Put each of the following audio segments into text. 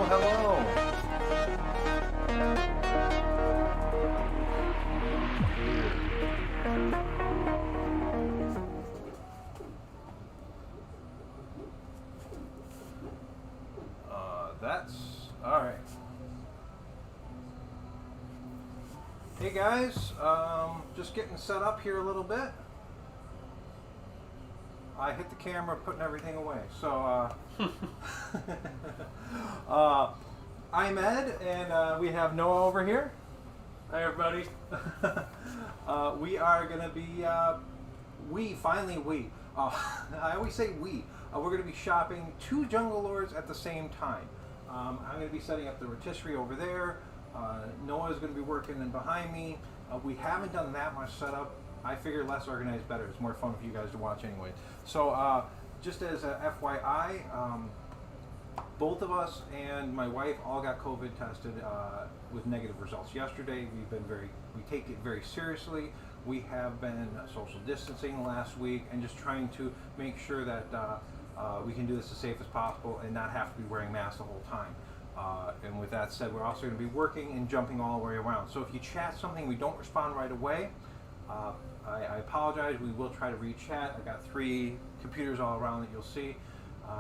hello. That's all right. Hey guys, just getting set up here a little bit. I hit the camera putting everything away. So, I'm Ed, and we have Noah over here. Hi, everybody. We are going to be, I always say we. We're going to be shopping 2 Jungle Lords at the same time. I'm going to be setting up the rotisserie over there. Noah's going to be working in behind me. We haven't done that much setup. I figure less organized better. It's more fun for you guys to watch anyway. So just as a FYI, both of us and my wife all got COVID tested with negative results yesterday. We take it very seriously. We have been social distancing last week and just trying to make sure that we can do this as safe as possible and not have to be wearing masks the whole time. And with that said, we're also going to be working and jumping all the way around. So if you chat something, we don't respond right away. I apologize. We will try to re-chat. I got 3 computers all around that you'll see.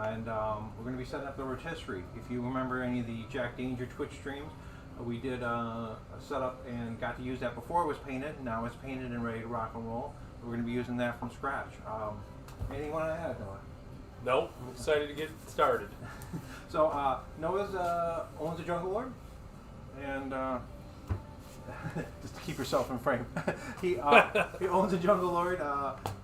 And we're going to be setting up the rotisserie. If you remember any of the Jack Danger Twitch streams, we did a setup and got to use that before it was painted. Now it's painted and ready to rock and roll. We're going to be using that from scratch. Anything you want to add, Noah? Nope, I'm excited to get started. So Noah's owns a Jungle Lord, and just to keep yourself in frame, he owns a Jungle Lord.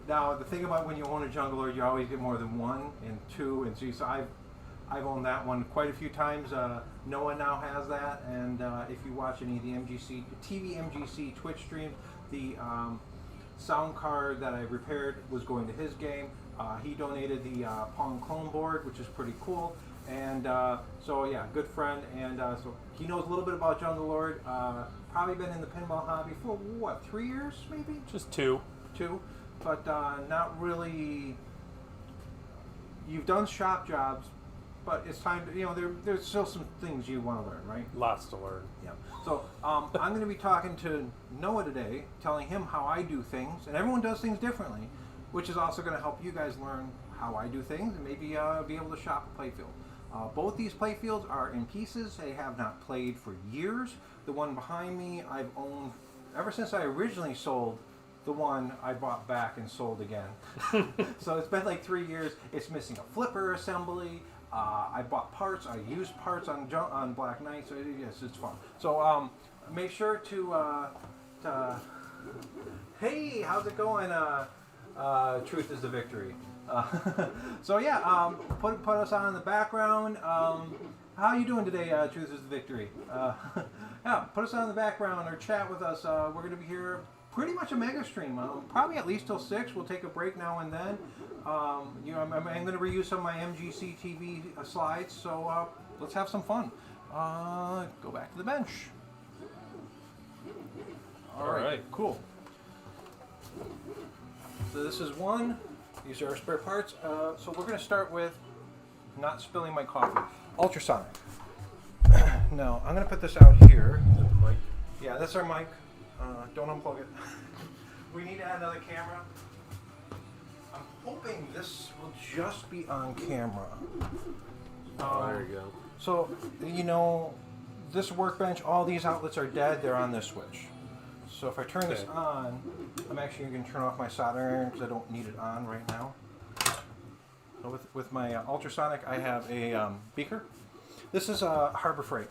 Now the thing about when you own a Jungle Lord, you always get more than 1 and 2 and 3. So I've owned that one quite a few times. Noah now has that, and if you watch any of the MGC Twitch streams, the sound card that I repaired was going to his game. He donated the Pong clone board, which is pretty cool. And so yeah, good friend. And so he knows a little bit about Jungle Lord. Probably been in the pinball hobby for what, 3 years maybe? Just 2. 2, but not really. You've done shop jobs, but it's time to, there's still some things you want to learn, right? Lots to learn. Yeah. So I'm going to be talking to Noah today, telling him how I do things, and everyone does things differently, which is also going to help you guys learn how I do things and maybe be able to shop a playfield. Both these playfields are in pieces. They have not played for years. The one behind me I've owned ever since I originally sold the one I bought back and sold again. So it's been like 3 years. It's missing a flipper assembly. I bought parts. I used parts on Black Knight. So yes, it's fun. So make sure to hey, how's it going? Truth is the victory. So yeah, put us on in the background. How you doing today? Truth is the victory. Yeah, put us on in the background or chat with us. We're going to be here pretty much a mega stream. Probably at least till 6. We'll take a break now and then. I'm going to reuse some of my MGC TV slides. So let's have some fun. Go back to the bench. All right, cool. So this is one. These are our spare parts. So we're going to start with not spilling my coffee. Ultrasonic. Now I'm going to put this out here. Is that the mic? Yeah, that's our mic. Don't unplug it. We need to add another camera. I'm hoping this will just be on camera. There you go. So, this workbench, all these outlets are dead. They're on this switch. So if I turn this on, I'm actually going to turn off my soldering iron because I don't need it on right now. So with my ultrasonic, I have a beaker. This is Harbor Freight.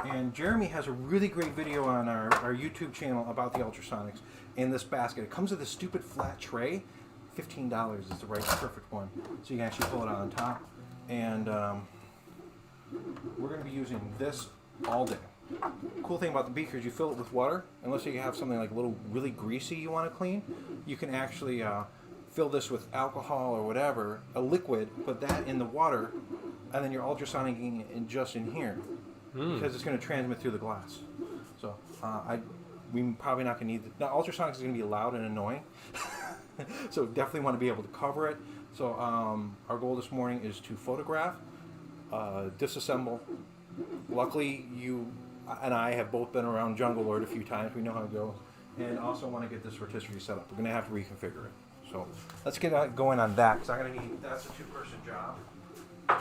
And Jeremy has a really great video on our YouTube channel about the ultrasonics in this basket. It comes with a stupid flat tray. $15 is the right perfect one. So you can actually pull it out on top. And we're going to be using this all day. Cool thing about the beaker is you fill it with water. Unless you have something like a little really greasy you want to clean, you can actually fill this with alcohol or whatever, a liquid, put that in the water, and then you're ultrasonicking it just in here. Because it's going to transmit through the glass. So we're probably not going to need it. Now, ultrasonics is going to be loud and annoying. So definitely want to be able to cover it. So our goal this morning is to photograph, disassemble, luckily, you and I have both been around Jungle Lord a few times. We know how it goes. And also want to get this rotisserie set up. We're going to have to reconfigure it. So let's get going on that, because I'm going to need, that's a 2-person job.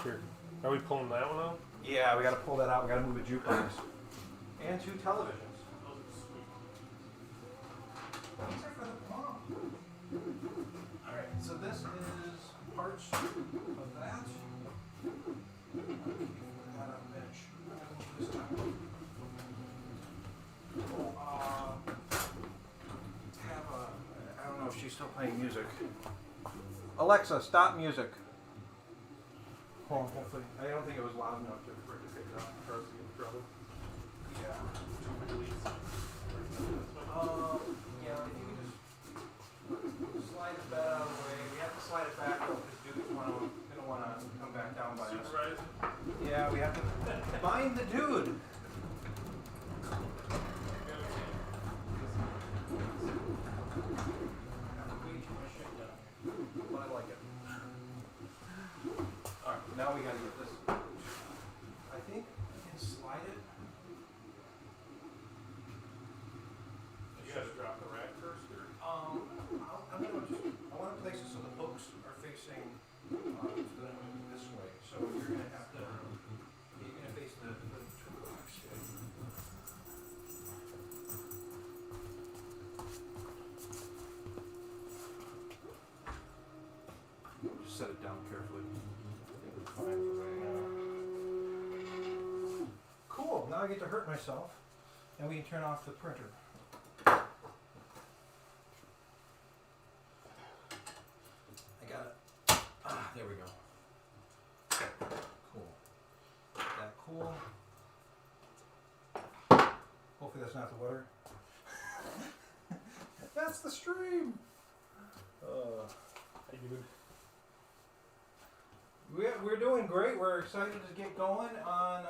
Sure. Are we pulling that one out? Yeah, we got to pull that out. We got to move a jukebox. And 2 televisions. These are for the mom. Alright, so this is parts of that. That on bench. I'm going to move this down. Cool. I don't know if she's still playing music. Alexa, stop music. Hopefully. I don't think it was loud enough for it to pick it up. Yeah. Yeah, if you can just slide the bed out of the way. We have to slide it back though, because dude's gonna want to come back down by us. Yeah, we have to find the dude. Now we gotta get this. I think we can slide it. You gotta drop the rack first, or? I want to place it so the hooks are facing this way. So you're gonna have to. You're gonna face the toolbox. Just set it down carefully. Cool, now I get to hurt myself, and we can turn off the printer. I got it. There we go. Cool. That cool. Hopefully that's not the water. That's the stream! Hey, dude. We're doing great. We're excited to get going on.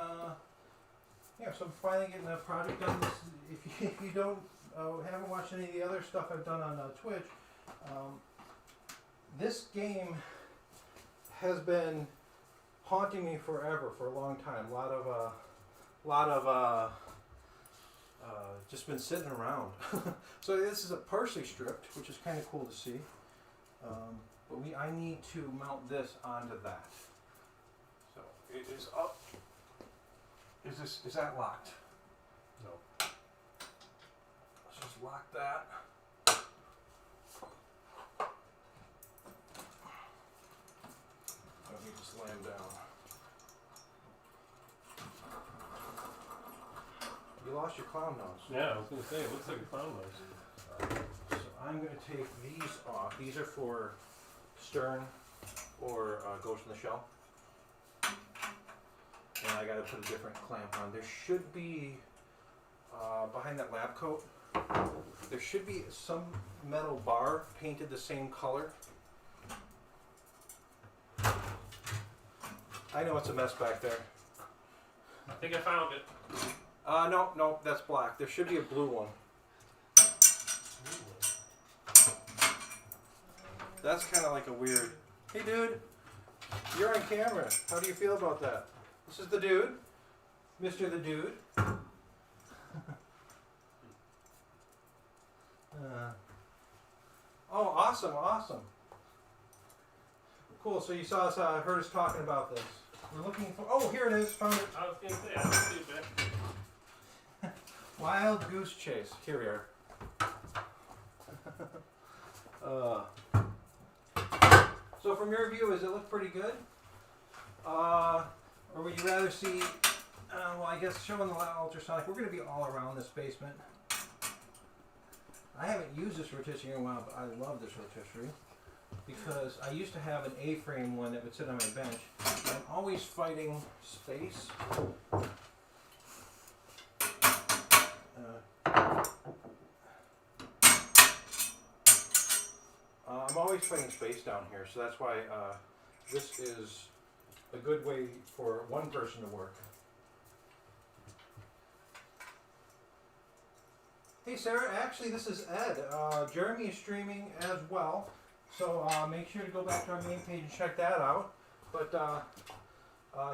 So finally getting a project done. If you don't haven't watched any of the other stuff I've done on Twitch, this game has been haunting me forever, for a long time. A lot of just been sitting around. So this is a partially stripped, which is kind of cool to see. But I need to mount this onto that. So it is up. Is that locked? No. Let's just lock that. Let me just slam down. You lost your clown nose. Yeah, I was gonna say, it looks like a clown nose. So I'm going to take these off. These are for stern or Ghost in the Shell. And I got to put a different clamp on. There should be, behind that lab coat, there should be some metal bar painted the same color. I know it's a mess back there. I think I found it. No, that's black. There should be a blue one. That's kind of like a weird, hey dude, you're on camera. How do you feel about that? This is the dude, Mr. the Dude. Oh, awesome. Cool, so you saw us, heard us talking about this. We're looking for, oh, here it is, found it. I was gonna say, I don't see it back. Wild Goose Chase. Here we are. So from your view, does it look pretty good? Or would you rather see, well, I guess showing the ultrasonic, we're going to be all around this basement. I haven't used this rotisserie in a while, but I love this rotisserie because I used to have an A-frame one that would sit on my bench. I'm always fighting space. I'm always fighting space down here, so that's why this is a good way for one person to work. Hey Sarah, actually this is Ed. Jeremy is streaming as well, so make sure to go back to our main page and check that out. But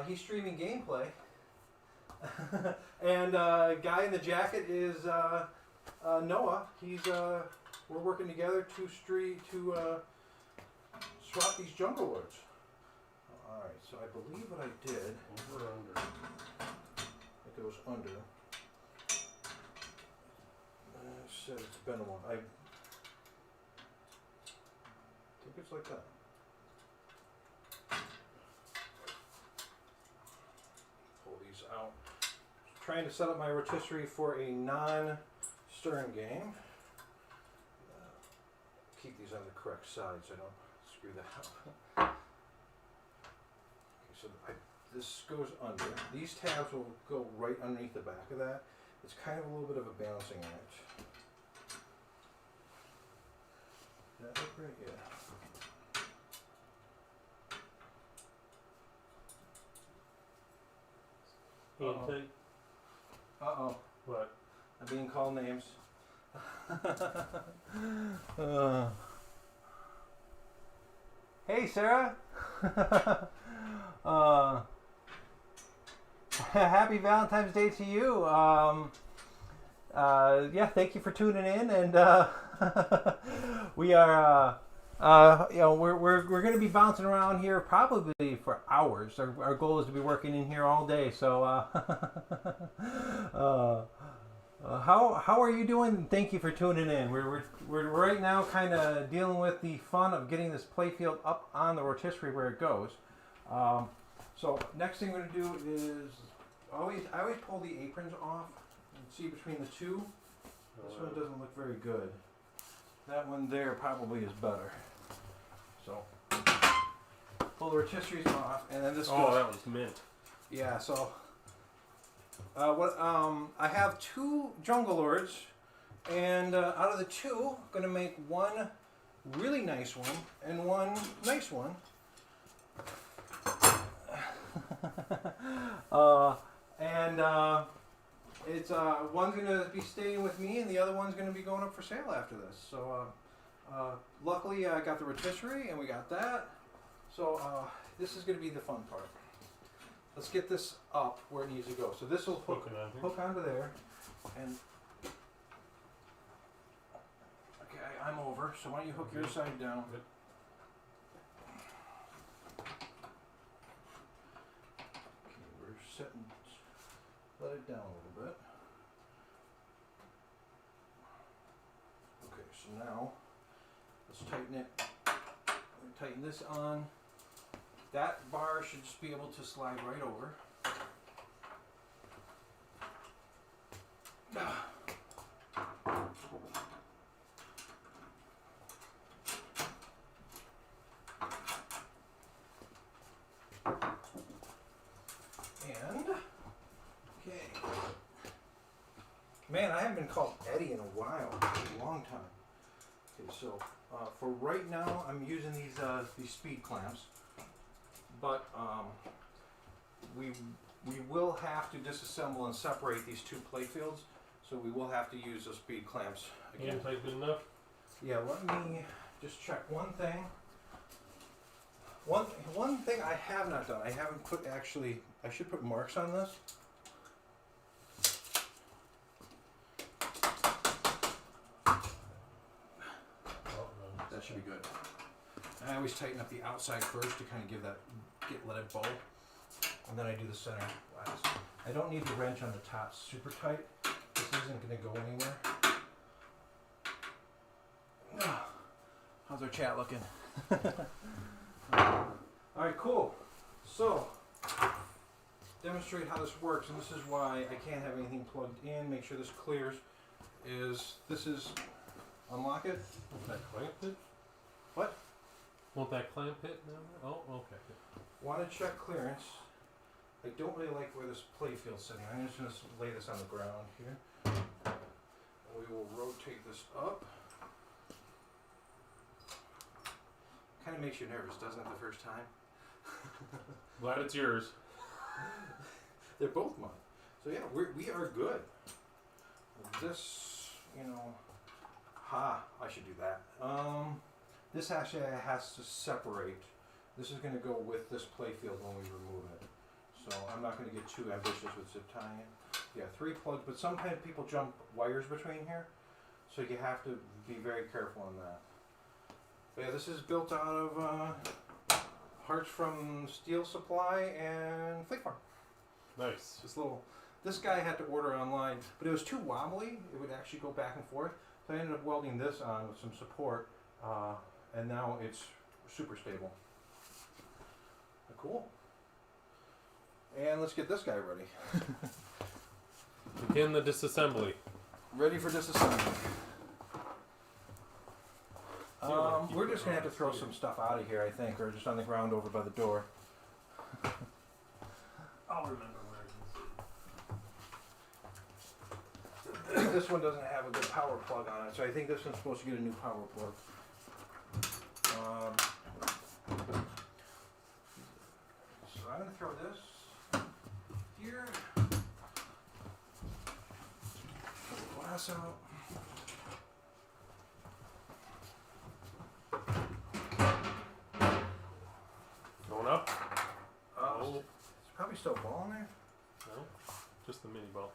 he's streaming gameplay. And guy in the jacket is Noah. He's we're working together to swap these jungle lords. All right, so I believe what I did. Over or under? It goes under. It says it's bendable. I think it's like that. Pull these out. Trying to set up my rotisserie for a non-stern game. Keep these on the correct side so I don't screw that up. Okay, so this goes under. These tabs will go right underneath the back of that. It's kind of a little bit of a balancing act. That look right? Yeah. Intake? Uh-oh. What? I'm being called names. Hey, Sarah. Happy Valentine's Day to you. Yeah, thank you for tuning in, and we are, you know, we're going to be bouncing around here probably for hours. Our goal is to be working in here all day. So, how are you doing? Thank you for tuning in. We're right now kind of dealing with the fun of getting this playfield up on the rotisserie where it goes. So next thing we're going to do is I always pull the aprons off and see between the two. This one doesn't look very good. That one there probably is better. So pull the rotisseries off, and then this goes. Oh, that was mint. Yeah, so I have two jungle lords, and out of the two, I'm gonna make one really nice one and one nice one. It's one's gonna be staying with me, and the other one's gonna be going up for sale after this. So luckily I got the rotisserie, and we got that. So this is gonna be the fun part. Let's get this up where it needs to go. So this will hook onto there, and okay, I'm over. So why don't you hook your side down? Good. Okay, we're setting. Let it down a little bit. Okay, so now let's tighten it. Tighten this on. That bar should just be able to slide right over. And, okay. Man, I haven't been called Eddie in a while, a long time. Okay, so for right now, I'm using these speed clamps. But we will have to disassemble and separate these two playfields, so we will have to use the speed clamps again. Hand tight good enough? Yeah, let me just check one thing. One thing I have not done, I haven't put actually, I should put marks on this. That should be good. I always tighten up the outside first to kind of give that, let it bow, and then I do the center last. I don't need the wrench on the top super tight. This isn't going to go anywhere. How's our chat looking? Alright, cool. So, demonstrate how this works, and this is why I can't have anything plugged in. Make sure this clears. This is unlock it. Won't that clamp it? What? Won't that clamp it now? Oh, okay. Want to check clearance. I don't really like where this playfield's sitting. I'm just going to lay this on the ground here. We will rotate this up. Kind of makes you nervous, doesn't it, the first time? Glad it's yours. They're both mine. So yeah, we are good. This, you know, I should do that. This actually has to separate. This is going to go with this playfield when we remove it. so I'm not going to get too ambitious with zip tying it. Yeah, 3 plugs, but sometimes people jump wires between here, so you have to be very careful on that. But yeah, this is built out of parts from Steel Supply and Fleet Farm. Nice. Just little. This guy had to order online, but it was too wobbly. It would actually go back and forth. So I ended up welding this on with some support, and now it's super stable. Cool. And let's get this guy ready. Begin the disassembly. Ready for disassembly. We're just gonna have to throw some stuff out of here, I think, or just on the ground over by the door. I'll remember where it is. This one doesn't have a good power plug on it, so I think this one's supposed to get a new power plug. So I'm gonna throw this here. Put the glass out. Going up? There's probably still a ball in there. No, just the mini ball.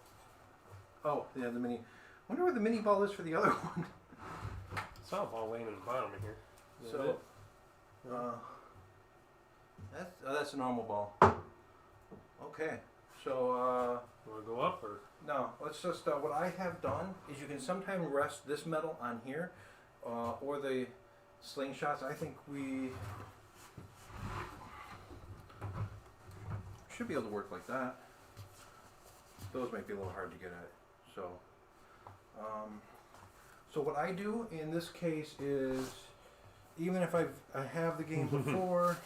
Oh, yeah, the mini. Wonder where the mini ball is for the other one. Saw a ball laying in the bottom of here. Is that So, it? that's a normal ball. Okay, so You want to go up or? no, let's just. What I have done is you can sometimes rest this metal on here, or the slingshots. I think we should be able to work like that. Those might be a little hard to get at. So what I do in this case is, even if I have the game before,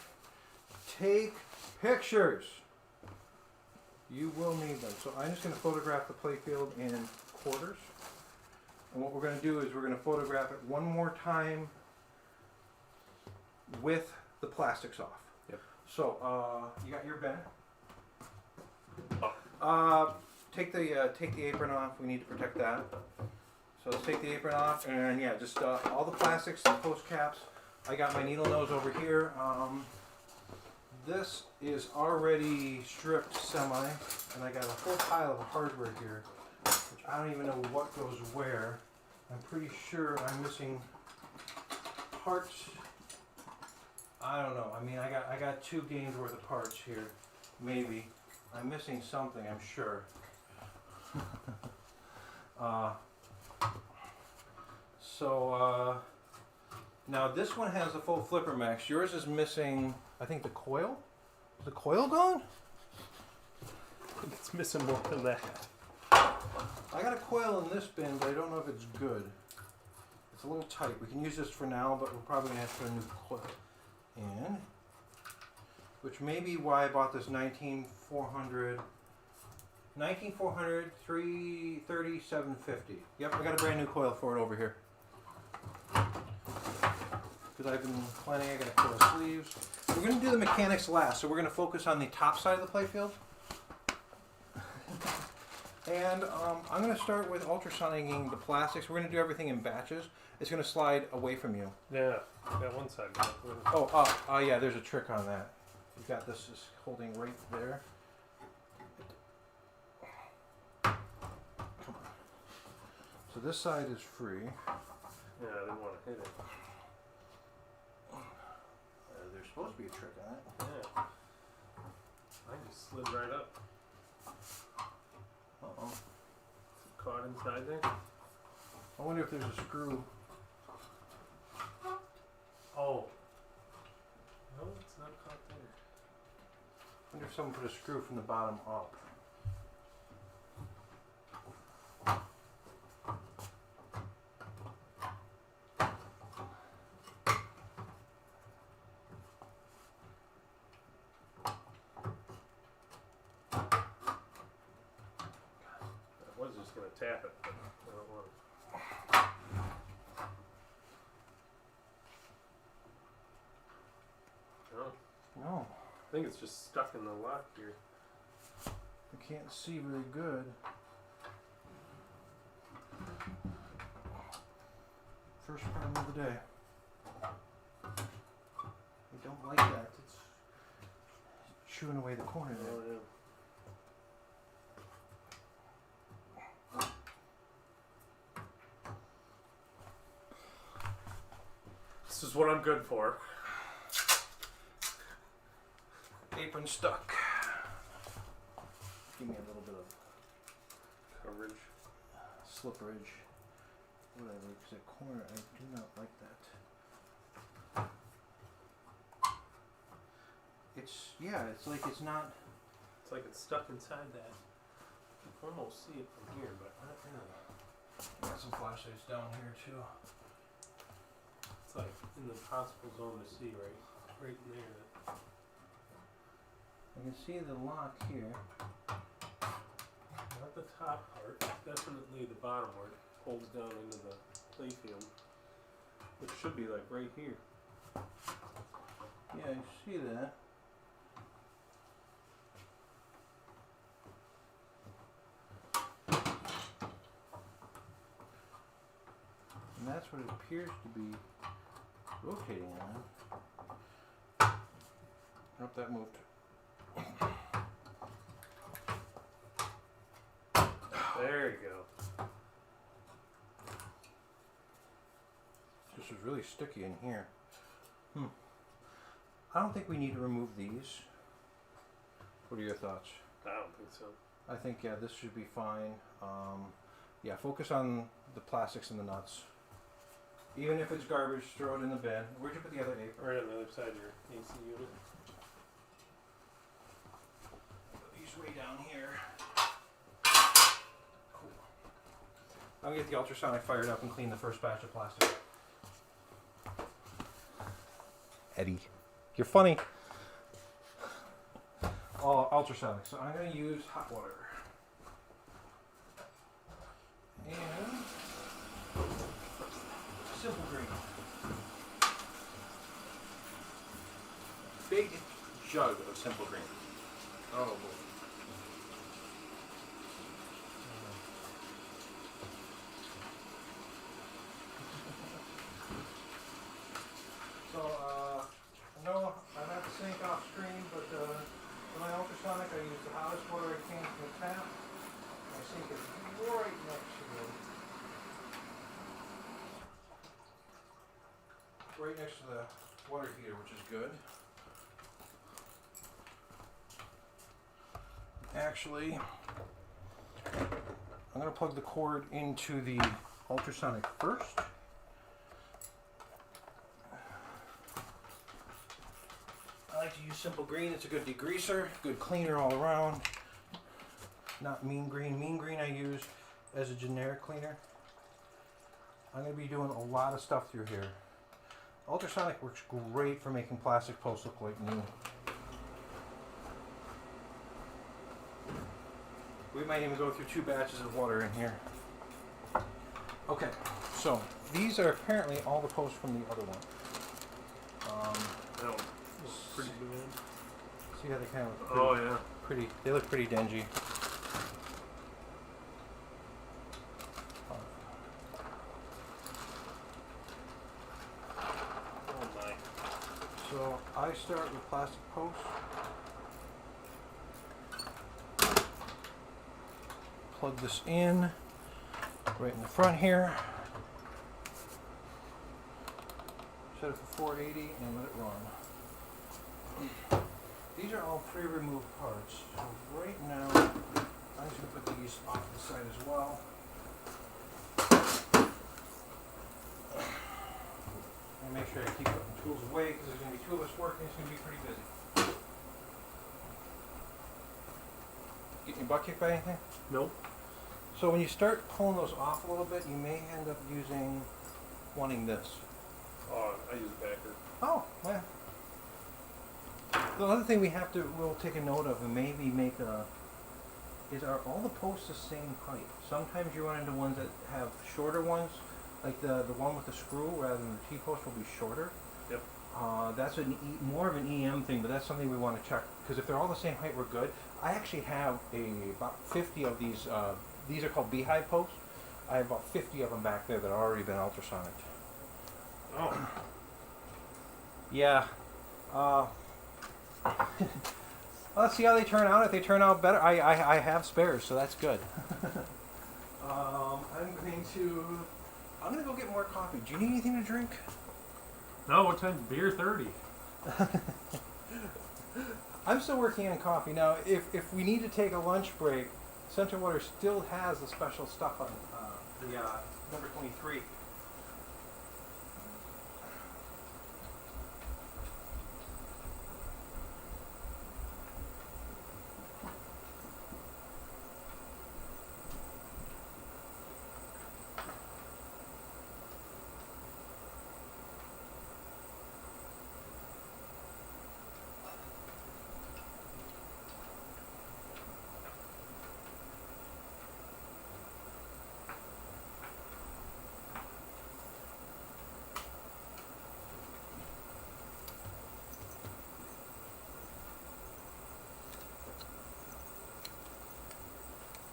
take pictures. You will need them. So I'm just going to photograph the playfield in quarters. And what we're going to do is we're going to photograph it one more time with the plastics off. Yep. So you got your bin. Oh. Take the apron off. We need to protect that. So let's take the apron off, and yeah, just all the plastics, the post caps. I got my needle nose over here. This is already stripped semi, and I got a whole pile of hardware here, which I don't even know what goes where. I'm pretty sure I'm missing parts. I don't know. I mean, I got 2 games worth of parts here, maybe. I'm missing something, I'm sure. Now this one has a full flipper max. Yours is missing, I think, the coil. Is the coil gone? I think it's missing more than that. I got a coil in this bin, but I don't know if it's good. It's a little tight. We can use this for now, but we're probably gonna have to put a new coil in. Which may be why I bought this 19400 330 750. Yep, I got a brand new coil for it over here. Because I've been planning, I got to coil sleeves. We're going to do the mechanics last, so we're going to focus on the top side of the playfield. And I'm going to start with ultrasonicking the plastics. We're going to do everything in batches. It's going to slide away from you. Yeah, that one side. Oh, yeah, there's a trick on that. You've got this is holding right there. Come on. So this side is free. Yeah, I didn't want to hit it. There's supposed to be a trick on it. Yeah. I just slid right up. Uh-oh. Caught inside there. I wonder if there's a screw. Oh. No, it's not caught there. I wonder if someone put a screw from the bottom up. I was just going to tap it, but I don't want to. No. No, I think it's just stuck in the lock here. I can't see very good. First problem of the day. I don't like that. It's chewing away the corner there. Oh, yeah. is what I'm good for. Apron stuck. Give me a little bit of Coverage. slipperage. Whatever, because that corner, I do not like that. It's like it's not. It's like it's stuck inside that. You can almost see it from here, but not really. Got some flashlights down here too. It's like in the possible zone to see right in there. I can see the lock here. Not the top part, definitely the bottom where it holds down into the playfield, which should be like right here. Yeah, I see that. And that's what it appears to be rotating on. Nope, that moved. There you go. This is really sticky in here. I don't think we need to remove these. What are your thoughts? I don't think so. I think, yeah, this should be fine. Yeah, focus on the plastics and the nuts. Even if it's garbage, throw it in the bin. Where'd you put the other apron? Right on the other side of your AC unit. Put these way down here. Cool. I'll get the ultrasonic fired up and clean the first batch of plastic. Eddie, you're funny. Oh, ultrasonic. So I'm going to use hot water. And simple green. Big jug of simple green. Oh boy. So, no, I'm at the sink off screen, but for my ultrasonic I use the hottest water I can from the tap. My sink is right next to the water heater, which is good. Actually, I'm going to plug the cord into the ultrasonic first. I like to use simple green. It's a good degreaser, good cleaner all around. Not mean green. Mean green I use as a generic cleaner. I'm going to be doing a lot of stuff through here. Ultrasonic works great for making plastic posts look like new. We might even go through 2 batches of water in here. Okay, so these are apparently all the posts from the other one. That one was pretty good. See how they kind of look Oh yeah. pretty, they look pretty dingy. Oh my. So I start with plastic posts. Plug this in right in the front here. Set it for 480 and let it run. These are all pre-removed parts. So right now, I'm just going to put these off the side as well. And make sure I keep putting tools away because there's going to be 2 of us working. It's going to be pretty busy. Getting your butt kicked by anything? Nope. So when you start pulling those off a little bit, you may end up wanting this. Oh, I use a backer. Oh, well. The other thing we'll take a note of and maybe make is are all the posts the same height? Sometimes you run into ones that have shorter ones, like the one with the screw rather than the T-post will be shorter. Yep. That's more of an EM thing, but that's something we want to check because if they're all the same height, we're good. I actually have about 50 of these. These are called beehive posts. I have about 50 of them back there that have already been ultrasonic. Oh. Yeah. Let's see how they turn out. If they turn out better, I have spares, so that's good. I'm gonna go get more coffee. Do you need anything to drink? No, what time's beer 30? I'm still working on coffee now. If we need to take a lunch break, Central Water still has the special stuff on the number 23.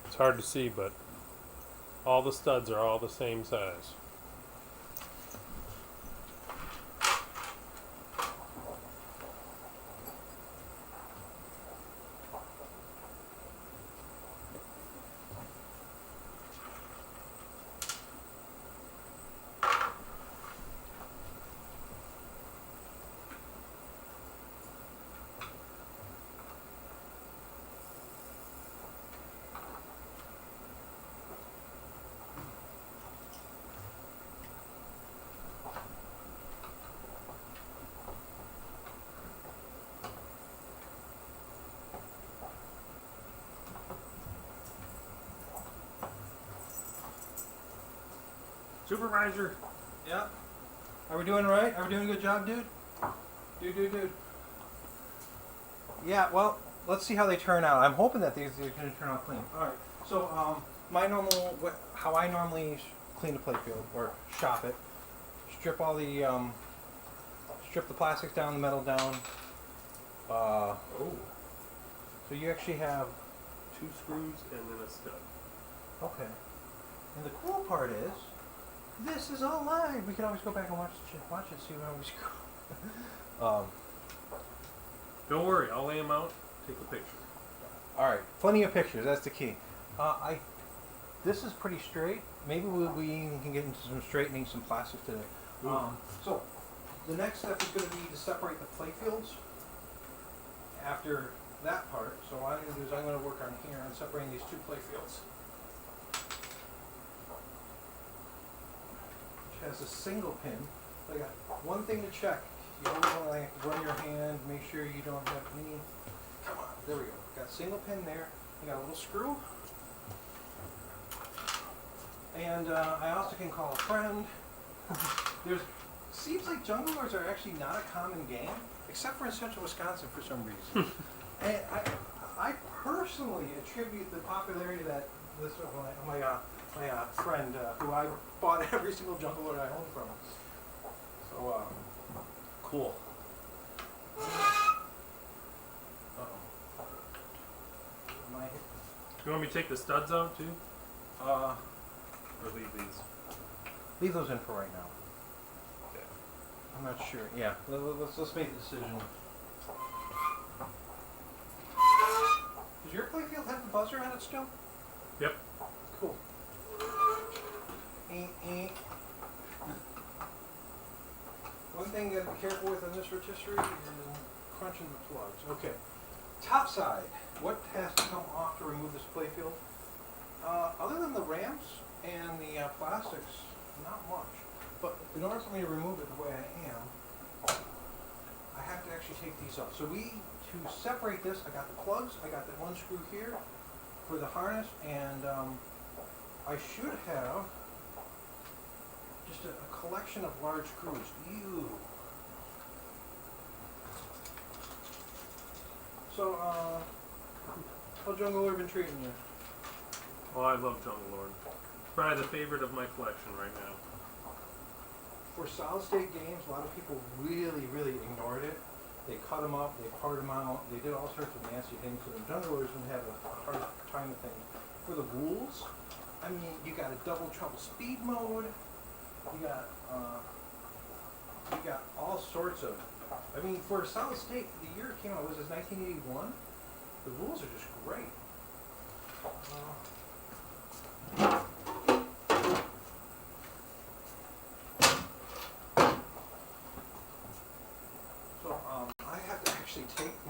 It's hard to see, but all the studs are all the same size. Supervisor! Yeah. Are we doing right? Are we doing a good job, dude? Dude. Yeah, well, let's see how they turn out. I'm hoping that these are going to turn out clean. Alright, so how I normally clean a playfield, or shop it, strip the plastics down, the metal down. Oh. So you actually have, 2 screws and then a stud. okay. And the cool part is, this is all live. We can always go back and watch it, see how we screw. Don't worry, I'll lay them out, take a picture. All right, plenty of pictures. That's the key. This is pretty straight. Maybe we can get into some straightening, some plastic today. So the next step is going to be to separate the playfields. After that part, so what I'm going to do is I'm going to work on here on separating these 2 playfields. Which has a single pin. So I got one thing to check. You always want to like run your hand, make sure you don't have any. Come on, there we go. Got a single pin there. You got a little screw. And I also can call a friend. Seems like jungle lords are actually not a common game, except for in central Wisconsin for some reason. And I personally attribute the popularity that this my friend who I bought every single jungle lord I owned from. So cool. You want me to take the studs out too? Or leave these? Leave those in for right now. Okay. I'm not sure. Yeah, let's make the decision. Does your playfield have the buzzer on it still? Yep. Cool. One thing you gotta be careful with on this rotisserie is crunching the plugs. Okay. Top side. What has to come off to remove this playfield? Other than the ramps and the plastics, not much. But in order for me to remove it the way I am, I have to actually take these off. So to separate this, I got the plugs, I got that one screw here for the harness, and I should have just a collection of large screws. Ew. So, how Jungle Lord been treating you? Oh, I love Jungle Lord. Probably the favorite of my collection right now. For solid state games, a lot of people really ignored it. They cut them up, they part them out, they did all sorts of nasty things. So the Jungle Lords would have a hard time with things. For the rules, I mean, you got a double trouble speed mode. You got all sorts of. I mean, for a solid state, the year it came out was 1981. The rules are just great.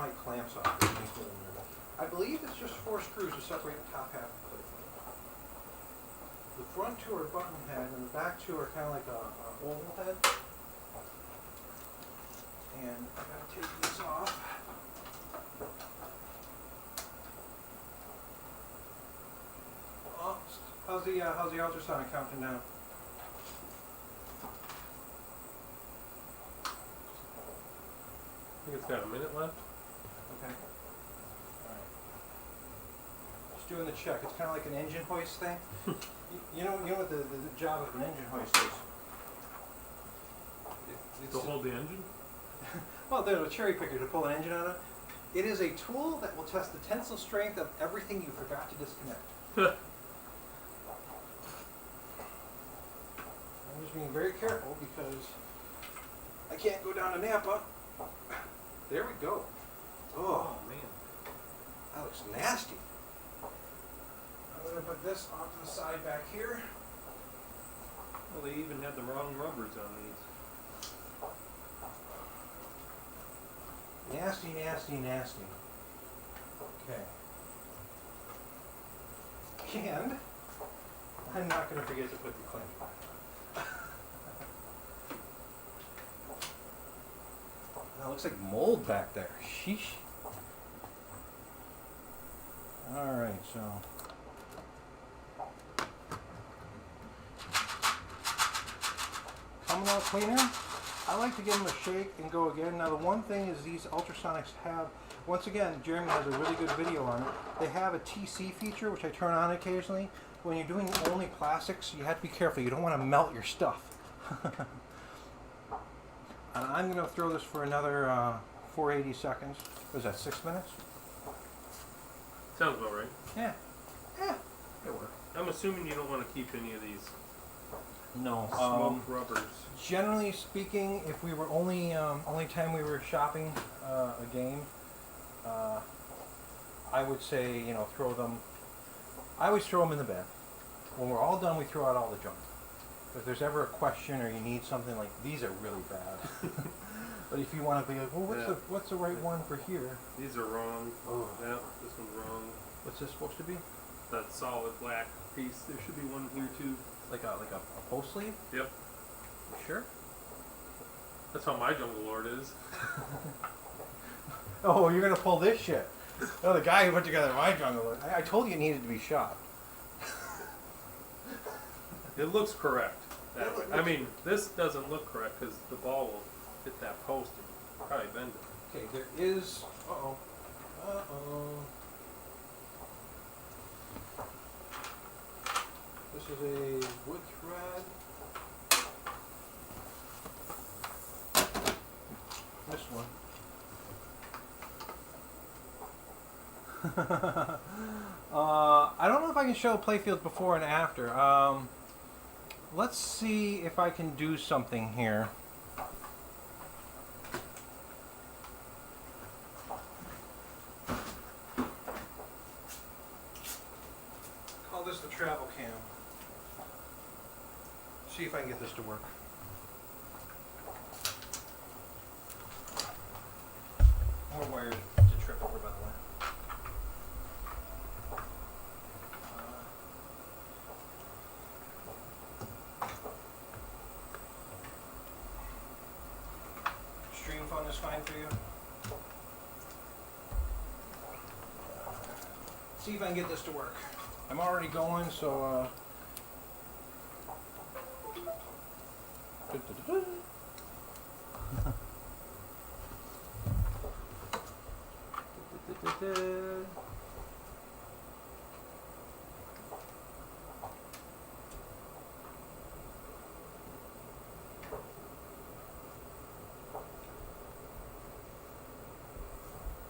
my clamps off. I believe it's just 4 screws to separate the top half of the Playfield. The front two are button head and the back two are kind of like a oval head. And I gotta take these off. Oh, how's the ultrasonic counting down? I think it's got a minute left. Okay. Alright. Just doing the check. It's kind of like an engine hoist thing. you know what the job of an engine hoist is? It's To hold the engine? well, there's a cherry picker to pull an engine out of. It is a tool that will test the tensile strength of everything you forgot to disconnect. I'm just being very careful because I can't go down to Napa. There we go. Oh, man. that looks nasty. I'm going to put this off to the side back here. Well, they even had the wrong rubbers on these. Nasty, nasty, nasty. Okay. And I'm not going to forget to put the clamp back on. That looks like mold back there. Sheesh. Alright, so. Coming out cleaner. I like to give them a shake and go again. Now the one thing is these ultrasonics have, once again, Jeremy has a really good video on it. They have a TC feature, which I turn on occasionally. When you're doing only plastics, you have to be careful. You don't want to melt your stuff. And I'm going to throw this for another 480 seconds. Was that 6 minutes? Sounds about right. Yeah. Yeah. It worked. I'm assuming you don't want to keep any of these No. smoke rubbers. Generally speaking, if we were only time we were shopping a game, I would say, you know, throw them. I always throw them in the bin. When we're all done, we throw out all the junk. If there's ever a question or you need something, like these are really bad. But if you want to be like, well, what's the right one for here? These are wrong. Oh. Yeah, this one's wrong. What's this supposed to be? That solid black piece. There should be one here too. Like a post sleeve? Yep. You sure? That's how my Jungle Lord is. Oh, you're gonna pull this shit. Oh, the guy who put together my jungle. I told you it needed to be shot. It looks correct. Yeah, it I looks- mean, this doesn't look correct because the ball will hit that post and probably bend it. Okay, there is. Uh-oh. Uh-oh. This is a wood thread. This one. I don't know if I can show Playfield before and after. Let's see if I can do something here. Call this the travel cam. See if I can get this to work. More wires to trip over, by the way. Stream phone is fine for you? See if I can get this to work. I'm already going, so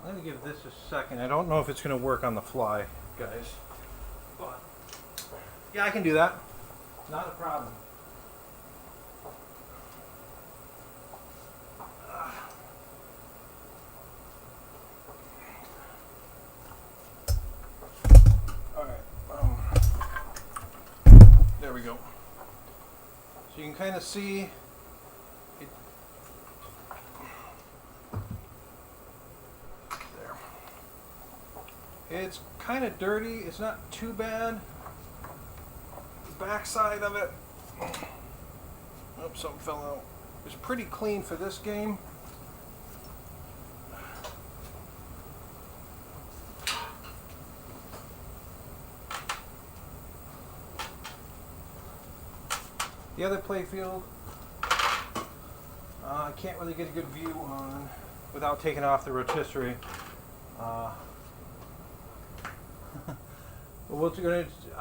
I'm going to give this a second. I don't know if it's going to work on the fly, guys. But yeah, I can do that. Not a problem. Alright. There we go. So you can kind of see it. kind of dirty. It's not too bad. The backside of it, oops, something fell out. It's pretty clean for this game. The other playfield, I can't really get a good view on without taking off the rotisserie.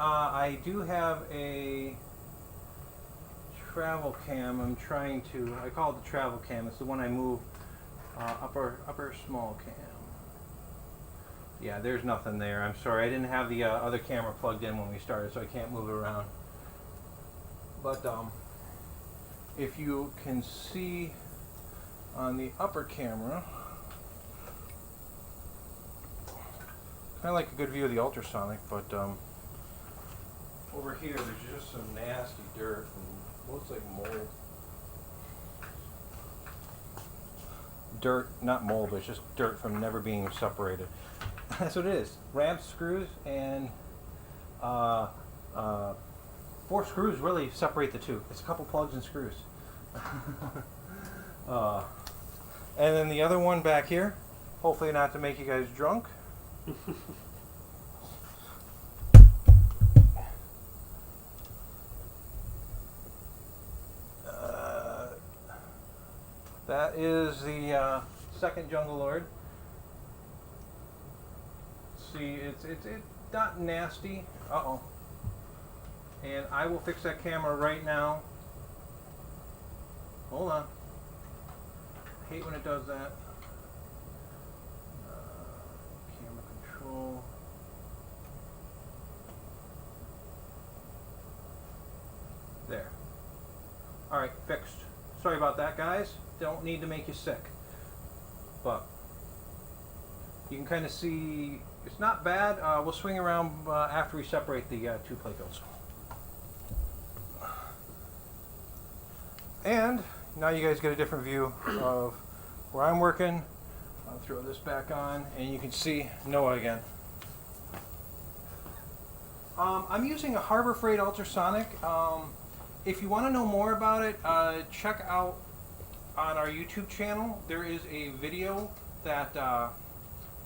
I do have a travel cam. I'm trying to. I call it the travel cam. It's the one I move upper small cam. Yeah, there's nothing there. I'm sorry. I didn't have the other camera plugged in when we started, so I can't move it around. But if you can see on the upper camera, kind of like a good view of the ultrasonic, but over here there's just some nasty dirt and looks like mold. Dirt, not mold, but it's just dirt from never being separated. That's what it is. Ramps, screws, and 4 screws really separate the two. It's a couple plugs and screws. And then the other one back here, hopefully not to make you guys drunk. That is the second Jungle Lord. See, it's not nasty. Uh-oh. And I will fix that camera right now. Hold on. I hate when it does that. Camera control. There. Alright, fixed. Sorry about that, guys. Don't need to make you sick. But you can kind of see it's not bad. We'll swing around after we separate the 2 playfields. And now you guys get a different view of where I'm working. I'll throw this back on and you can see Noah again. I'm using a Harbor Freight ultrasonic. If you want to know more about it, check out on our YouTube channel. There is a video that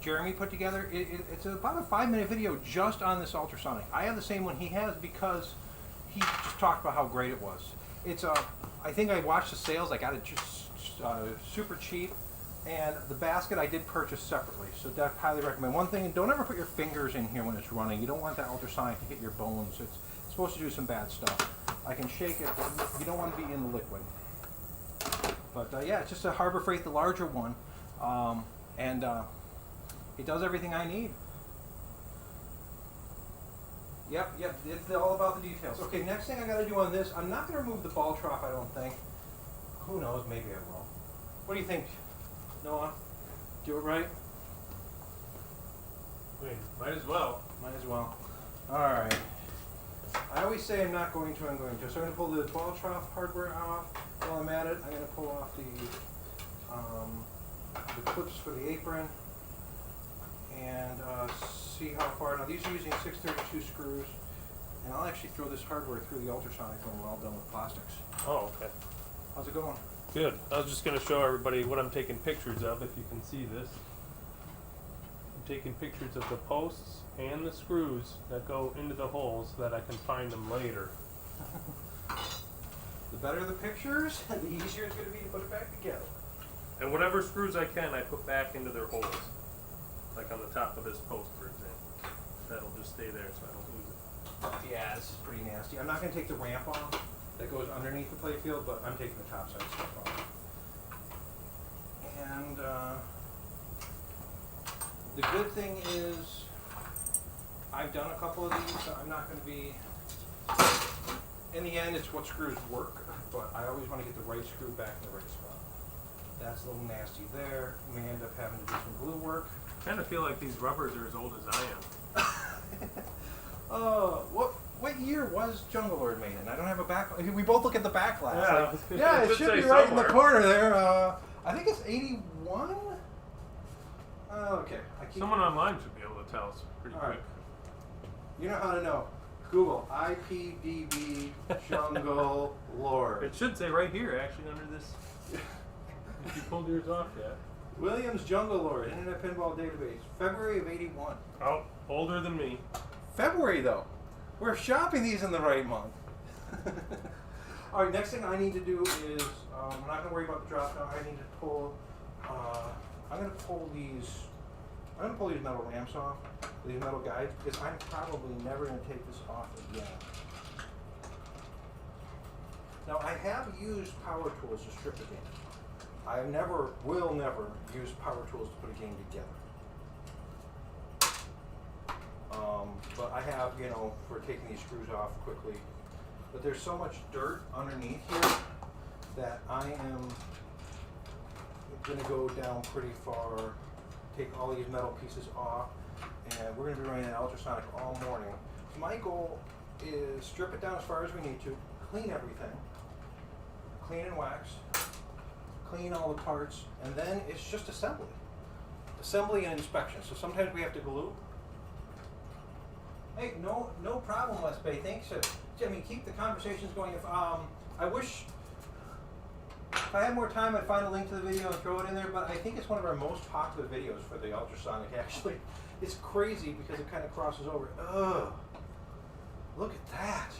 Jeremy put together. It's about a 5-minute video just on this ultrasonic. I have the same one he has because he just talked about how great it was. It's I think I watched the sales. I got it just super cheap, and the basket I did purchase separately. So I highly recommend. One thing: don't ever put your fingers in here when it's running. You don't want that ultrasonic to hit your bones. It's supposed to do some bad stuff. I can shake it, but you don't want to be in the liquid. But yeah, it's just a Harbor Freight, the larger one, and it does everything I need. Yep, it's all about the details. Okay, next thing I got to do on this, I'm not going to remove the ball trough, I don't think. Who knows, maybe I will. What do you think, Noah? Do it right? I mean, might as well. Might as well. Alright. I always say I'm not going to, I'm going to. So I'm going to pull the ball trough hardware off. While I'm at it, I'm going to pull off the clips for the apron and see how far. Now these are using 632 screws, and I'll actually throw this hardware through the ultrasonic when we're all done with plastics. Oh, okay. How's it going? Good. I was just going to show everybody what I'm taking pictures of, if you can see this. I'm taking pictures of the posts and the screws that go into the holes so that I can find them later. The better the pictures, the easier it's going to be to put it back together. And whatever screws I can, I put back into their holes. Like on the top of this post, for example. That'll just stay there so I don't lose it. Yeah, this is pretty nasty. I'm not going to take the ramp off that goes underneath the playfield, but I'm taking the top side stuff off. And the good thing is I've done a couple of these, so I'm not going to be... In the end, it's what screws work, but I always want to get the right screw back in the right spot. That's a little nasty there. We may end up having to do some glue work. I kind of feel like these rubbers are as old as I am. What year was Jungle Lord made in? I don't have a back. We both look at the back glass. Yeah, Yeah, it should be right in the corner there. I think it's 81. Okay. Someone online should be able to tell us pretty quick. You know how to know. Google IPDB Jungle Lord. It should say right here, actually, under this. If you pulled yours off yet. Williams Jungle Lord, Internet Pinball Database, February of '81. Oh, older than me. February though. We're shopping these in the right month. All right, next thing I need to do is, I'm not going to worry about the drop down. I need to pull, I'm going to pull these metal ramps off, these metal guides, because I'm probably never going to take this off again. Now, I have used power tools to strip a game. I will never use power tools to put a game together. But I have, for taking these screws off quickly. But there's so much dirt underneath here that I am going to go down pretty far, take all these metal pieces off, and we're going to be running an ultrasonic all morning. So my goal is strip it down as far as we need to, clean everything, clean and wax, clean all the parts, and then it's just assembly. Assembly and inspection. So sometimes we have to glue. Hey, no problem, Les Bay. Thanks. I mean, keep the conversations going. If I wish if I had more time, I'd find a link to the video and throw it in there. But I think it's one of our most popular videos for the ultrasonic. Actually, it's crazy because it kind of crosses over. Ugh! Look at that.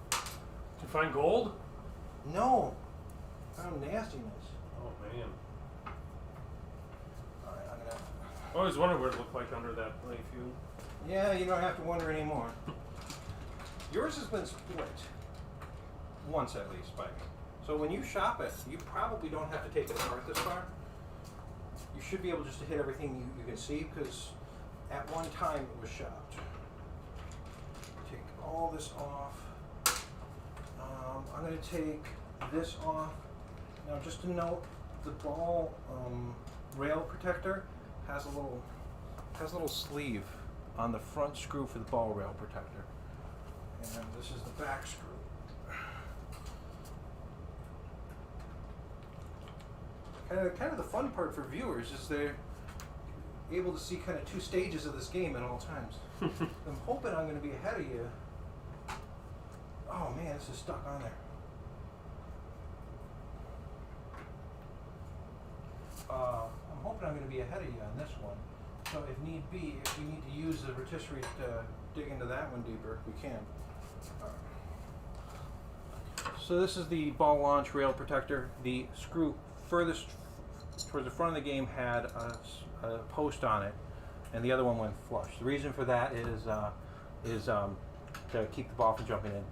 Did you find gold? No. Found nastiness. Oh man. All right, I'm gonna. I always wondered what it looked like under that Playfield. Yeah, you don't have to wonder anymore. Yours has been split once at least by me. So when you shop it, you probably don't have to take it apart this far. You should be able just to hit everything you can see because at one time it was shopped. Take all this off. I'm going to take this off. Now just to note, the ball rail protector has a little sleeve on the front screw for the ball rail protector. And this is the back screw. Kind of the fun part for viewers is they're able to see kind of two stages of this game at all times. I'm hoping I'm going to be ahead of you. Oh man, this is stuck on there. I'm hoping I'm going to be ahead of you on this one. So if need be, if we need to use the rotisserie to dig into that one deeper, we can. So this is the ball launch rail protector. The screw furthest towards the front of the game had a post on it, and the other one went flush. The reason for that is to keep the ball from jumping in.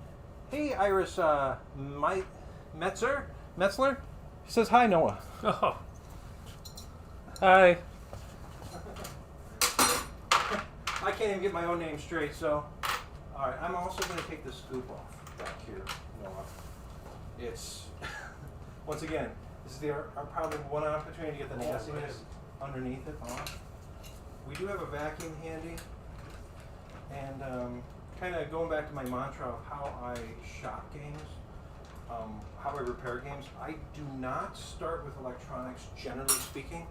Hey, Iris Metzler? He says hi, Noah. Oh. Hi. I can't even get my own name straight, so. Alright, I'm also going to take this scoop off back here, Noah. It's, once again, this is our probably one opportunity to get the nastiness underneath it off. We do have a vacuum handy, and kind of going back to my mantra of how I shop games, how I repair games, I do not start with electronics, generally speaking,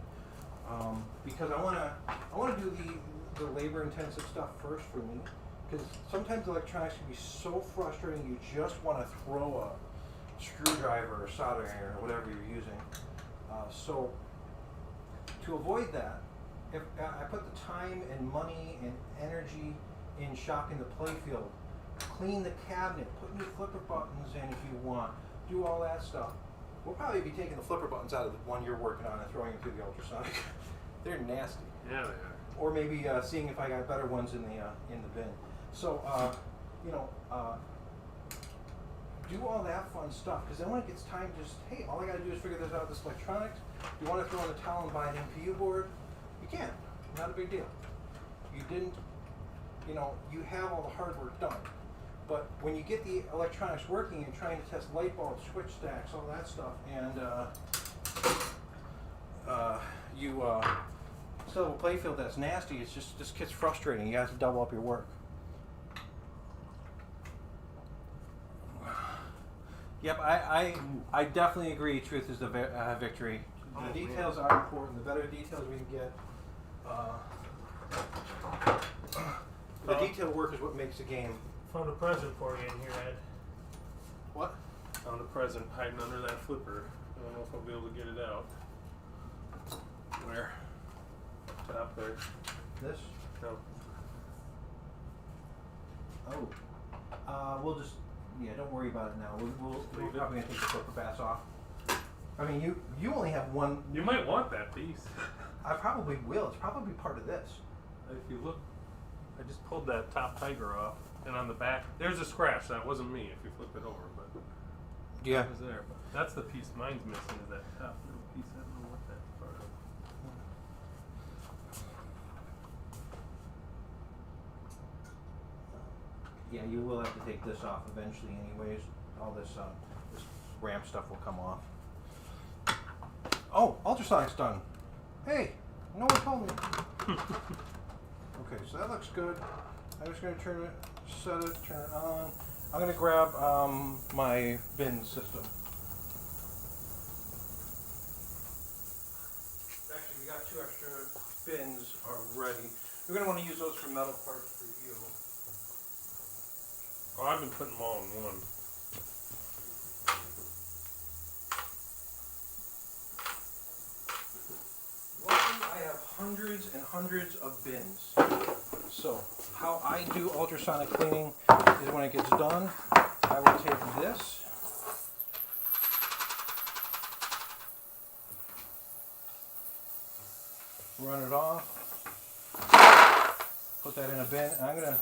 because I want to do the labor-intensive stuff first for me, because sometimes electronics can be so frustrating you just want to throw a screwdriver or soldering iron or whatever you're using. So to avoid that, if I put the time and money and energy in shopping the Playfield, clean the cabinet, put new flipper buttons in if you want, do all that stuff. We'll probably be taking the flipper buttons out of the one you're working on and throwing them through the ultrasonic. They're nasty. Yeah, they are. Or maybe seeing if I got better ones in the bin. So do all that fun stuff, because then when it gets time, just hey, all I got to do is figure this out. This electronics. You want to throw in the towel and buy an MPU board? You can. Not a big deal. You didn't. You have all the hard work done. But when you get the electronics working and trying to test light bulbs, switch stacks, all that stuff, and you still have a Playfield that's nasty, it's just gets frustrating. You have to double up your work. Yep, I definitely agree. Truth is the victory. The details are important. The better details we can get. The detail work is what makes the game. Found a present for you in here, Ed. What? Found a present hiding under that flipper. I don't know if I'll be able to get it out. Where? Top there. This? No. Oh. We'll just. Yeah, don't worry about it now. We're Leave it. probably gonna take the flipper pass off. I mean, you only have one. You might want that piece. I probably will. It's probably part of this. If you look, I just pulled that top tiger off, and on the back, there's a scratch. That wasn't me. If you flip it over, but Yeah. it was there. But that's the piece mine's missing. Is that top little piece? I don't know what that's part of. Yeah, you will have to take this off eventually, anyways. All this ramp stuff will come off. Oh, ultrasonic's done. Hey, no one told me. Okay, so that looks good. I'm just gonna turn it, set it, turn it on. I'm gonna grab my bin system. Actually, we got 2 extra bins already. We're gonna want to use those for metal parts for you. Oh, I've been putting them all in one. I have hundreds and hundreds of bins. So, how I do ultrasonic cleaning is when it gets done, I will take this. Run it off. Put that in a bin. And I'm going to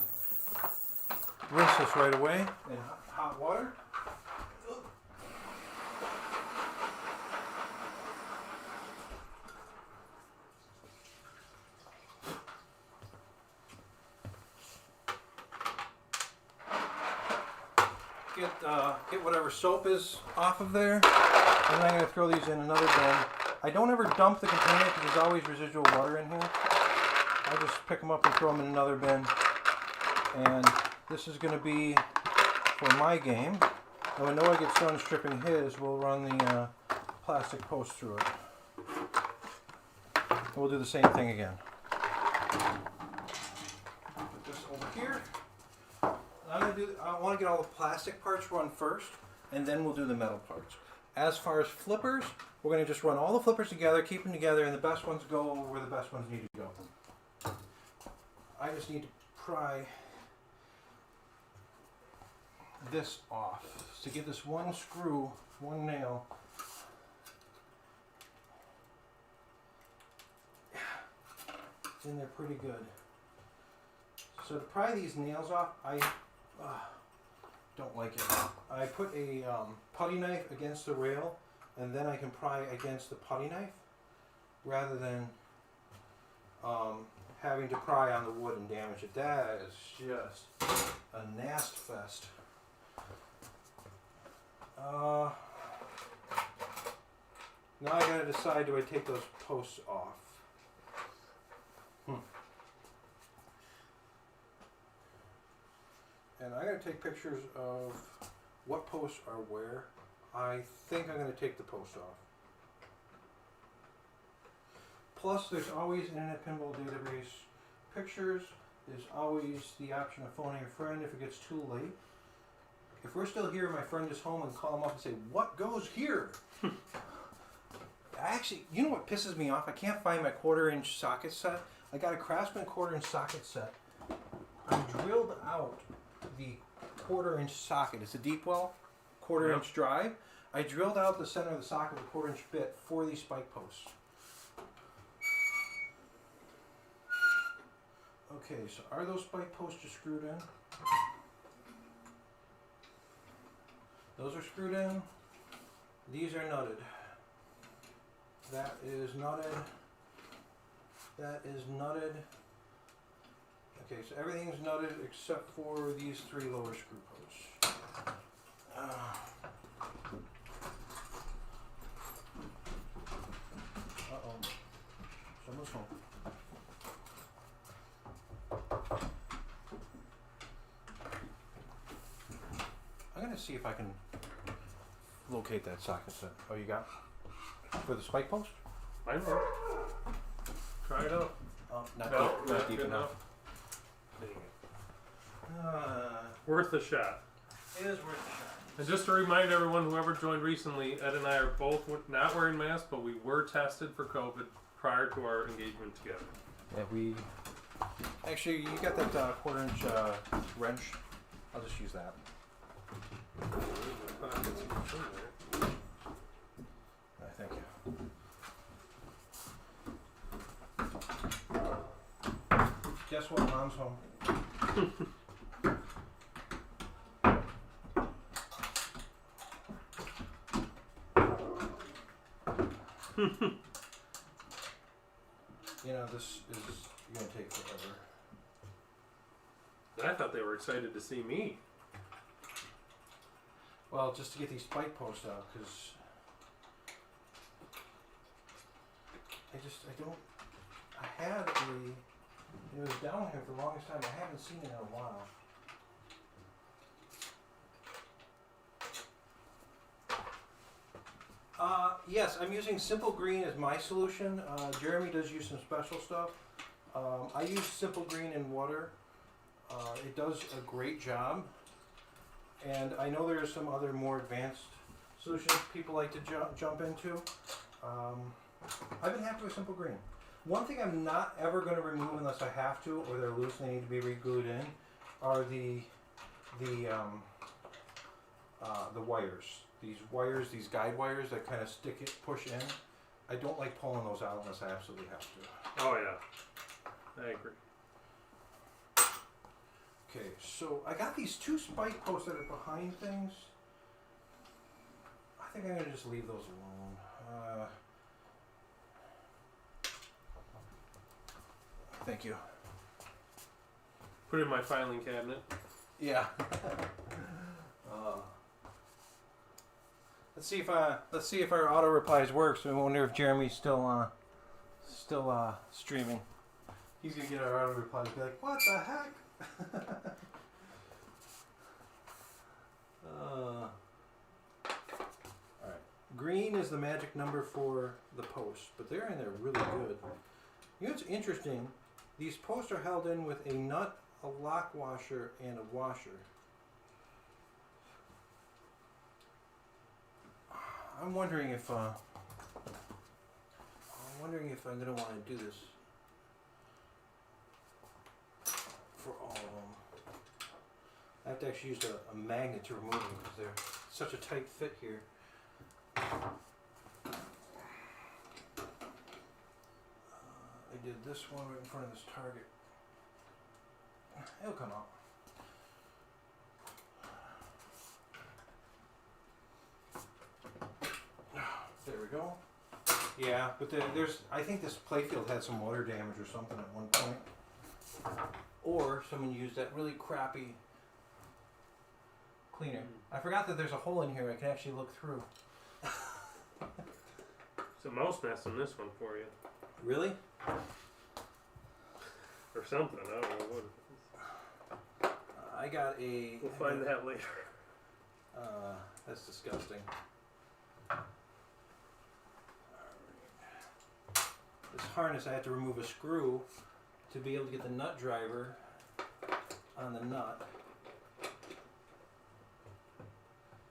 rinse this right away in hot water. Get whatever soap is off of there, and then I'm going to throw these in another bin. I don't ever dump the container because there's always residual water in here. I just pick them up and throw them in another bin. And this is going to be for my game. And when Noah gets done stripping his, we'll run the plastic post through it. And we'll do the same thing again. Put this over here. I want to get all the plastic parts run first, and then we'll do the metal parts. As far as flippers, we're going to just run all the flippers together, keep them together, and the best ones go where the best ones need to go. I just need to pry this off to get this one screw, one nail. In there pretty good. So to pry these nails off, I don't like it. I put a putty knife against the rail, and then I can pry against the putty knife rather than having to pry on the wood and damage it. That is just a nast fest. Now I gotta decide, do I take those posts off? And I'm going to take pictures of what posts are where. I think I'm going to take the post off. Plus, there's always Internet Pinball Database pictures. There's always the option of phoning a friend if it gets too late. If we're still here, my friend is home, and call him up and say, "What goes here?" Actually, you know what pisses me off? I can't find my 1/4-inch socket set. I got a Craftsman 1/4-inch socket set. I drilled out the 1/4-inch socket. It's a deep well, 1/4-inch drive. I drilled out the center of the socket with a 1/4-inch bit for these spike posts. Okay, so are those spike posts just screwed in? Those are screwed in. These are nutted. That is nutted. That is nutted. Okay, so everything's nutted except for these 3 lower screw posts. Uh-oh. Someone's home. I'm going to see if I can locate that socket set. Oh, you got it? For the spike post? I know. Try it out. Oh, not No, deep, not deep enough. Dang it. Worth a shot. It is worth a shot. And just to remind everyone, whoever joined recently, Ed and I are both not wearing masks, but we were tested for COVID prior to our engagement together. Yeah, we... Actually, you got that quarter-inch wrench. I'll just use that. Thank you. Guess what? Mom's home. You know, this is going to take forever. I thought they were excited to see me. Well, just to get these spike posts out, because I had it was down here for the longest time. I haven't seen it in a while. Yes, I'm using Simple Green as my solution. Jeremy does use some special stuff. I use Simple Green in water. It does a great job. And I know there are some other more advanced solutions people like to jump into. I've been happy with Simple Green. One thing I'm not ever going to remove unless I have to, or they're loose and they need to be re-glued in, are the wires. These guide wires that kind of push in. I don't like pulling those out unless I absolutely have to. Oh yeah, I agree. Okay, so I got these two spike posts that are behind things. I think I'm going to just leave those alone. Thank you. Put it in my filing cabinet. Yeah. Let's see if our auto replies works. I wonder if Jeremy's still streaming. He's gonna get our auto replies. Be like, what the heck? All right. Green is the magic number for the post, but they're in there really good. You know what's interesting? These posts are held in with a nut, a lock washer, and a washer. I'm wondering if I'm gonna want to do this for all of them. I have to actually use a magnet to remove them because they're such a tight fit here. I did this one right in front of this target. It'll come out. There we go. Yeah, but I think this playfield had some water damage or something at one point. Or someone used that really crappy cleaner. I forgot that there's a hole in here I can actually look through. It's a mouse nest in this one for you. Really? Or something, I don't know what it is. I got a... We'll find that later. That's disgusting. This harness, I had to remove a screw to be able to get the nut driver on the nut.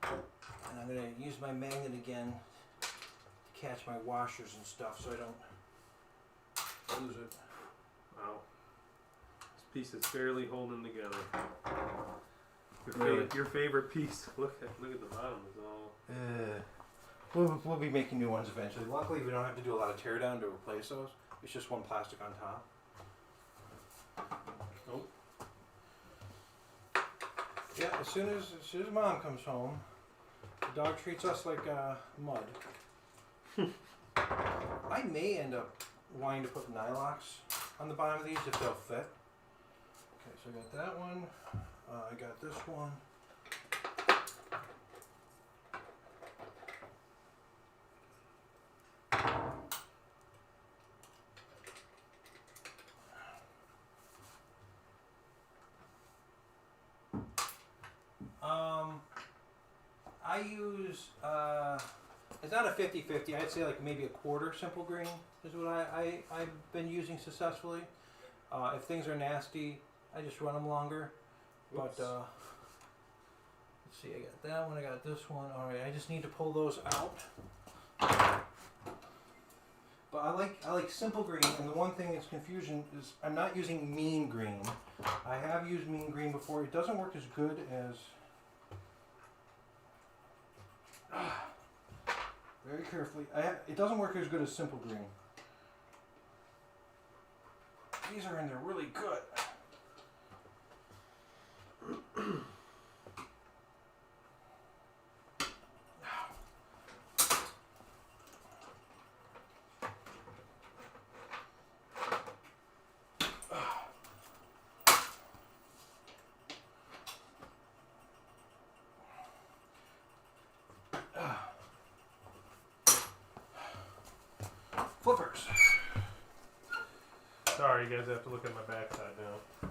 And I'm going to use my magnet again to catch my washers and stuff so I don't lose it. Wow. This piece is barely holding together. Really? Your favorite piece. Look at the bottom. It's all... We'll be making new ones eventually. Luckily, we don't have to do a lot of tear down to replace those. It's just one plastic on top. Nope. Yeah, as soon as Mom comes home, the dog treats us like mud. I may end up wanting to put nylocks on the bottom of these if they'll fit. Okay, so I got that one. I got this one. I use, it's not a 50-50, I'd say like maybe a quarter Simple Green is what I've been using successfully. If things are nasty, I just run them longer. Oops. But See, I got that one, I got this one. All right, I just need to pull those out. But I like simple green, and the one thing that's confusion is I'm not using mean green. I have used mean green before. It doesn't work as good as... very carefully. It doesn't work as good as simple green. These are in there really good. Flippers. Sorry, you guys have to look at my backside now.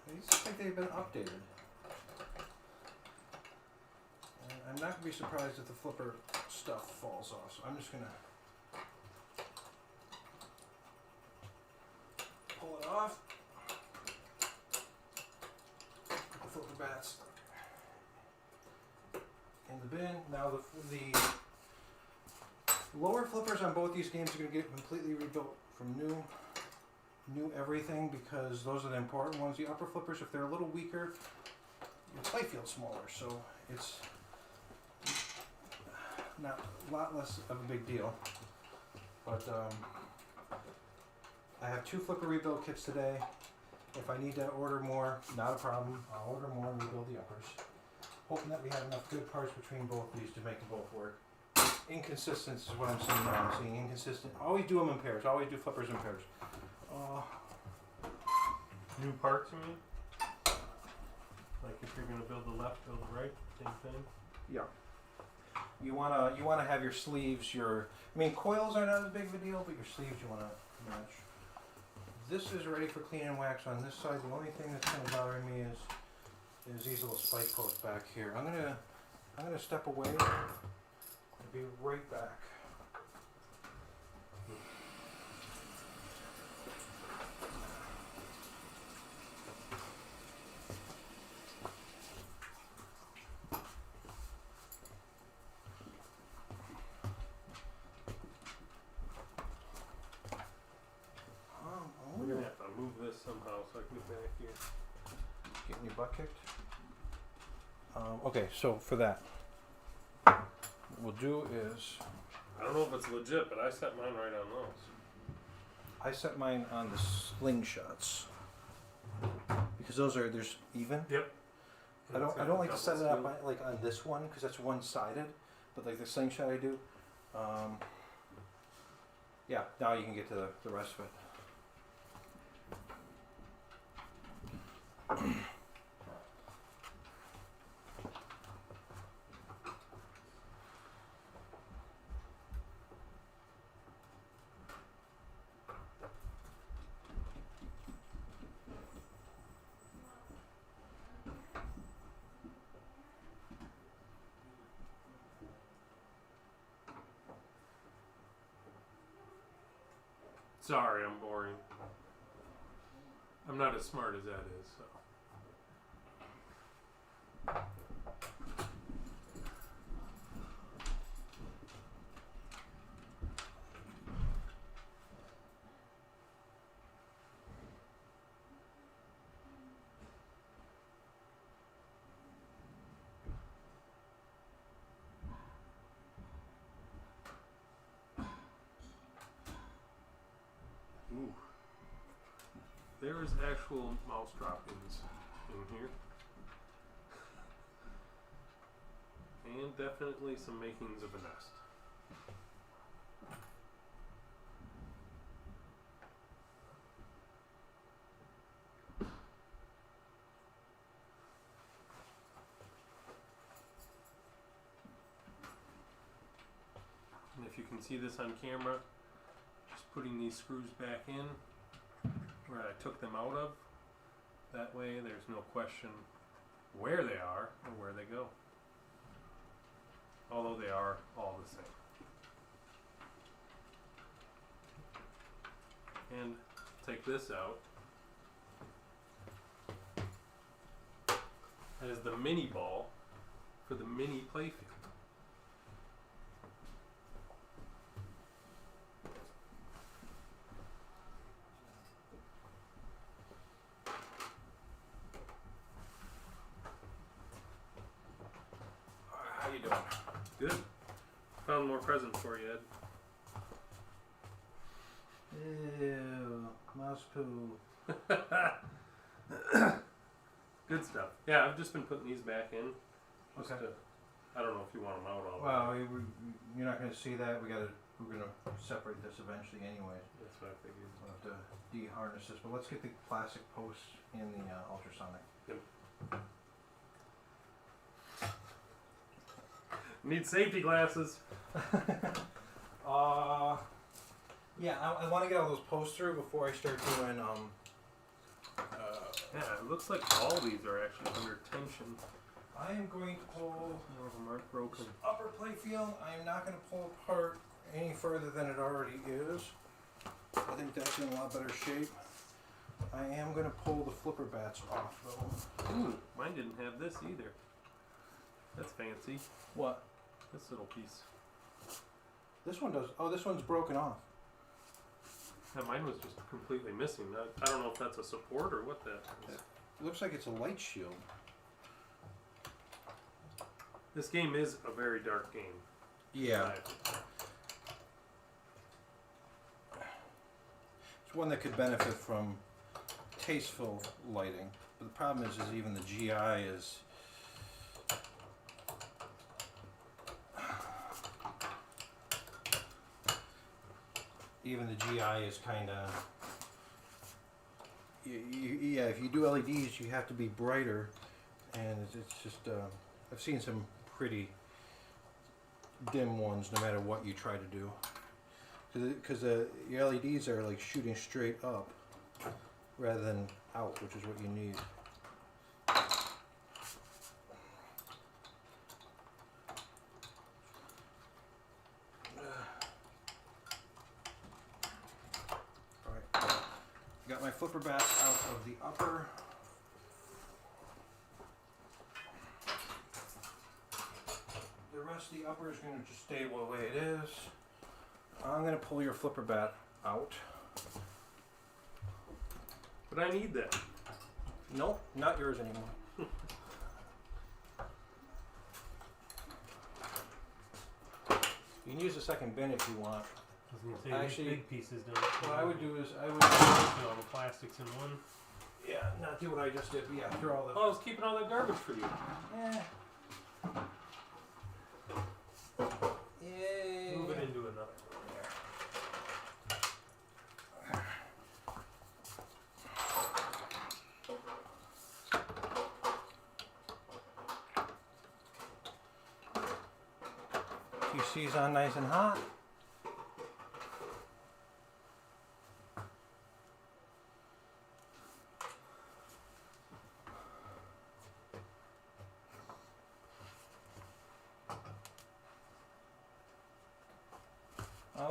These look like they've been updated. And I'm not going to be surprised if the flipper stuff falls off, so I'm just going to pull it off. Put the flipper bats in the bin. Now the lower flippers on both these games are going to get completely rebuilt from new everything, because those are the important ones. The upper flippers, if they're a little weaker, your playfield's smaller, so it's not a lot less of a big deal. But I have 2 flipper rebuild kits today. If I need to order more, not a problem. I'll order more and rebuild the uppers. Hoping that we have enough good parts between both these to make them both work. Inconsistent is what I'm seeing now. I'm seeing inconsistent. Always do them in pairs. Always do flippers in pairs. New parts, you mean? Like if you're going to build the left, build the right, same thing? Yeah. You wanna have your sleeves. Coils are not as big of a deal, but your sleeves you wanna match. This is ready for clean and wax on this side. The only thing that's kind of bothering me is these little spike posts back here. I'm gonna step away and be right back. We're going to have to move this somehow so I can get back here. Getting your butt kicked. Okay, so for that, what we'll do is I don't know if it's legit, but I set mine right on those. I set mine on the slingshots because there's even. Yep. I don't like to set it up like on this one because that's one-sided, but like the slingshot I do. Yeah, now you can get to the rest of it. Sorry, I'm boring. I'm not as smart as that is, so. Ooh. There is actual mouse droppings in here. And definitely some makings of a nest. And if you can see this on camera, just putting these screws back in where I took them out of. That way there's no question where they are or where they go. Although they are all the same. And take this out. as the mini ball for the mini playfield. How you doing? Good. Found more presents for you, Ed. Ew, mouse poo. Good stuff. Yeah, I've just been putting these back in. Just Okay. to, I don't know if you want them out all the Well, way. you're not going to see that. We're going to separate this eventually anyways. That's what I figured. We'll have to de-harness this, but let's get the plastic posts in the ultrasonic. Yep. Need safety glasses. Yeah, I want to get all those posts through before I start doing Yeah, it looks like all these are actually under tension. I am going to pull More of them aren't broken. upper playfield. I am not going to pull apart any further than it already is. I think that's in a lot better shape. I am going to pull the flipper bats off though. Ooh, mine didn't have this either. That's fancy. What? This little piece. This one does. Oh, this one's broken off. Yeah, mine was just completely missing. I don't know if that's a support or what that is. It looks like it's a light shield. This game is a very dark game. Yeah. It's one that could benefit from tasteful lighting. But the problem is even the GI is... Even the GI is kind of... Yeah, if you do LEDs, you have to be brighter. And it's just... I've seen some pretty dim ones no matter what you try to do. Because your LEDs are like shooting straight up rather than out, which is what you need. Alright, got my flipper bats out of the upper. The rest of the upper is going to just stay the way it is. I'm going to pull your flipper bat out. But I need that. Nope, not yours anymore. You can use the second bin if you want. I was gonna say Actually, these big pieces don't. What I would do is I would, Put all the plastics in one. yeah, not do what I just did, but yeah, throw all the. Oh, I was keeping all that garbage for you. Yeah. Yay. Move it into another. QC's on nice and hot.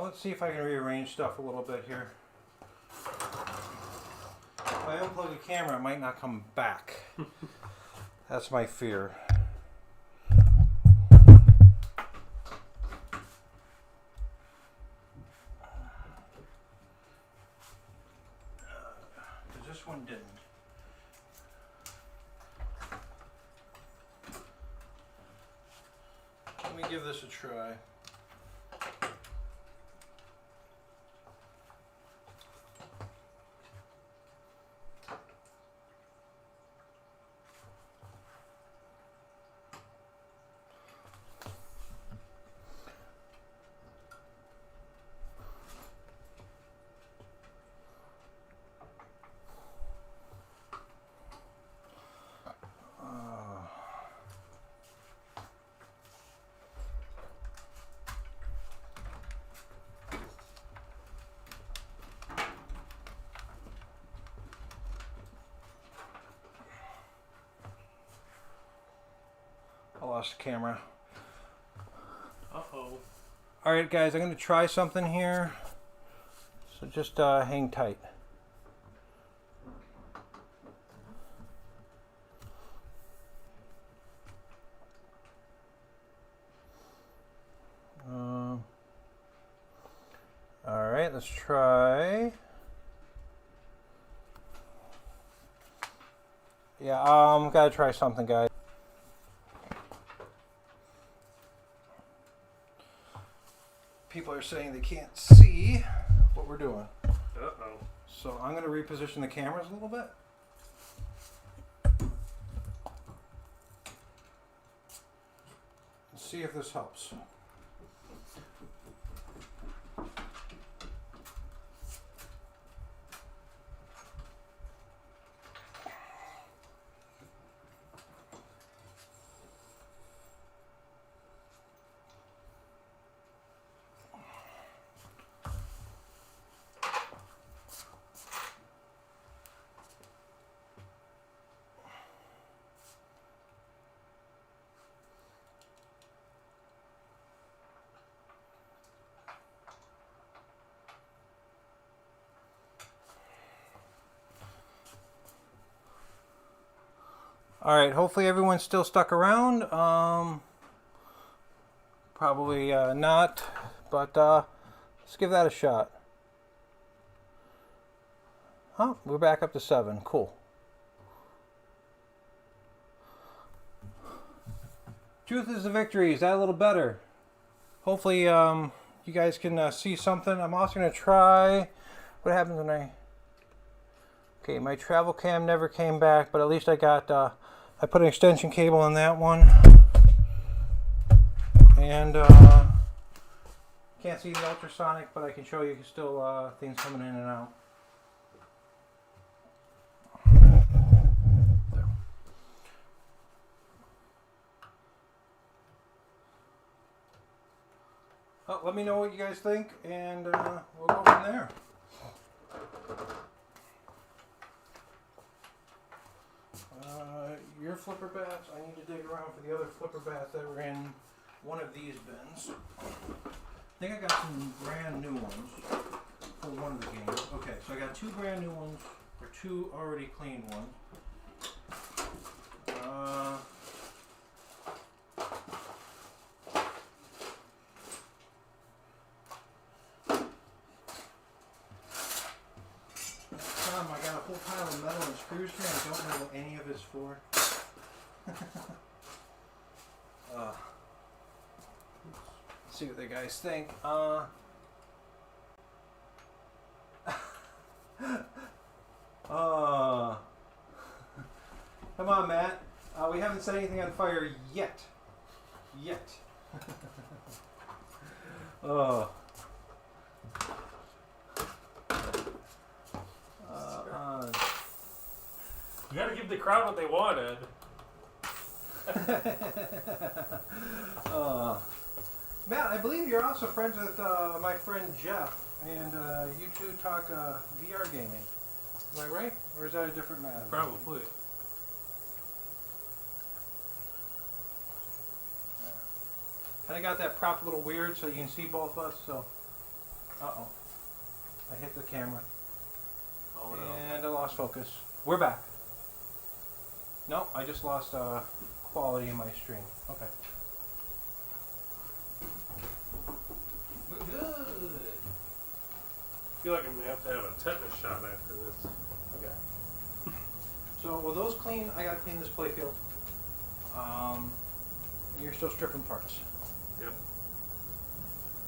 Let's see if I can rearrange stuff a little bit here. If I unplug the camera, it might not come back. That's my fear. Because this one didn't. Let me give this a try. I lost the camera. Uh-oh. Alright guys, I'm going to try something here. So just hang tight. let's try. Yeah, gotta try something, guys. People are saying they can't see what we're doing. Uh-oh. So I'm gonna reposition the cameras a little bit. Let's see if this helps. All right, hopefully everyone's still stuck around. Probably not, but let's give that a shot. Oh, we're back up to 7. Cool. Truth is the victory. Is that a little better? Hopefully you guys can see something. I'm also going to try what happens when I... Okay, my travel cam never came back, but at least I got... I put an extension cable on that one. And can't see the ultrasonic, but I can show you still things coming in and out. There. Oh, let me know what you guys think, and we'll go from there. Your flipper bats, I need to dig around for the other flipper bats that were in one of these bins. I think I got some brand new ones for one of the games. Okay, so I got 2 brand new ones, or 2 already cleaned ones. I got a whole pile of metal and screws here, and I don't know what any of it's for. Let's see what the guys think. Come on, Matt. We haven't set anything on fire yet. Yet. You gotta give the crowd what they wanted. Matt, I believe you're also friends with my friend Jeff, and you two talk VR gaming. Am I right? Or is that a different matter? Probably. Kind of got that prop a little weird so you can see both of us, so... Uh-oh. I hit the camera. Oh no. And I lost focus. We're back. No, I just lost quality in my stream. Okay. We're good. I feel like I'm gonna have to have a tetanus shot after this. Okay. So, with those clean, I gotta clean this playfield. And you're still stripping parts. Yep.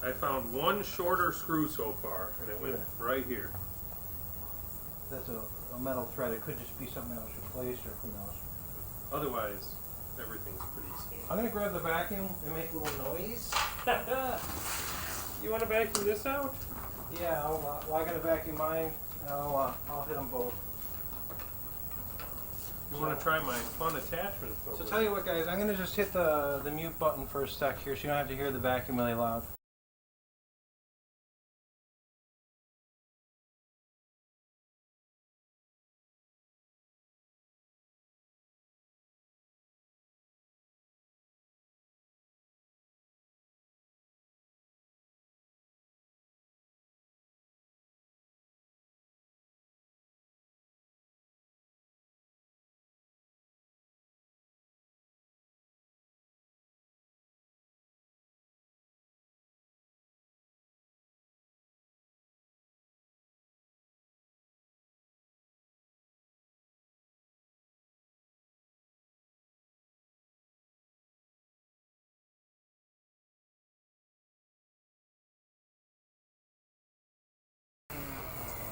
I found one shorter screw so far, and it went right here. That's a metal thread. It could just be something that was replaced, or who knows. Otherwise, everything's pretty standard. I'm gonna grab the vacuum and make a little noise. You want to vacuum this out? Yeah, well, I gotta vacuum mine, and I'll hit them both. You want to try my fun attachments? So tell you what, guys, I'm gonna just hit the mute button for a sec here, so you don't have to hear the vacuum really loud.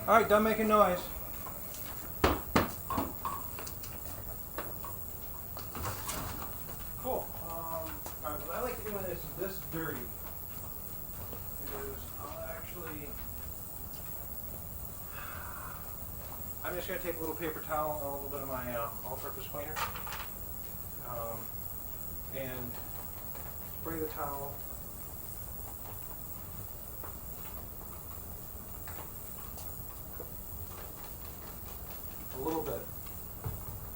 All right, done making noise. Cool. All right, what I like to do when it's this dirty is I'm just going to take a little paper towel and a little bit of my all-purpose cleaner and spray the towel a little bit.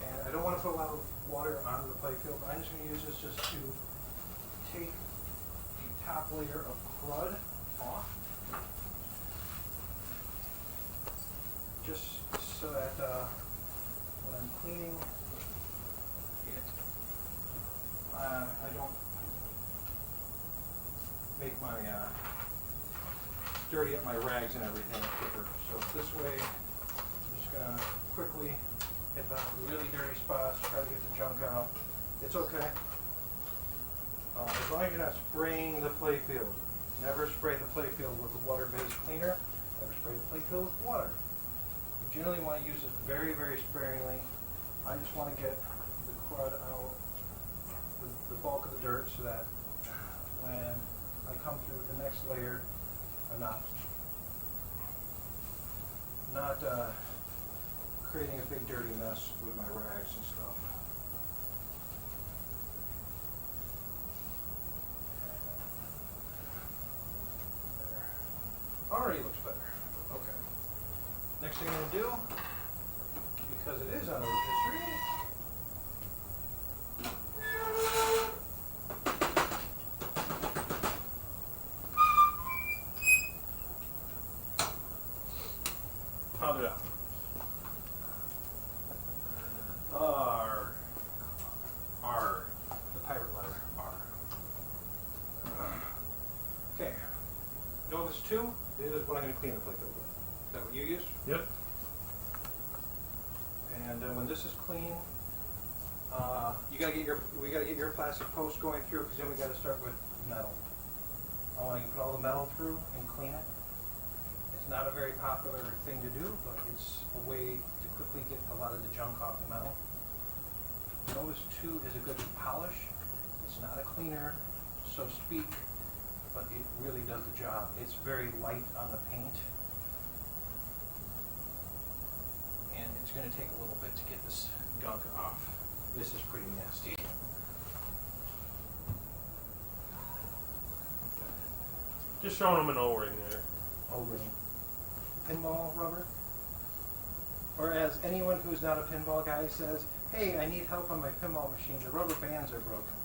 And I don't want to put a lot of water onto the playfield. I'm just going to use this just to take the top layer of crud off. Just so that when I'm cleaning it, I don't make my dirty up my rags and everything quicker. So this way, I'm just gonna quickly hit the really dirty spots, try to get the junk out. It's okay. As long as you're not spraying the playfield. Never spray the playfield with a water-based cleaner. Never spray the playfield with water. You generally want to use it very, very sparingly. I just want to get the crud out, the bulk of the dirt, so that when I come through with the next layer, I'm not creating a big dirty mess with my rags and stuff. There. Already looks better. Okay. Next thing I'm going to do, because it is on the rotisserie, pound it out. R. The pirate letter R. Okay. Novus 2 is what I'm going to clean the playfield with. Is that what you use? Yep. And when this is clean, we gotta get your plastic post going through, because then we gotta start with metal. I want to put all the metal through and clean it. It's not a very popular thing to do, but it's a way to quickly get a lot of the junk off the metal. Novus 2 is a good polish. It's not a cleaner, so to speak, but it really does the job. It's very light on the paint. And it's going to take a little bit to get this gunk off. This is pretty nasty. Just showing them an O-ring there. O-ring. Pinball rubber. Or as anyone who's not a pinball guy says, hey, I need help on my pinball machine. The rubber bands are broken.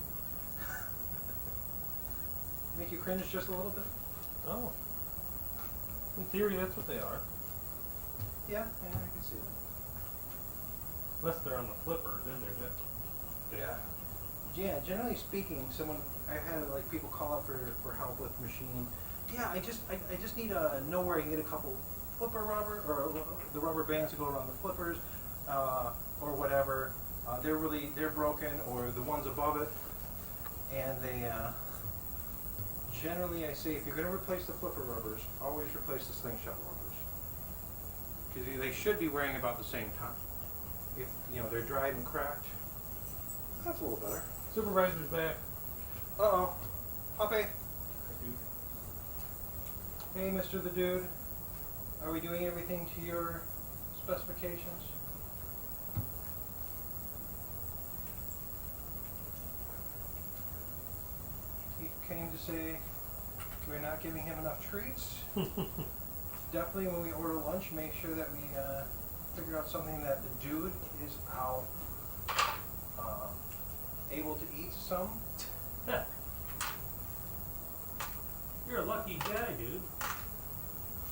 Make you cringe just a little bit? Oh. In theory, that's what they are. Yeah, I can see that. Unless they're on the flipper, then they're good. Yeah. Yeah, generally speaking, I've had like people call up for help with machine. Yeah, I just need to know where I can get a couple flipper rubber, or the rubber bands to go around the flippers, or whatever. They're broken, or the ones above it. And they, generally I say, if you're going to replace the flipper rubbers, always replace the slingshot rubbers. Because they should be wearing about the same time. If, they're dried and cracked, that's a little better. Supervisor's back. Uh-oh. Poppy. Thank you. Hey, Mr. the Dude. Are we doing everything to your specifications? He came to say we're not giving him enough treats. Definitely when we order lunch, make sure that we figure out something that the dude is out able to eat some. You're a lucky guy, dude.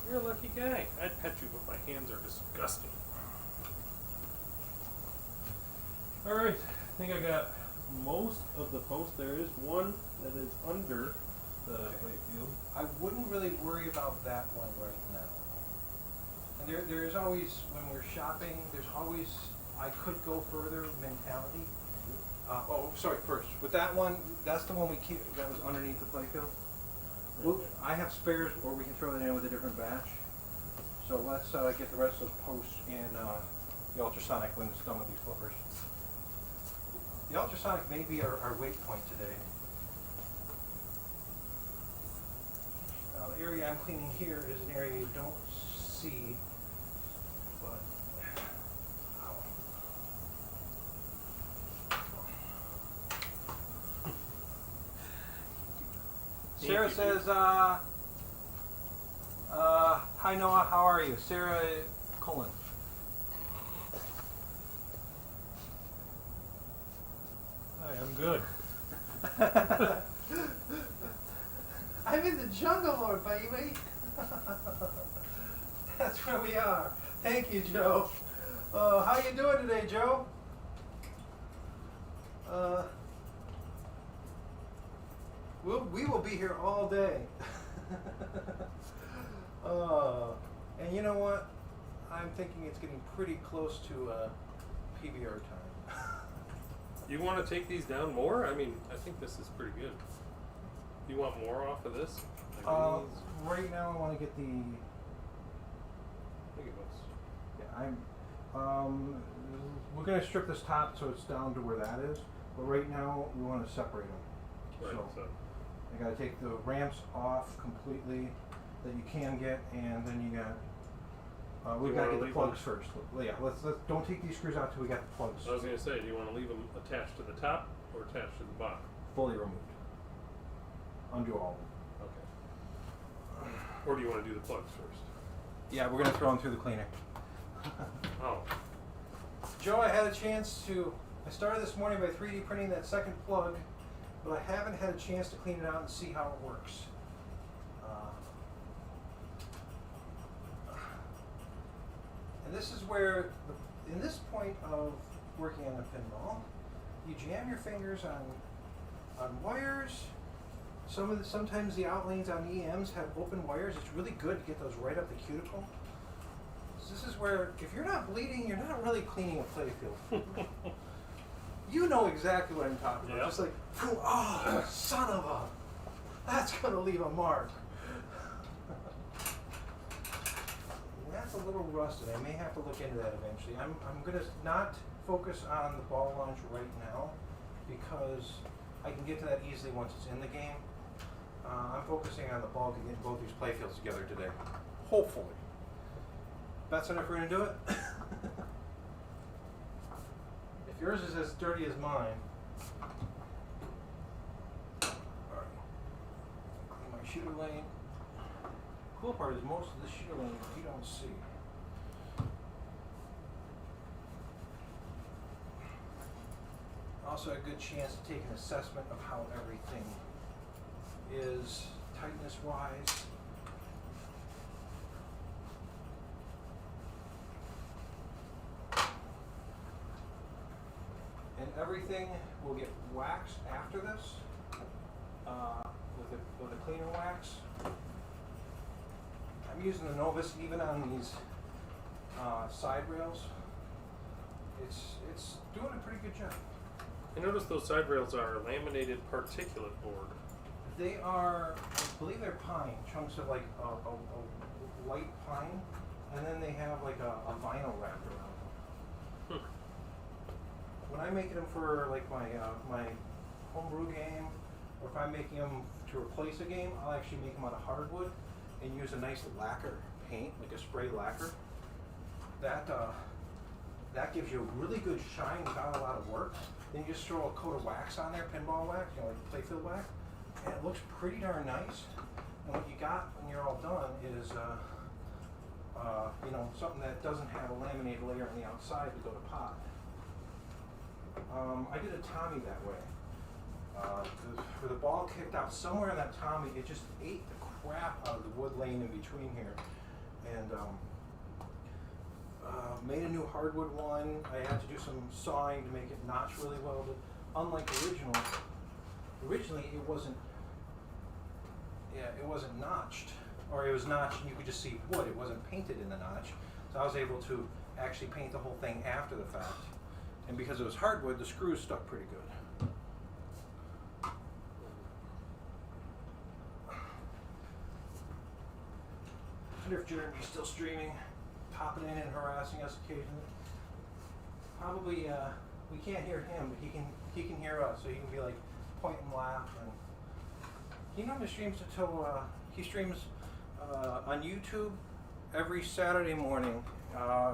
You're a lucky guy. I'd pet you, but my hands are disgusting. Alright, I think I got most of the post. There is one that is under the playfield. I wouldn't really worry about that one right now. And there is always, when we're shopping, there's always, I could go further mentality. First, with that one, that's the one we keep, that was underneath the playfield. Well, I have spares, or we can throw that in with a different batch. So let's get the rest of those posts in the ultrasonic when it's done with these flippers. The ultrasonic may be our weight point today. Now the area I'm cleaning here is an area you don't see, but ow. Sarah says, hi Noah, how are you? Sarah Cullen. Hi, I'm good. I'm in the jungle, Lord, baby. That's where we are. Thank you, Joe. How you doing today, Joe? We will be here all day. And you know what? I'm thinking it's getting pretty close to PBR time. You want to take these down more? I mean, I think this is pretty good. You want more off of this? Like these? Right now, I want to get the. Look at this. Yeah, we're gonna strip this top so it's down to where that is. But right now, we want to separate them. Right, So I gotta take the ramps off completely that you can get, and then you got. We've got to get the plugs first. Yeah, let's don't take these screws out till we got the plugs. I was gonna say, do you want to leave them attached to the top or attached to the bottom? Fully removed. Undo all of them. Okay. Or do you want to do the plugs first? Yeah, we're gonna throw them through the cleaner. Oh. Joe, I had a chance to. I started this morning by 3D printing that second plug, but I haven't had a chance to clean it out and see how it works. And this is where, in this point of working on a pinball, you jam your fingers on wires. Sometimes the outlanes on EMs have open wires. It's really good to get those right up the cuticle. So this is where, if you're not bleeding, you're not really cleaning a playfield. You know exactly what I'm talking about. Yep. Just like, oh, son of a, that's gonna leave a mark. That's a little rusted. I may have to look into that eventually. I'm gonna not focus on the ball launch right now because I can get to that easily once it's in the game. I'm focusing on the ball to get both these playfields together today. Hopefully. That's enough we're gonna do it. If yours is as dirty as mine. Alright. Clean my shooter lane. Cool part is most of the shooter lane you don't see. Also a good chance to take an assessment of how everything is tightness wise. And everything will get waxed after this with a cleaner wax. I'm using the Novus even on these side rails. It's doing a pretty good job. I noticed those side rails are laminated particulate board. They are, I believe they're pine, chunks of like a white pine, and then they have like a vinyl wrapped around them. When I'm making them for like my homebrew game, or if I'm making them to replace a game, I'll actually make them out of hardwood and use a nice lacquer paint, like a spray lacquer. That gives you a really good shine without a lot of work. Then you just throw a coat of wax on there, pinball wax, you know, like Playfield wax, and it looks pretty darn nice. And what you got when you're all done is, you know, something that doesn't have a laminated layer on the outside to go to pot. I did a Tommy that way. For the ball kicked out somewhere in that Tommy, it just ate the crap out of the wood lane in between here, and made a new hardwood one. I had to do some sawing to make it notch really well, but unlike originally it wasn't. Yeah, it wasn't notched, or it was notched and you could just see wood. It wasn't painted in the notch, so I was able to actually paint the whole thing after the fact. And because it was hardwood, the screws stuck pretty good. wonder if Jeremy's still streaming, popping in and harassing us occasionally. Probably, we can't hear him, but he can hear us, so he can be like point and laugh. And he normally streams until he streams on YouTube every Saturday morning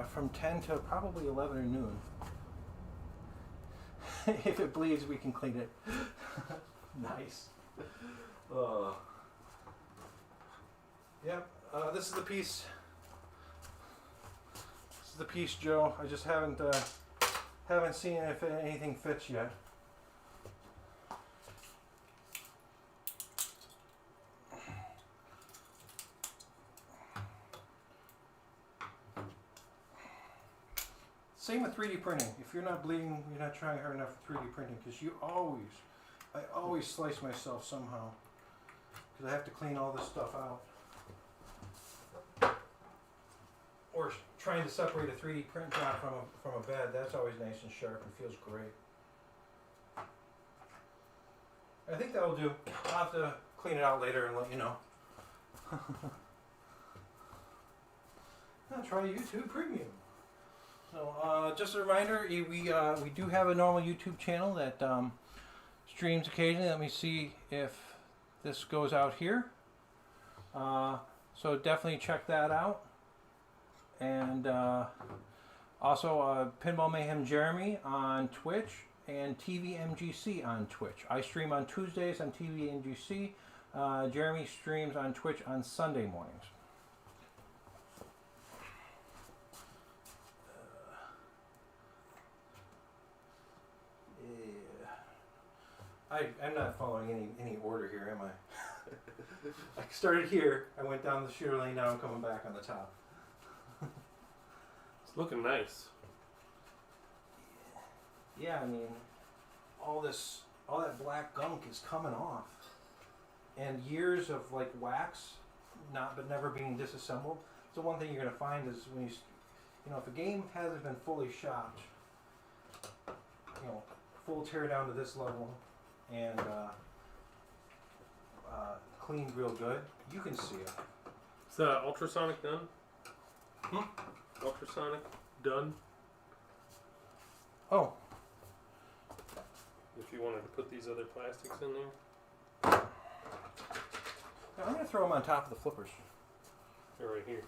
from 10 to probably 11 or noon. If it bleeds, we can clean it. Nice. Yep. This is the piece. This is the piece, Joe. I just haven't seen if anything fits yet. Same with 3D printing. If you're not bleeding, you're not trying hard enough for 3D printing, because I always slice myself somehow, because I have to clean all this stuff out. Or trying to separate a 3D print job from a bed, that's always nice and sharp and feels great. I think that'll do. I'll have to clean it out later and let you know. I'll try YouTube Premium. So just a reminder, we do have a normal YouTube channel that streams occasionally. Let me see if this goes out here. So definitely check that out. And also Pinball Mayhem Jeremy on Twitch and TVMGC on Twitch. I stream on Tuesdays on TVMGC. Jeremy streams on Twitch on Sunday mornings. I'm not following any order here, am I? I started here, I went down the shooter lane, now I'm coming back on the top. It's looking nice. Yeah, I mean, all that black gunk is coming off. And years of like wax, but never being disassembled. So one thing you're gonna find is when if a game hasn't been fully shopped, full tear down to this level, and cleaned real good, you can see it. Is that ultrasonic done? Ultrasonic done? Oh. If you wanted to put these other plastics in there. Now I'm going to throw them on top of the flippers. They're right here.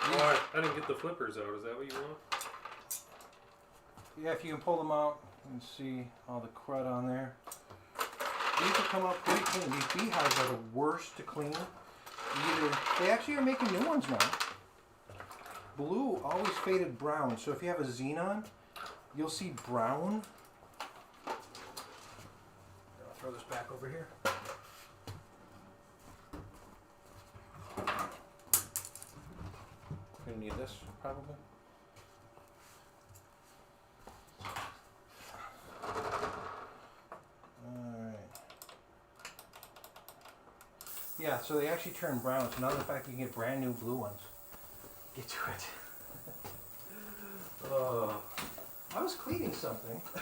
Oh, I didn't get the flippers out. Is that what you want? Yeah, if you can pull them out and see all the crud on there. These will come out pretty clean. These beehives are the worst to clean. They actually are making new ones now. Blue always faded brown, so if you have a xenon, you'll see brown. I'll throw this back over here. I'm gonna need this probably. Yeah, so they actually turn brown. So now the fact you can get brand new blue ones. Get to it. I was cleaning something. I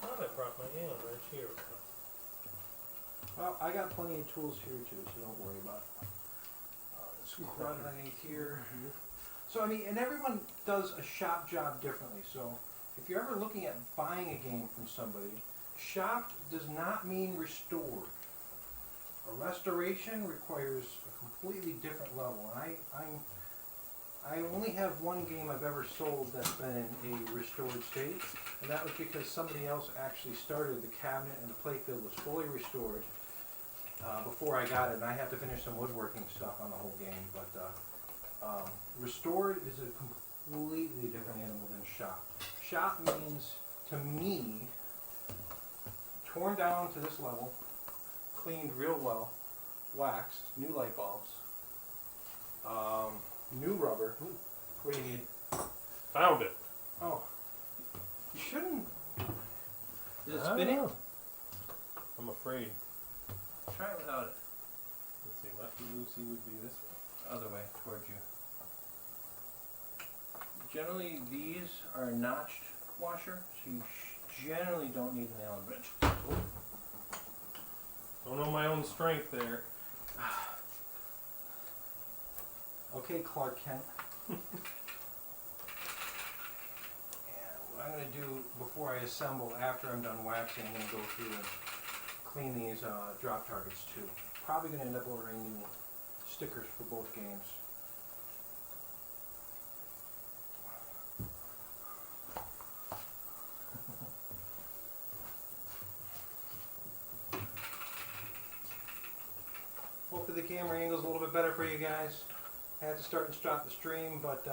thought I brought my hand right here. Well, I got plenty of tools here too, so don't worry about it. This crud underneath here. So I mean, and everyone does a shop job differently. So if you're ever looking at buying a game from somebody, shop does not mean restored. A restoration requires a completely different level. And I only have one game I've ever sold that's been in a restored state, and that was because somebody else actually started the cabinet and the playfield was fully restored before I got it, and I had to finish some woodworking stuff on the whole game. But restored is a completely different animal than shop. Shop means, to me, torn down to this level, cleaned real well, waxed, new light bulbs, new rubber. What do you need? Found it. Oh, you shouldn't. Is it spinning? I'm afraid. Try it without it. Let's see, Lefty Lucy would be this way. Other way, towards you. Generally, these are a notched washer, so you generally don't need an Allen wrench. Don't know my own strength there. Okay, Clark Kent. And what I'm going to do before I assemble, after I'm done waxing, I'm going to go through and clean these drop targets too. Probably going to end up ordering new stickers for both games. Hopefully the camera angle's a little bit better for you guys. I had to start and stop the stream, but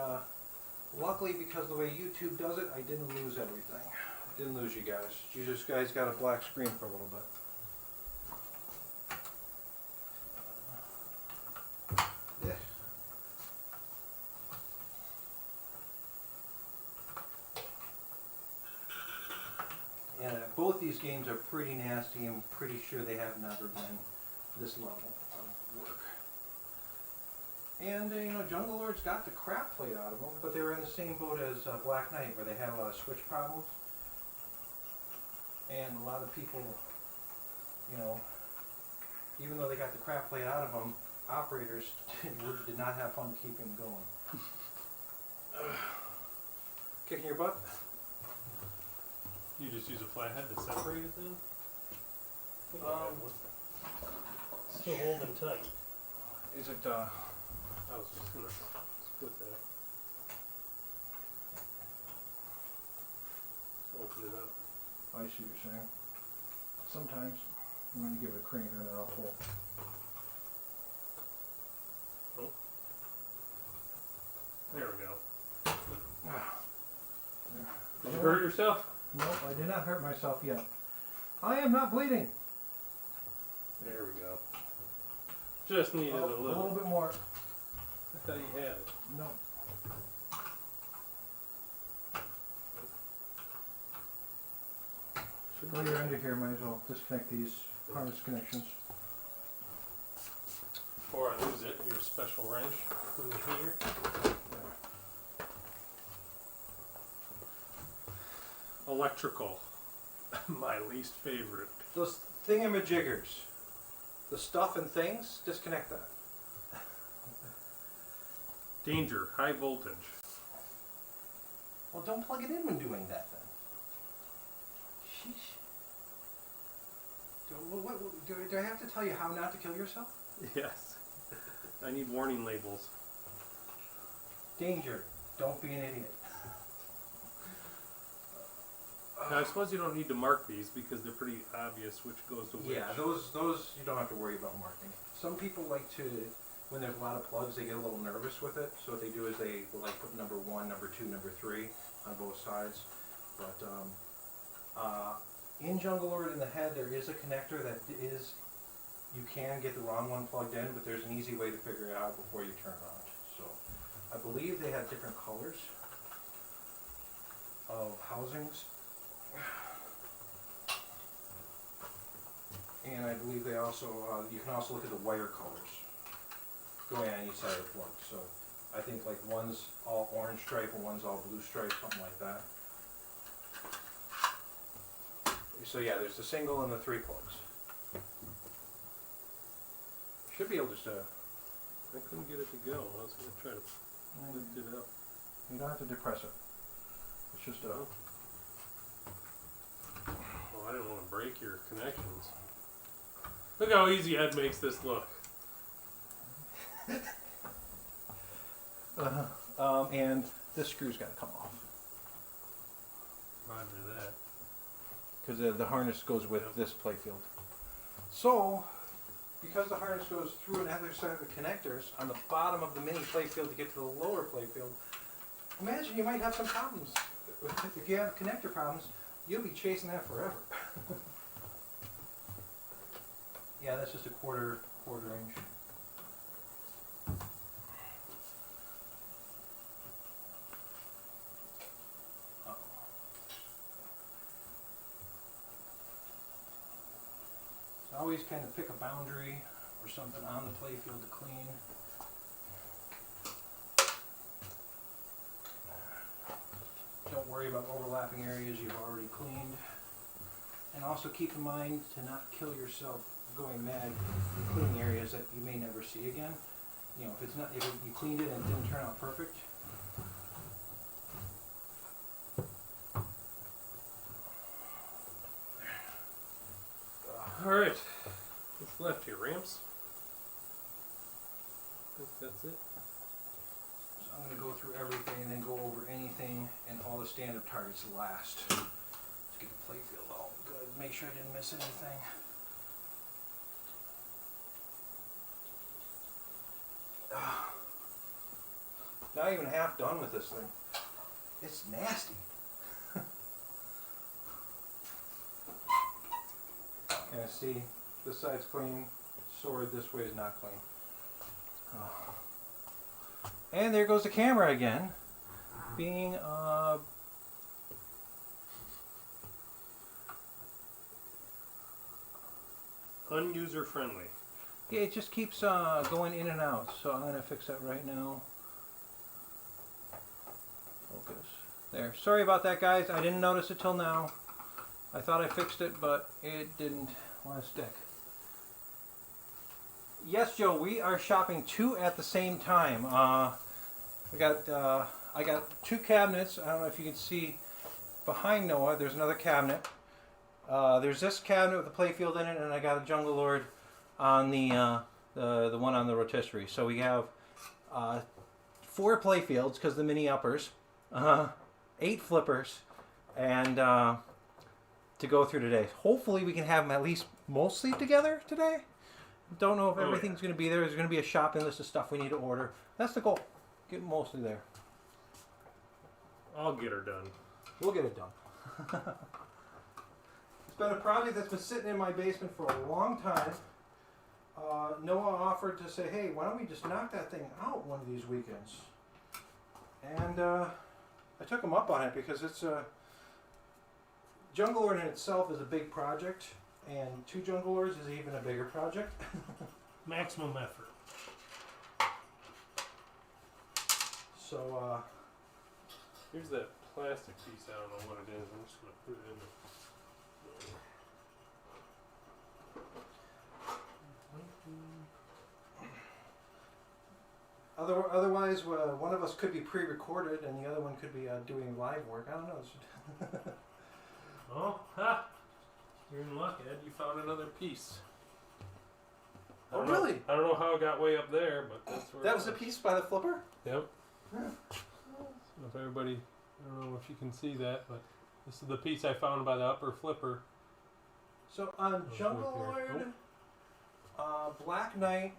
luckily, because of the way YouTube does it, I didn't lose everything. I didn't lose you guys. You just guys got a black screen for a little bit. Yeah, both these games are pretty nasty. I'm pretty sure they have never been this level of work. And you know, Jungle Lords got the crap played out of them, but they were in the same boat as Black Knight, where they had a lot of switch problems. And a lot of people, you know, even though they got the crap played out of them, operators did not have fun keeping going. Kicking your butt? You just use a flathead to separate it then? Still holding tight. Is it, I was just gonna split that. Just open it up. I see what you're saying. Sometimes, when you give it a crank, then it'll pull. Oh. There we go. Did you hurt yourself? Nope, I did not hurt myself yet. I am not bleeding. There we go. Just needed a A little bit more. I thought you had it. No. So while you're under here, might as well disconnect these harness connections. Before I lose it, your special wrench in the heater. Electrical. My least favorite. Those thingamajiggers, the stuff and things, disconnect that. Danger, high voltage. Well, don't plug it in when doing that then. Sheesh. Do I have to tell you how not to kill yourself? Yes. I need warning labels. Danger. Don't be an idiot. Now, I suppose you don't need to mark these because they're pretty obvious which goes to which. Yeah, those you don't have to worry about marking. Some people like to, when there's a lot of plugs, they get a little nervous with it. So what they do is they will like put number 1, number 2, number 3 on both sides. But in Jungle Lord in the head, there is a connector that is, you can get the wrong one plugged in, but there's an easy way to figure it out before you turn it on. So I believe they have different colors of housings. And I believe they also, you can also look at the wire colors going on each side of the plug. So I think like one's all orange stripe and one's all blue stripe, something like that. So yeah, there's the single and the 3 plugs. Should be able to I couldn't get it to go. I was going to try to lift it up. you don't have to depress it. It's just a... Well, I didn't want to break your connections. Look how easy Ed makes this look. and this screw's got to come off. Roger that. Because the harness goes with this playfield. So, because the harness goes through another set of the connectors on the bottom of the mini playfield to get to the lower playfield, imagine you might have some problems. If you have connector problems, you'll be chasing that forever. Yeah, that's just a quarter inch. So always kind of pick a boundary or something on the playfield to clean. don't worry about overlapping areas you've already cleaned. And also keep in mind to not kill yourself going mad and cleaning areas that you may never see again. You know, if you cleaned it and it didn't turn out perfect. Alright, what's left here? Ramps? I think that's it. So I'm going to go through everything and then go over anything and all the stand-up targets last. Let's get the playfield all good. Make sure I didn't miss anything. Not even half done with this thing. It's nasty. And see, this side's clean, sword this way is not clean. Oh. And there goes the camera again, being unuser friendly. yeah, it just keeps going in and out. So I'm gonna fix that right now. Focus. There. Sorry about that, guys. I didn't notice it till now. I thought I fixed it, but it didn't want to stick. Yes, Joe, we are shopping two at the same time. I got two cabinets. I don't know if you can see behind Noah. There's another cabinet. There's this cabinet with the playfield in it, and I got a Jungle Lord on the one on the rotisserie. So we have 4 playfields because the mini uppers, 8 flippers, and to go through today. Hopefully we can have them at least mostly together today. Don't know if everything's going to be there. There's going to be a shopping list of stuff we need to order. That's the goal. Get mostly there. I'll get her done. We'll get it done. It's been a project that's been sitting in my basement for a long time. Noah offered to say, hey, why don't we just knock that thing out one of these weekends? And I took him up on it because it's a... Jungle Lord in itself is a big project, and 2 Jungle Lords is even a bigger project. Maximum effort. So, Here's that plastic piece. I don't know what it is. I'm just going to put it in the... Otherwise, one of us could be pre-recorded, and the other one could be doing live work. I don't know. Oh, ha! You're in luck, Ed. You found another piece. Oh, really? I don't know how it got way up there, but that's where That was a piece by the flipper? Yep. Yeah. So if everybody, I don't know if you can see that, but this is the piece I found by the upper flipper. So on Jungle here. Lord, Black Knight,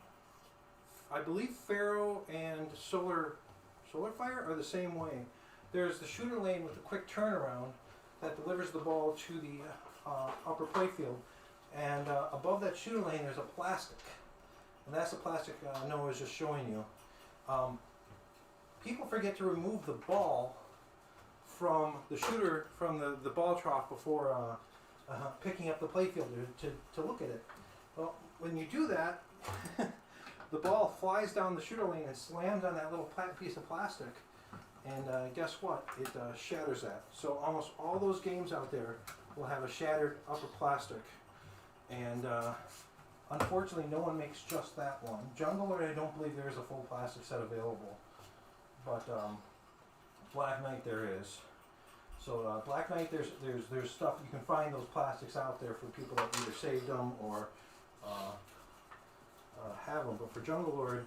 I believe Pharaoh and Solar Fire are the same way. There's the shooter lane with a quick turnaround that delivers the ball to the upper playfield, and above that shooter lane there's a plastic, and that's the plastic Noah was just showing you. People forget to remove the ball from the shooter from the ball trough before picking up the playfield to look at it. Well, when you do that, the ball flies down the shooter lane and slams on that little piece of plastic. And guess what? It shatters that. So almost all those games out there will have a shattered upper plastic. And unfortunately, no one makes just that one. Jungle Lord, I don't believe there is a full plastic set available. But Black Knight there is. So Black Knight, there's stuff you can find those plastics out there for people that either saved them or have them. But for Jungle Lord,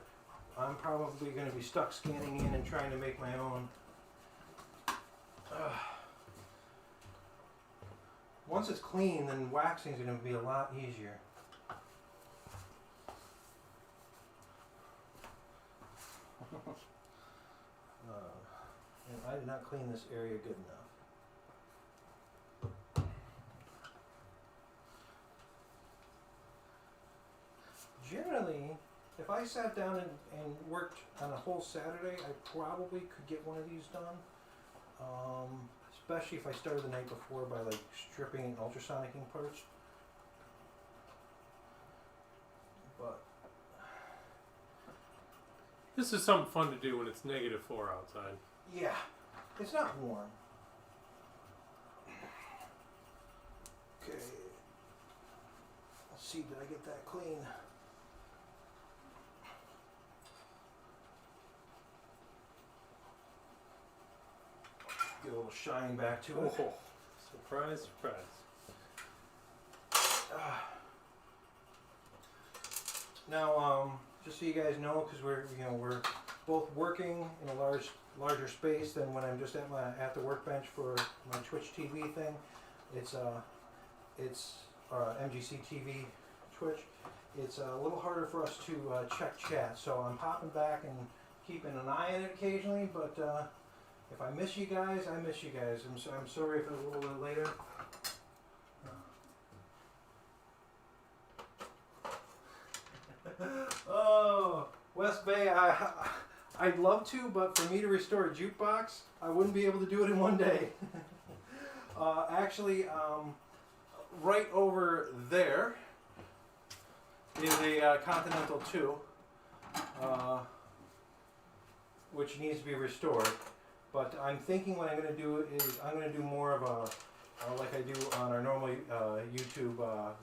I'm probably going to be stuck scanning in and trying to make my own. Once it's clean, then waxing is going to be a lot easier. And I did not clean this area good enough. Generally, if I sat down and worked on a whole Saturday, I probably could get one of these done. Especially if I started the night before by like stripping and ultrasonicking parts. But This is something fun to do when it's -4 outside. yeah, it's not warm. Okay. Let's see, did I get that clean? Get a little shine back to it. Oh, surprise, surprise. Now, just so you guys know, because we're both working in a larger space than when I'm just at the workbench for my Twitch TV thing. It's MGC TV Twitch. It's a little harder for us to check chat, so I'm popping back and keeping an eye on it occasionally. But if I miss you guys, I miss you guys. I'm sorry if it's a little bit later. Oh, West Bay, I'd love to, but for me to restore a jukebox, I wouldn't be able to do it in one day. Actually, right over there is a Continental 2, which needs to be restored. But I'm thinking what I'm going to do is I'm going to do more of a, like I do on our normal YouTube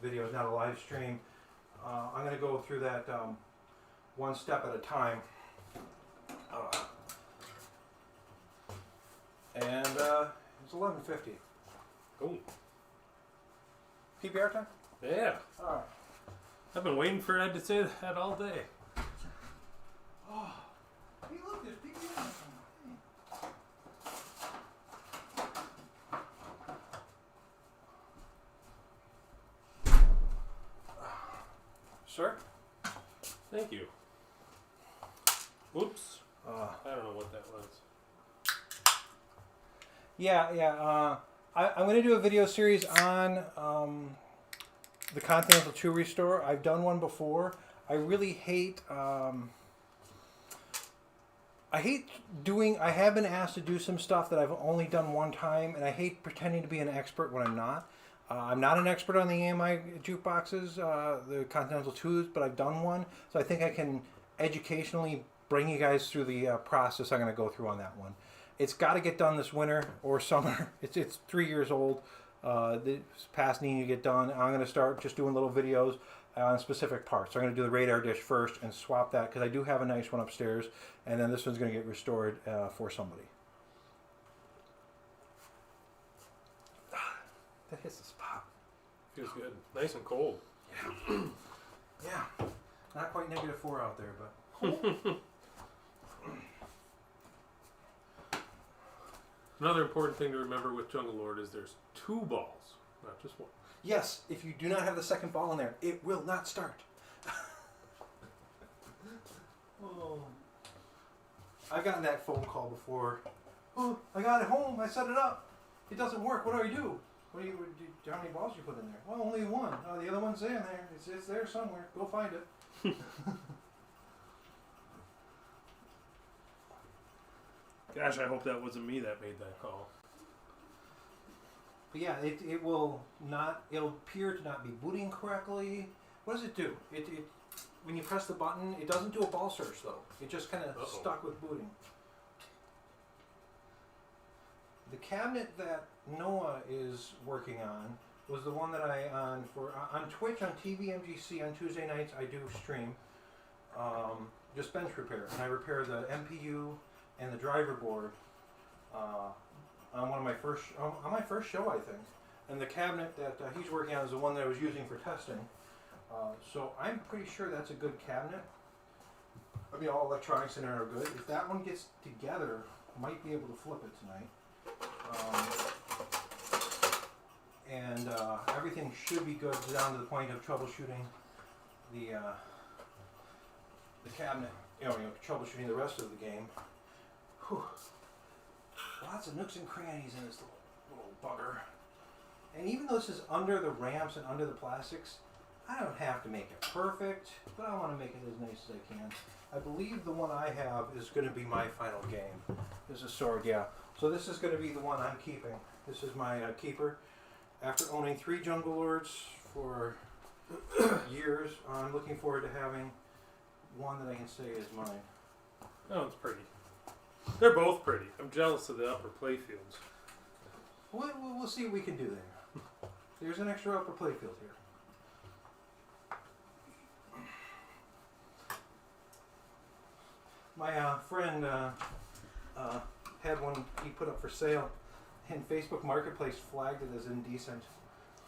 videos, not a live stream. I'm going to go through that one step at a time. And it's 11:50. Oh, PBR time? yeah. All right. I've been waiting for Ed to say that all day. Oh, hey, look, there's PBR. Sir? Thank you. Oops. Uh, I don't know what that was. Yeah. I'm going to do a video series on the Continental 2 restore. I've done one before. I really hate. I have been asked to do some stuff that I've only done one time, and I hate pretending to be an expert when I'm not. I'm not an expert on the AMI jukeboxes, the Continental 2s, but I've done one, so I think I can educationally bring you guys through the process I'm going to go through on that one. It's got to get done this winter or summer. It's 3 years old. It's past needing to get done. I'm going to start just doing little videos on specific parts. So I'm going to do the radar dish first and swap that, because I do have a nice one upstairs, and then this one's going to get restored for somebody. That hits the spot. Feels good. Nice and cold. Yeah. Not quite -4 out there, but. Another important thing to remember with Jungle Lord is there's 2 balls, not just 1. Yes, if you do not have the second ball in there, it will not start. Oh. I've gotten that phone call before. Oh, I got it home. I set it up. It doesn't work. What do I do? How many balls you put in there? Well, only one. Oh, the other one's in there. It's there somewhere. Go find it. Gosh, I hope that wasn't me that made that call. But yeah, it will not. It'll appear to not be booting correctly. What does it do? When you press the button, it doesn't do a ball search though. It just kind of stuck with booting. The cabinet that Noah is working on was the one that on Twitch, on TV MGC on Tuesday nights. I do stream just bench repair, and I repair the MPU and the driver board on my first show, I think. And the cabinet that he's working on is the one that I was using for testing. So I'm pretty sure that's a good cabinet. I mean, all electronics in there are good. If that one gets together, I might be able to flip it tonight. And everything should be good down to the point of troubleshooting the cabinet. Troubleshooting the rest of the game. Whew. Lots of nooks and crannies in this little bugger. And even though this is under the ramps and under the plastics, I don't have to make it perfect, but I want to make it as nice as I can. I believe the one I have is going to be my final game. This is sword, yeah. So this is going to be the one I'm keeping. This is my keeper. After owning 3 Jungle Lords for years, I'm looking forward to having one that I can say is mine. Oh, it's pretty. They're both pretty. I'm jealous of the upper Playfields. We'll see what we can do there. There's an extra out for Playfield here. My friend had one he put up for sale, and Facebook Marketplace flagged it as indecent.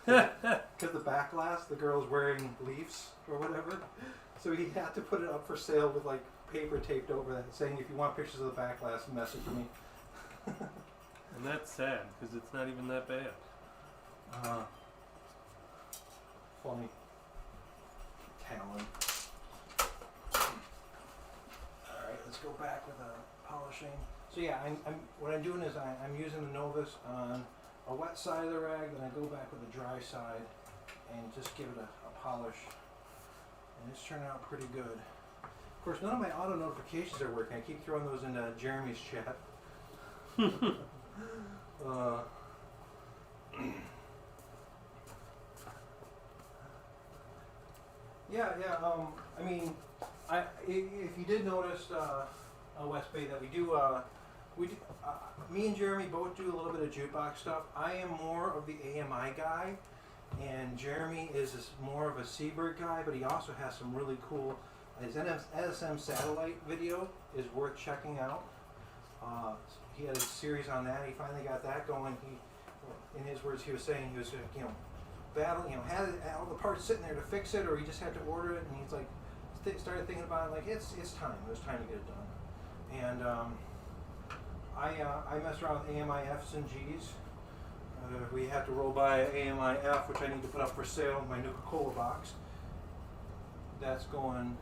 Because the back glass, the girl's wearing leaves or whatever. So he had to put it up for sale with like paper taped over that saying, if you want pictures of the back glass, message me. And that's sad because it's not even that bad. Funny. Talent. Alright, let's go back with polishing. So yeah, what I'm doing is I'm using the Novus on a wet side of the rag, then I go back with a dry side and just give it a polish. And it's turning out pretty good. Of course, none of my auto notifications are working. I keep throwing those into Jeremy's chat. Yeah. I mean, if you did notice, West Bay, that we do, me and Jeremy both do a little bit of jukebox stuff. I am more of the AMI guy, and Jeremy is more of a Seabird guy, but he also has some really cool. His NSM satellite video is worth checking out. He had a series on that. He finally got that going. In his words, he was saying he was, had all the parts sitting there to fix it, or he just had to order it. And he's like, started thinking about it, like it's time. It was time to get it done. And I mess around with AMI Fs and Gs. We have to roll by AMI F, which I need to put up for sale in my Nuka-Cola box. That's going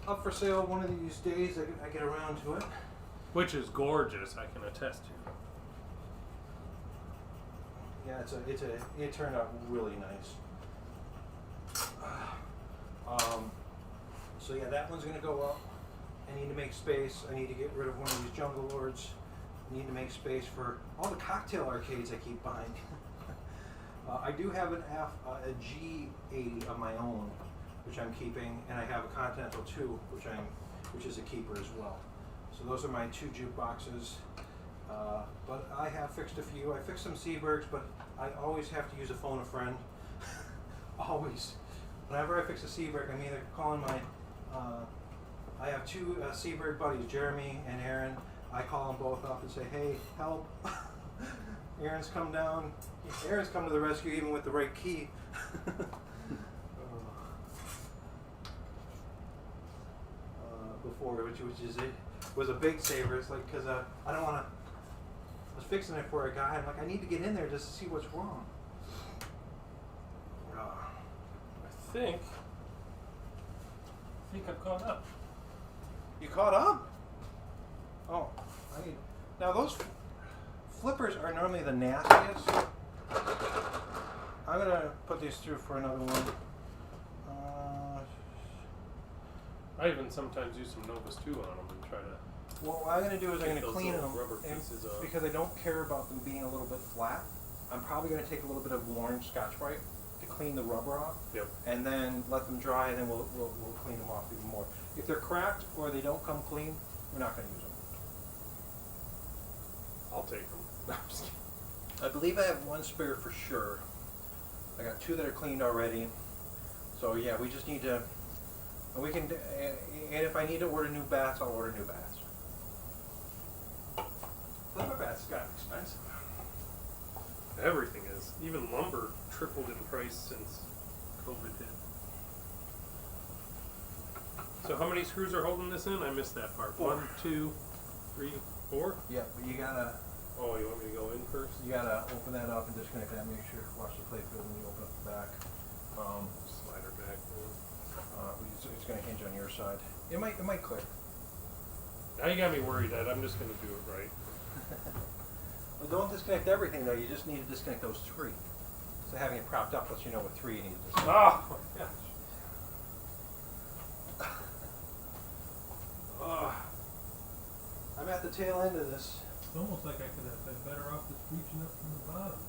up for sale one of these days. I get around to it. Which is gorgeous, I can attest to. Yeah, it turned out really nice. So yeah, that one's gonna go up. I need to make space. I need to get rid of one of these Jungle Lords. I need to make space for all the cocktail arcades I keep buying. I do have a G80 of my own, which I'm keeping, and I have a Continental 2, which is a keeper as well. So those are my two jukeboxes. But I have fixed a few. I fixed some Seabergs, but I always have to use a phone a friend. Always. Whenever I fix a Seaberg, I'm either calling my. I have two Seaberg buddies, Jeremy and Aaron. I call them both up and say, "Hey, help! Aaron's come down. Aaron's come to the rescue, even with the right key." Before, which was a big saver. It's like, because I don't want to. I was fixing it for a guy. I'm like, I need to get in there just to see what's wrong. I think I'm caught up. You caught up? Oh, now those flippers are normally the nastiest. I'm gonna put these through for another one. I even sometimes use some Novus 2 on them and try to. Well, what I'm gonna do is I'm gonna clean them, rubber pieces off. because I don't care about them being a little bit flat. I'm probably gonna take a little bit of worn Scotch-Brite to clean the rubber off. Yep. And then let them dry, and then we'll clean them off even more. If they're cracked or they don't come clean, we're not gonna use them. I'll take them. No, I'm just kidding. I believe I have one spare for sure. I got two that are cleaned already. So yeah, we just need to. We can, and if I need to order new bats, I'll order new bats. Flipper bats got expensive. Everything is. Even lumber tripled in price since COVID hit. So how many screws are holding this in? I missed that part. 4. 1, 2, 3, 4? Yeah, but you gotta. Oh, you want me to go in first? You gotta open that up and disconnect that. Make sure to watch the playfield when you open up the back. Slide her back. It's gonna hinge on your side. It might click. Now you got me worried, Ed. I'm just going to do it right. Well, don't disconnect everything though. You just need to disconnect those 3. So having it propped up lets you know what 3 you need to disconnect. Oh my gosh. I'm at the tail end of this. It's almost like I could have been better off just reaching up from the bottom.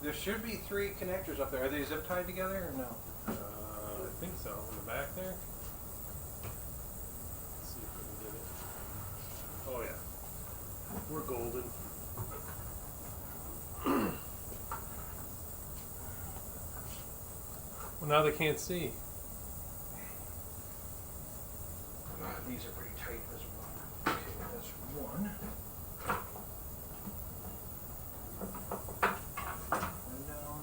There should be 3 connectors up there. Are they zip tied together or no? I think so. In the back there? Let's see if we can get it. Oh yeah. We're golden. Well, now they can't see. These are pretty tight as well. Okay, that's one. One down.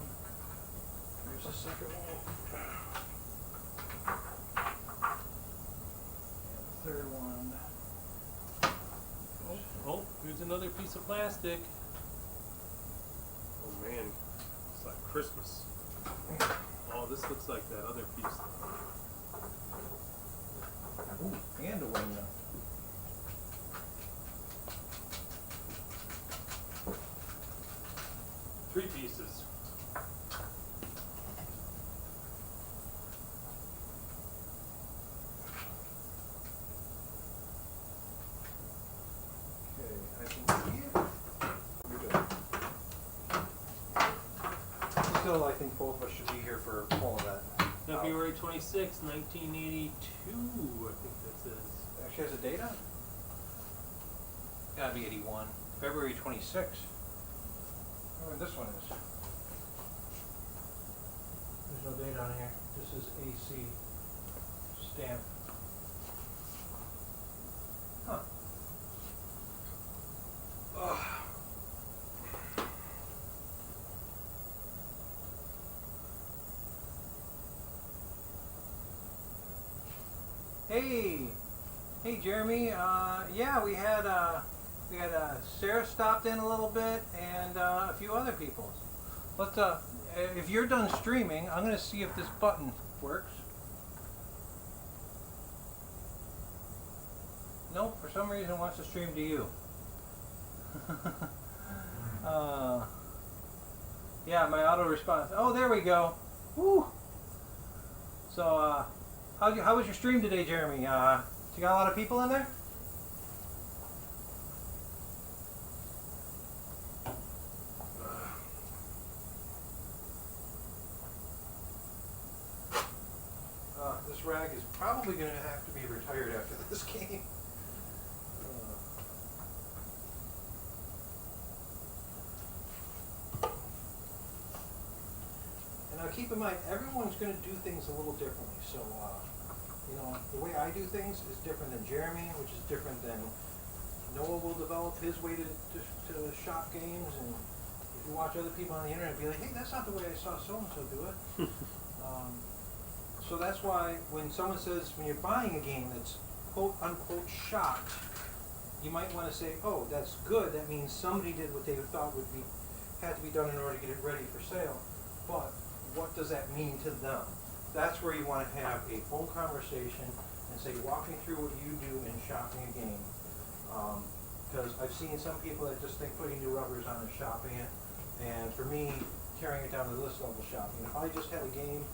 There's the second one. And the third one. Oh, here's another piece of plastic. Oh man, it's like Christmas. Oh, this looks like that other piece. Ooh, and a window. Three pieces. Okay, I believe you're good. Still, I think both of us should be here for all of that. February 26, 1982, I think that says. Actually has a date on it? Gotta be 81. February 26th. I wonder when this one is. There's no date on here. This is AC stamp. Huh. Ugh. Hey Jeremy, yeah, we had Sarah stopped in a little bit and a few other people. Let's if you're done streaming, I'm gonna see if this button works. Nope, for some reason it wants to stream to you. Yeah, my auto response. Oh, there we go. Woo. So how was your stream today, Jeremy? You got a lot of people in there? This rag is probably going to have to be retired after this game. And now keep in mind, everyone's going to do things a little differently. So, you know, the way I do things is different than Jeremy, which is different than Noah will develop his way to shop games. And if you watch other people on the internet, be like, hey, that's not the way I saw so-and-so do it. So that's why when someone says, when you're buying a game that's quote-unquote shopped, you might want to say, oh, that's good. That means somebody did what they thought had to be done in order to get it ready for sale. But what does that mean to them? That's where you want to have a phone conversation and say, walk me through what you do in shopping a game. Because I've seen some people that just think putting new rubbers on is shopping it. And for me, carrying it down to this level shopping. If I just had a game,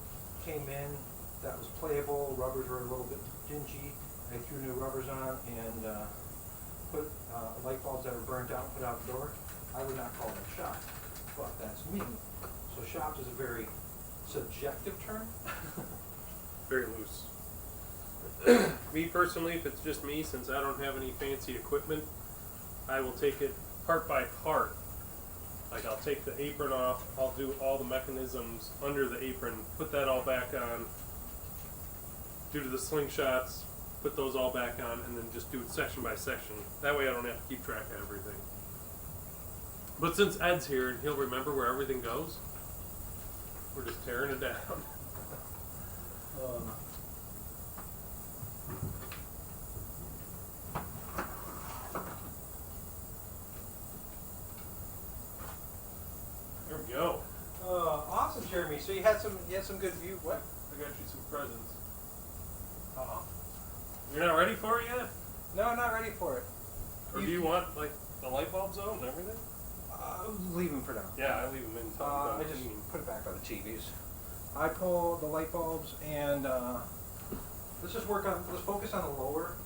came in, that was playable, rubbers were a little bit dingy, I threw new rubbers on and put light bulbs that were burnt out, put out the door, I would not call that shop. But that's me. So shopped is a very subjective term. Very loose. Me personally, if it's just me, since I don't have any fancy equipment, I will take it part by part. Like I'll take the apron off, I'll do all the mechanisms under the apron, put that all back on, do the slingshots, put those all back on, and then just do it section by section. That way I don't have to keep track of everything. But since Ed's here and he'll remember where everything goes, we're just tearing it down. There we go. Awesome, Jeremy. So you had some good view. What? I got you some presents. You're not ready for it yet? No, I'm not ready for it. Or do you want like the light bulbs out and everything? Leave them for now. Yeah, I leave them in. I just put it back on the TVs. I pull the light bulbs and let's focus on the lower.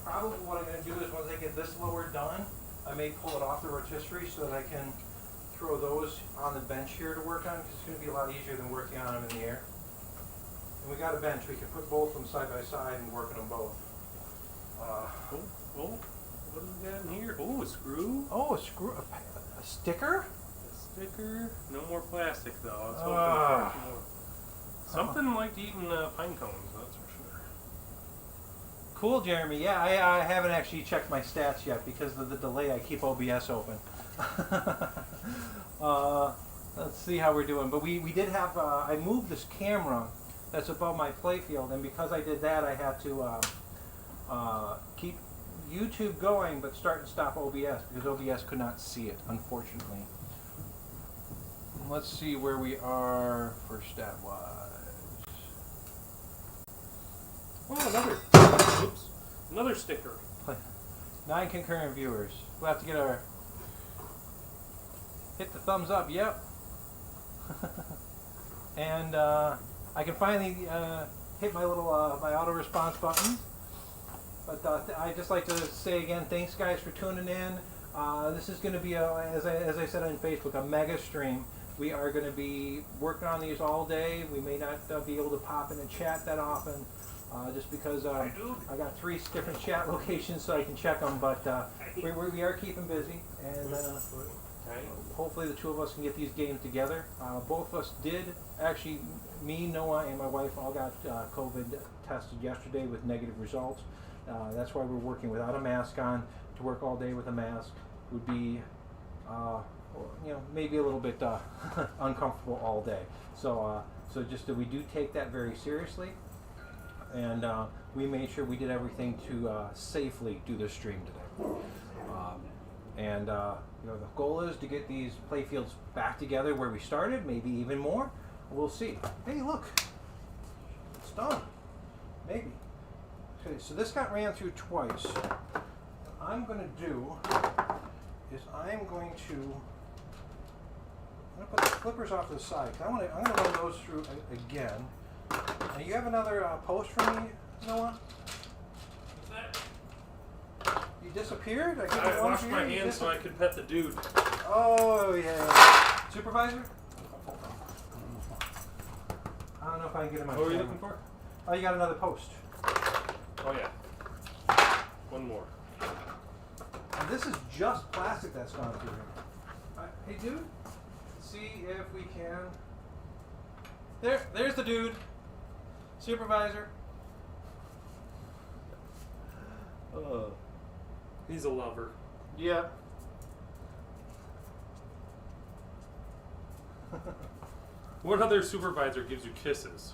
Probably what I'm going to do is once I get this lower done, I may pull it off the rotisserie so that I can throw those on the bench here to work on because it's going to be a lot easier than working on them in the air. And we got a bench, we can put both of them side by side and work on them both. Oh, what do we got in here? Oh, a screw. Oh, a screw, a sticker? A sticker. No more plastic though. I was hoping for more. Nothing like eating pine cones, that's for sure. Cool, Jeremy. Yeah, I haven't actually checked my stats yet because of the delay. I keep OBS open. Let's see how we're doing. But we did have, I moved this camera that's above my playfield, and because I did that, I had to keep YouTube going, but start and stop OBS because OBS could not see it, unfortunately. Let's see where we are for stat-wise. Oh, another sticker. 9 concurrent viewers. We'll have to get our hit the thumbs up. Yep. And I can finally hit my little my auto response button. But I just like to say again, thanks guys for tuning in. This is going to be as I said on Facebook, a mega stream. We are going to be working on these all day. We may not be able to pop in and chat that often, just because I got 3 different chat locations so I can check them. But we are keeping busy, and hopefully the 2 of us can get these games together. Both of us did, actually, me, Noah, and my wife all got COVID tested yesterday with negative results. That's why we're working without a mask on. To work all day with a mask would be, maybe a little bit uncomfortable all day. So just we do take that very seriously, and we made sure we did everything to safely do this stream today. The goal is to get these playfields back together where we started, maybe even more. We'll see. Hey, look, it's done. Maybe. Okay, so this got ran through twice. What I'm going to do is I'm going to put the clippers off to the side. I'm going to run those through again. Now you have another post for me, Noah? What's that? You disappeared? I washed my hands so I could pet the dude. Oh yeah. Supervisor? I don't know if I can get him on What were you camera. looking for? Oh, you got another post. Oh yeah. One more. And this is just plastic that's gone through here. Hey dude, see if we can. There's the dude. Supervisor. He's a lover. Yeah. What other supervisor gives you kisses?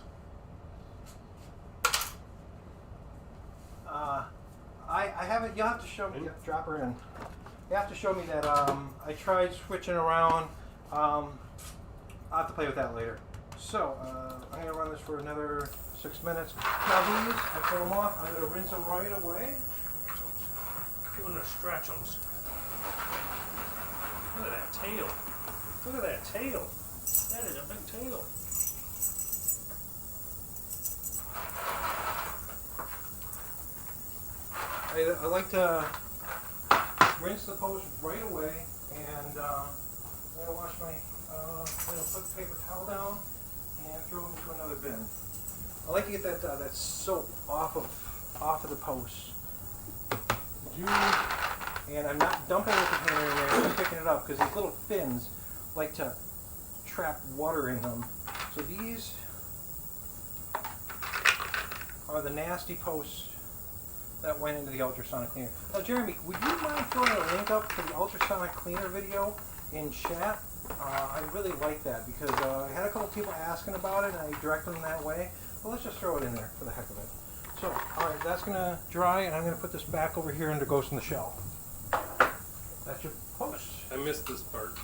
I haven't. You'll have to show me. Drop her in. You have to show me that. I tried switching around. I'll have to play with that later. So I'm gonna run this for another 6 minutes. Now these, I pull them off. I'm gonna rinse them right away. Doing the stretch-ums. Look at that tail. Look at that tail. That is a big tail. I like to rinse the post right away, and I'm gonna wash my. I'm gonna put the paper towel down and throw it into another bin. I like to get that soap off of the post. And I'm not dumping the container in there. I'm picking it up because these little fins like to trap water in them. So these are the nasty posts that went into the ultrasonic cleaner. Now, Jeremy, would you mind throwing a link up to the ultrasonic cleaner video in chat? I really like that because I had a couple people asking about it and I directed them that way. But let's just throw it in there for the heck of it. So, alright, that's going to dry and I'm going to put this back over here and it goes in the shell. That's your post. I missed this part.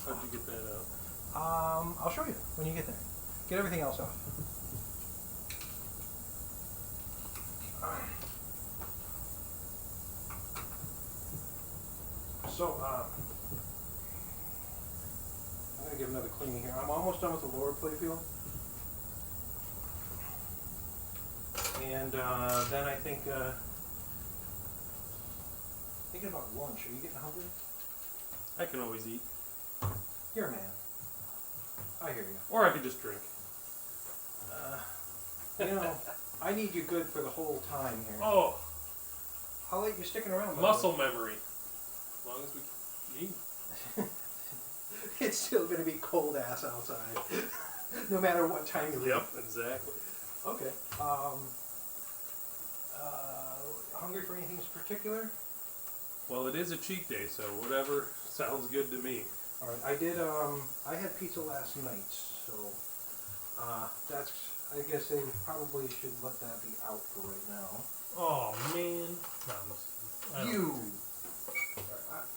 How'd you get that out? I'll show you when you get there. Get everything else off. So, I'm going to give another cleaning here. I'm almost done with the lower playfield. And then I think, thinking about lunch. Are you getting hungry? I can always eat. You're a man. I hear you. Or I could just drink. I need you good for the whole time here. Oh, How late you sticking around? by the way? muscle memory. As long as we can eat. It's still going to be cold ass outside. no matter what time you leave. Yep, exactly. Okay. Hungry for anything in particular? Well, it is a cheat day, so whatever sounds good to me. All right. I had pizza last night, so that's. I guess they probably should let that be out for right now. Oh man, no, I don't- You.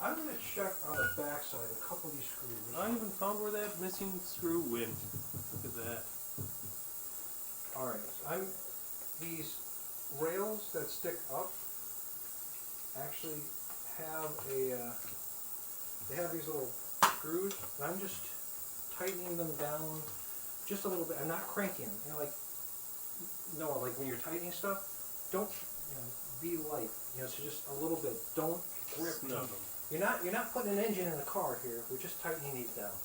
I'm gonna check on the backside a couple of these screws. I even found where that missing screw went. Look at that. All right. These rails that stick up actually have they have these little screws, and I'm just tightening them down just a little bit. I'm not cranking them. Like when you're tightening stuff, don't be light. So just a little bit. Don't grip them. You're not putting an engine in the car here. We're just tightening these down.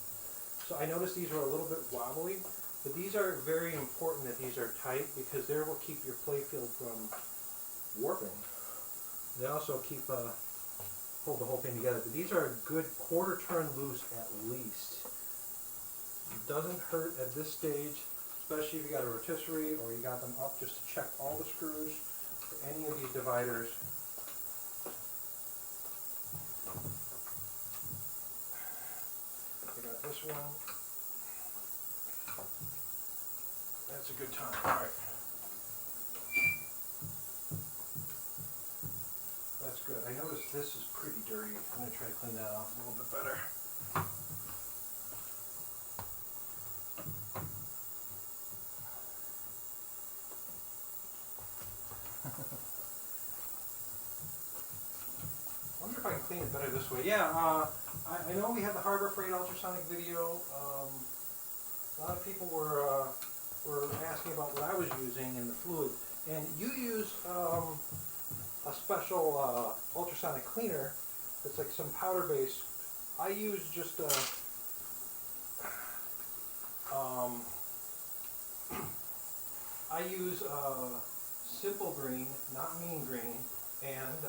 So I noticed these are a little bit wobbly, but these are very important that these are tight because they will keep your playfield from warping. They also hold the whole thing together. But these are a good quarter turn loose at least. It doesn't hurt at this stage, especially if you got a rotisserie or you got them up just to check all the screws for any of these dividers. I got this one. That's a good time. All right. That's good. I noticed this is pretty dirty. I'm going to try to clean that off a little bit better. I wonder if I can clean it better this way. Yeah, I know we had the Harbor Freight ultrasonic video. A lot of people were asking about what I was using in the fluid, and you use a special ultrasonic cleaner that's like some powder base. I use just I use simple green, not mean green, and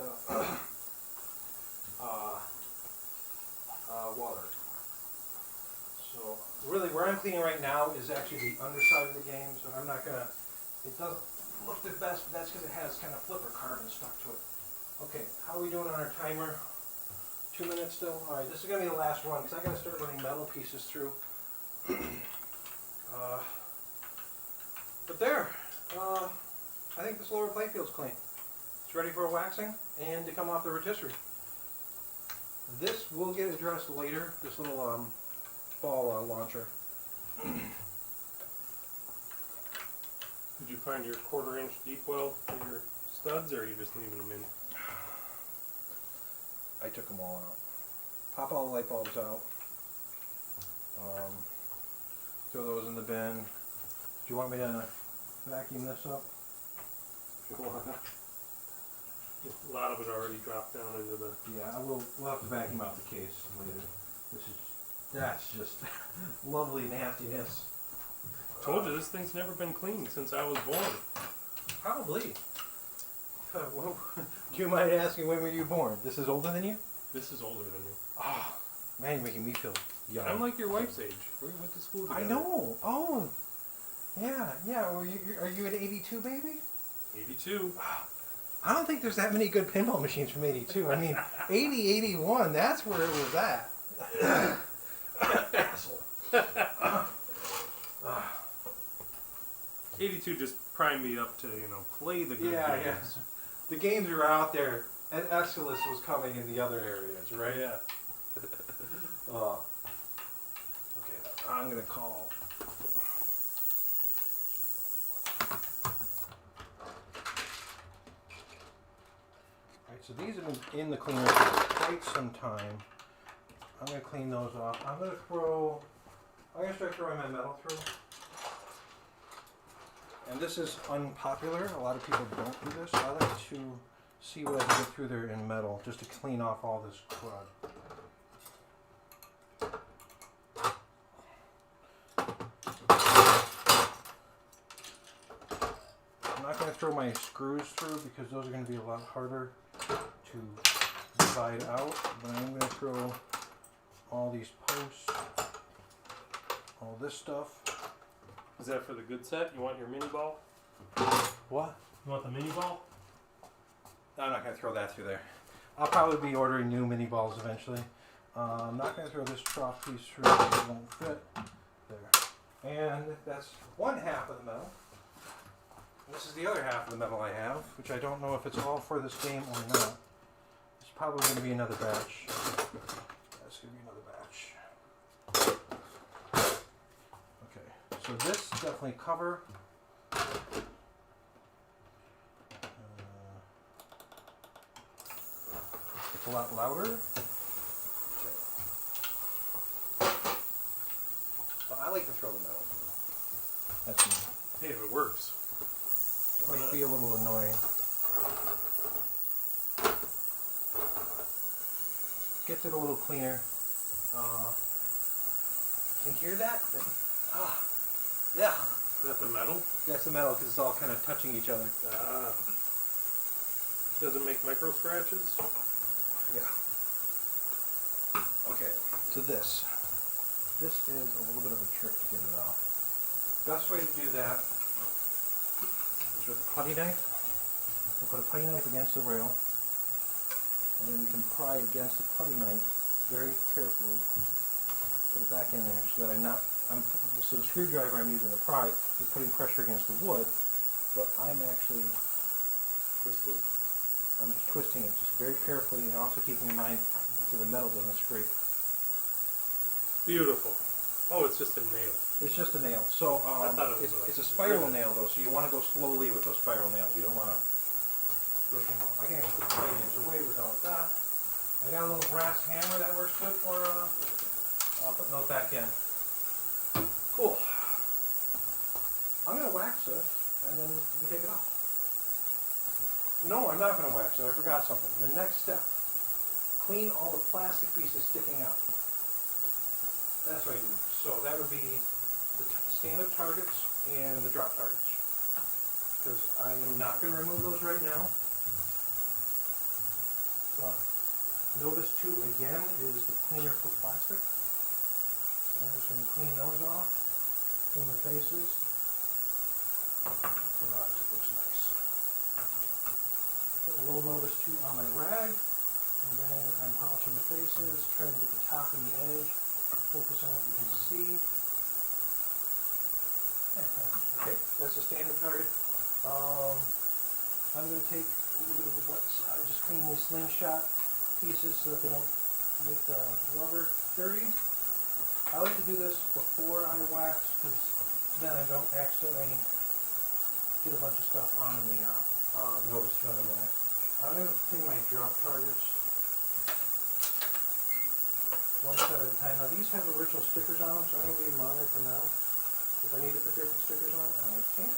water. So really where I'm cleaning right now is actually the underside of the game, so I'm not gonna, it doesn't look the best, but that's because it has kind of flipper carbon stuck to it. Okay, how are we doing on our timer? 2 minutes still? Alright, this is gonna be the last one because I gotta start running metal pieces through. But there, I think this lower playfield's clean. It's ready for a waxing and to come off the rotisserie. This will get addressed later, this little ball launcher. Did you find your 1/4 inch deep well for your studs, or are you just leaving them in? I took them all out. Pop all the light bulbs out. Throw those in the bin. Do you want me to vacuum this up? If you want. A lot of it already dropped down into the... Yeah, we'll have to vacuum out the case later. That's just lovely nastiness. Told you, this thing's never been cleaned since I was born. Probably. Well, do you mind asking when were you born? This is older than you? This is older than me. Oh, man, you're making me feel young. I'm like your wife's age. We went to school together. I know. Oh, yeah. Are you an 82 baby? 82. I don't think there's that many good pinball machines from 82. I mean, 80, 81, that's where it was at. Asshole. 82 just primed me up to, play the good Yeah. games. The games are out there, and Aeschylus was coming in the other areas, right? Yeah. Okay, I'm going to call. Alright, so these have been in the cleaner for quite some time. I'm going to clean those off. I'm going to start throwing my metal through. And this is unpopular. A lot of people don't do this. I like to see what I can get through there in metal just to clean off all this crud. I'm not going to throw my screws through because those are going to be a lot harder to divide out. But I'm going to throw all these posts, all this stuff. Is that for the good set? You want your mini ball? What? You want the mini ball? I'm not going to throw that through there. I'll probably be ordering new mini balls eventually. I'm not going to throw this trough piece through. It won't fit. There. And that's one half of the metal. This is the other half of the metal I have, which I don't know if it's all for this game or not. It's probably going to be another batch. That's going to be another batch. Okay, so this definitely cover. It's a lot louder. Okay. Well, I like to throw the metal. That's me. Hey, if it works. It might be a little annoying. Gets it a little cleaner. Can you hear that? Yeah. Is that the metal? That's the metal because it's all kind of touching each other. Does it make micro scratches? Yeah. Okay, so this is a little bit of a trick to get it off. Best way to do that is with a putty knife. We put a putty knife against the rail, and then we can pry against the putty knife very carefully. Put it back in there so that so the screwdriver I'm using to pry is putting pressure against the wood, but I'm actually Twisting? I'm just twisting it just very carefully and also keeping in mind so the metal doesn't scrape. Beautiful. Oh, it's just a nail. It's just a nail. So I thought it was it's a spiral nail though, so you want to go slowly with those spiral nails. You don't want to rip them off. I can actually put the nails away. We're done with that. I got a little brass hammer that works good for. I'll put those back in. Cool. I'm gonna wax this and then we can take it off. No, I'm not going to wax it. I forgot something. The next step, clean all the plastic pieces sticking out. That's what I do. So that would be the stand-up targets and the drop targets. Because I am not going to remove those right now. But Novus 2 again is the cleaner for plastic. So I'm just going to clean those off. Clean the faces. It looks nice. Put a little Novus 2 on my rag, and then I'm polishing the faces, trying to get the top and the edge, focus on what you can see. Okay, so that's the standard target. I'm going to take a little bit of the wet side, just clean these slingshot pieces so that they don't make the rubber dirty. I like to do this before I wax, because then I don't accidentally get a bunch of stuff on the Novus 2 on the rack. I'm going to clean my drop targets one set at a time. Now these have original stickers on them, so I'm going to leave them on there for now. If I need to put different stickers on, I can.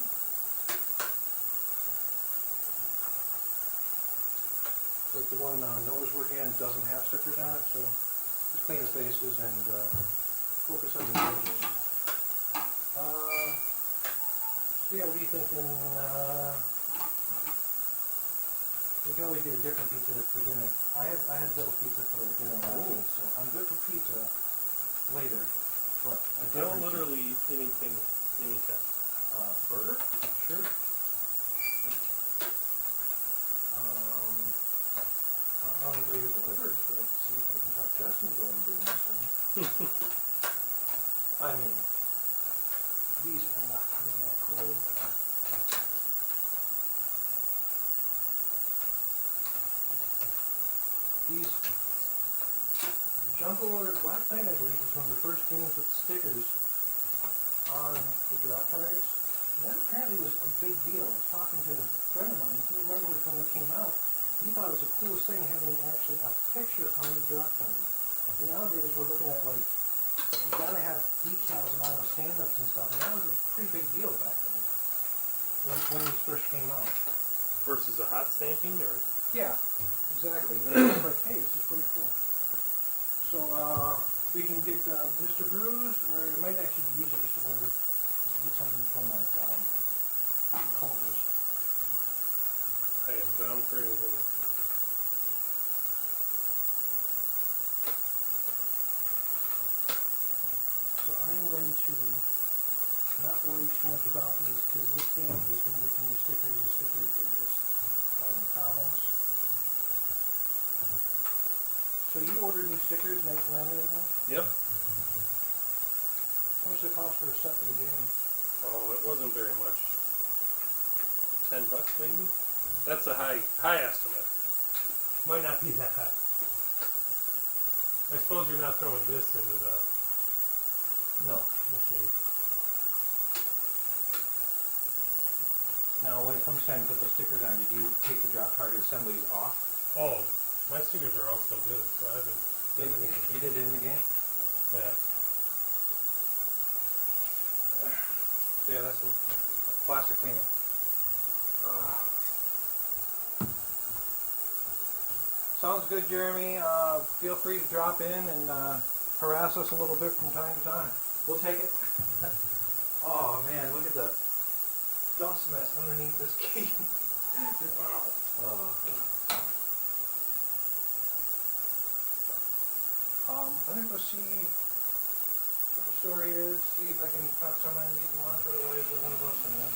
Like the one Noah's working on doesn't have stickers on it, so just clean the faces and focus on the edges. So yeah, what are you thinking? You can always get a different pizza for dinner. I had Bill's pizza for dinner last week, so I'm good for pizza later. But a They'll different literally eat anything, anytime. burger? Sure. I don't know anybody who delivers, but I can see if I can talk Justin to go and do this. I mean, these are not coming out cold. These Jungle Lord Black Knight, I believe, is one of the first games with stickers on the drop targets. And that apparently was a big deal. I was talking to a friend of mine who remembers when it came out. He thought it was the coolest thing having actually a picture on the drop target. So nowadays we're looking at like, you've got to have decals and all the stand-ups and stuff. And that was a pretty big deal back then when these first came out. Versus a hot stamping, or? Yeah, exactly. Then it's like, hey, this is pretty cool. So we can get Mr. Brews, or it might actually be easier just to order, just to get something from like Culver's. I am down for anything. So I am going to not worry too much about these because this game is going to get new stickers. The sticker is causing problems. So you ordered new stickers, nice laminated ones? Yep. How much did it cost for a set for the game? Oh, it wasn't very much. $10 maybe? That's a high estimate. Might not be that high. I suppose you're not throwing this into the No. machine. Now, when it comes time to put the stickers on, did you take the drop target assemblies off? Oh, my stickers are all still good, so I haven't done anything. You did it in the game? Yeah. So yeah, that's some plastic cleaning. Sounds good, Jeremy. Feel free to drop in and harass us a little bit from time to time. We'll take it. Oh man, look at the dust mess underneath this game. Wow. I'm gonna go see what the story is. See if I can talk someone into getting lunch. Otherwise, one of us and then.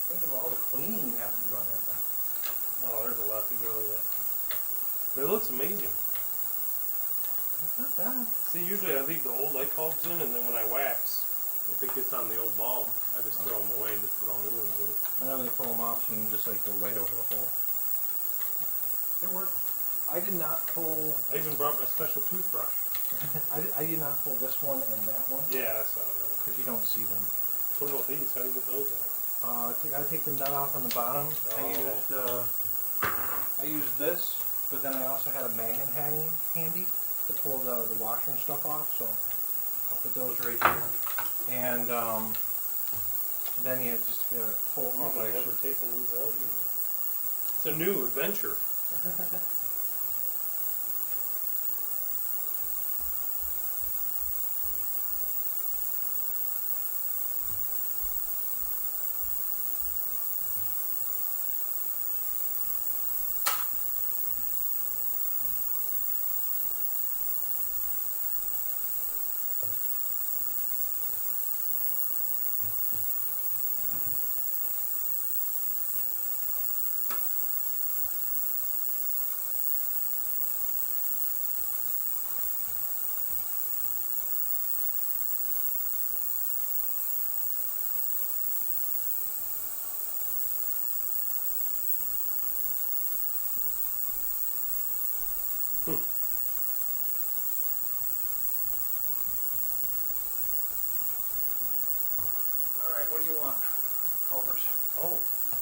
Think of all the cleaning you have to do on that thing. Oh, there's a lot to go yet. But it looks amazing. It's not bad. See, usually I leave the old light bulbs in, and then when I wax, if it gets on the old bulb, I just throw them away and just put all new ones in. I normally pull them off so you can just like go right over the hole. It worked. I did not pull. I even brought my special toothbrush. I did not pull this one and that one Yeah, I saw that. because you don't see them. What about these? How do you get those out? I think I take the nut off on the bottom. Oh. I used this, but then I also had a magnet handy to pull the washer and stuff off. So I'll put those right here, and then you just pull off. I've never taken these out either. It's a new adventure. Alright, what do you want? Culvers. Oh,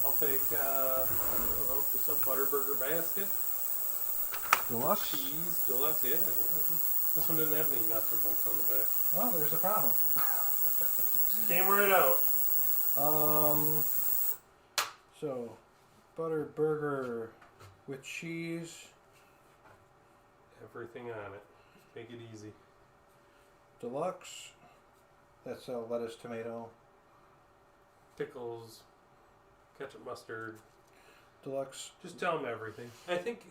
I'll take, I don't know, just a Butterburger basket. Deluxe? Cheese, deluxe, yeah. This one didn't have any nuts or bolts on the back. Well, there's a problem. Came right out. So, butter burger with cheese. Everything on it. Make it easy. Deluxe. That's lettuce, tomato. Pickles, ketchup, mustard. Deluxe. Just tell them everything. I think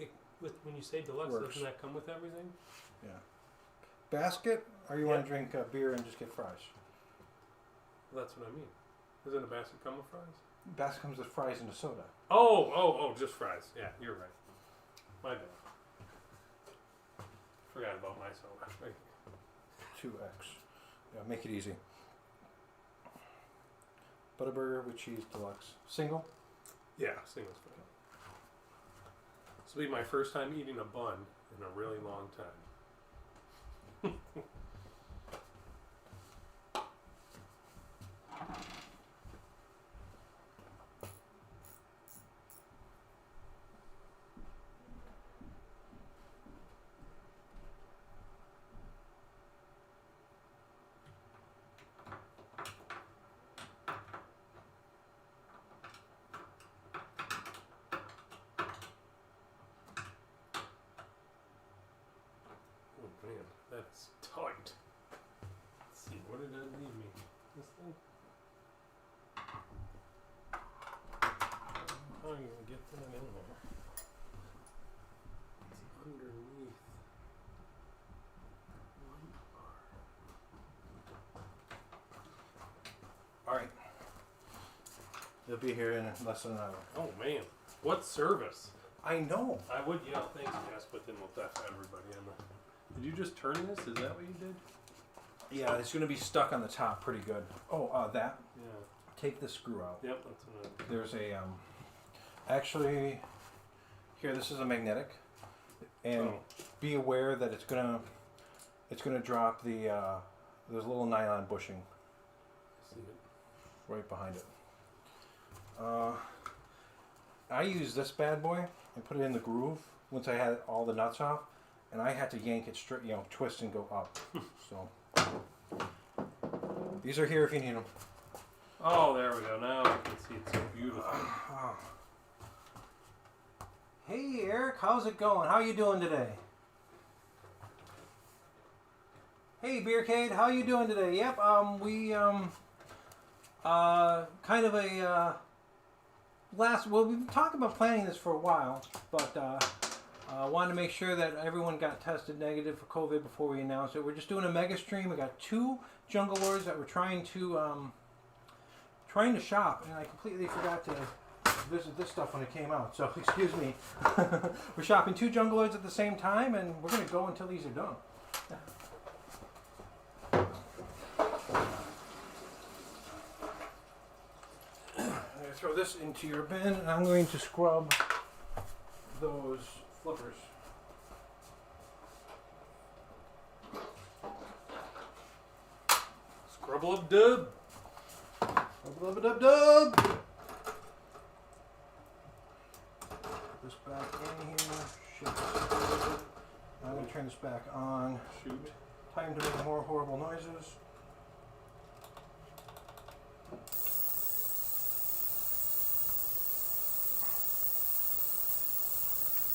when you say deluxe, Works. doesn't that come with everything? Yeah. Basket, or you Yeah. want to drink beer and just get fries? Well, that's what I mean. Doesn't a basket come with fries? Basket comes with fries and a soda. Oh, just fries. Yeah, you're right. My bad. Forgot about my soda. 2x. Yeah, make it easy. Butterburger with cheese deluxe. Single? Yeah, single's fine. This will be my first time eating a bun in a really long time. Oh man, that's tight. Let's see, what did that leave me? underneath. All right. They'll be here in less than an hour. Oh man, what service? I know. I would yell thanks, Jess, but then we'll deaf everybody in the... Did you just turn this? Is that what you did? Yeah, it's going to be stuck on the top pretty good. Oh, that. Yeah. Take the screw out. Yep, that's what I... There's a actually here. This is a magnetic, and be aware that it's gonna drop the there's a little nylon bushing See it. right behind it. I used this bad boy and put it in the groove once I had all the nuts off, and I had to yank it straight, twist and go up. So these are here if you need them. Oh, there we go. Now I can see it so beautiful. Hey Eric, how's it going? How you doing today? Hey Beercade, how you doing today? Yep, we kind of a well, we've been talking about planning this for a while, but wanted to make sure that everyone got tested negative for COVID before we announced it. We're just doing a mega stream. We got 2 Jungle Lords that we're trying to shop, and I completely forgot to visit this stuff when it came out, so excuse me. We're shopping 2 Jungle Lords at the same time, and we're going to go until these are done. I'm going to throw this into your bin, and I'm going to scrub those flippers. Scrubble-up-dub. Dub. This back in here. Shit. I'm going to turn this back on. Shoot. Time to make more horrible noises.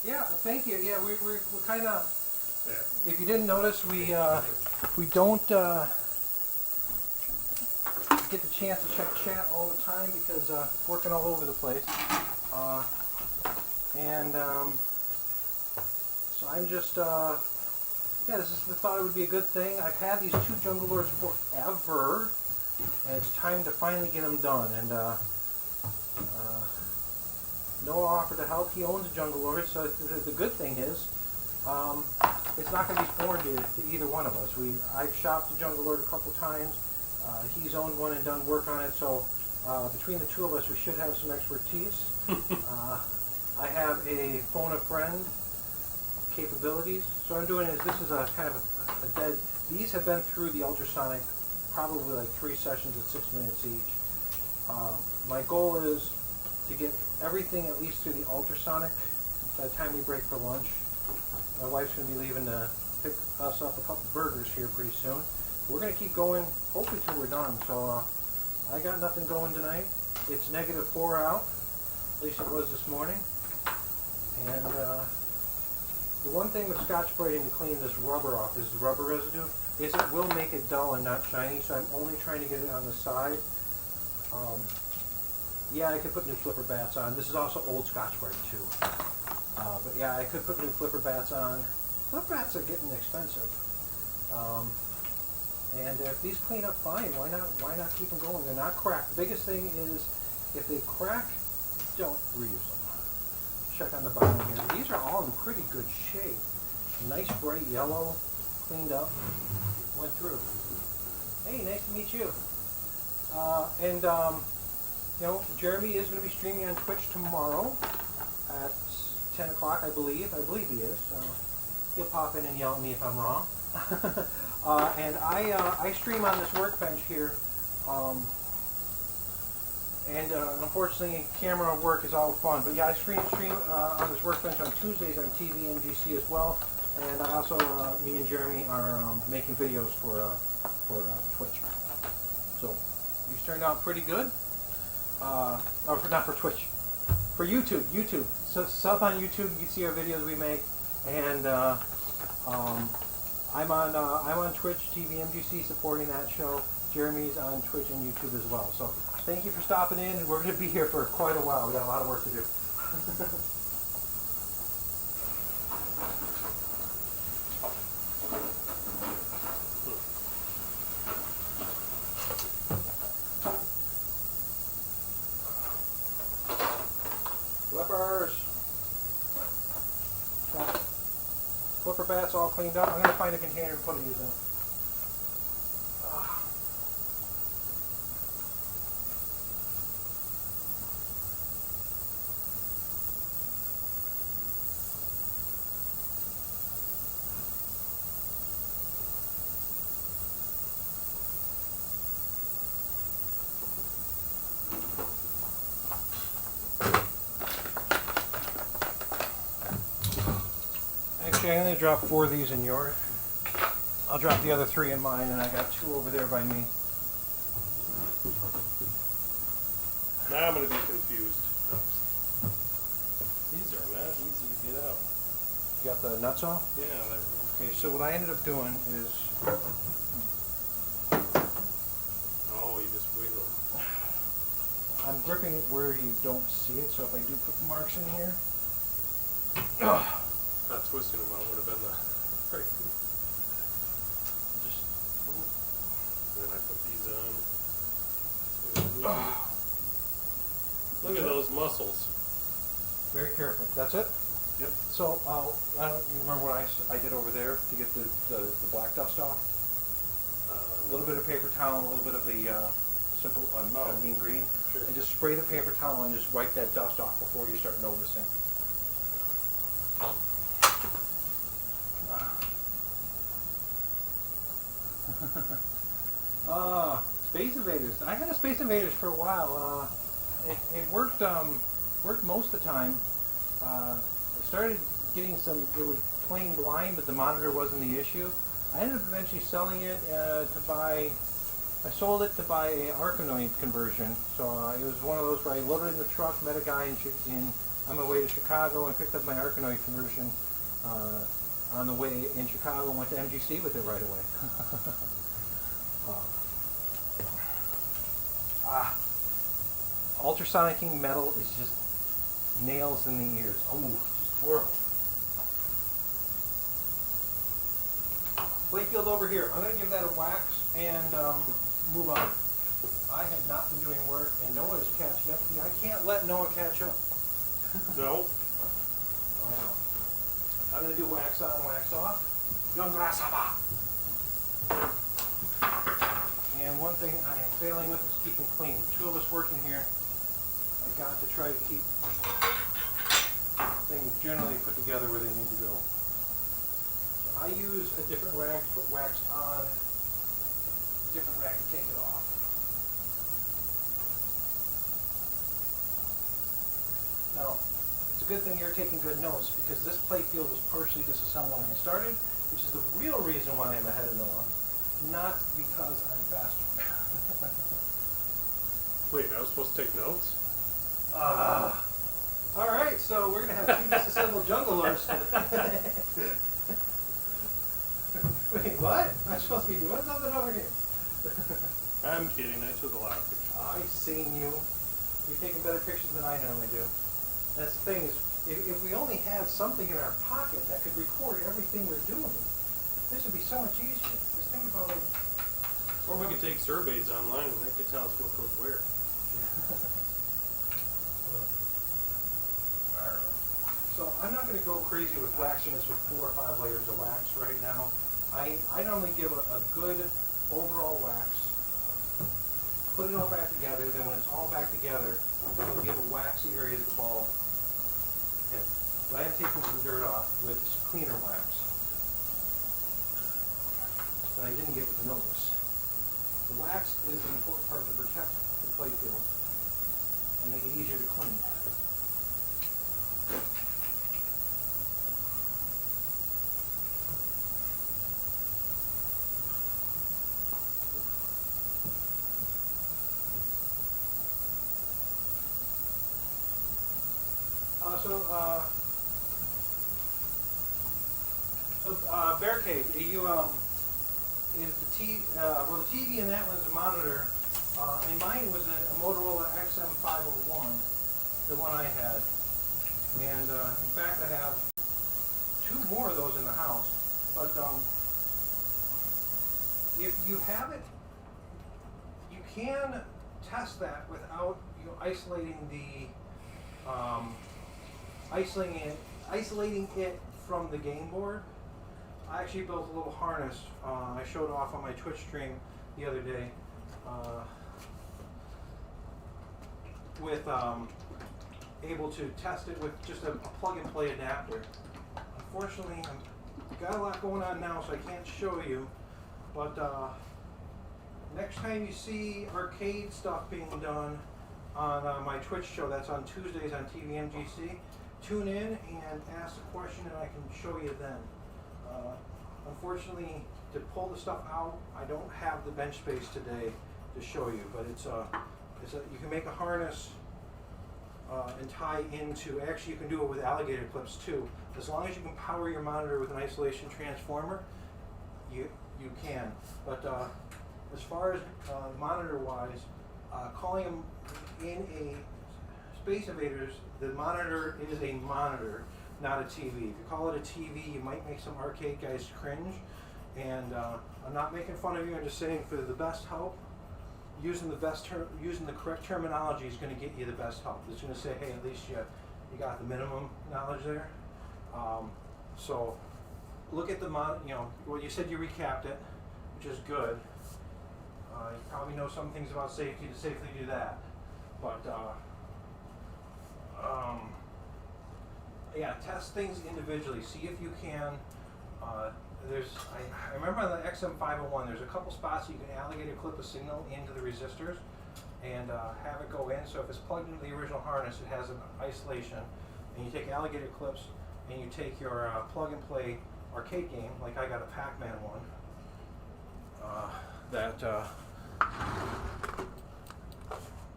Yeah, thank you. Yeah, we're kind of. There. If you didn't notice, we don't get the chance to check chat all the time because working all over the place, and so I'm just I thought it would be a good thing. I've had these 2 Jungle Lords forever, and it's time to finally get them done. And Noah offered to help. He owns a Jungle Lord, so the good thing is it's not going to be foreign to either one of us. I've shopped a Jungle Lord a couple times. He's owned one and done work on it, so between the 2 of us, we should have some expertise. I have a phone a friend capabilities. So what I'm doing is this is a kind of a dead. These have been through the ultrasonic, probably like 3 sessions at 6 minutes each. My goal is to get everything at least through the ultrasonic by the time we break for lunch. My wife's going to be leaving to pick us up a couple burgers here pretty soon. We're going to keep going, hopefully till we're done. So I got nothing going tonight. It's -4 out, at least it was this morning. And the one thing with Scotch-Brighting to clean this rubber off, this rubber residue, is it will make it dull and not shiny. So I'm only trying to get it on the side. Yeah, I could put new flipper bats on. This is also old Scotch-Brite too. But yeah, I could put new flipper bats on. Flipper bats are getting expensive. And if these clean up fine, why not keep them going? They're not cracked. The biggest thing is if they crack, don't reuse them. Check on the bottom here. These are all in pretty good shape. Nice bright yellow, cleaned up, went through. Hey, nice to meet you. Jeremy is going to be streaming on Twitch tomorrow at 10 o'clock, I believe. I believe he is. So he'll pop in and yell at me if I'm wrong. And I stream on this workbench here. Unfortunately, camera work is all fun. But yeah, I stream on this workbench on Tuesdays on TVMGC as well. And I also, me and Jeremy are making videos for Twitch. So these turned out pretty good. Not for Twitch, for YouTube. YouTube. So sub on YouTube. You can see our videos we make. And I'm on Twitch, TVMGC, supporting that show. Jeremy's on Twitch and YouTube as well. So thank you for stopping in, and we're going to be here for quite a while. We got a lot of work to do. bat's all cleaned up. I'm going to find a container to put these in. Actually, I'm going to drop 4 of these in yours. I'll drop the other 3 in mine, and I got 2 over there by me. Now I'm going to be confused. These are not easy to get out. You got the nuts off? Yeah, they're... Okay, so what I ended up doing is... Oh, you just wiggle. I'm gripping it where you don't see it, so if I do put marks in here... Not twisting them out would have been the right thing. Just... And then I put these on. Look at those muscles. Very careful. That's it? Yep. So, you remember what I did over there to get the black dust off? A little bit of paper towel, a little bit of the simple mean green. Sure. And just spray the paper towel and just wipe that dust off before you start noticing. Space Invaders. I had a Space Invaders for a while. It worked most of the time. I started getting some, it was playing blind, but the monitor wasn't the issue. I ended up eventually selling it I sold it to buy a Arkanoid conversion. So it was one of those where I loaded it in the truck, met a guy on my way to Chicago, and picked up my Arkanoid conversion on the way in Chicago and went to MGC with it right away. Ultrasonicking metal is just nails in the ears. Oh, it's just horrible. Playfield over here. I'm going to give that a wax and move on. I have not been doing work, and Noah is catching up to me. I can't let Noah catch up. No. I'm going to do wax on, wax off. Young grasshopper. And one thing I am failing with is keeping clean. 2 of us working here. I got to try to keep things generally put together where they need to go. So I use a different rag to put wax on, a different rag to take it off. Now, it's a good thing you're taking good notes because this playfield was partially disassembled when I started, which is the real reason why I'm ahead of Noah, not because I'm faster. Wait, I was supposed to take notes? Alright, so we're going to have 2 disassembled jungle lords today. Wait, what? I'm supposed to be doing something over here? I'm kidding, I took a lot of pictures. I've seen you. You're taking better pictures than I normally do. That's the thing is, if we only had something in our pocket that could record everything we're doing, this would be so much easier. Just think about it. Or we could take surveys online and they could tell us what goes where. So I'm not going to go crazy with waxing this with 4 or 5 layers of wax right now. I normally give a good overall wax, put it all back together, then when it's all back together, I'll give a waxy area to the ball hit. But I am taking some dirt off with cleaner wax that I didn't get with the Novus. The wax is an important part to protect the playfield and make it easier to clean. Bear Cave, you is the the TV in that one's a monitor. And mine was a Motorola XM501, the one I had. And in fact, I have 2 more of those in the house. But if you have it, you can test that without isolating isolating it from the game board. I actually built a little harness. I showed off on my Twitch stream the other day with able to test it with just a plug-and-play adapter. Unfortunately, I've got a lot going on now, so I can't show you. But next time you see arcade stuff being done on my Twitch show, that's on Tuesdays on TVMGC, tune in and ask a question and I can show you then. Unfortunately, to pull the stuff out, I don't have the bench space today to show you, but you can make a harness and tie into, actually you can do it with alligator clips too. As long as you can power your monitor with an isolation transformer, you can. But as far as monitor-wise, calling them in a Space Invaders, the monitor is a monitor, not a TV. If you call it a TV, you might make some arcade guys cringe. And I'm not making fun of you. I'm just saying, for the best help, using the correct terminology is going to get you the best help. It's going to say, hey, at least you got the minimum knowledge there. So look at the well, you said you recapped it, which is good. You probably know some things about safety to safely do that. But yeah, test things individually. See if you can. I remember on the XM501, there's a couple spots you can alligator clip a signal into the resistors and have it go in. So if it's plugged into the original harness, it has an isolation. And you take alligator clips and you take your plug-and-play arcade game, like I got a Pac-Man one, that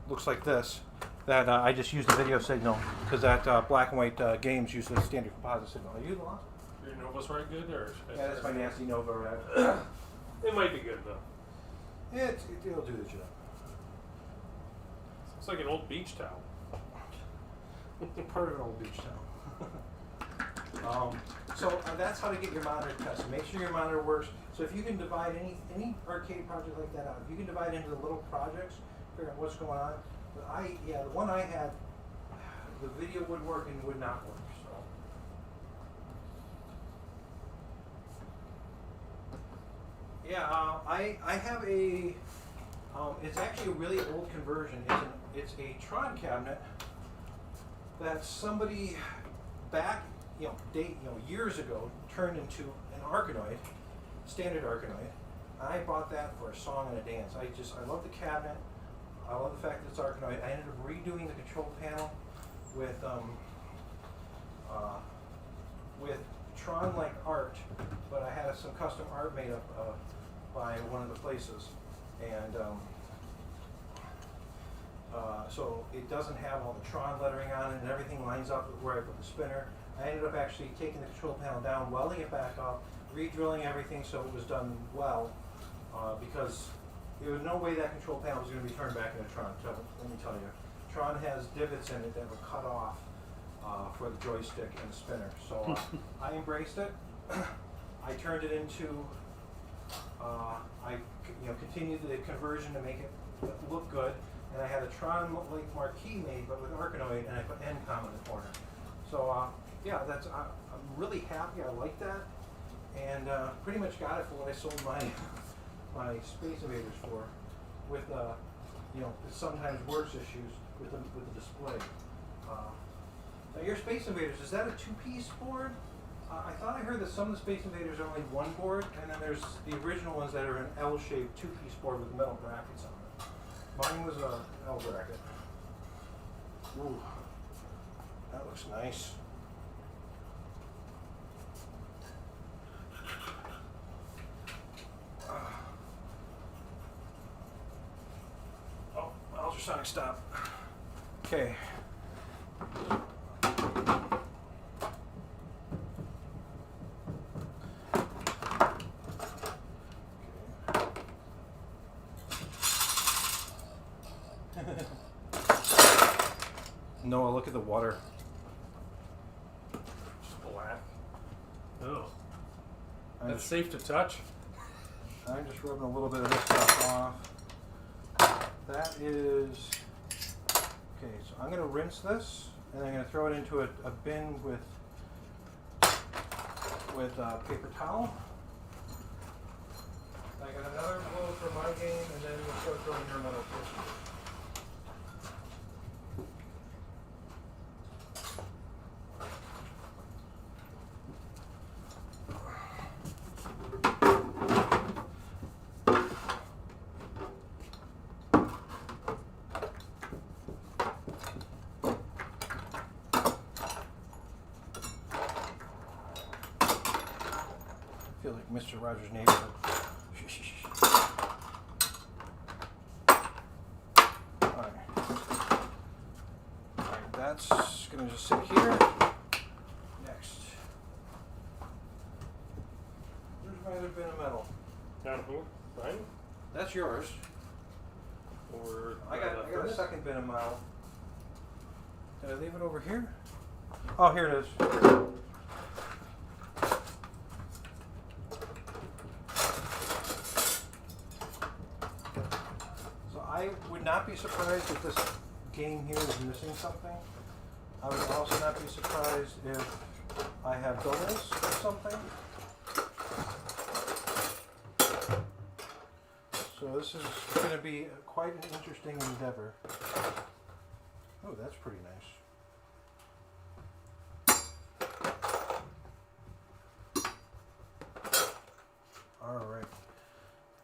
looks like this. That I just used the video signal because that black and white games use the standard composite signal. Are you lost? Your Nova's right good, or? Yeah, that's my nasty Nova red. It might be good though. Yeah, it'll do the job. It's like an old beach towel. Part of an old beach towel. So that's how to get your monitor tested. Make sure your monitor works. So if you can divide any arcade project like that out, if you can divide it into little projects, figure out what's going on. But the one I had, the video would work and would not work. So. Yeah, I have a. It's actually a really old conversion. It's a Tron cabinet that somebody back, years ago turned into an Arkanoid, standard Arkanoid. I bought that for a song and a dance. I love the cabinet. I love the fact that it's Arkanoid. I ended up redoing the control panel with Tron-like art, but I had some custom art made up by one of the places, and so it doesn't have all the Tron lettering on it, and everything lines up with where I put the spinner. I ended up actually taking the control panel down, welding it back up, re-drilling everything so it was done well, because there was no way that control panel was going to be turned back into Tron. So let me tell you, Tron has divots in it that were cut off for the joystick and the spinner. So I embraced it. I turned it into. I continued the conversion to make it look good, and I had a Tron-like marquee made, but with Arkanoid, and I put NCOM in the corner. So yeah, I'm really happy. I like that, and pretty much got it for what I sold my Space Invaders for, with sometimes worse issues with the display. Now your Space Invaders, is that a two-piece board? I thought I heard that some of the Space Invaders are only one board, and then there's the original ones that are an L-shaped two-piece board with metal brackets on it. Mine was a L bracket. Ooh, that looks nice. Oh, ultrasonic stop. Okay. Noah, look at the water. Just black. Oh. I'm That's safe to touch? I'm just rubbing a little bit of this stuff off. That is, okay, so I'm going to rinse this, and I'm going to throw it into a bin with with paper towel. I got another blow for my game, and then we'll start throwing your metal too. I feel like Mr. Rogers' neighborhood. Alright, that's gonna just sit here. Next. Where's my other bin of metal? Down here, right? That's yours. Or I got a second bin of metal. Did I leave it over here? Oh, here it is. I would not be surprised if this game here is missing something. I would also not be surprised if I have doubles or something. So this is going to be quite an interesting endeavor. Oh, that's pretty nice. All right.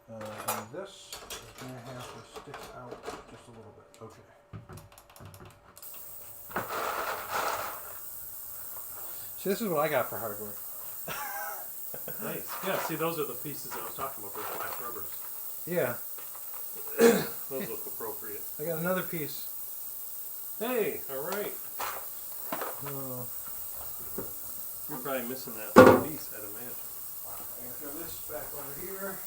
And this is going to have to stick out just a little bit. Okay. See, this is what I got for hardware. Nice. Yeah, see, those are the pieces I was talking about, those black rubbers. Yeah. Those look appropriate. I got another piece. Hey, alright. You're probably missing that piece, I'd imagine. I'm going to throw this back over here.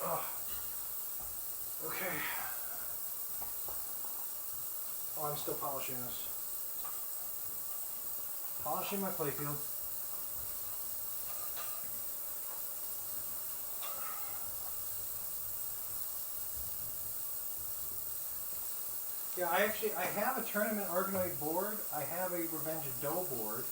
Oh. Okay. Oh, I'm still polishing this. Polishing my playfield. Yeah, I have a tournament Argonoid board. I have a Revenge of Doe board.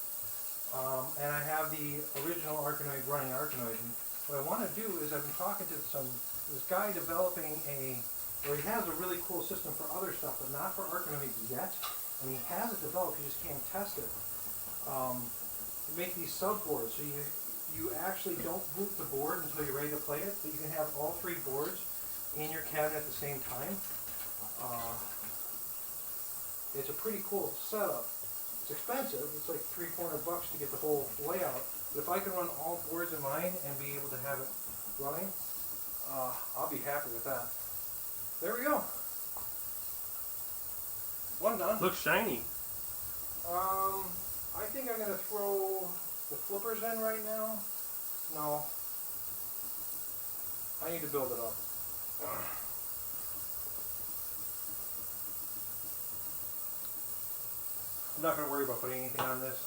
And I have the original Argonoid running Argonoid. And what I want to do is I've been talking to this guy developing he has a really cool system for other stuff, but not for Argonoid yet. And he has it developed, you just can't test it. You make these subboards, so you actually don't boot the board until you're ready to play it, but you can have all three boards in your cabinet at the same time. It's a pretty cool setup. It's expensive, it's like $300-400 to get the whole layout, but if I can run all boards in mine and be able to have it running, I'll be happy with that. There we go. One done. Looks shiny. I think I'm going to throw the flippers in right now. No. I need to build it up. I'm not going to worry about putting anything on this.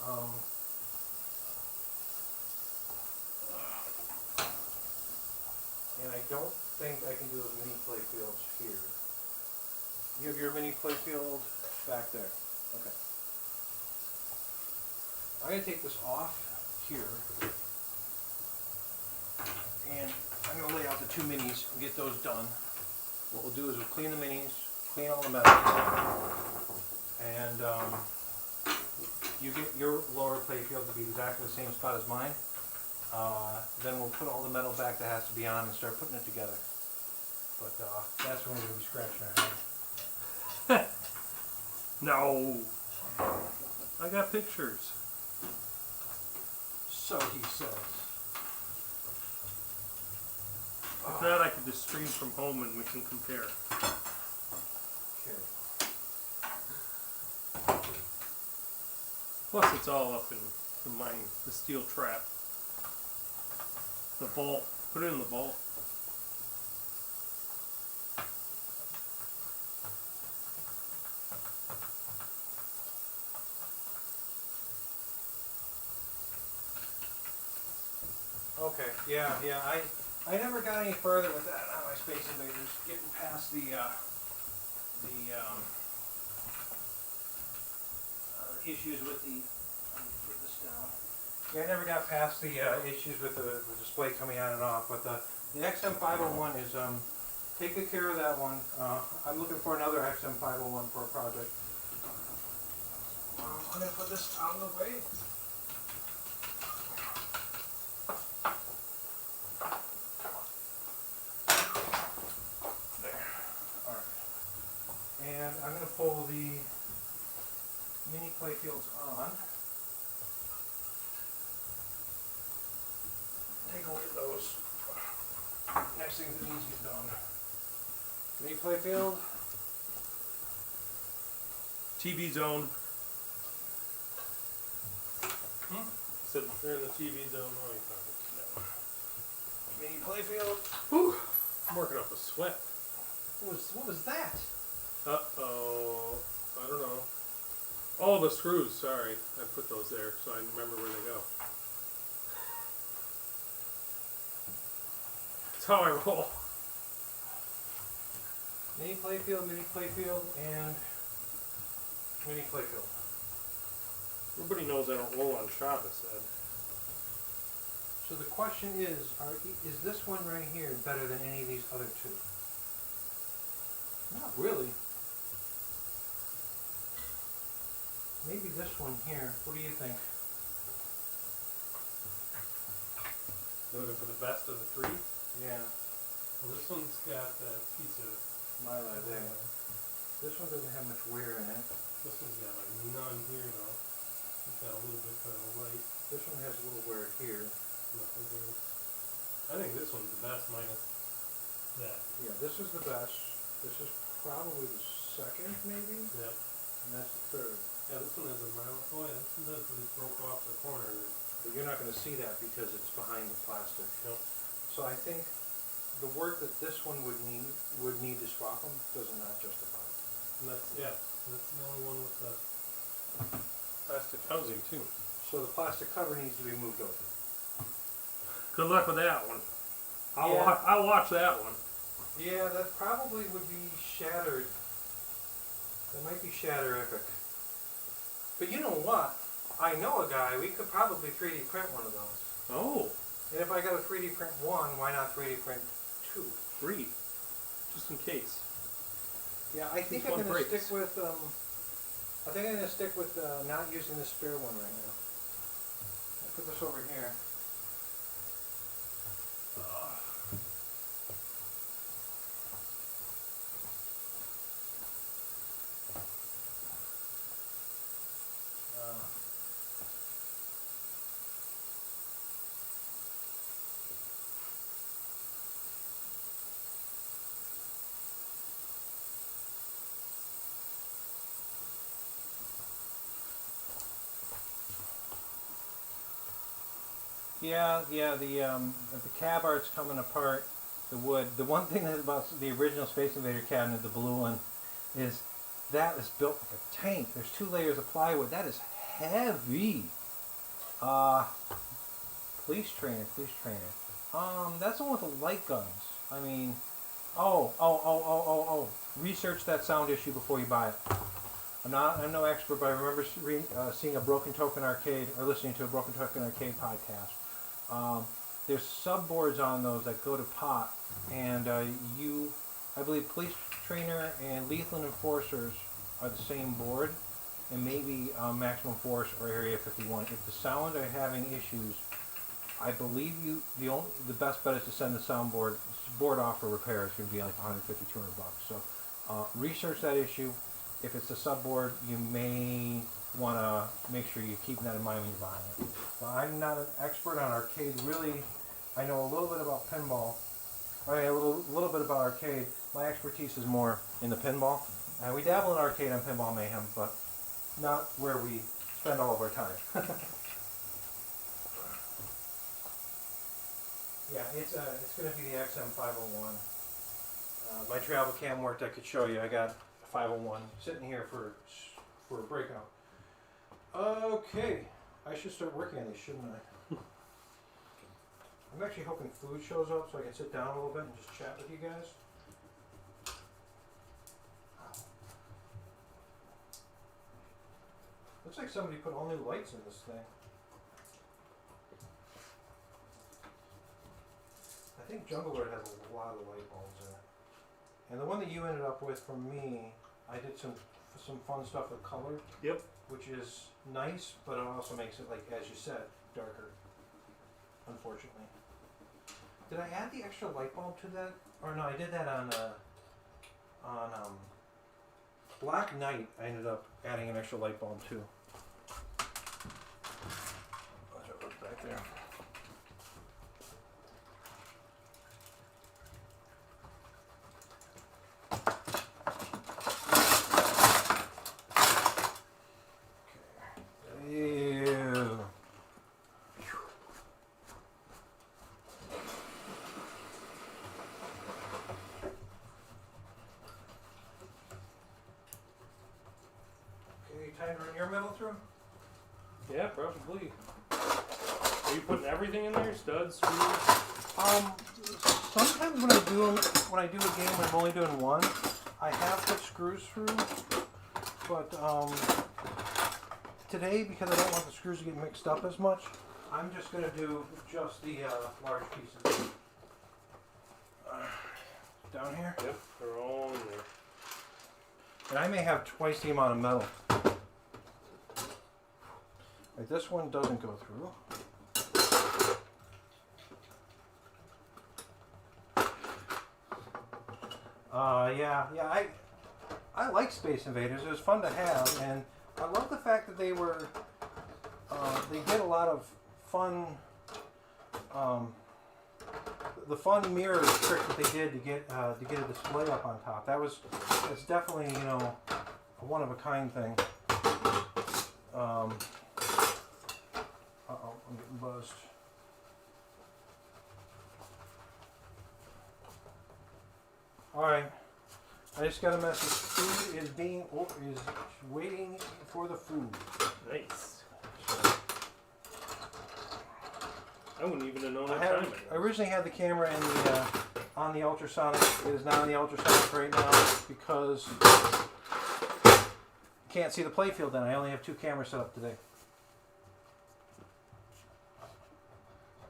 And I don't think I can do those mini playfields here. You have your mini playfield back there. Okay. I'm going to take this off here. And I'm going to lay out the two minis and get those done. What we'll do is we'll clean the minis, clean all the metal. And you get your lower playfield to be exactly the same spot as mine. Then we'll put all the metal back that has to be on and start putting it together. But that's when we're going to be scratching our head. No. I got pictures. So he says. If not, I could just stream from home and we can compare. Okay. Plus, it's all up in the mine, the steel trap. The vault. Put it in the vault. Okay, yeah, I never got any further with that on my Space Invaders, getting past the issues with the, let me put this down, Yeah, I never got past the issues with the display coming on and off, but the XM501 is, take good care of that one. I'm looking for another XM501 for a project. I'm going to put this out of the way. There. Alright. And I'm going to pull the mini playfields on. Take a look at those. Next thing that needs to get done. Mini playfield. TV zone. Hmm? Said they're in the TV zone. Oh, you found it. Mini playfield. Whew. I'm working up a sweat. What was that? Uh-oh. I don't know. Oh, the screws. Sorry. I put those there so I remember where they go. That's how I roll. Mini playfield, and mini playfield. Everybody knows I don't roll on Shabbos, Ed. So the question is this one right here better than any of these other two? Not really. Maybe this one here. What do you think? You're looking for the best of the three? Yeah, Well, this one's got that piece of... my lad there. This one doesn't have much wear in it. This one's got like none here though. It's got a little bit kind of light. This one has a little wear here. Nothing here. I think this one's the best minus that. Yeah, this is the best. This is probably the second, maybe, Yep. and that's the third. Yeah, this one has a mild. Oh yeah, this one does, but it broke off the corner there. But you're not going to see that because it's behind the plastic. Yep. So I think the work that this one would need to swap them does not justify it. And that's that's the only one with the plastic housing too. So the plastic cover needs to be moved over. Good luck with that one. Yeah. I'll watch that one. Yeah, that probably would be shattered. That might be shatterific. But you know what? I know a guy, we could probably 3D print one of those. Oh, And if I got a 3D print one, why not 3D print two? 3. Just in case. Yeah, I think Each I'm one going to breaks. stick with, not using the spare one right now. I'll put this over here. Yeah, the cab art's coming apart. The wood. The one thing that about the original Space Invader cabinet, the blue one, is that is built like a tank. There's 2 layers of plywood. That is heavy. Police trainer. That's the one with the light guns. I mean, research that sound issue before you buy it. I'm no expert, but I remember seeing a Broken Token Arcade, or listening to a Broken Token Arcade podcast. There's subboards on those that go to pot, and I believe Police Trainer and Lethal Enforcers are the same board, and maybe Maximum Force or Area 51. If the sound are having issues, I believe the best bet is to send the board off for repair. It's going to be like $150, $200. So research that issue. If it's a subboard, you may want to make sure you're keeping that in mind when you're buying it. Well, I'm not an expert on arcade. Really, I know a little bit about pinball. A little bit about arcade. My expertise is more in the pinball. We dabble in arcade on Pinball Mayhem, but not where we spend all of our time. Yeah, it's going to be the XM501. My travel cam worked. I could show you. I got 501 sitting here for a breakout. Okay, I should start working on these, shouldn't I? I'm actually hoping food shows up so I can sit down a little bit and just chat with you guys. Looks like somebody put all new lights in this thing. Jungle Lord has a lot of light bulbs in it. And the one that you ended up with from me, I did some fun stuff with color. Yep. Which is nice, but it also makes it, like, as you said, darker. Unfortunately. Did I add the extra light bulb to that? Or no, I did that on Black Knight. I ended up adding an extra light bulb too. Let's look back there. Ew. Okay, time to run your metal through? Yeah, probably. Are you putting everything in there? Studs, screws? Sometimes when I do a game where I'm only doing one, I have put screws through, but today, because I don't want the screws to get mixed up as much, I'm just going to do just the large pieces. Down here? Yep, they're all in there. And I may have twice the amount of metal. Right, this one doesn't go through. Yeah, I like Space Invaders. It was fun to have, and I love the fact that they did a lot of fun, the fun mirror trick that they did to get a display up on top. It's definitely, you know, a one of a kind thing. Uh-oh, I'm getting buzzed. All right. I just got a message. Food is waiting for the food. Nice. I wouldn't even have known I what time I originally had the camera in the on the ultrasonic. It is not on the ultrasonic right now because you can't see the playfield. Then I only have 2 cameras set up today.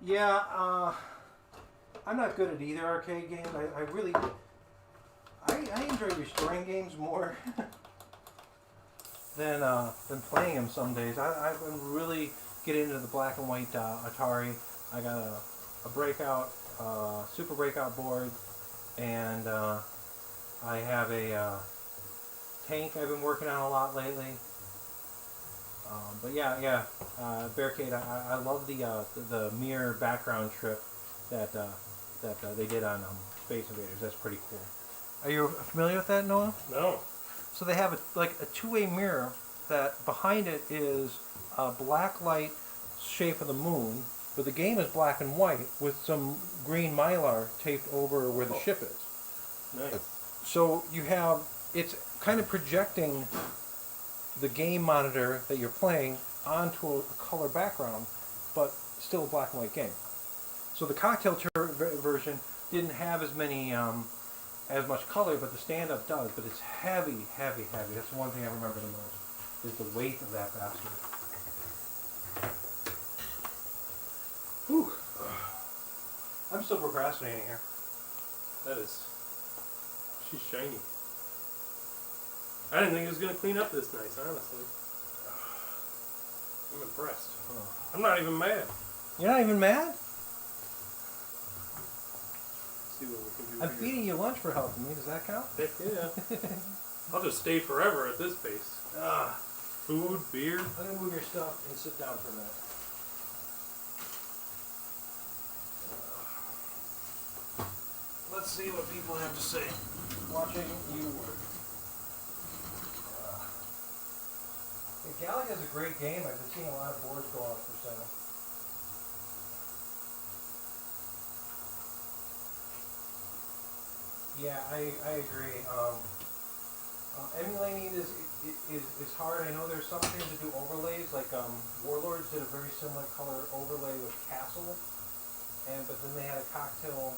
Yeah, I'm not good at either arcade game. I really. I enjoy restoring games more than playing them some days. I've been really getting into the black and white Atari. I got a breakout, super breakout board, and I have a tank I've been working on a lot lately. But yeah, Barricade. I love the mirror background trip that they did on Space Invaders. That's pretty cool. Are you familiar with that, Noah? No. So they have a two-way mirror that behind it is a black light shape of the moon, but the game is black and white with some green mylar taped over where the ship is. Nice. So it's kind of projecting the game monitor that you're playing onto a color background, but still a black and white game. So the cocktail version didn't have as much color, but the stand-up does. But it's heavy, heavy, heavy. That's the one thing I remember the most, is the weight of that bastard. Whew. I'm still procrastinating here. That is. She's shiny. I didn't think it was going to clean up this nice, honestly. I'm impressed. I'm not even mad. You're not even mad? See what we can do. I'm feeding you lunch for helping me. Does that count? Heck yeah. I'll just stay forever at this pace. Food, beer. I'm going to move your stuff and sit down for a minute. Let's see what people have to say watching you work. Galaga is a great game. I've been seeing a lot of boards go up for sale. Yeah, I agree. Emulating it is hard. I know there's some things that do overlays, like Warlords did a very similar color overlay with Castle, but then they had a cocktail,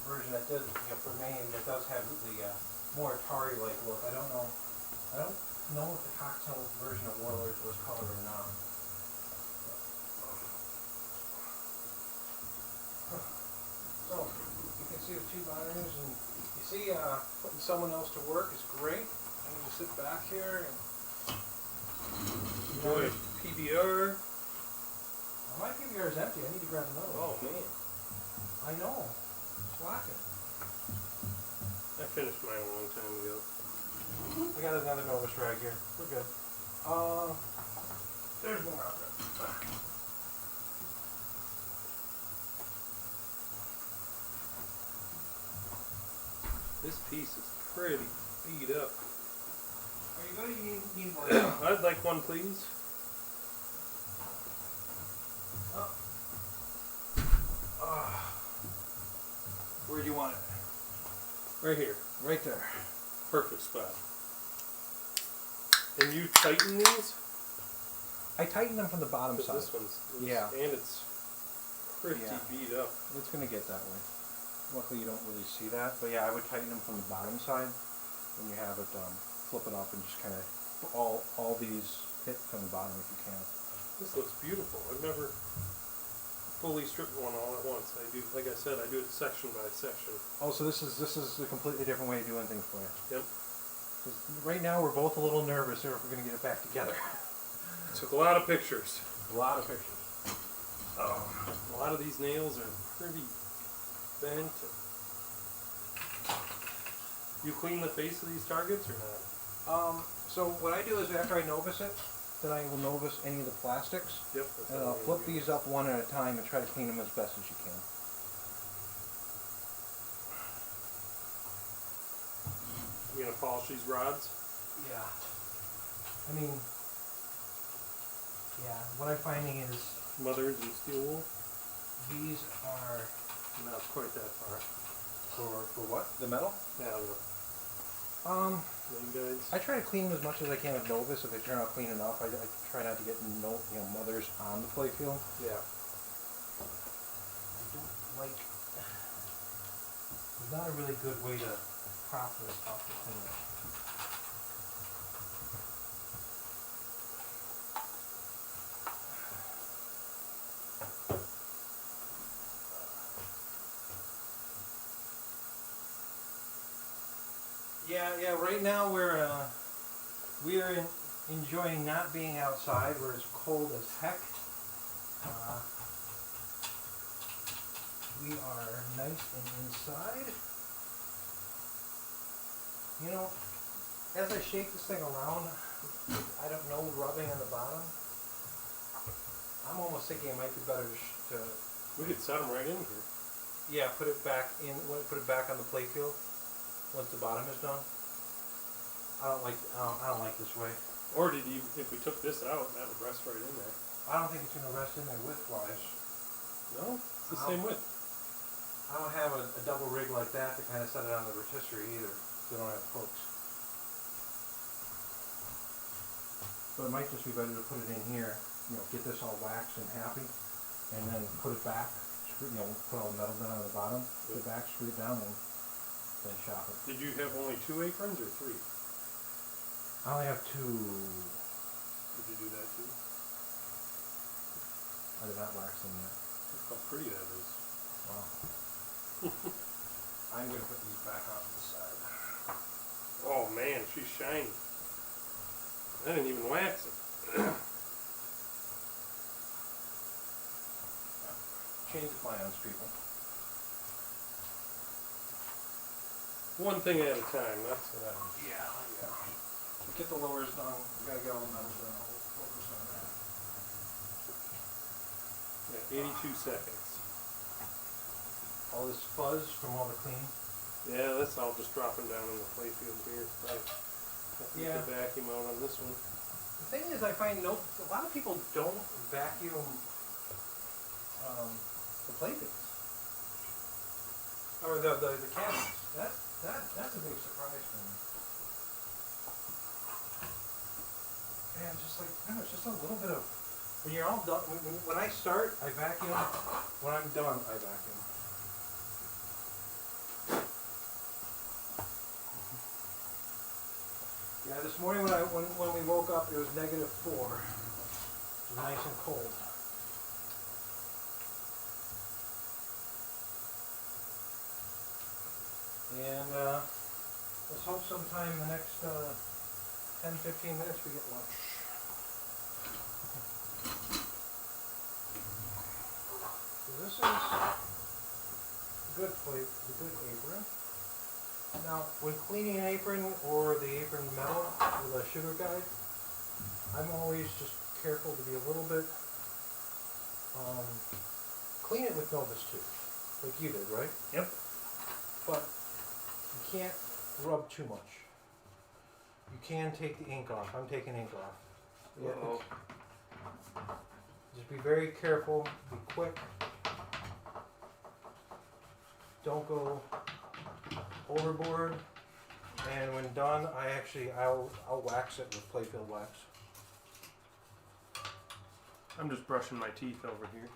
version that did, for MAME that does have the more Atari-like look. I don't know if the cocktail version of Warlords was colored or not. So, see the two binders, and you see, putting someone else to work is great. I can just sit back here and Enjoy PBR. my PBR is empty. I need to grab another one. Oh man, I know. Slacking. I finished mine a long time ago. I got another Novus rag here. We're good. There's more out there. This piece is pretty beat up. Are you good? You need more. I'd like one, please. Where do you want it? Right here. Right there. Perfect spot. And you tighten these? I tightened them from the bottom 'Cause side. this one's Yeah. and it's pretty Yeah. beat up. It's going to get that way. Luckily you don't really see that. But yeah, I would tighten them from the bottom side when you have it flip it up and just kind of all these hit from the bottom if you can. This looks beautiful. I've never fully stripped one all at once. I do, like I said, I do it section by section. Oh, so this is a completely different way of doing things for you. Yep. 'Cause right now we're both a little nervous here if we're going to get it back together. Took a lot of pictures. A lot of pictures. A lot of these nails are pretty bent. You clean the face of these targets or not? So what I do is after I Novus it, then I will Novus any of the plastics, Yep. That's and what I'll I flip do. these up one at a time and try to clean them as best as you can. You gonna polish these rods? Yeah. I mean, yeah, what I'm finding is Mothers and steel wool? these are... Not quite that far. For what? The metal? Yeah, the main guides. I try to clean them as much as I can with Novus. If they turn out clean enough, I try not to get mothers on the playfield. Yeah. I don't like... There's not a really good way to prop this off the thing. Yeah. Right now we are enjoying not being outside where it's cold as heck. We are nice and inside. You know, as I shake this thing around, I don't know, rubbing on the bottom. I'm almost thinking it might be better to We could set them right in here. yeah, put it back on the playfield once the bottom is done. I don't like this way. Or did you, if we took this out, that would rest right in there. I don't think it's gonna rest in there width-wise. No? It's the same width. I don't have a double rig like that to kind of set it on the rotisserie either. They don't have hooks. So it might just be better to put it in here, get this all waxed and happy, and then put it back, put all the metal down on the bottom, put it back, screw it down, and then shop it. Did you have only 2 aprons or 3? I only have 2. Did you do that too? I did not wax them yet. Look how pretty that is. Wow. I'm going to put these back off to the side. Oh man, she's shiny. I didn't even wax it. Change the plans, people. One thing at a time, that's what I was. Yeah. Get the lowers done. We gotta get all the metals done. I'll focus on that. Yeah, 82 seconds. All this fuzz from all the clean. Yeah, that's all just dropping down in the playfield here. Right. Have to get the vacuum out on this one. The thing is, I find a lot of people don't vacuum the playfields or the cabinets. That's a big surprise for me. Man, it's just like it's just a little bit of when you're all done. When I start, I vacuum. When I'm done, I vacuum. Yeah, this morning when we woke up, it was -4. It was nice and cold. Yeah. And let's hope sometime in the next 10-15 minutes we get lunch. So this is good plate, the good apron. Now, when cleaning an apron or the apron metal with a sugar guide, I'm always just careful to be a little bit, clean it with Novus too, like you did, right? Yep. But you can't rub too much. You can take the ink off. I'm taking ink off. Yeah, Uh-oh. just be very careful, be quick. Don't go overboard. And when done, I'll wax it with Playfield wax. I'm just brushing my teeth over here.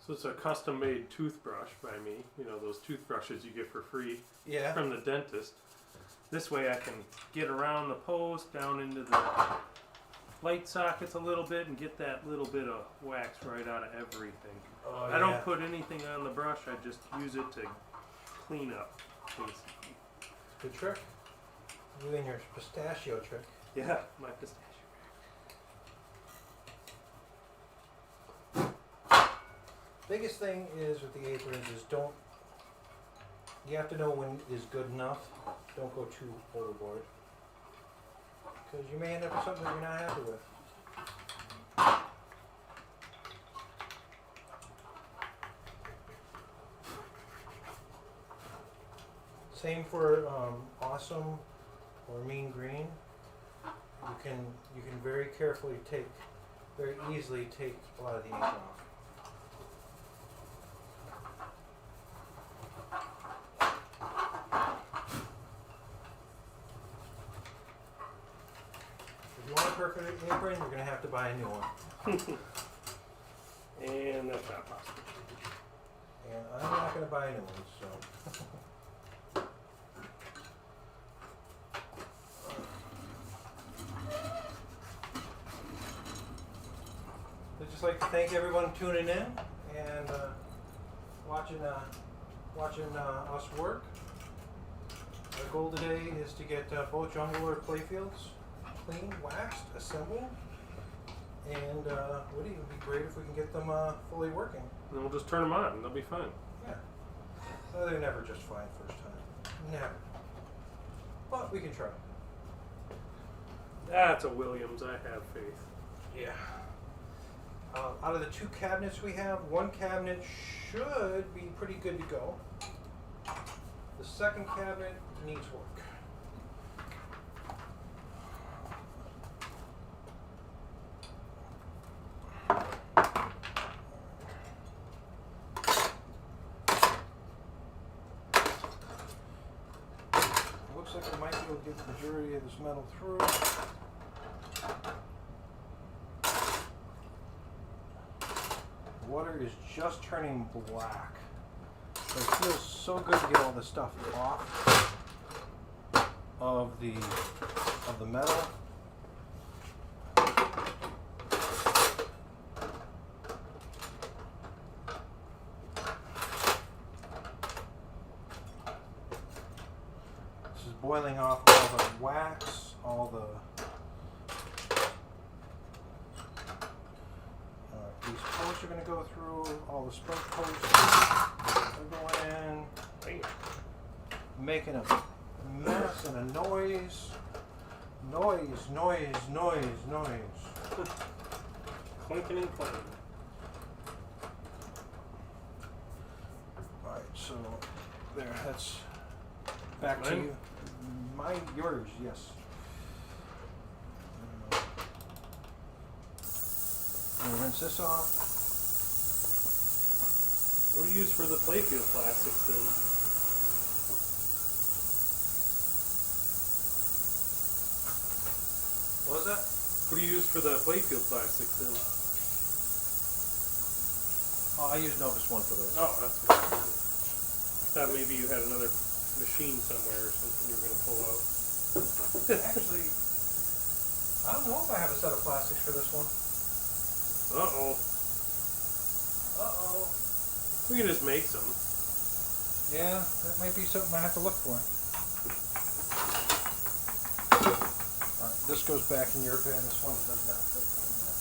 So it's a custom-made toothbrush by me. You know, those toothbrushes you get for free Yeah. from the dentist. This way I can get around the post, down into the light sockets a little bit, and get that little bit of wax right out of everything. Oh, I don't put anything on the brush, I just use it to clean up, basically. Good trick. You and your pistachio trick. Yeah, my pistachio. Biggest thing is with the aprons is you have to know when is good enough. Don't go too overboard. Because you may end up with something that you're not happy with. Same for awesome or mean green. You can very carefully very easily take a lot of the ink off. If you want a perfect apron, you're going to have to buy a new one. And that's not possible. And I'm not going to buy a new one, so. I'd just like to thank everyone tuning in and watching us work. Our goal today is to get both jungle or playfields cleaned, waxed, assembled, and would even be great if we can get them fully working. And then we'll just turn them on, and they'll be fine. Yeah. They're never just fine first time. Never. But we can try. That's a Williams, I have faith. Yeah. Out of the two cabinets we have, one cabinet should be pretty good to go. The second cabinet needs work. Looks like I might be able to get the majority of this metal through. Water is just turning black. But it feels so good to get all this stuff off of the metal. This is boiling off all the wax, all the these posts are going to go through, all the spoke posts are going in, making a mess and a noise. Noise. Clinking and clanking. Alright, so there, that's back to Mine? you. Yours, yes. I'm going to rinse this off. What do you use for the Playfield plastics then? What was that? What do you use for the Playfield plastics then? Oh, I use Novus 1 for those. Oh, that's good. Thought maybe you had another machine somewhere or something you were going to pull out. Actually, I don't know if I have a set of plastics for this one. Uh-oh. Uh-oh. We can just make some. Yeah, that might be something I have to look for. Alright, this goes back in your bin. This one does not fit in there.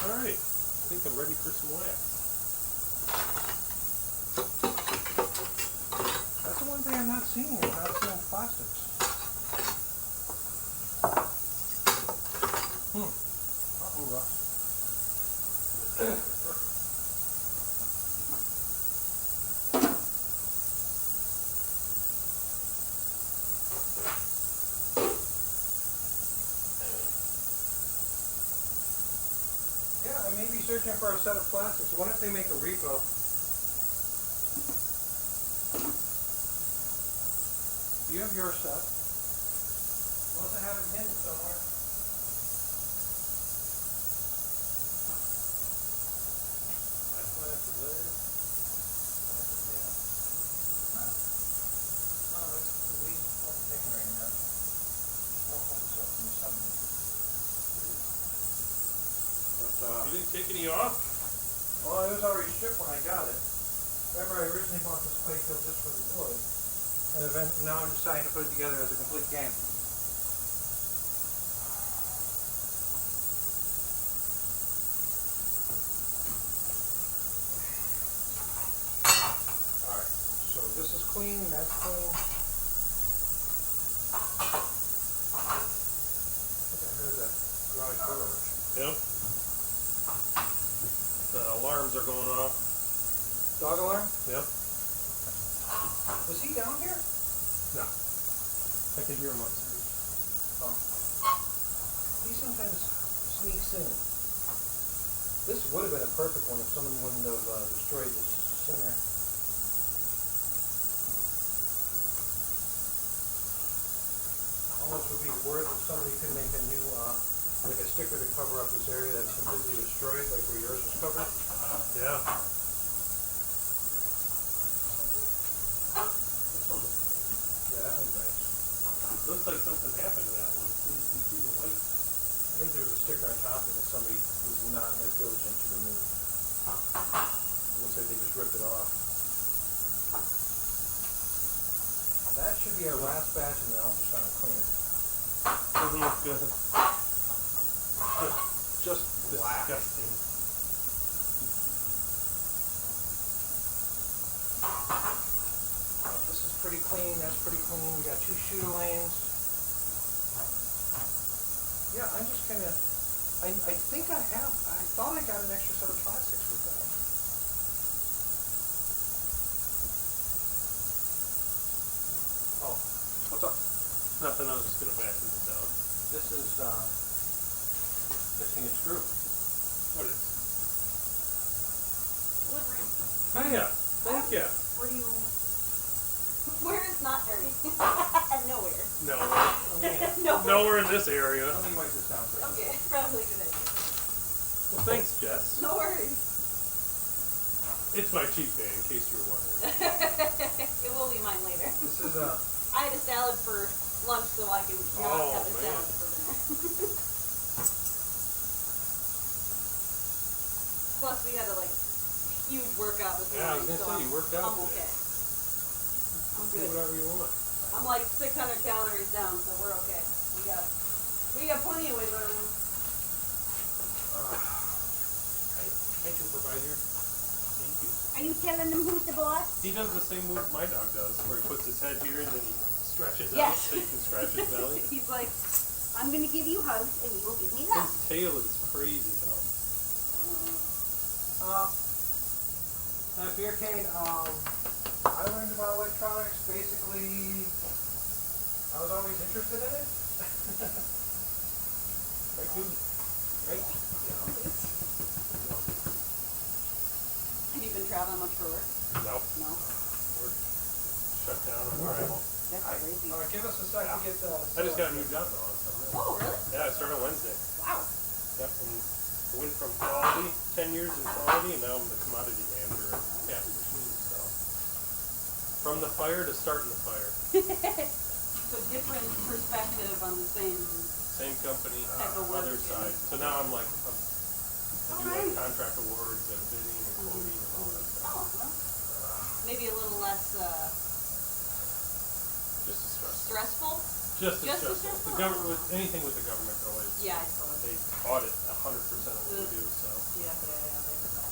Alright, I think I'm ready for some wax. That's the one thing I'm not seeing. I'm not seeing plastics. Uh-oh, Russ. Yeah, I may be searching for a set of plastics. What if they make a repo? You have your set. Unless I have them hidden somewhere. My glass is there. Oh, that's the least important thing right now. I'll hold this up from some reason. You didn't take any off? Well, it was already shipped when I got it. Remember, I originally bought this Playfield just for the wood. And now I'm deciding to put it together as a complete game. Alright, so this is clean, that's clean. I think I heard that garage door. Yep. The alarms are going off. Dog alarm? Yep. Was he down here? No. I can hear him upstairs. Oh. He sometimes sneaks in. This would have been a perfect one if someone wouldn't have destroyed the center. Almost would be worth if somebody could make a new, like a sticker to cover up this area that's completely destroyed, like where yours was covered. Yeah. Yeah, that was nice. Looks like something happened to that one. You can see the white. I think there was a sticker on top of it that somebody was not as diligent to remove. It looks like they just ripped it off. That should be our last batch in the ultrasonic cleaner. Doesn't look good. Just black. Disgusting. This is pretty clean, that's pretty clean. We got 2 shooter lanes. Yeah, I'm just kind of, I think I thought I got an extra set of plastics with that. Oh, what's up? Nothing, I was just gonna vacuum this out. This is, missing a screw. What is? Delivery. Oh yeah, thank you. Where do you? Where is not dirty? Nowhere. No, Nowhere. nowhere in this area. Let me wipe this down for you. Okay, probably a good idea. Well, thanks, Jess. No worries. It's my cheat day, in case you were wondering. It will be mine later. This is I had a salad for lunch, so I can not Oh, have a man. salad for dinner. Plus, we had a huge workout this Yeah, I was morning, gonna so say, you worked out I'm today. okay. I'm Do good. whatever you want. I'm like 600 calories down, so we're okay. We got plenty of weight on. Hi, supervisor. Thank you. Are you telling them who's the boss? He does the same move my dog does, where he puts his head here and then he stretches out Yes. so you can scratch his belly. He's like, I'm gonna give you hugs and you will give me love. His tail is crazy though. Beercade, I learned about electronics, basically, I was always interested in it. Right, dude? Right? Have you been traveling much for work? No, No. we're shut down on arrival. That's crazy. Give us a sec to get the... I just got a new job though. On Sunday. Oh, really? Yeah, I started Wednesday. Wow. Yep, and I went from quality, 10 years in quality, and now I'm the commodity manager at Cap Machines, so. From the fire to starting the fire. So different perspective on the same. Same company, Type of work, other yeah. side. So now I'm like, I do like contract awards and bidding and quoting and all that Oh, stuff. well. maybe a little less Just as stressful. stressful. Just as Just as stressful. The stressful? government, with anything with the government, though, is Yeah, I suppose. they audit 100% of what you do. So Yeah, there's that.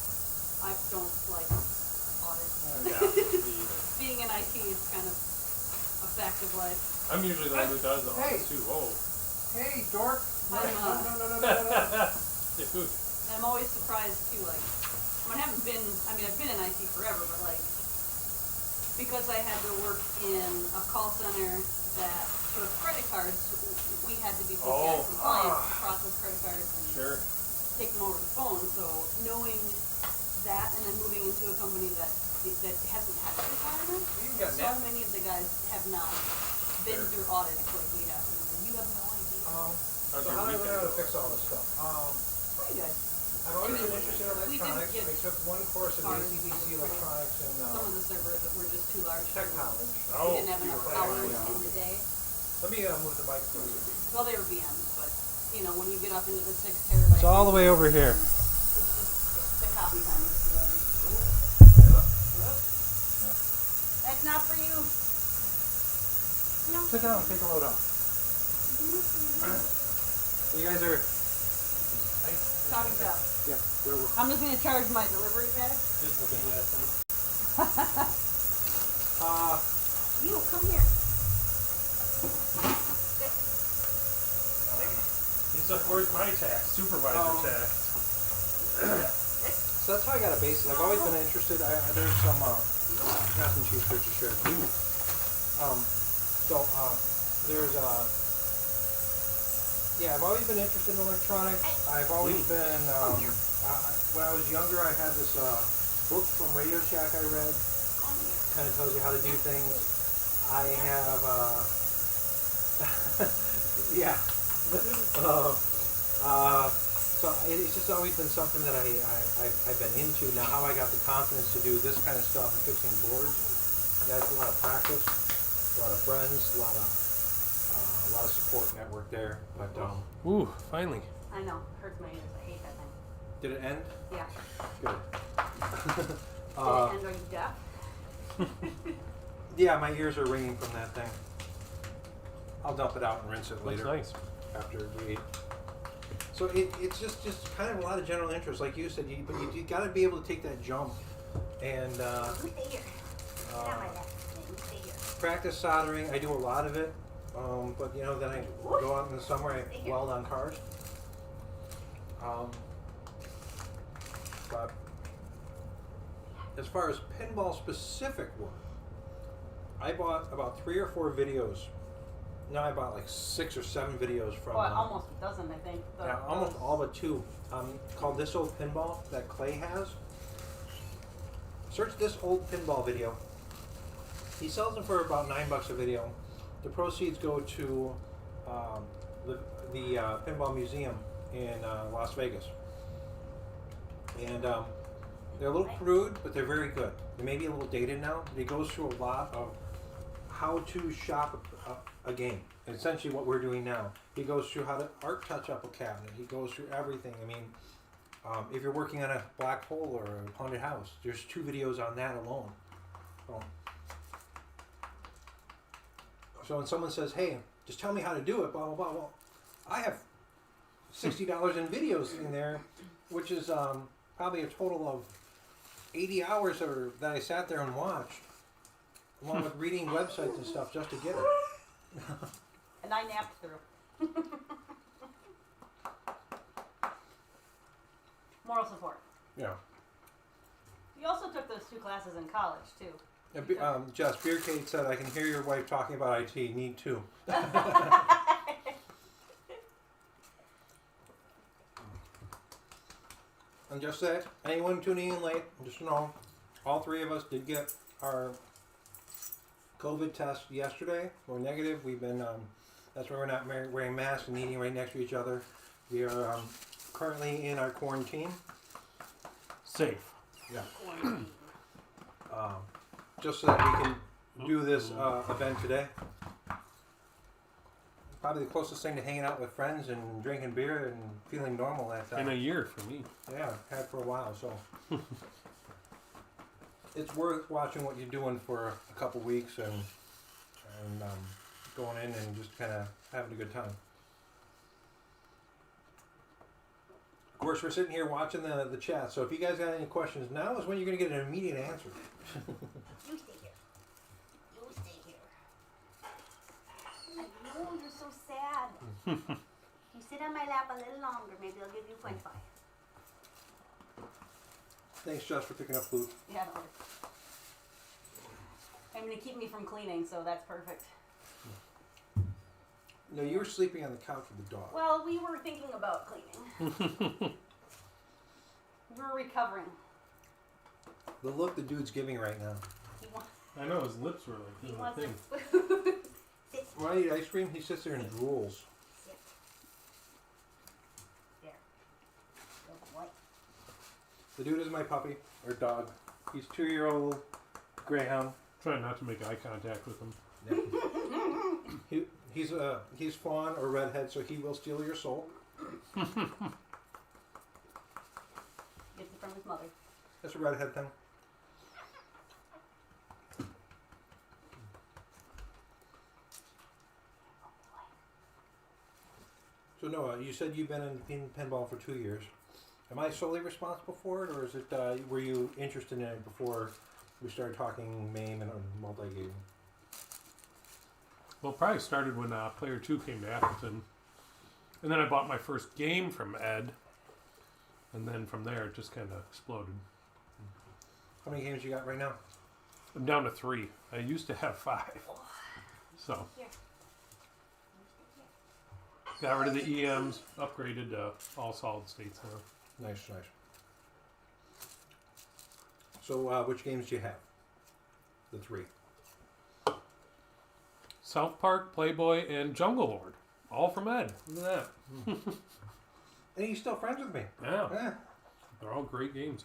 I don't like audits. yeah, me either. Being in IT is kind of a fact of life. I'm usually the one who does the Hey. audits too. Oh, Hey, dork. I'm, dude. I'm always surprised too, like, I've been in IT forever, but like, because I had to work in a call center that took credit cards, we had to be PCI compliant to process credit cards and Sure. take them over the phone. So knowing that and then moving into a company that hasn't had that requirement, You got so many of the guys have not been through audits like we have. And you have no idea. So how do I learn how to fix all this stuff? Pretty good. I've always been interested in We didn't electronics. get I took one course in cards ACDC for electronics and Some of the servers that were just too large. tech college. We Oh, didn't have you enough were hours playing. in the day. Let me move the mic closer. Well, they were VMs, but you know, when you get up into the 6 terabyte. It's all the way over here. It's the copy time is too large. That's not for you. No. Sit down, take a load off. You guys are. Talking about. Yeah, we're. I'm just gonna charge my delivery bag. Just looking at them. You come here. He's like, where's my tax? Supervisor tax. So that's how I got a basis. I've always been interested. There's some. Got some cheese curds to share. There's yeah, I've always been interested in electronics. I've always been. When I was younger, I had this book from Radio Shack I read. Kind of tells you how to do things. I have. Yeah. So it's just always been something that I've been into. Now, how I got the confidence to do this kind of stuff and fixing boards, that's a lot of practice, a lot of friends, a lot of support network there. But Ooh, finally. I know. Hurts my ears. I hate that thing. did it end? Yeah. Good. And are you deaf? Yeah, my ears are ringing from that thing. I'll dump it out and rinse it Looks later nice. after we eat. So it's just kind of a lot of general interest, like you said. But you got to be able to take that jump and practice soldering. I do a lot of it, but you know, then I go out in the summer. I weld on cars. But as far as pinball specific work, I bought about 3 or 4 videos. No, I bought like 6 or 7 videos from. Almost a dozen, I think. Yeah, almost all but 2. Called This Old Pinball that Clay has. Search This Old Pinball video. He sells them for about $9 a video. The proceeds go to the Pinball Museum in Las Vegas. And they're a little crude, but they're very good. They may be a little dated now, but he goes through a lot of how to shop a game. And essentially what we're doing now. He goes through how to art touch up a cabinet. He goes through everything. I mean, if you're working on a black hole or a haunted house, there's 2 videos on that alone. So when someone says, hey, just tell me how to do it, blah, blah, blah. Well, I have $60 in videos in there, which is probably a total of 80 hours that I sat there and watched, along with reading websites and stuff just to get it. And I napped through. Moral support. Yeah. You also took those 2 classes in college, too. Jess, Beercade said, I can hear your wife talking about IT. Need to. And just that, anyone tuning in late, just know, all 3 of us did get our COVID test yesterday. We're negative. We've been, that's why we're not wearing masks and eating right next to each other. We are currently in our quarantine. Safe. Yeah. Just so that we can do this event today. Probably the closest thing to hanging out with friends and drinking beer and feeling normal that In a year for me. yeah, had for a while. So it's worth watching what you're doing for a couple weeks and going in and just kind of having a good time. Of course, we're sitting here watching the chat, so if you guys got any questions, now is when you're going to get an immediate answer. You stay here. You stay here. I know you're so sad. You sit on my lap a little longer, maybe I'll give you 0.5. Thanks, Josh, for picking up food. Yeah, don't worry. I mean, to keep me from cleaning, so that's perfect. No, you were sleeping on the couch with the dog. Well, we were thinking about cleaning. We were recovering. The look the dude's giving right now. He wants, I know his lips were like he doing wants the thing. some food. Sit. When I eat ice cream, he sits there and drools. Sit. There. Good boy. The dude is my puppy, or dog. He's 2-year-old greyhound. Try not to make eye contact with him. He's fawn or redhead, so he will steal your soul. Gets it from his mother. That's a redhead thing. So Noah, you said you've been in pinball for 2 years. Am I solely responsible for it, or is it? Were you interested in it before we started talking MAME and multi-game? Well, it probably started when Player 2 came to Appleton. And then I bought my first game from Ed. And then from there, it just kind of exploded. How many games you got right now? I'm down to 3. I used to have 5. So, Here. got rid of the EMs, upgraded to all solid states now. Nice. So, which games do you have? The 3. South Park, Playboy, and Jungle Lord. All from Ed. Look at that. And you still friends with me? Yeah. Yeah. They're all great games.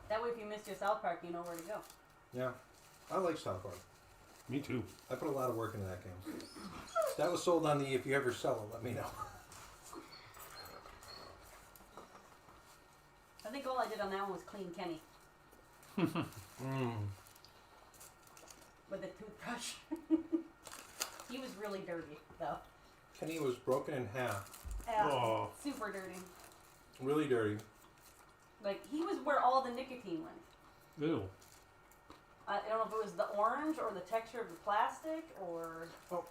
That way, if you missed your South Park, you know where to go. Yeah. I like South Park. Me too. I put a lot of work into that game. That was sold on the if you ever sell it, let me know. I think all I did on that one was clean Kenny with a toothbrush. He was really dirty, though. Kenny was broken in half. Yeah, Oh. super dirty. Really dirty. Like, he was where all the nicotine went. Ew. I don't know if it was the orange or the texture of the plastic or... Oh.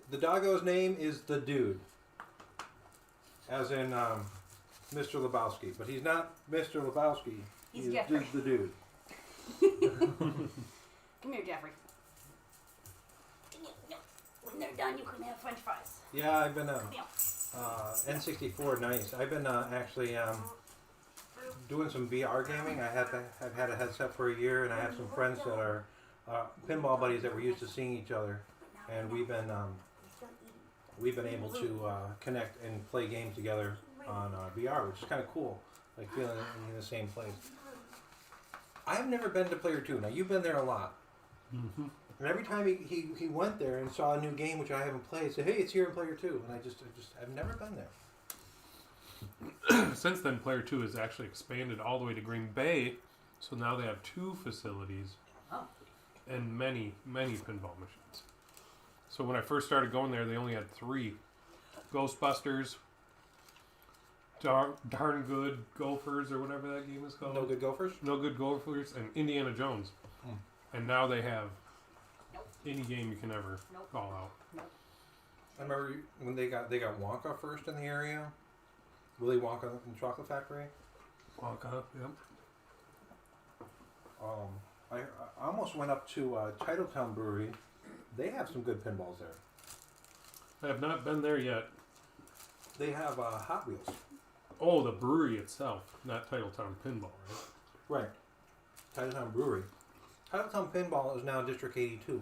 The doggo's name is the dude. As in Mr. Lebowski. But he's not Mr. Lebowski. He's He's Jeffrey. just the dude. Come here, Jeffrey. When they're done, you can have french fries. Yeah, I've been Come here. N64, nice. I've been actually doing some VR gaming. I've had a headset for a year, and I have some friends that are pinball buddies that we're used to seeing each other, and we've been able to connect and play games together on VR, which is kind of cool, like feeling in the same place. I've never been to Player 2. Now you've been there a lot, Mm-hmm. and every time he went there and saw a new game which I haven't played, said, "Hey, it's here in Player 2," and I've never been there. Since then, Player 2 has actually expanded all the way to Green Bay, so now they have 2 facilities Oh. and many, many pinball machines. So when I first started going there, they only had 3. Ghostbusters, Darn Good Gophers, or whatever that game is called. No Good Gophers. No Good Gophers, and Indiana Jones. Hmm. And now they have Nope. any game you can ever Nope. call out. I remember when they got Wonka first in the area. Willy Wonka and the Chocolate Factory. Wonka, yep. I almost went up to Titletown Brewery. They have some good pinballs there. I have not been there yet. They have Hot Wheels. Oh, the brewery itself, not Titletown Pinball, right? Right. Titletown Brewery. Titletown Pinball is now District 82.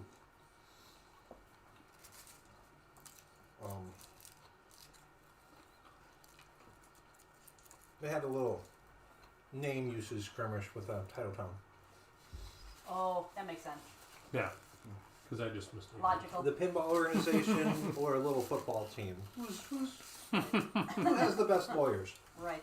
They had a little name usage skirmish with Titletown. Oh, that makes sense. Yeah, because I just missed it. Logical. The pinball organization or a little football team. Who has the best lawyers? Right.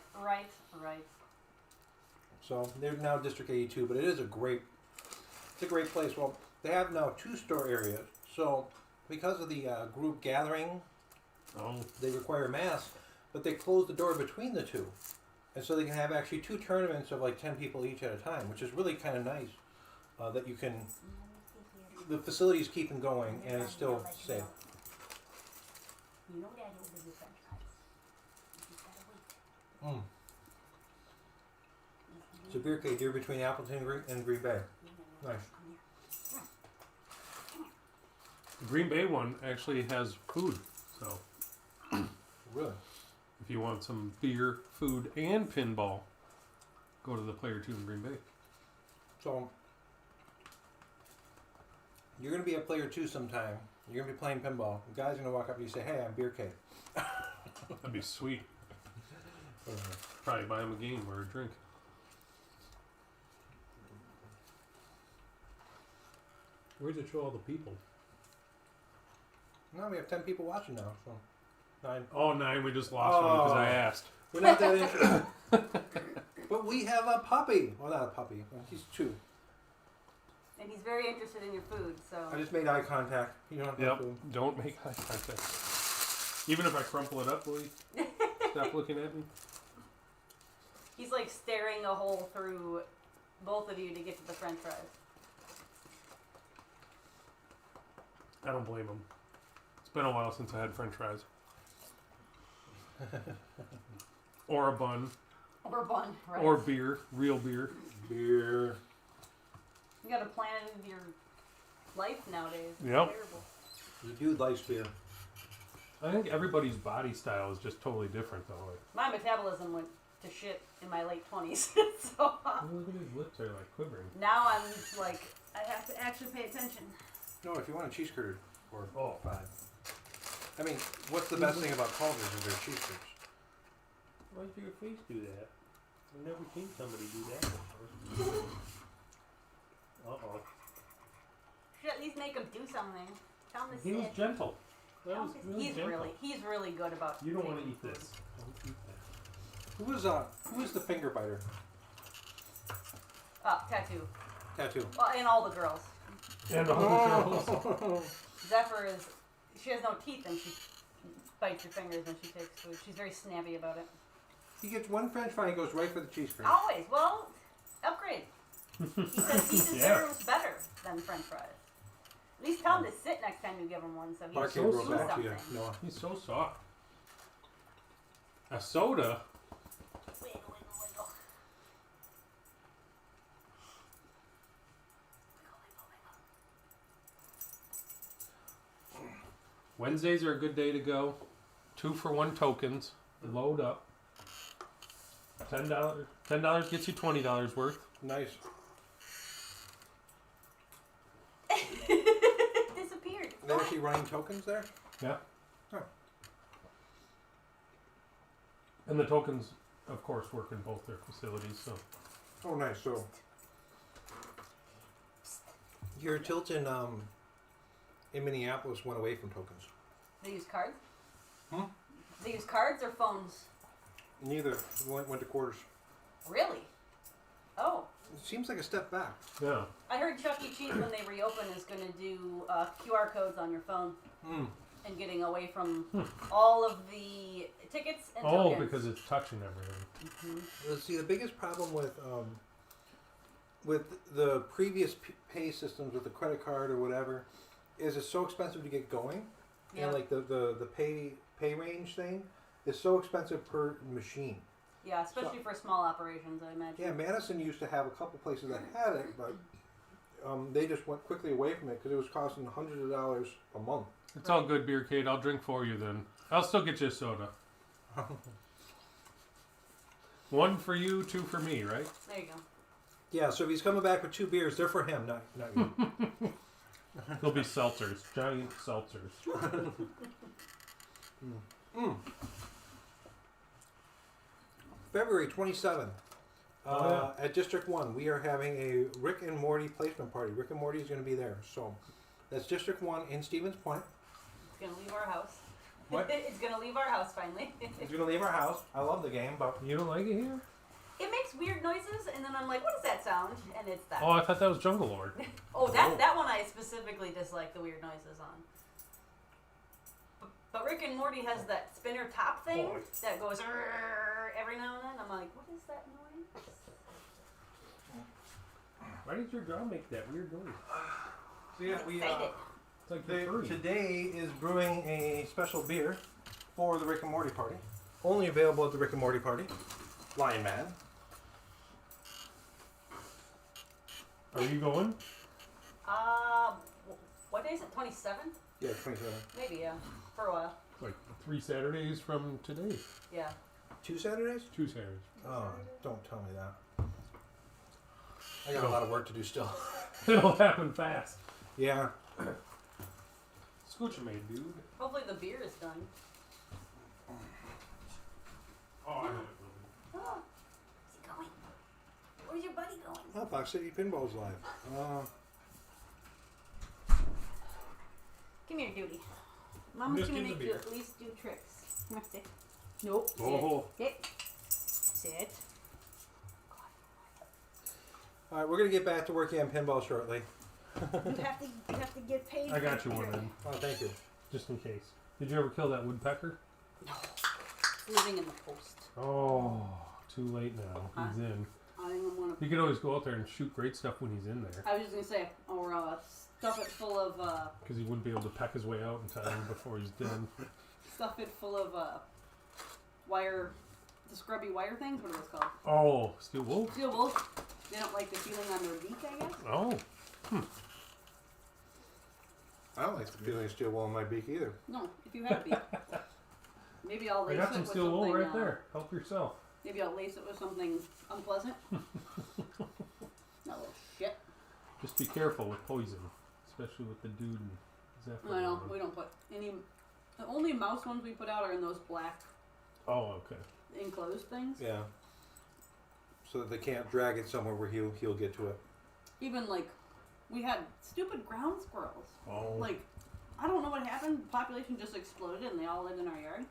So they're now District 82, but it is it's a great place. Well, they have now 2 store areas. So because of the group gathering, they require masks, but they close the door between the 2. And so they can have actually 2 tournaments of like 10 people each at a time, which is really kind of nice that you can, the facilities keep them going and it's still safe. You know Daddy will give you French fries. You just gotta wait. So beer cave, you're between Appleton and Green Bay. Nice. The Green Bay one actually has food, so Really? if you want some beer, food, and pinball, go to the Player 2 in Green Bay. So you're going to be at Player 2 sometime. You're going to be playing pinball. The guy's going to walk up to you and say, "Hey, I'm Beer Cave." That'd be sweet. Probably buy him a game or a drink. Where's it show all the people? No, we have 10 people watching now. So 9. Oh, 9. We just lost one because I asked. We're not that interested. But we have a puppy. Well, not a puppy. He's 2. And he's very interested in your food, so. I just made eye contact. You don't have Yep. to. Don't make eye contact. Even if I crumple it up, will you stop looking at me? He's like staring a hole through both of you to get to the French fries. I don't blame him. It's been a while since I had French fries. Or a bun. Or bun, right? Or beer. Real beer. Beer. You gotta plan it into your life nowadays. It's Yep. terrible. The dude likes beer. I think everybody's body style is just totally different, though. Like, My metabolism went to shit in my late 20s, so look at his lips are like quivering. now I'm like, I have to actually pay attention. No, if you want a cheese curd or Oh. 5. I mean, what's the best thing about Culver's is their cheese curds. Why does your face do that? I've never seen somebody do that before. Uh-oh. Should at least make him do something. Tell him to He was sit. gentle. That Tell was him to- really he's gentle. he's really good about. You don't want to taking eat food. this. Don't eat Who is the finger biter? Tattoo. Tattoo. Well, and all the girls. that. And all the girls. Zephyr is. She has no teeth and she bites your fingers when she takes food. She's very snappy about it. He gets one French fry and goes right for the cheese curd. Always. Well, upgrade. He says he deserves better than French fries. At least tell him to sit next time you give him one, so he Mark can so Gabriel, do back to you. something. Noah. He's so soft. A soda? Wiggle, wiggle, wiggle. Wednesdays are a good day to go. 2-for-1 tokens. Load up. $10 gets you $20 worth. Nice. Disappeared. They're actually running tokens there? Yeah. Huh. And the tokens, of course, work in both their facilities. So Oh, nice. So, your tilt in Minneapolis went away from tokens. They use cards? Hmm? They use cards or phones? Neither. Went to quarters. Really? Oh. It seems like a step back. yeah. I heard Chuck E. Cheese, when they reopen, is going to do QR codes on your phone and getting away from all of the tickets and Oh, tokens. because it's touching everything. Let's see, the biggest problem with the previous pay systems with the credit card or whatever is it's so expensive to get going. Yeah. And like the pay range thing is so expensive per machine. Yeah, especially for small operations, I imagine. Yeah, Madison used to have a couple places that had it, but they just went quickly away from it because it was costing hundreds of dollars a month. It's all good, Beer Kate. I'll drink for you then. I'll still get you a soda. 1 for you, 2 for me, right? There you go. Yeah, so if he's coming back with 2 beers, they're for him, not you. They'll be seltzers. Giant seltzers. February 27th. Oh, At District 1, we are having a Rick and Morty placement party. Rick and Morty is going to be there. So that's District 1 in Stevens Point. It's going to leave our house. What? It's going to leave our house finally. He's going to leave our house. I love the game, but You don't like it here? It makes weird noises, and then I'm like, what is that sound? And it's that. Oh, I thought that was Jungle Lord. Oh, that one I specifically dislike the weird noises on. But Rick and Morty has that spinner top thing that goes every now and then. I'm like, what is that noise? Why did your drum make that weird noise? So yeah, we Excited. It's like you're furry. today is brewing a special beer for the Rick and Morty party. Only available at the Rick and Morty party. Lion Man. Are you going? What day is it? 27? Yeah, 27. Maybe, yeah. For a while. Like 3 Saturdays from today. Yeah. 2 Saturdays? 2 Saturdays. Oh, don't tell me that. I got a lot of work to do still. It'll happen fast. Yeah. Scooch made, dude. Hopefully the beer is done. Oh, I know. Oh, where's he going? Where's your buddy going? Oh, Fox City Pinball's live. Come here, Duty. Mama's Just gonna give the make you beer. at least do tricks. Come here, sit. Nope. Oh. Sit. Sit. All right, we're gonna get back to working on pinball shortly. You have to get paid. I got for you the one trick. then, Oh, thank you. just in case. Did you ever kill that woodpecker? Living in the post. Oh, too late now. He's in. I don't even want to. You could always go out there and shoot great stuff when he's in there. I was just gonna say, or stuff it full of Because he wouldn't be able to peck his way out in time before he's done. stuff it full of wire, the scrubby wire things. What are those called? Oh, steel wool? Steel wool. They don't like the feeling on their beak, I guess. Oh. I don't like the feeling of steel wool in my beak either. No, if you have a beak. Maybe I'll I lace got it some with steel wool something. right there. Help yourself. Maybe I'll lace it with something unpleasant. No shit. Just be careful with poison, especially with the dude and Zephyr. I know we don't put any. The only mouse ones we put out are in those black Oh, okay. enclosed things. Yeah. So that they can't drag it somewhere where he'll get to it. Even like, we had stupid ground squirrels. Oh. Like, I don't know what happened. The population just exploded and they all lived in our yard.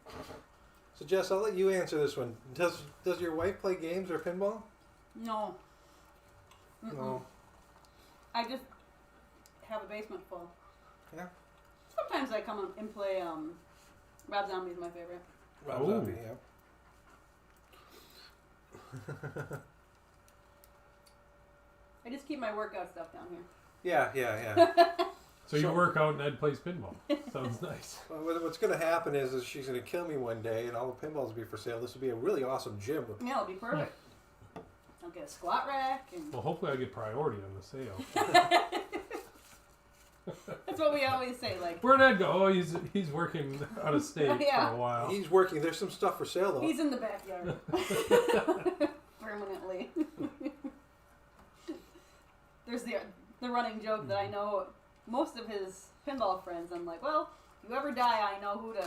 So Jess, I'll let you answer this one. Does your wife play games or pinball? No. Mm-mm. No. I just have a basement full. Yeah. Sometimes I come and play. Rob Zombie's my favorite. Rob Oh. Zombie, yeah. I just keep my workout stuff down here. Yeah. So you So- work out and Ed plays pinball. Sounds nice. Well, what's going to happen is she's going to kill me one day, and all the pinballs will be for sale. This will be a really awesome gym. Yeah, it'll be perfect. I'll get a squat rack and Well, hopefully I get priority on the sale. that's what we always say. Like, Where'd Ed go? Oh, he's working out of state Yeah. for a while. He's working. There's some stuff for sale though. he's in the backyard permanently. There's the running joke that I know most of his pinball friends. I'm like, well, if you ever die, I know who to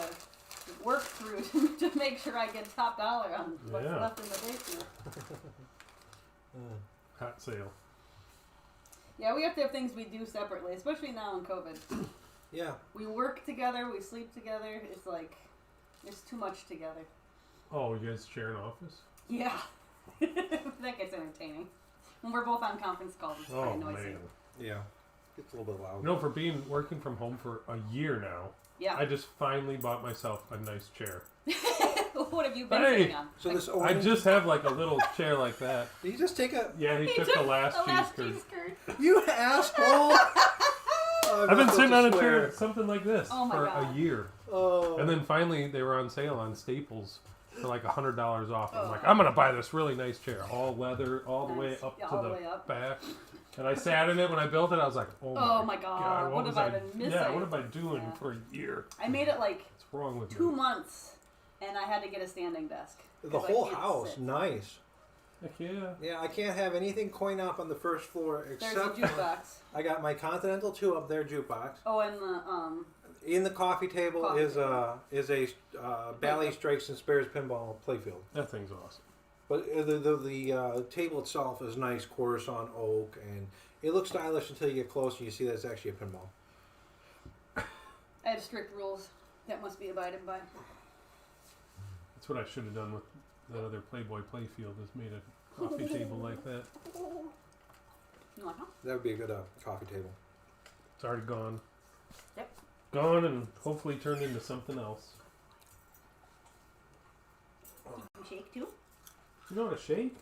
work through to make sure I get top dollar on what's Yeah. left in the basement. Hot sale. Yeah, we have to have things we do separately, especially now in COVID. Yeah. We work together, we sleep together. It's like, there's too much together. Oh, you guys share an office? Yeah. That gets entertaining. When we're both on conference calls, it's Oh, pretty noisy. Yeah. man. It's a little bit loud. You know, for being working from home for a year now, Yeah. I just finally bought myself a nice chair. What have you been Hey! sitting on? So this I orange, just have like a little chair like that. did you just take a? Yeah, he He took the last the last cheese cheese curd. curd. You asshole! Oh, I've been not sitting supposed on to a swear. chair something like this Oh my for God. a year. Oh. And then finally they were on sale on Staples for like $100 off. I'm Oh. like, I'm gonna buy this really nice chair, all leather, all the way Nice. up Yeah, to all the the way up. back. And I sat in it when I built it. I was like, Oh my God, what was have I been missing? Yeah, what am I doing Yeah. for a year? I made it like What's wrong with 2 me? months, and I had to get a standing desk. The 'cause I whole can't house, sit. nice. Heck yeah. Yeah, I can't have anything coin up on the first floor There's a except jukebox. I got my Continental 2 up there, jukebox. Oh, and the In the coffee table Coffee is a Bally Strikes and Spares pinball playfield. That thing's awesome. But the table itself is nice, Coruscant oak, and it looks stylish until you get close and you see that it's actually a pinball. I have strict rules that must be abided by. That's what I should have done with that other Playboy Playfield. Is made a coffee table like that. You want some? That would be a good coffee table. It's already gone. Yep. Gone and hopefully turned into something else. You can shake too. You know what a shake?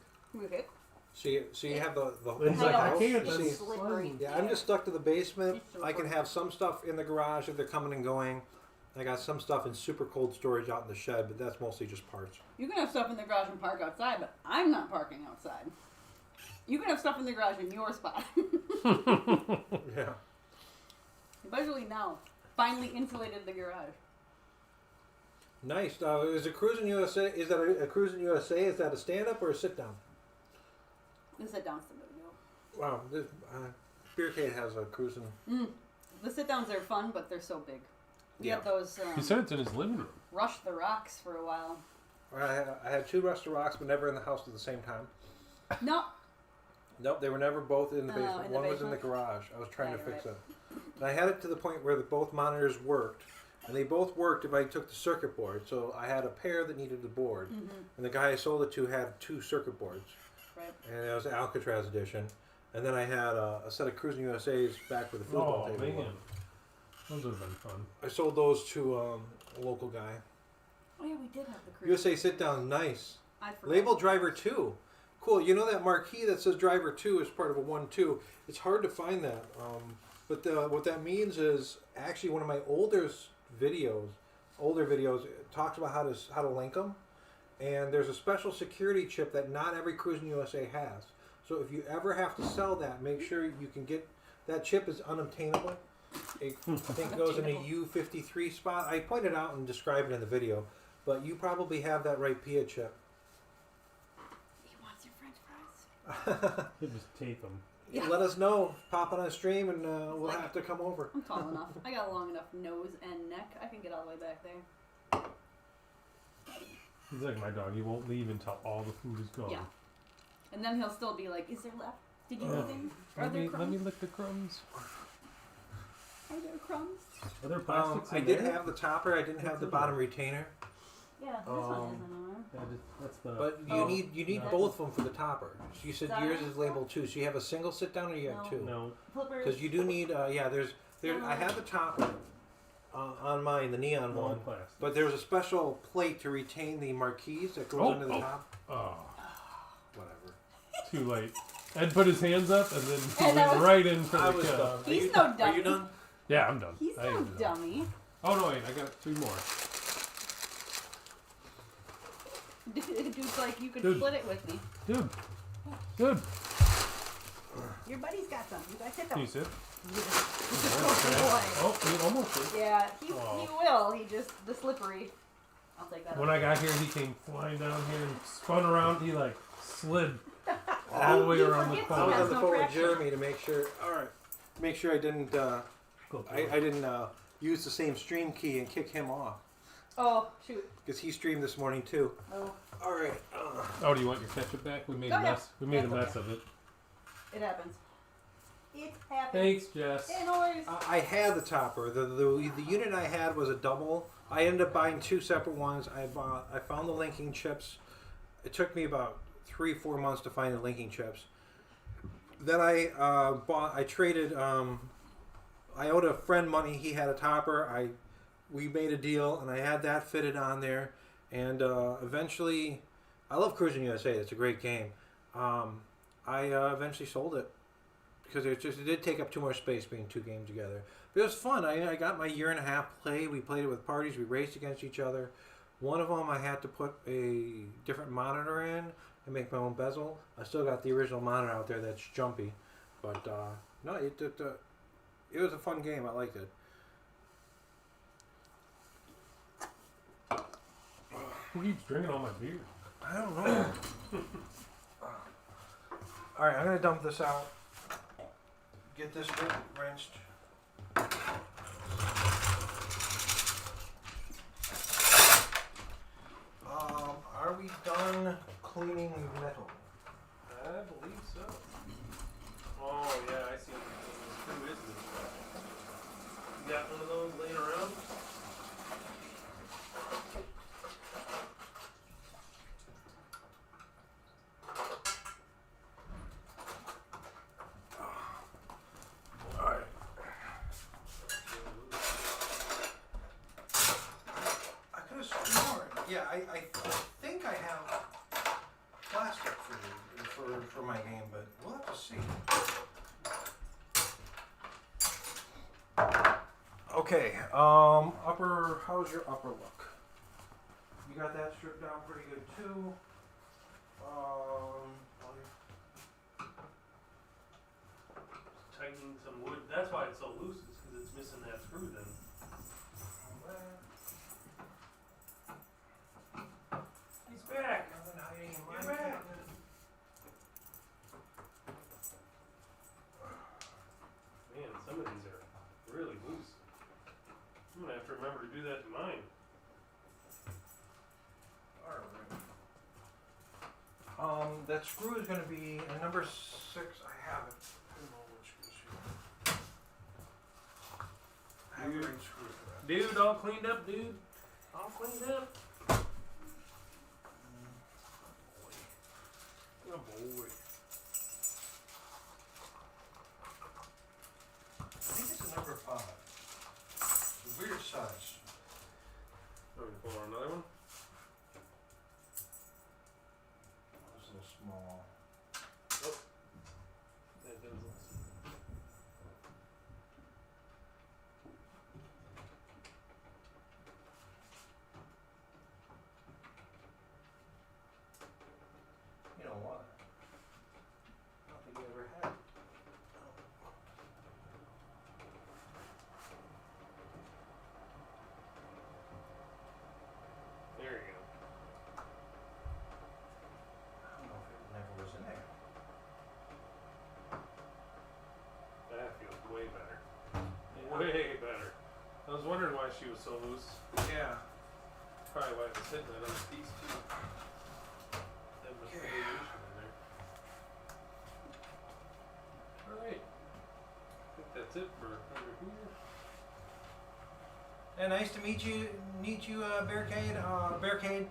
Okay. So you have the It's like, I can't. See, That's slippery. yeah, I'm just stuck to the basement. It's so I can cold. have some stuff in the garage if they're coming and going. I got some stuff in super cold storage out in the shed, but that's mostly just parts. You can have stuff in the garage and park outside, but I'm not parking outside. You can have stuff in the garage in your spot. Yeah. Especially now. Finally insulated the garage. Nice. Is a Cruising USA? Is that a Cruising USA? Is that a stand up or a sit down? The sit down's the no. Wow. This, Beercade has a Cruising. The sit downs are fun, but they're so big. We Yeah. had those He said it's in his living room. Rush the Rocks for a while. I had two Rusty Rocks, but never in the house at the same time. No. Nope, they were never both in the Oh, basement. in the One was in the basement? garage. I was trying Yeah, to you're fix right. it. And I had it to the point where both monitors worked. And they both worked if I took the circuit board. So I had a pair that needed the board. Mm-hmm. And the guy I sold it to had two circuit boards. Right. And it was the Alcatraz edition. And then I had a set of Cruising USA's back with the football Oh table. man, those would have been fun. I sold those to a local guy. Oh yeah, we did have the cruise. USA sit down, nice. I forgot. Label driver 2. Cool. You know that marquee that says driver 2 is part of a 1-2. It's hard to find that. But what that means is actually one of my older videos it talks about how to link them. And there's a special security chip that not every Cruising USA has. So if you ever have to sell that, make sure you can get that chip is unobtainable. It, I think it goes in a U53 spot. I pointed out and described it in the video, but you probably have that right PIA chip. He wants your French fries. You just tape them. Yeah. Let us know. Pop it on a stream, and we'll have to come over. I'm tall enough. I got a long enough nose and neck. I can get all the way back there. He's like my dog. He won't leave until all the food is gone. Yeah. And then he'll still be like, "Is there left? Did you Uh, eat any? Are Let there me crumbs? lick the crumbs. Are there crumbs?" Are there plastics I in did there? have the topper. I didn't have the bottom retainer. Yeah, this one isn't on. Yeah, that's the. But you Oh. need No. both of them for the topper. You said Sorry? yours is labeled 2. So you have a single sit down, or you have No. 2? No. Flippers. Because you do need. There's. I have the topper on mine, the neon No one. plastic. But there's a special plate to retain the marquees that goes Oh, under the oh. top. Oh, Whatever. too late. Ed put his hands up and then he And that went was- right in for I the was kill. done. He's Are you, no Are you dummy. done? Yeah, I'm done. He's I no am done. dummy. Oh no, wait, I got 3 more. Dude's like, you could Dude. split it with me. Dude, Your buddy's got some. You guys sit can you down. sit? Oh, Oh, he almost did. yeah, he Oh. will. He just, the slippery. I'll take that. When I got here, he came flying down here and spun around. He like slid all the way You around the forget I was corner. has on the no phone with traction. Jeremy to make sure. All right, make sure I didn't. Go I didn't use the same stream key and kick him off Oh, shoot. because he streamed this morning too. Oh, All right. Oh, do you want your ketchup back? We made Oh, a yeah. mess. We made a That's mess of it. it happens. It happens. Thanks, Jess. Hey, no worries. I had the topper. The unit I had was a double. I ended up buying 2 separate ones. I found the linking chips. It took me about 3-4 months to find the linking chips. Then I traded. I owed a friend money. He had a topper. We made a deal, and I had that fitted on there. And eventually, I love Cruising USA. It's a great game. I eventually sold it because it did take up too much space being 2 games together. But it was fun. I got my 1.5-year play. We played it with parties. We raced against each other. One of them I had to put a different monitor in and make my own bezel. I still got the original monitor out there that's jumpy. But no, it was a fun game. I liked it. Who keeps drinking all my beer? I don't know. All right, I'm gonna dump this out. Get this rinsed. Are we done cleaning metal? I believe so. Oh yeah, I see. Who is this? You got one of those laying around? Yeah, I think I have plastic for my game, but we'll have to see. Okay, how's your upper look? You got that stripped down pretty good too. Tightening some wood. That's why it's so loose, is because it's missing that screw then. He's back! Nothing hiding in my You're back. cabinet. Man, some of these are really loose. I'm gonna have to remember to do that to mine. That screw is going to be a number 6. I have it. I don't know which screw. I have a ring screw for that. Dude, all cleaned up, dude. All cleaned up. Oh boy. I think it's a number 5. It's a weird size. Oh, you pull on another one? It's a little small. Oh. That does look. You know what? I don't think you ever had. There you go. I don't know if it never was in there. That feels way better. Way better. I was wondering why she was so loose. Yeah. Probably why it was hitting that other piece too. That must be Okay. radiation in there. Alright. I think that's it for under here. And nice to meet you, Barricade.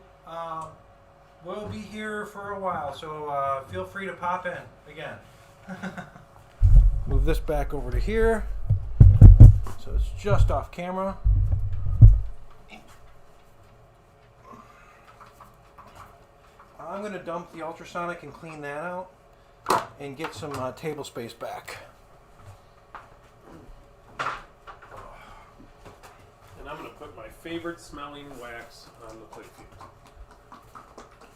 We'll be here for a while, so feel free to pop in again. Move this back over to here, so it's just off camera. I'm going to dump the ultrasonic and clean that out and get some table space back. And I'm going to put my favorite smelling wax on the Playfield.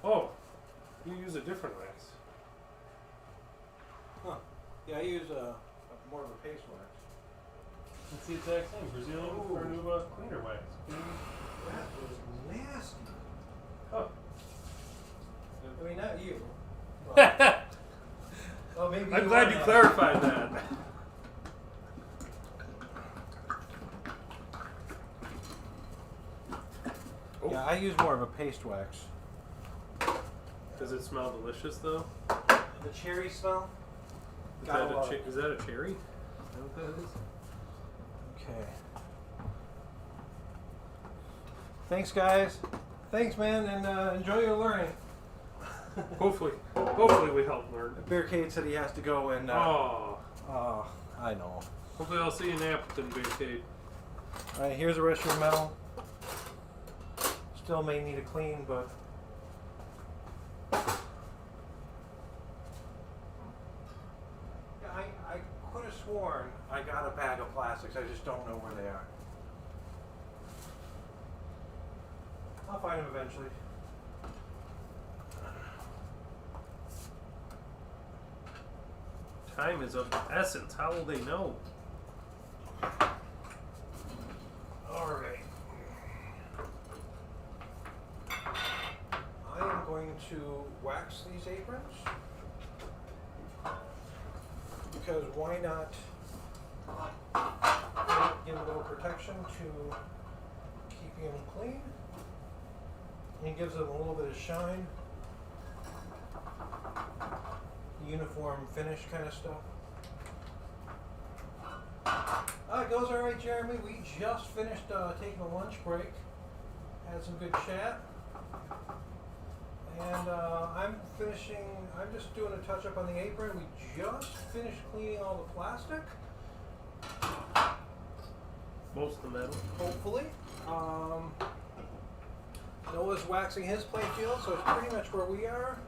Oh, you use a different wax. Huh. Yeah, I use more of a paste wax. It's the exact same Brazilian Carnuba cleaner wax. That was nasty. Oh. I mean, not you. I'm Oh, maybe glad you clarified that. Yeah, I use more of a paste wax. Does it smell delicious though? The cherry smell? Is Gotta that, love it. is that a cherry? Is that what that is? Okay. Thanks, guys. Thanks, man, and enjoy your learning. Hopefully we help learn. Barricade said he has to go and. Oh. I know. Hopefully I'll see you in Appleton, Barricade. All right, here's the rest of your metal. Still may need a clean, but. Yeah, I could have sworn I got a bag of plastics. I just don't know where they are. I'll find them eventually. Time is of the essence. How will they know? All right. I am going to wax these aprons because why not give a little protection to keeping them clean and gives them a little bit of shine. Uniform finish kind of stuff. It goes all right, Jeremy. We just finished taking a lunch break. Had some good chat. And I'm just doing a touch up on the apron. We just finished cleaning all the plastic. Most of the metal. Hopefully. Noah's waxing his playfield, so it's pretty much where we are,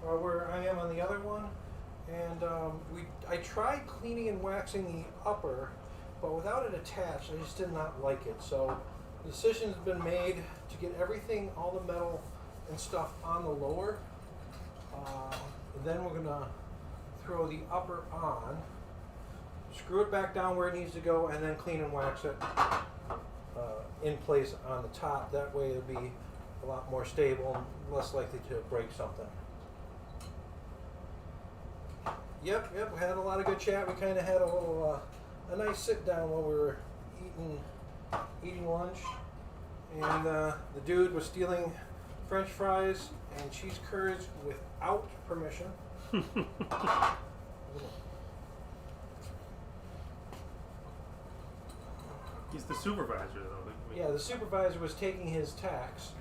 or where I am on the other one. And I tried cleaning and waxing the upper, but without it attached, I just did not like it. So the decision's been made to get everything, all the metal and stuff on the lower. Then we're gonna throw the upper on, screw it back down where it needs to go, and then clean and wax it in place on the top. That way it'll be a lot more stable and less likely to break something. Yep, we had a lot of good chat. We kind of had a little, a nice sit down while we were eating lunch, and the dude was stealing French fries and cheese curds without permission. He's the supervisor, though. Yeah, the supervisor was taking his tax,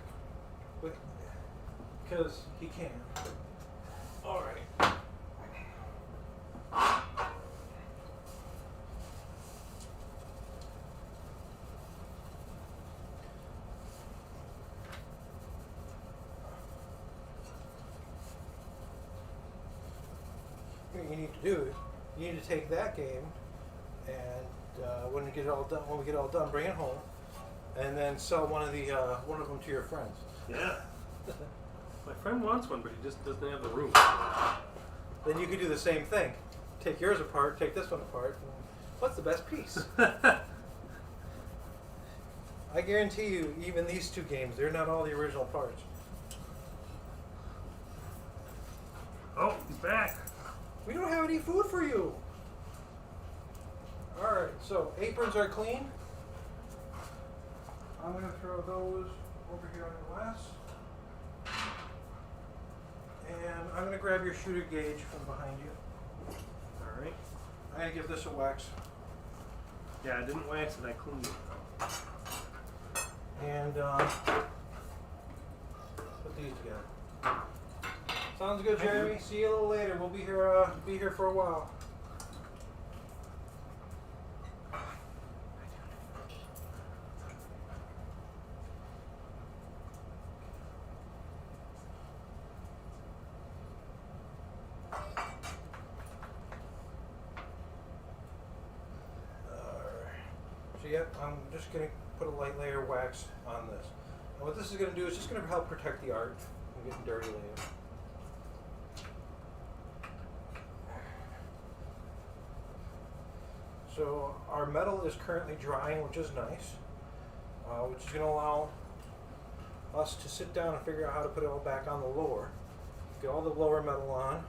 because he can. All right. What you need to do, you need to take that game, and when we get it all done, bring it home, and then sell one of them to your friends. Yeah. My friend wants one, but he just doesn't have the room. Then you could do the same thing. Take yours apart, take this one apart. What's the best piece? I guarantee you, even these two games, they're not all the original parts. Oh, he's back. We don't have any food for you. Alright, so aprons are clean. I'm going to throw those over here on the glass. And I'm going to grab your shooter gauge from behind you. Alright. I'm going to give this a wax. Yeah, I didn't wax it, I cleaned it. And put these together. Sounds good, Jeremy. See you a little later. We'll be here for a while. So yep, I'm just going to put a light layer of wax on this. And what this is going to do is just going to help protect the art from getting dirty later. So our metal is currently drying, which is nice, which is going to allow us to sit down and figure out how to put it all back on the lower. Get all the lower metal on.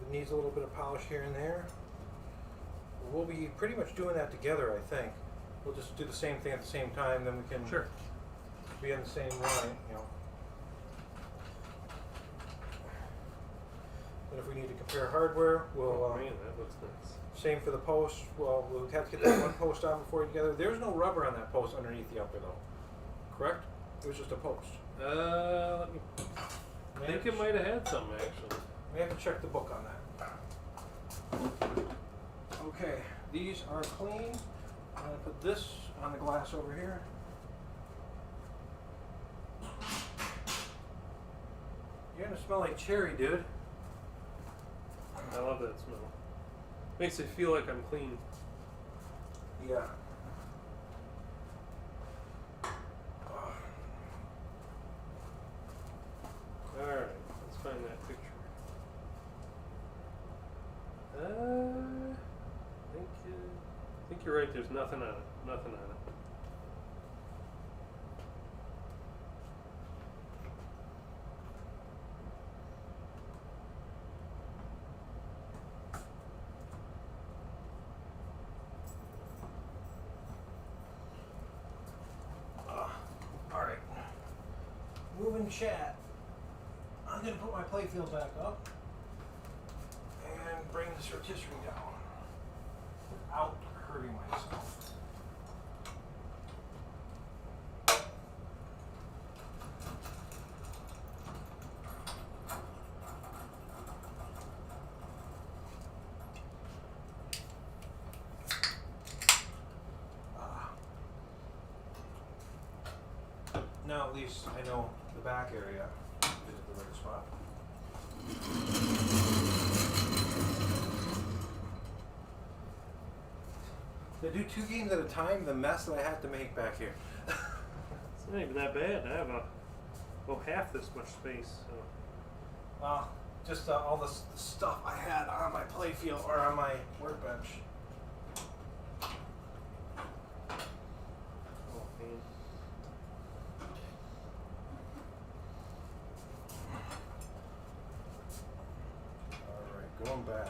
If it needs a little bit of polish here and there, we'll be pretty much doing that together, I think. We'll just do the same thing at the same time, then we can be on the same line, you know. And if we need to compare hardware, we'll Man, that looks nice. same for the post. Well, we'll have to get that one post on before we together. There's no rubber on that post underneath the upper though, correct? It was just a post. Let me. I think it might have had some actually. We have to check the book on that. Okay, these are clean. I'm gonna put this on the glass over here. You're gonna smell like cherry, dude. I love that smell. Makes it feel like I'm clean. Yeah. Alright, let's find that picture. I think you're right, there's nothing on it. Nothing on it. Alright. Moving chat. I'm going to put my playfield back up and bring this rotisserie down without hurting myself. Now now at least I know the back area is at the right spot. To do 2 games at a time, the mess that I have to make back here. It's not even that bad. I have half this much space. So. Just all the stuff I had on my playfield or on my workbench. Oh man. Alright, going back.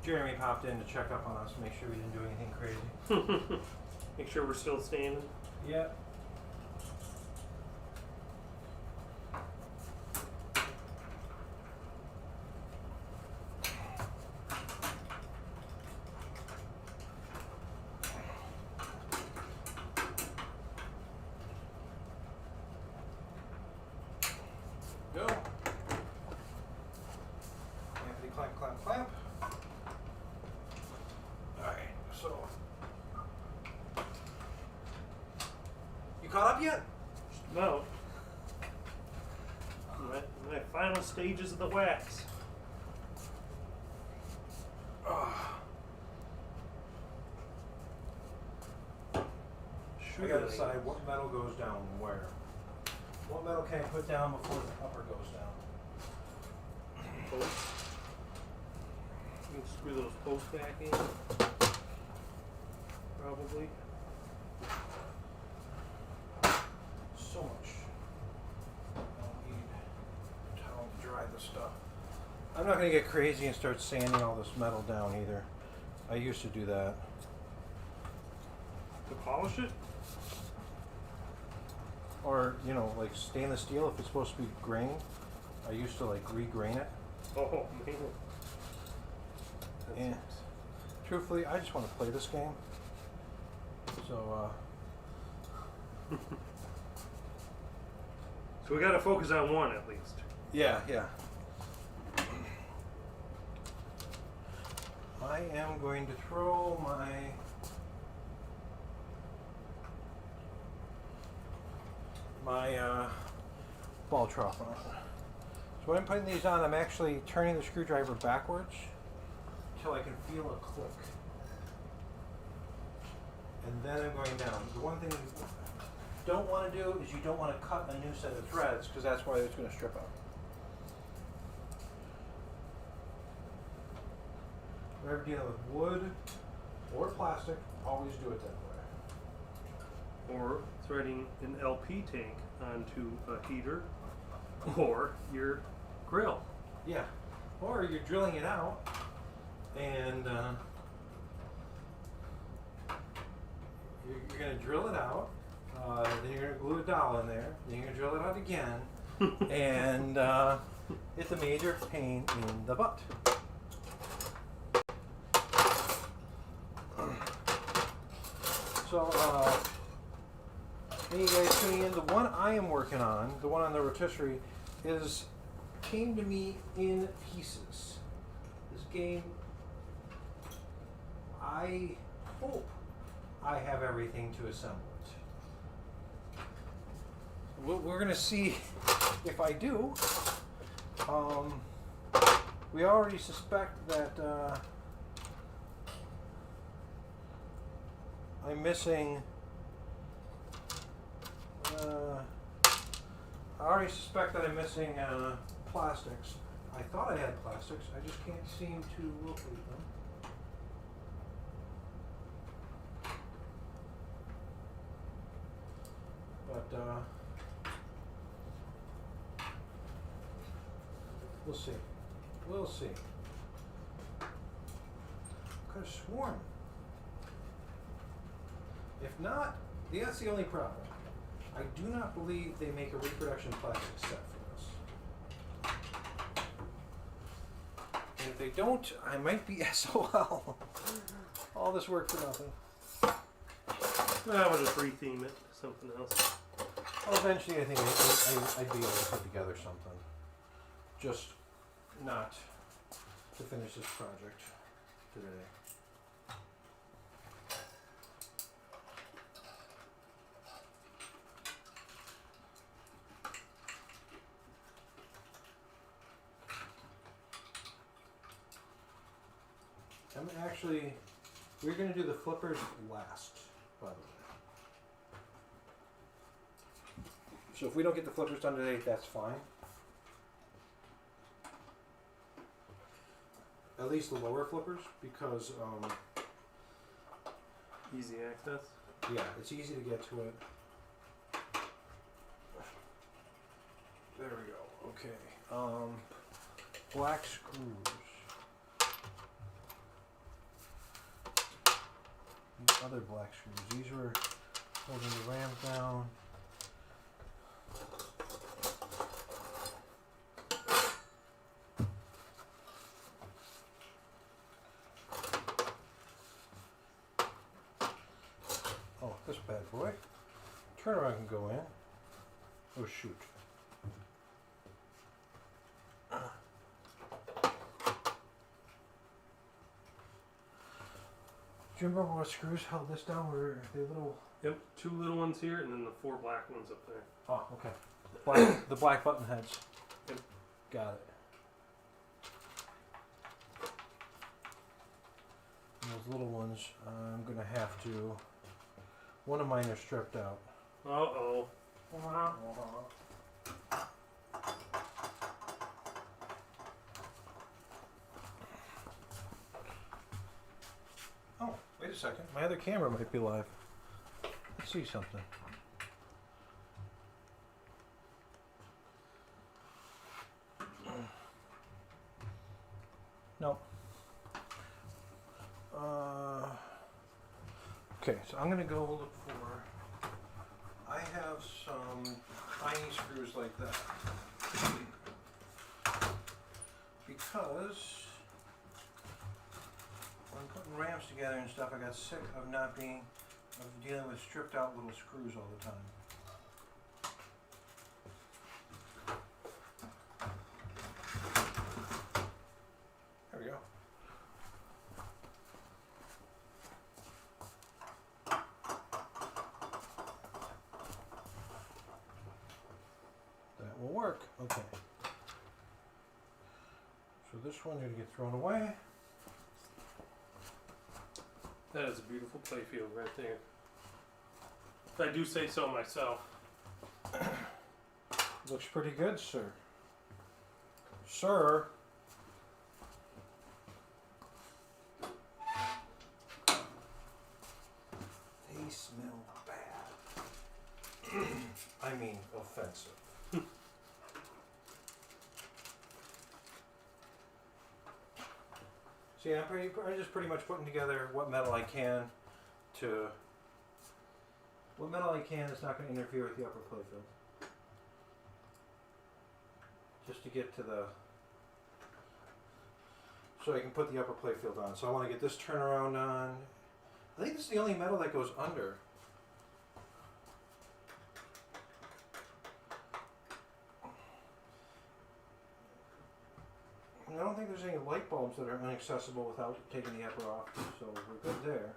Jeremy popped in to check up on us, make sure we didn't do anything crazy. Make sure we're still standing. Yep. Go. Anthony, clamp, clamp, clamp. Alright, so. You caught up yet? No. My final stages of the wax. I gotta decide what metal goes down where. What metal can I put down before the upper goes down? Posts. You can screw those posts back in. Probably. So much. I don't need a towel to dry this stuff. I'm not gonna get crazy and start sanding all this metal down either. I used to do that. To polish it? Or, you know, like stainless steel, if it's supposed to be grained, I used to like regrain it. Oh man. And truthfully, I just want to play this game. So, So we gotta focus on one at least. yeah. I am going to throw my ball trough on. So when I'm putting these on, I'm actually turning the screwdriver backwards until I can feel a click. And then I'm going down. The one thing you don't want to do is you don't want to cut a new set of threads because that's why it's going to strip out. Whenever dealing with wood or plastic, always do it that way. Or threading an LP tank onto a heater or your grill. Yeah. Or you're drilling it out and you're going to drill it out, then you're going to glue a dowel in there, then you're going to drill it out again, and it's a major pain in the butt. So, any guys tuning in, the one I am working on, the one on the rotisserie, came to me in pieces. This game, I hope I have everything to assemble it. We're going to see if I do. We already suspect that I'm missing. I already suspect that I'm missing plastics. I thought I had plastics. I just can't seem to locate them. But we'll see. We'll see. Could have sworn. If not, that's the only problem. I do not believe they make a reproduction plastic set for this. And if they don't, I might be SOL. All this work for nothing. Well, we'll just retheme it to something else. Well, eventually I think I'd be able to put together something. just not to finish this project today. We're going to do the flippers last, by the way. So if we don't get the flippers done today, that's fine. At least the lower flippers, because, Easy access. yeah, it's easy to get to it. There we go, okay. Black screws. These other black screws, these were holding the ram down. Oh, this bad boy. Turnaround can go in. Oh shoot. Do you remember what screws held this down? Were they little? Yep, 2 little ones here, and then the 4 black ones up there. Oh, okay. The black button heads. Yep. Got it. And those little ones, I'm gonna have to. One of mine are stripped out. Uh-oh. Oh, wait a second. My other camera might be live. Let's see something. No. Okay, so I'm gonna go look for. I have some tiny screws like that because when putting ramps together and stuff, I got sick of dealing with stripped out little screws all the time. There we go. That will work. Okay. So this one's gonna get thrown away. That is a beautiful playfield right there. If I do say so myself. Looks pretty good, sir. Sir. They smell bad. I mean, offensive. See, I'm just pretty much putting together what metal I can to. What metal I can is not going to interfere with the upper playfield. Just to get to the. So I can put the upper playfield on. So I want to get this turnaround on. I think this is the only metal that goes under. And I don't think there's any light bulbs that are inaccessible without taking the upper off. So we're good there.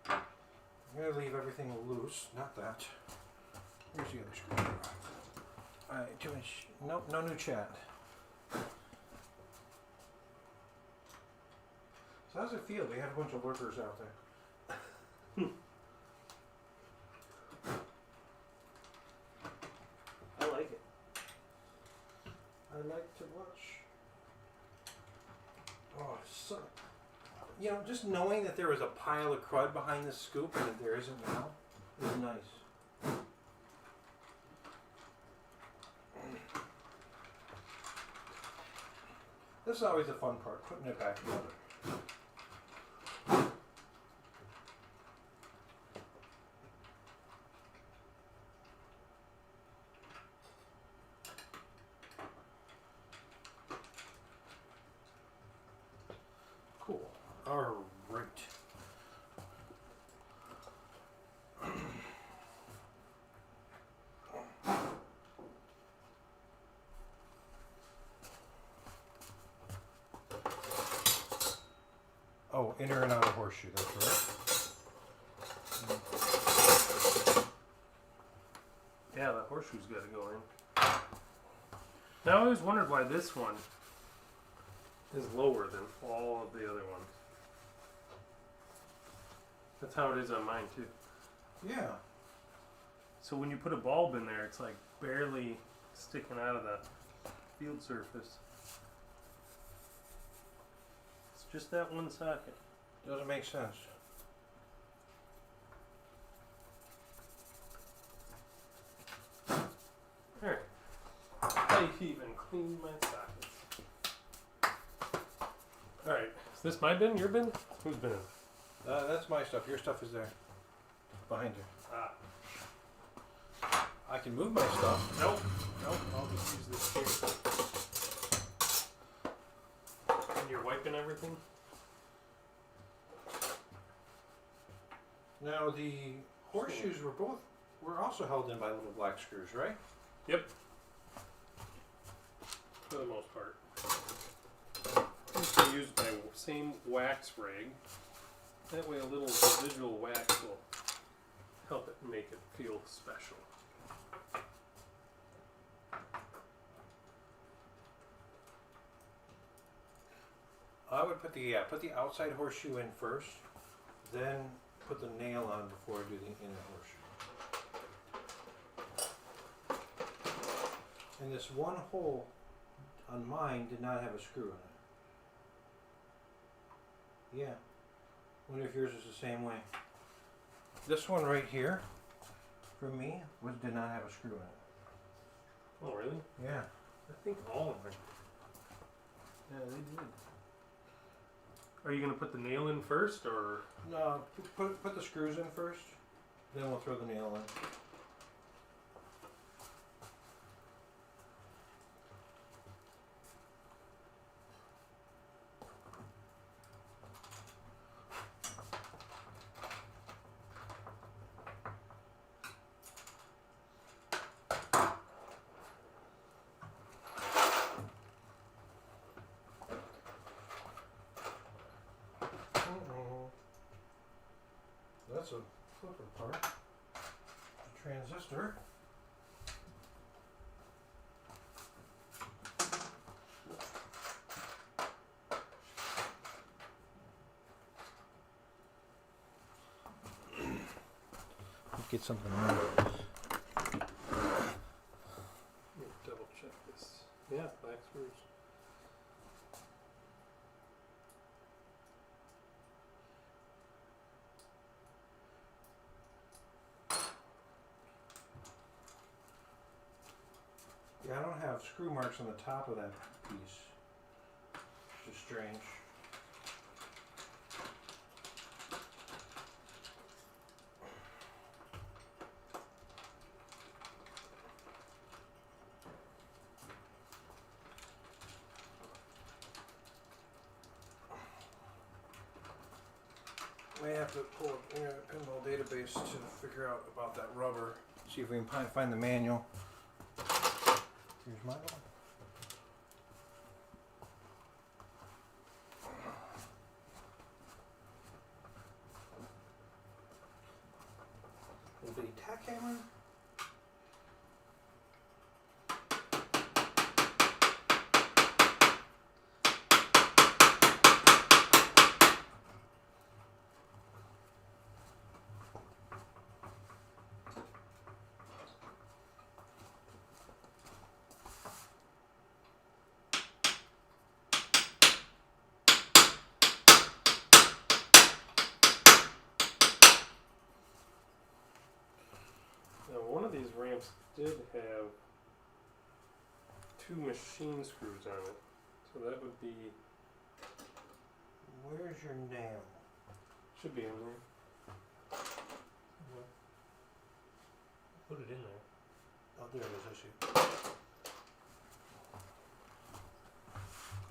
I'm going to leave everything loose. Not that. Here's the other screwdriver. Alright, 2-inch. Nope, no new chat. So how's it feel? We have a bunch of lurkers out there. I like it. I like to watch. Oh, so. You know, just knowing that there was a pile of crud behind this scoop and that there isn't now is nice. This is always the fun part, putting it back together. Cool. All right. Oh, inner and outer horseshoe, that's right. Yeah, the horseshoe's got to go in. Now I always wondered why this one is lower than all of the other ones. That's how it is on mine too. Yeah. So when you put a bulb in there, it's like barely sticking out of the field surface. It's just that one socket. Doesn't make sense. Alright. I even cleaned my sockets. Alright. Is this my bin? Your bin? Whose bin? That's my stuff. Your stuff is there. Behind you. Ah. I can move my stuff. Nope. Nope. I'll just use this here. And you're wiping everything? Now the horseshoes were also held in by little black screws, right? Yep. For the most part. I used to use my same wax rag. That way a little residual wax will help it make it feel special. I would put the outside horseshoe in first, then put the nail on before I do the inner horseshoe. And this one hole on mine did not have a screw in it. Yeah. Wonder if yours is the same way. This one right here, for me, did not have a screw in it. Oh, really? Yeah. I think all of them. Yeah, they did. Are you going to put the nail in first, or? No, put the screws in first, then we'll throw the nail in. That's a flipper part. A transistor. Let's get something wrong. Double check this. Yeah, black screws. Yeah, I don't have screw marks on the top of that piece. Which is strange. May have to pull up Internet Pinball database to figure out about that rubber. See if we can find the manual. Here's my one. Little bitty tack hammer. Now, one of these ramps did have 2 machine screws on it, so that would be, Where's your nail? should be in there. Put it in there. Oh, there it is, I see.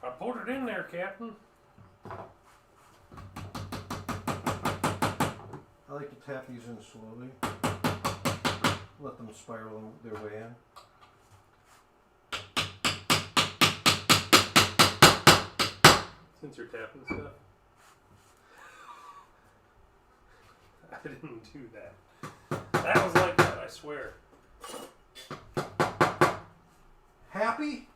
I put it in there, Captain. I like to tap these in slowly. Let them spiral their way in. Since you're tapping stuff. I didn't do that. That was like that, I swear. Happy?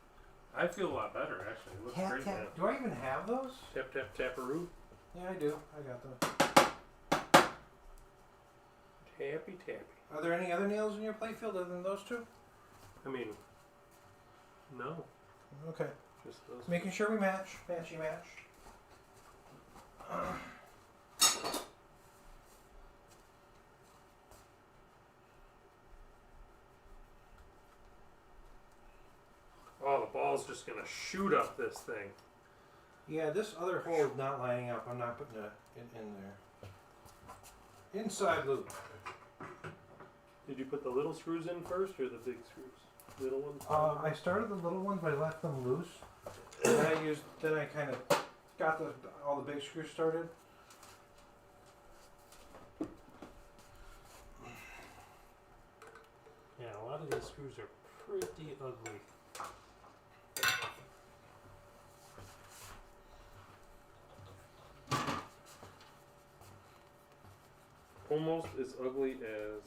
I feel a lot better, actually. It looks Tap, great tap. now. Do I even have those? Tap, tap, taparoo. Yeah, I do. I got them. Tappy, tappy. Are there any other nails in your playfield other than those two? I mean, no. Okay. Just those. Making sure we match. Matchy match. Oh, the ball's just gonna shoot up this thing. Yeah, this other hole is not lining up. I'm not putting it in there. Inside loop. Did you put the little screws in first or the big screws? Little ones? I started the little ones, but I left them loose. And then I kind of got all the big screws started. Yeah, a lot of these screws are pretty ugly. Almost as ugly as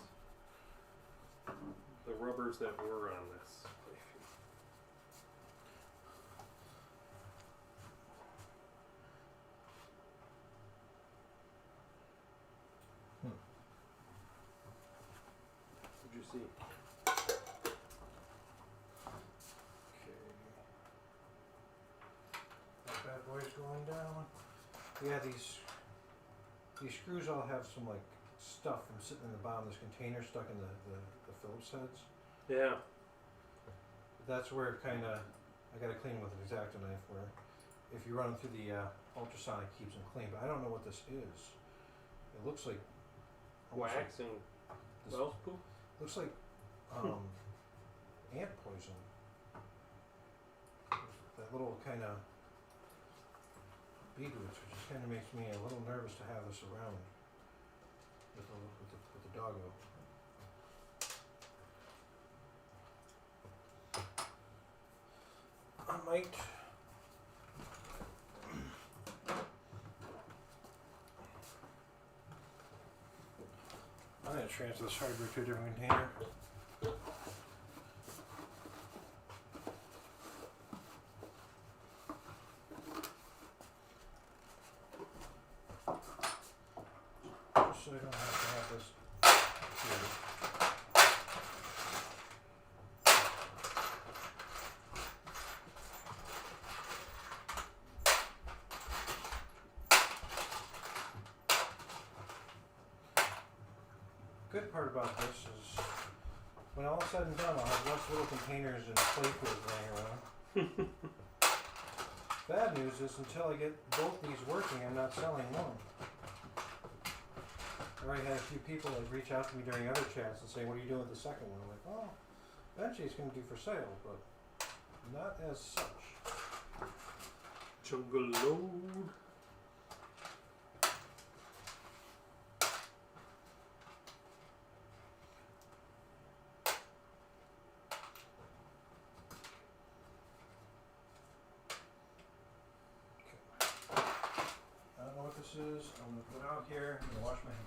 the rubbers that were on this playfield. What'd you see? Okay. That bad boy's going down. Yeah, these screws all have some like stuff from sitting in the bottom of this container stuck in the Phillips heads. Yeah. That's where it kind of, I got to clean them with an X-Acto knife where if you run them through the ultrasonic keeps them clean, but I don't know what this is. It looks like almost like Wax and this, mouse poop? looks like ant poison. That little kind of beadroots, which kind of makes me a little nervous to have this around with the doggo. I might. I'm going to transfer this hardware to a different container. Just so I don't have to have this here. Good part about this is when all is said and done, I'll have less little containers and playfields laying around. Bad news is until I get both these working, I'm not selling one. I already had a few people that reach out to me during other chats and say, what are you doing with the second one? I'm like, oh, eventually it's going to be for sale, but not as such. Jungle load. I don't know what this is. I'm going to put it out here and wash my hands.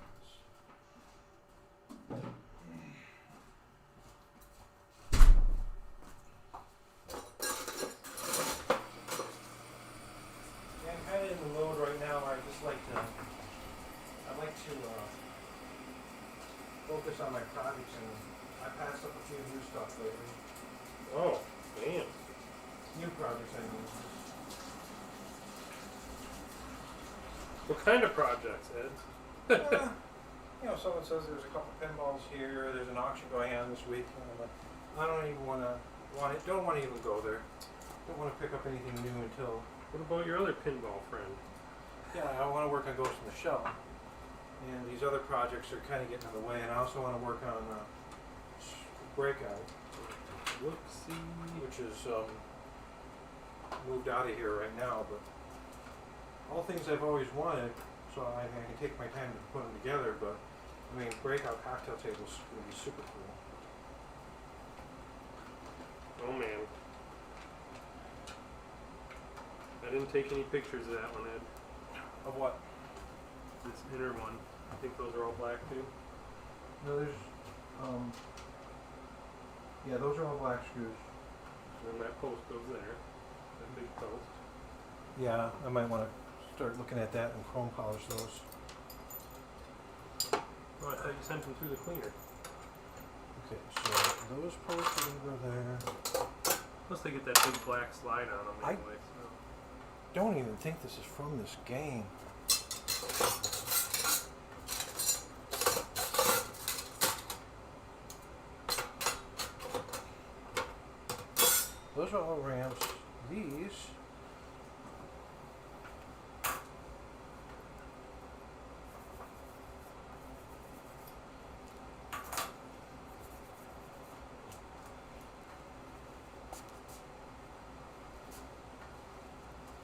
Yeah, I'm kind of in the mode right now where I just like to, I like to focus on my projects, and I passed up a few new stuff lately. Oh, damn. New projects, I mean. What kind of projects, Ed? You know, someone says there's a couple pinballs here, there's an auction going on this week, and I'm like, I don't even don't want to even go there. Don't want to pick up anything new until, What about your other pinball friend? yeah, I want to work on Ghost in the Shell. And these other projects are kind of getting in the way, and I also want to work on Breakout, Look-see. which is moved out of here right now, but all things I've always wanted, so I can take my time to put them together, but I mean, Breakout cocktail tables would be super cool. Oh man. I didn't take any pictures of that one, Ed. Of what? This inner one. I think those are all black too. No, there's, yeah, those are all black screws. And then that post goes there. That big post. Yeah, I might want to start looking at that and chrome polish those. Oh, I thought you sent them through the cleaner. Okay, so those posts are gonna go there. Plus they get that big black slide on them I- anyway. So. Don't even think this is from this game. Those are all ramps. These.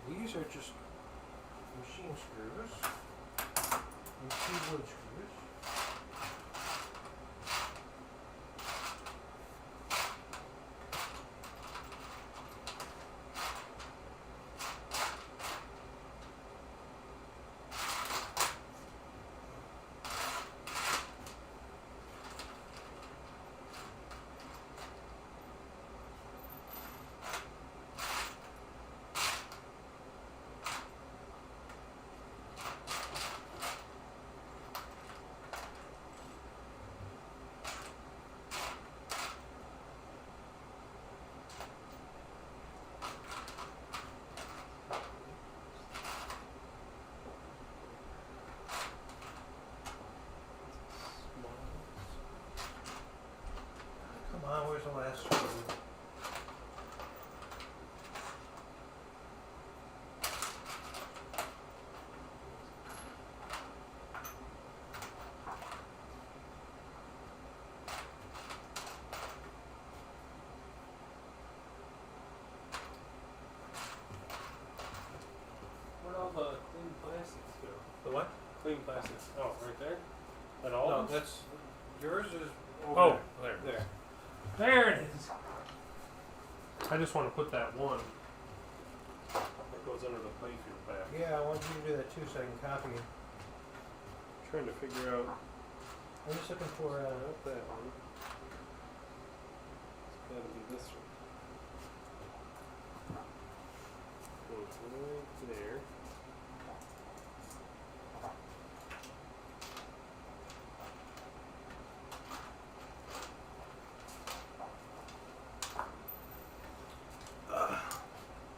These are just machine screws and 2 wood screws. Come on, where's the last screw? Where'd all the clean plastics go? The what? Clean plastics. Oh, right there? That all No, of them? that's yours is over Oh, there. there. There it is. I just want to put that one that goes under the playfield back. Yeah, I want you to do that too, so I can copy it. Trying to figure out I'm just looking for not that one. It's got to be this one. Goes right there.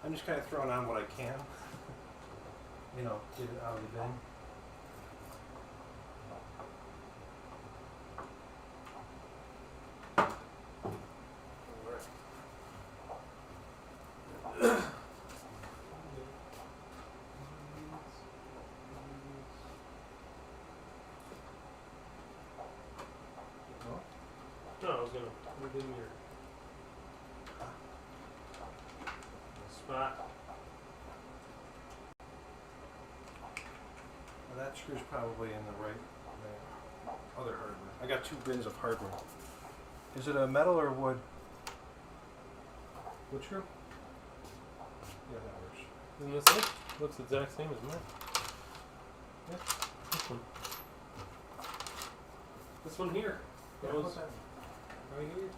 I'm just kind of throwing on what I can. You know, get it out of the bin. No, I was gonna put it in your spot. Well, that screw's probably in the right other hardware. I got 2 bins of hardware. Is it a metal or wood? Wood screw? Yeah, that works. Isn't this it? Looks the exact same as mine. Yeah, this one. This one here. Yeah, Goes what's that? right here.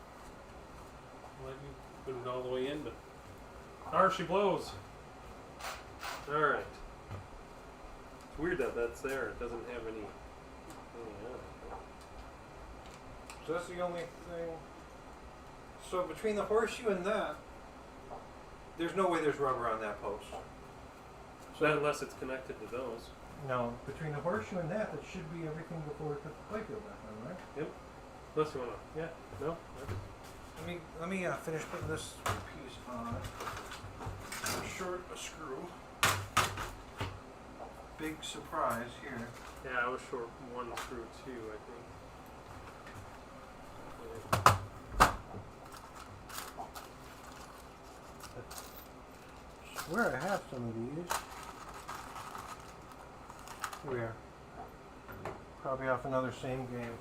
Let you put it all the way in, but there she blows. Alright. It's weird that that's there. It doesn't have any. So that's the only thing. So between the horseshoe and that, there's no way there's rubber on that post. So unless it's connected to those. No, between the horseshoe and that, that should be everything before we put the playfield back on, right? Yep. Unless you wanna. Yeah. No. Let me finish putting this piece on. I'm short a screw. Big surprise here. Yeah, I was short one screw too, I think. I swear I have some of these. Here we are. Probably off another same game.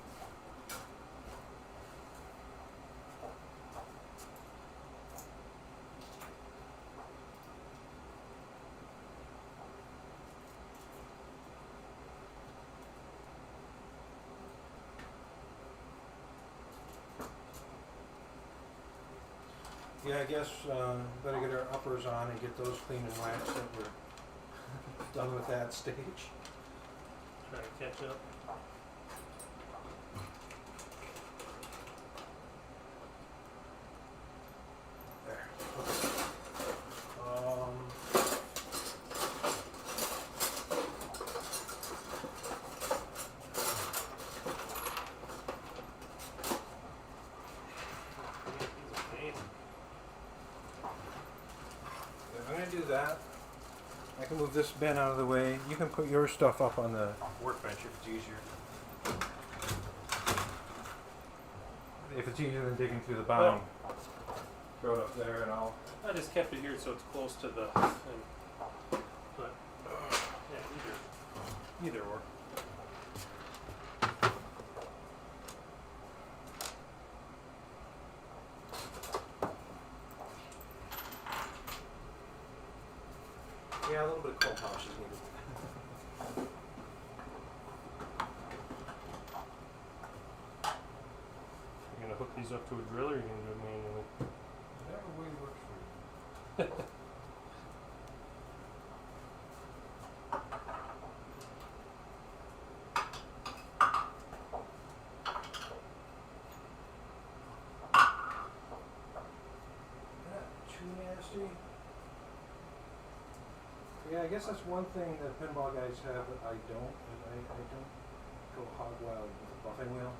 Yeah, I guess better get our uppers on and get those clean and waxed that we're done with that stage. Try to catch up. There. Okay. I'm gonna do that. I can move this bin out of the way. You can put your stuff up on the workbench if it's easier. If it's easier than digging through the bottom, throw it up there and I'll. I just kept it here so it's close to the thing. But yeah, either or. Yeah, a little bit of cold polish is needed. You're gonna hook these up to a drill, or you're gonna do it manually? Whatever way works for you. Not too nasty. Yeah, I guess that's one thing that pinball guys have that I don't. I don't go hog wild with a buffing wheel.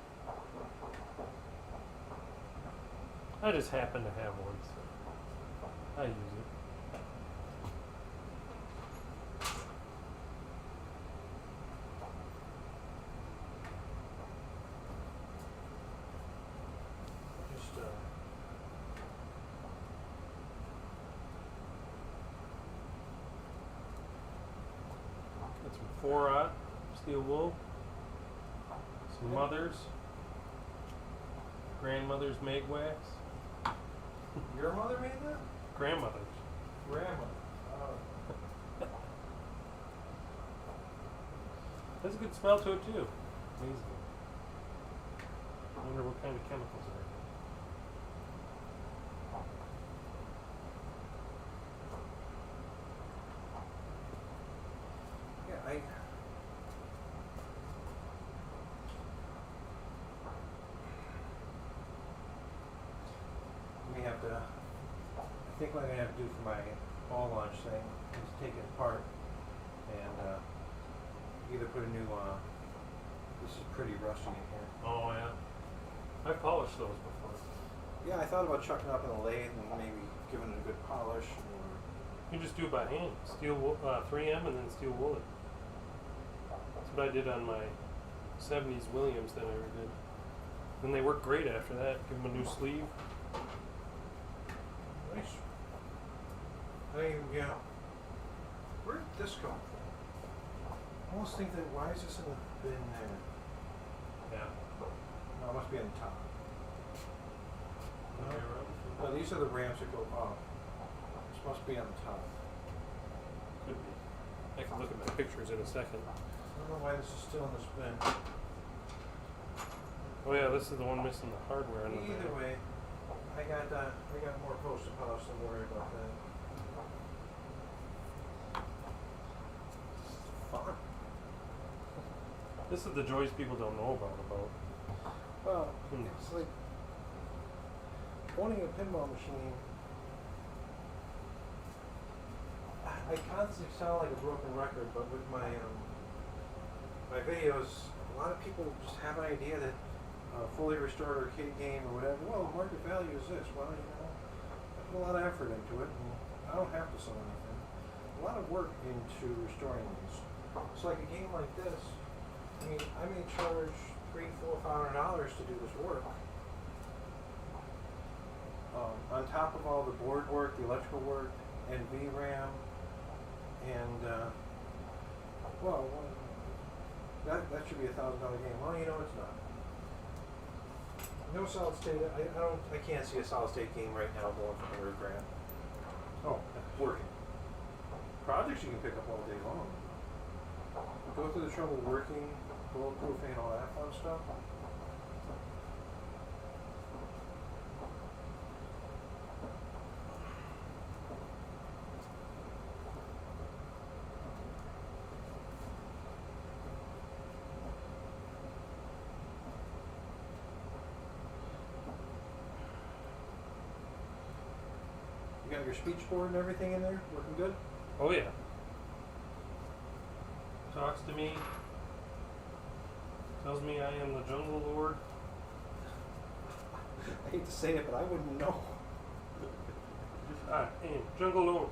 I just happen to have one, so I use it. Just Got some 4-aught steel wool, some mothers, grandmother's mag wax, your mother made that? grandmother's. Grandma. Oh. Has a good smell to it too. Amazing. I wonder what kind of chemicals are in it. Yeah, we have to. I think what I'm gonna have to do for my ball launch thing is take it apart and either put a new. This is pretty rusty in here. Oh yeah. I've polished those before. Yeah, I thought about chucking it up in the lathe and maybe giving it a good polish. Or You just do it by hand. Steel wool, 3M and then steel wool it. That's what I did on my 70s Williams that I ever did. Then they work great after that. Give them a new sleeve. nice. Yeah. Where did this come from? I almost think that why is this in the bin there? Yeah. No, it must be on the top. Okay, right. No, these are the ramps that go up. This must be on the top. Could be. I can look at my pictures in a second. I don't know why this is still in this bin. Oh yeah, this is the one missing the hardware on the Either back. way, I got more post-it polish, so don't worry about that. Fun. This is the joys people don't know about. Well, Hmm. it's like owning a pinball machine. I constantly sound like a broken record, but with my videos, a lot of people just have an idea that fully restored arcade game or whatever. Well, the market value is this. Well, I put a lot of effort into it, and I don't have to sell anything. A lot of work into restoring these. It's like a game like this. I mean, I may charge $300-$500 to do this work. On top of all the board work, the electrical work, and VRAM, and that should be $1,000 game. Well, you know it's not. No solid state. I can't see a solid state game right now going for $100,000. Oh, working. Projects you can pick up all day long. Go through the trouble working, bulletproofing, and all that fun stuff. got your speech board and everything in there? Working good? Oh yeah. Talks to me. Tells me I am the jungle lord. I hate to say it, but I wouldn't know. I am jungle lord.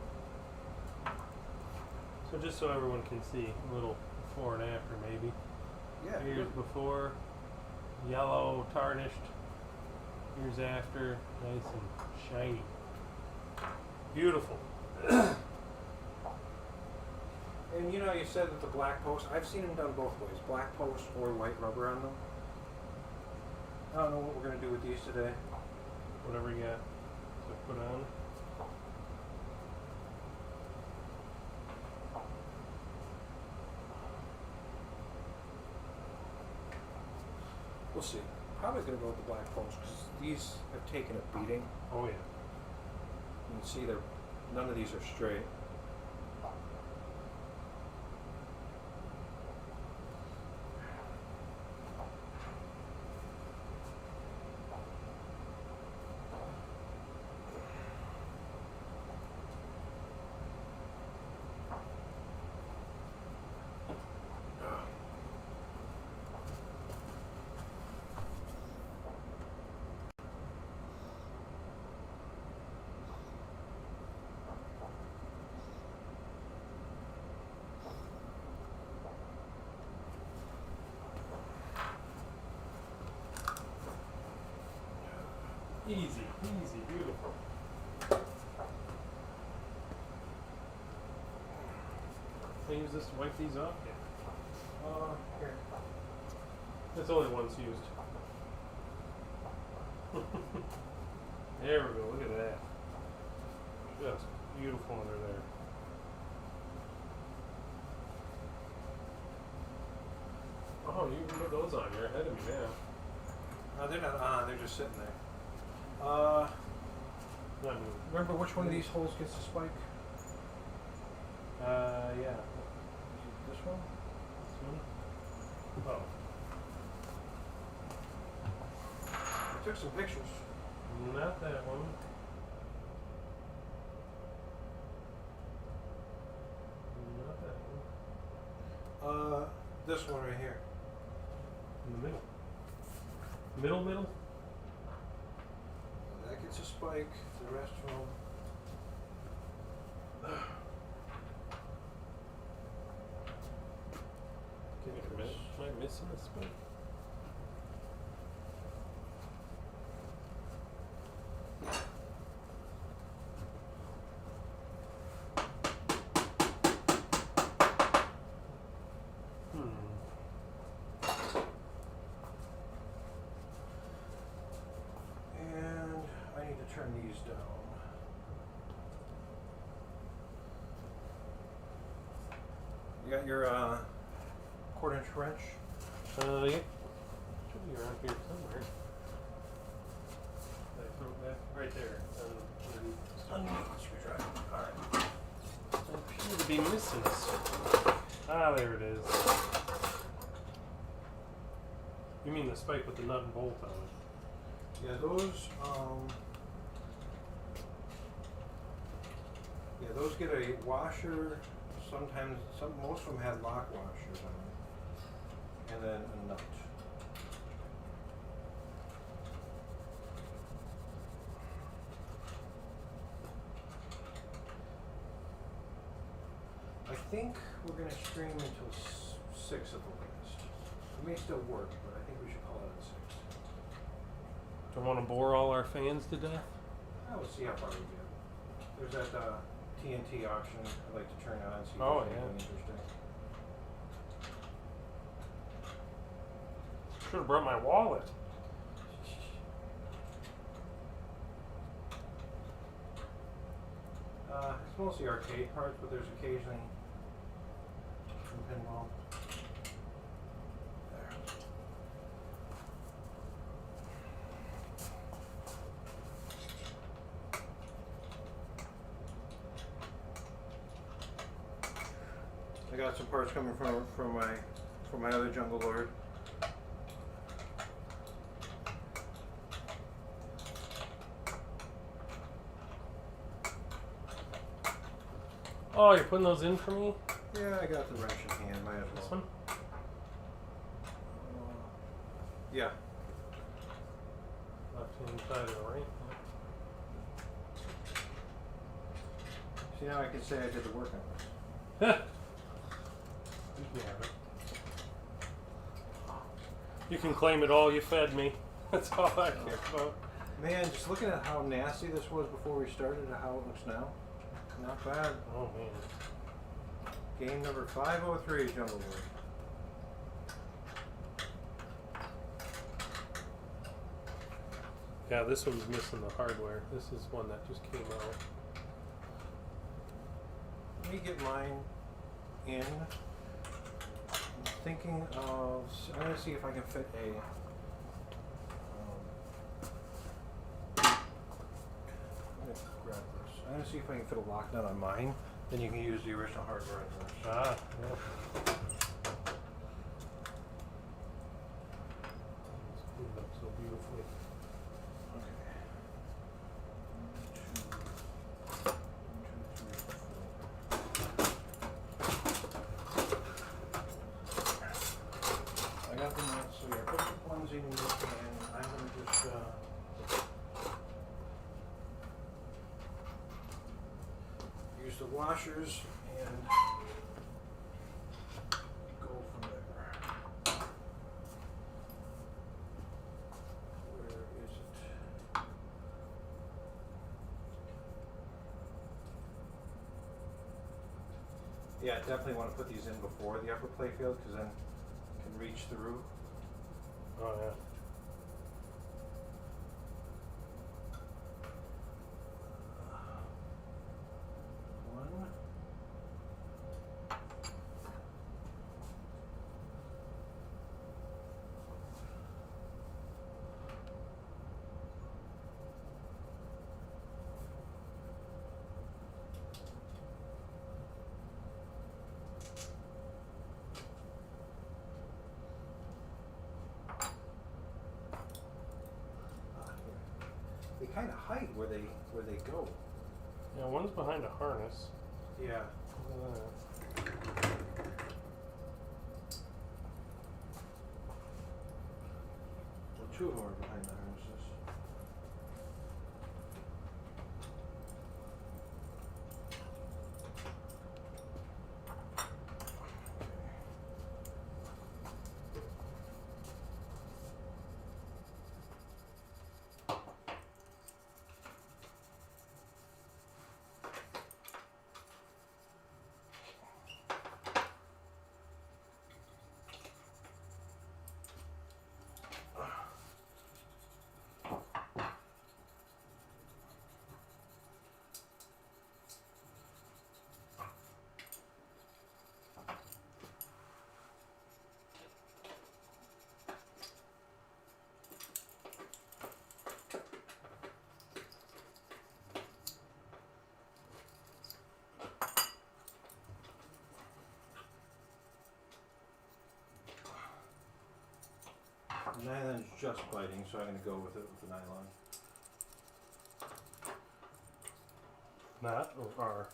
So just so everyone can see a little before and after maybe. Yeah. Years before, yellow, tarnished. Years after, nice and shiny. Beautiful. And you know, you said that the black post, I've seen them done both ways, black post or white rubber on them. I don't know what we're going to do with these today. Whatever you got to put on. We'll see. Probably going to go with the black post because these have taken a beating. Oh yeah. You can see none of these are straight. Easy, easy, beautiful. Can I use this to wipe these off? Yeah. Here. That's only once used. There we go, look at that. Just beautiful under there. Oh, you can put those on. You're ahead of me now. No, they're not on. They're just sitting there. Not me. Remember which one of these holes gets the spike? Yeah. This one? This one? Oh. I took some pictures. Not that one. Not that one. This one right here. In the middle. Middle, middle? That gets a spike. The rest of them. Wait a minute. Am I missing a spike? And I need to turn these down. You got your quarter-inch wrench? Yeah. Should be around here somewhere. Did I throw it back? Right there. Underneath. Underneath the screwdriver. Alright. I appear to be missing a spike. Ah, there it is. You mean the spike with the nut and bolt on it? Yeah, those get a washer. Sometimes, most of them had lock washers on them, and then a nut. I think we're going to stream until 6 at the latest. It may still work, but I think we should call it at 6. Don't want to bore all our fans to death? We'll see how far we get. There's that TNT auction I'd like to turn on and see if Oh, there's yeah. anything interesting. Should have brought my wallet. It's mostly arcade parts, but there's occasionally some pinball. There. I got some parts coming from my other Jungle Lord. Oh, you're putting those in for me? Yeah, I got the wrench in hand. Might as This well. one? Yeah. Left hand side or right? See, now I can say I did the work on this. Yeah. You can have it. You can claim it all. You fed me. That's all I care about. Man, just looking at how nasty this was before we started to how it looks now. Not bad. Oh man. Game number 503, Jungle Lord. Yeah, this one's missing the hardware. This is one that just came out. Let me get mine in. I'm thinking of. I'm going to see if I can fit a. I'm going to grab this. I'm going to see if I can fit a lock nut on mine. Then you can use the original hardware on yours. Ah, yeah. It's cleaned up so beautifully. Okay. 1, 2, 3, 4. I got the nuts, so yeah, put the ones in this, and I'm gonna just use the washers and go from there. Where is it? Yeah, definitely want to put these in before the upper playfield because then it can reach through. Oh yeah. One. They kind of hide where they go. Yeah, one's behind a harness. Yeah. Look at that. Well, 2 of them are behind the harnesses. The nylon's just biting, so I'm going to go with it with the nylon. Not or are.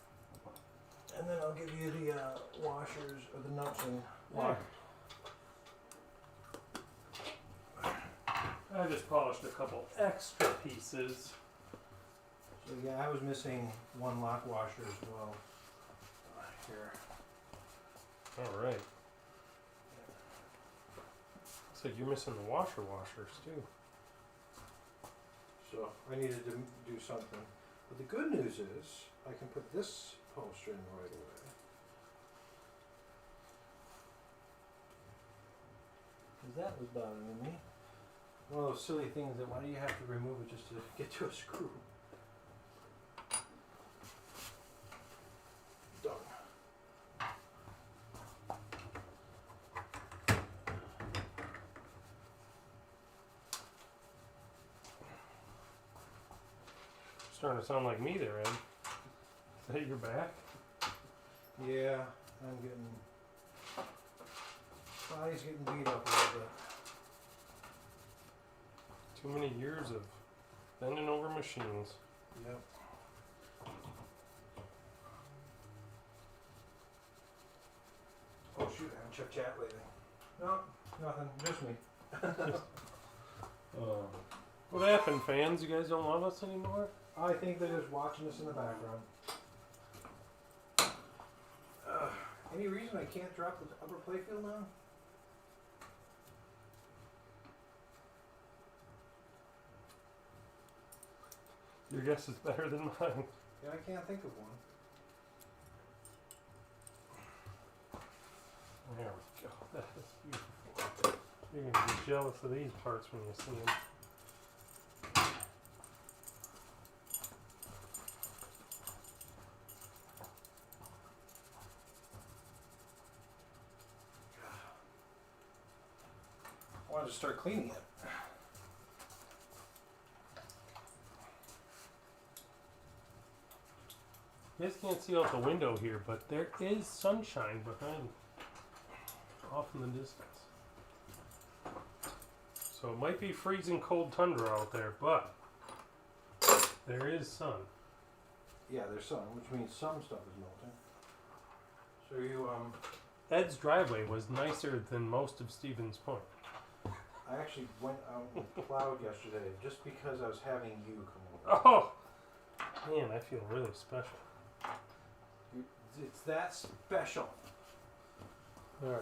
And then I'll give you the washers or the nuts and lock. I just polished a couple extra pieces. So yeah, I was missing one lock washer as well. Here. All right. Looks like you're missing the washers too. So I needed to do something. But the good news is I can put this poster in right away. Because that was bothering me. One of those silly things that why do you have to remove it just to get to a screw? Done. Starting to sound like me there, Ed. Is that your back? Yeah, I'm getting... body's getting beat up a little bit. Too many years of bending over machines. Yep. shoot, I haven't checked chat lately. No, nothing, just me. What happened, fans? You guys don't love us anymore? I think they're just watching us in the background. Any reason I can't drop the upper playfield now? Your guess is better than mine. Yeah, I can't think of one. There we go. That is beautiful. You're gonna be jealous of these parts when you see them. I wanted to start cleaning it. You guys can't see out the window here, but there is sunshine behind, off in the distance. So it might be freezing cold tundra out there, but there is sun. Yeah, there's sun, which means some stuff is melting. So you, Ed's driveway was nicer than most of Stevens Point. I actually went out and plowed yesterday just because I was having you come over. Oh! Man, I feel really special. It's that special. Alright.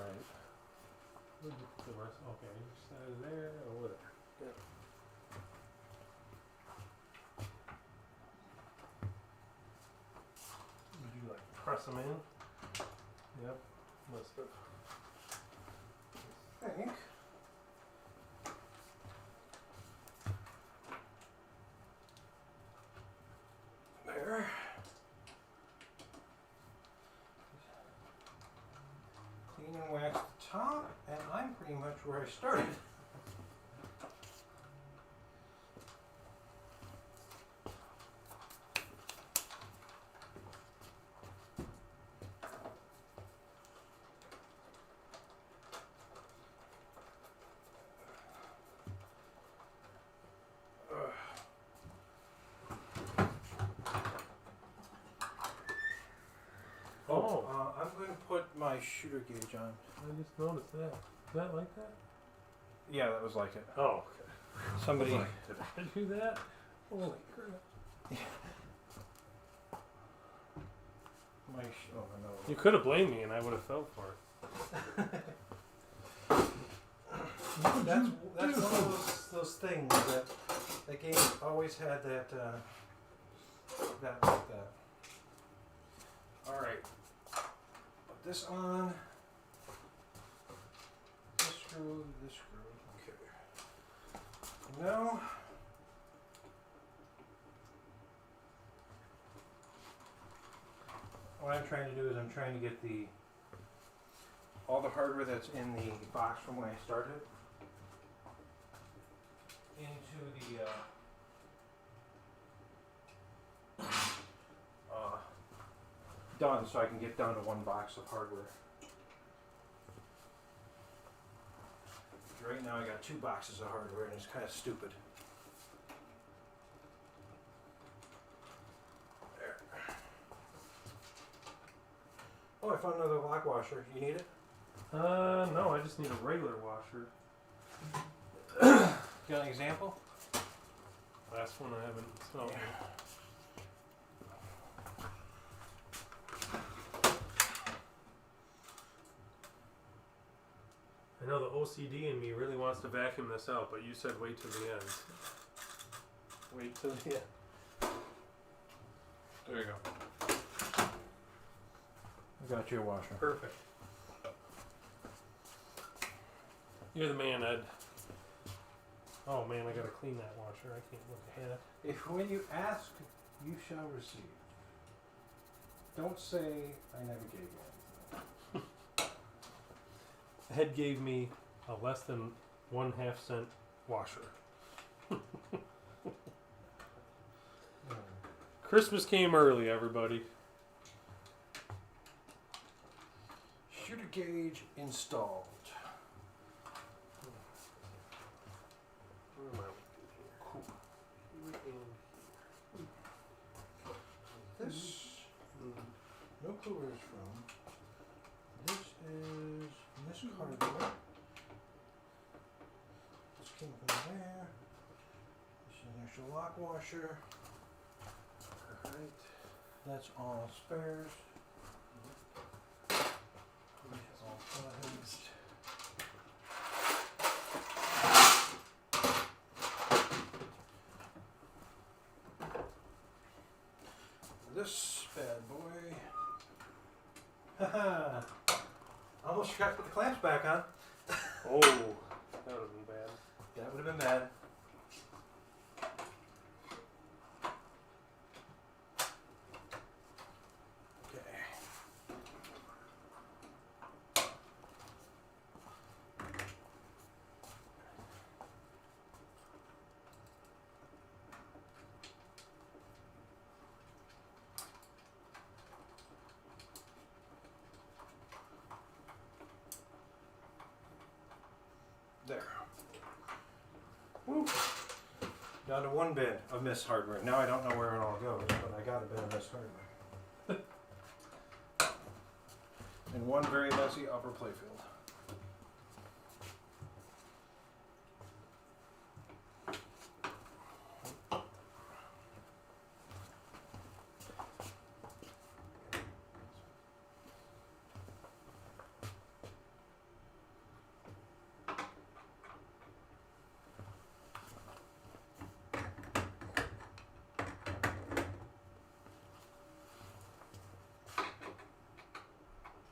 Okay, just out of there or whatever. Would you like press them in? Yep. Must have. I think. There. Clean and wax the top, and I'm pretty much where I started. I'm going to put my shooter gauge on. I just noticed that. Is that like that? Yeah, that was like it. Oh, Somebody. okay. Did I do that? Holy crap. Oh no. You could have blamed me and I would have fell for it. That's one of those things that game always had that like that. All right. Put this on. This screw. Okay. Now. What I'm trying to do is I'm trying to get all the hardware that's in the box from when I started into the done, so I can get down to one box of hardware. Right now I got 2 boxes of hardware and it's kind of stupid. There. Oh, I found another lock washer. You need it? No, I just need a regular washer. Got an example? Last one I haven't smelled. Yeah. I know the OCD in me really wants to vacuum this out, but you said wait till the end. Wait till the end. There you go. I got you a washer. Perfect. You're the man, Ed. Oh man, I gotta clean that washer. I can't look ahead. If when you ask, you shall receive. Don't say I never gave you anything. Ed gave me a less than 1/2 cent washer. Christmas came early, everybody. Shooter gauge installed. Where am I with it here? This, no clue where it's from. This is hardware. This came from there. This is an extra lock washer. Alright. That's all spares. All flatheads. This bad boy. Haha. Almost forgot to put the clamps back on. Oh, that would have been bad. That would have been bad. Okay. There. Woo. Down to one bin of missed hardware. Now I don't know where it all goes, but I got a bin of missed hardware. And one very messy upper playfield.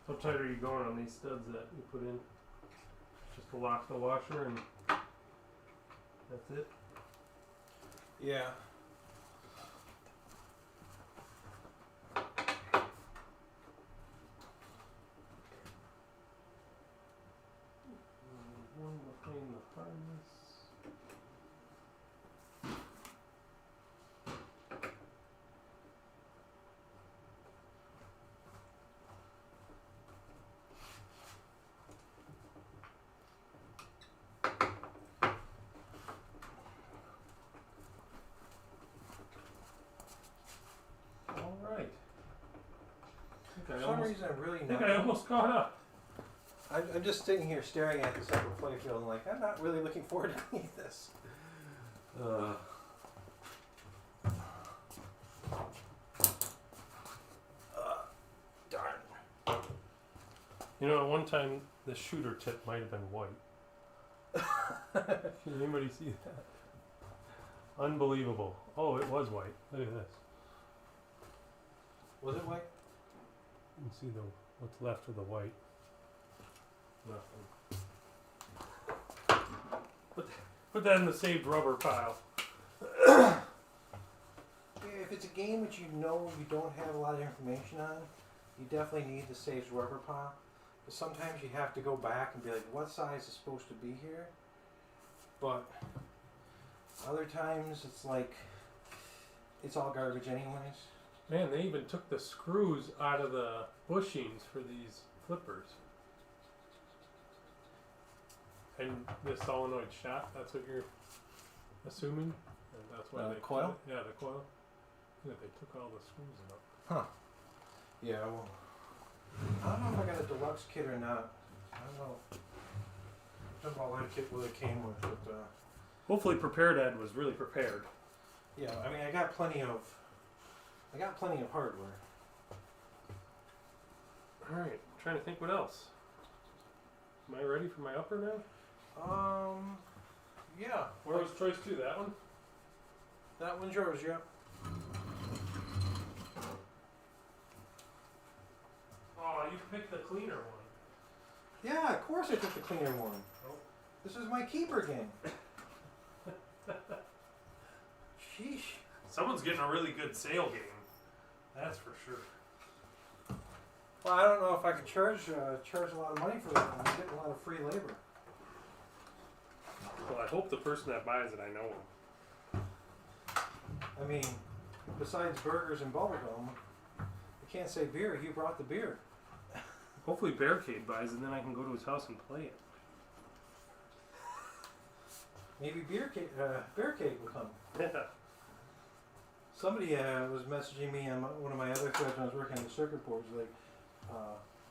How tight are you going on these studs that you put in? Just to lock the washer and that's it? Yeah. One behind the harness. Alright. I For some reason I'm really think not. I almost caught up. I'm just sitting here staring at this upper playfield and like, I'm not really looking forward to any of this. Darn. You know, at one time the shooter tip might have been white. Did anybody see that? Unbelievable. Oh, it was white. Look at this. Was it white? You can see what's left of the white. Nothing. Put that in the saved rubber pile. Yeah, if it's a game which you know you don't have a lot of information on, you definitely need the saved rubber pile. But sometimes you have to go back and be like, what size is supposed to be here? But other times it's like, it's all garbage anyways. Man, they even took the screws out of the bushings for these flippers. And the solenoid shaft, that's what you're assuming? And that's why The they coil? Yeah, the coil. Yeah, they took all the screws out. Yeah, well, I don't know if I got a deluxe kit or not. I don't know. I don't know what kit really came with, but Hopefully Prepared Ed was really prepared. yeah, I mean, I got plenty of hardware. Alright, trying to think what else. Am I ready for my upper now? Yeah. Where was choice 2? That one? That one's yours, yeah. Oh, you picked the cleaner one. Yeah, of course I took the cleaner one. Oh. This is my keeper game. Sheesh. Someone's getting a really good sale game. That's for sure. Well, I don't know if I could charge a lot of money for that one. I'm getting a lot of free labor. Well, I hope the person that buys it, I know him. I mean, besides burgers and bubblegum, I can't say beer. You brought the beer. Hopefully Barricade buys it, and then I can go to his house and play it. Maybe Bearcade will come. Yeah. Somebody was messaging me on one of my other threads when I was working on the circuit boards, like,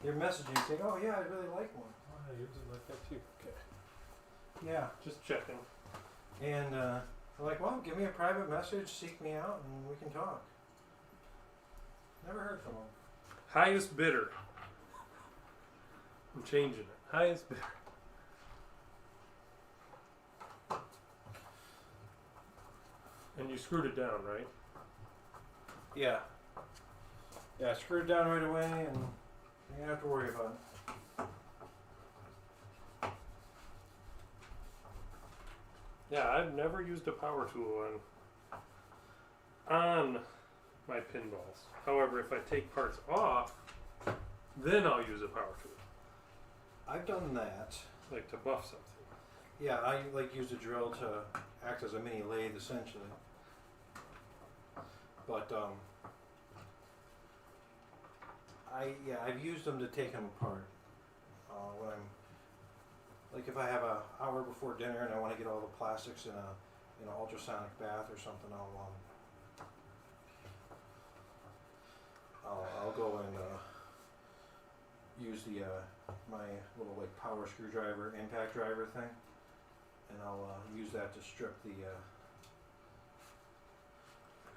They're messaging saying, "Oh yeah, I really like one." Oh, I use it like that too. Okay. Yeah. Just checking. And they're like, "Well, give me a private message, seek me out, and we can talk." Never heard from them. Highest bidder. I'm changing it. Highest bidder. And you screwed it down, right? Yeah. Yeah, I screwed it down right away, and you don't have to worry about it. Yeah, I've never used a power tool on my pinballs. However, if I take parts off, then I'll use a power tool, I've done that. like to buff something. Yeah, I like use a drill to act as a mini lathe essentially. But I've used them to take them apart. When I'm like if I have an hour before dinner and I want to get all the plastics in an ultrasonic bath or something, I'll go and use the my little like power screwdriver impact driver thing, and I'll use that to strip the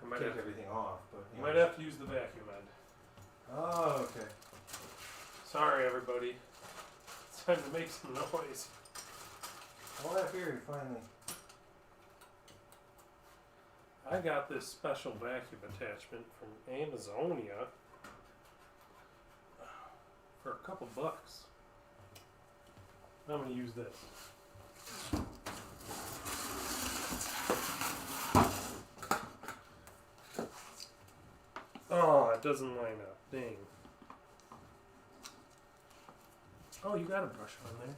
I might take have, everything off. But you might have to use the vacuum end. Oh, okay. Sorry, everybody. It's time to make some noise. All that theory finally. I got this special vacuum attachment from Amazonia for a couple bucks. I'm going to use this. Oh, it doesn't line up. Dang. Oh, you got a brush on there.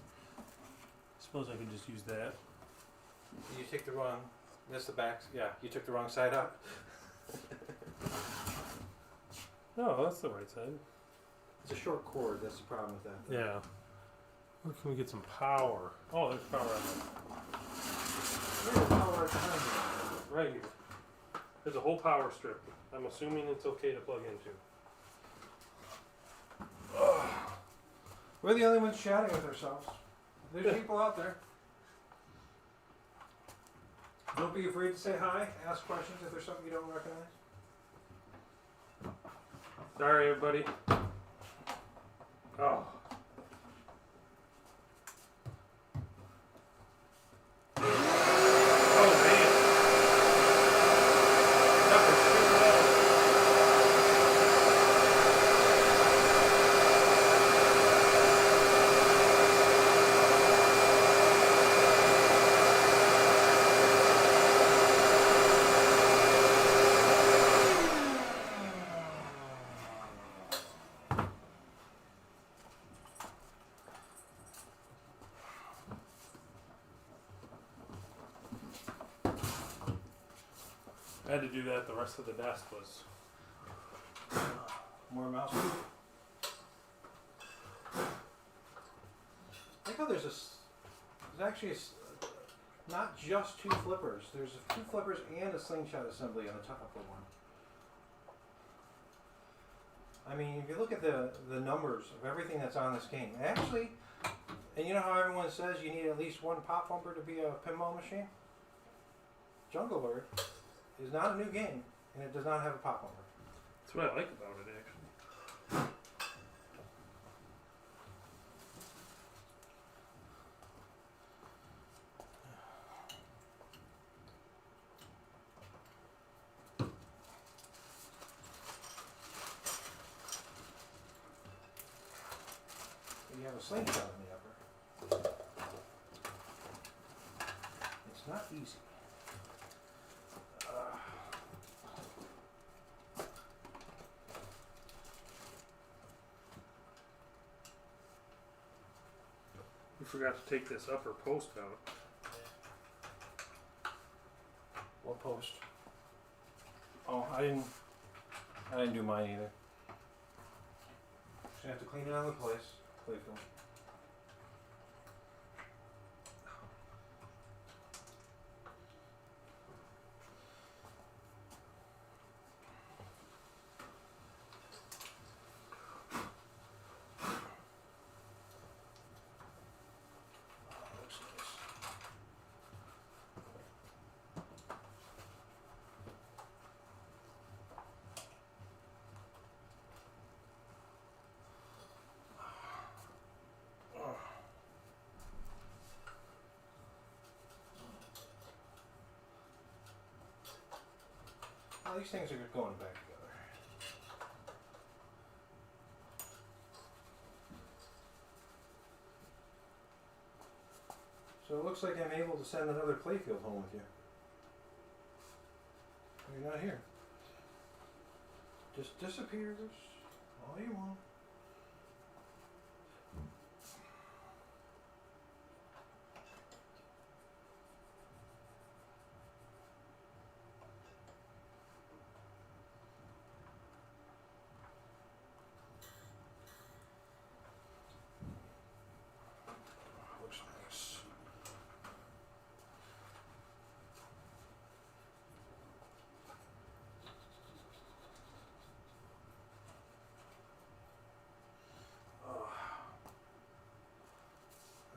Suppose I could just use that. You take the wrong. That's the back. Yeah, you took the wrong side out. No, that's the right side. It's a short cord. That's the problem with that. Yeah. Where can we get some power? Oh, there's power on Where's the power behind you? there. Right here. There's a whole power strip. I'm assuming it's okay to plug into. We're the only ones chatting with ourselves. There's people out there. Don't be afraid to say hi. Ask questions if there's something you don't recognize. Sorry, everybody. Oh. Oh, man. That was too low. I had to do that. The rest of the desk was. More mouse. I think how there's actually not just two flippers. There's two flippers and a slingshot assembly on the top of one. I mean, if you look at the numbers of everything that's on this game, actually, and you know how everyone says you need at least one pop bumper to be a pinball machine? Jungle Lord is not a new game, and it does not have a pop bumper. That's what I like about it, actually. You have a slingshot in the upper. It's not easy. We forgot to take this upper post out. What post? Oh, I didn't do mine either. Just gonna have to clean it out of the place. Playfield. Well, these things are going back together. So it looks like I'm able to send another Playfield home with you. You're not here. Just disappears all you want. Looks nice.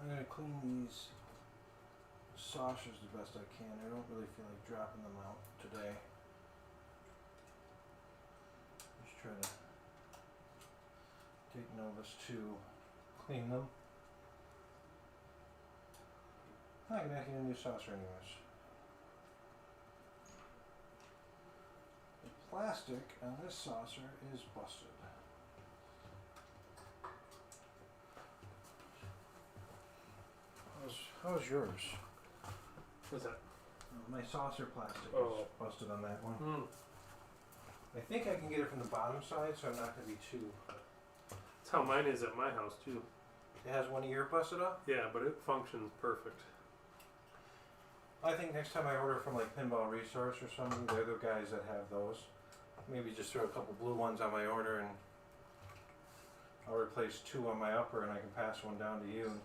I'm gonna clean these saucers the best I can. I don't really feel like dropping them out today. Just try to take notice to clean them. I'm gonna get a new saucer anyways. The plastic on this saucer is busted. How's yours? What's that? My saucer plastic Oh. is busted on that one. Hmm. I think I can get it from the bottom side, so I'm not going to be too... That's how mine is at my house too. It has one ear busted up? Yeah, but it functions perfect. I think next time I order from like Pinball Resource or something, they're the guys that have those. Maybe just throw a couple blue ones on my order and I'll replace 2 on my upper and I can pass one down to you and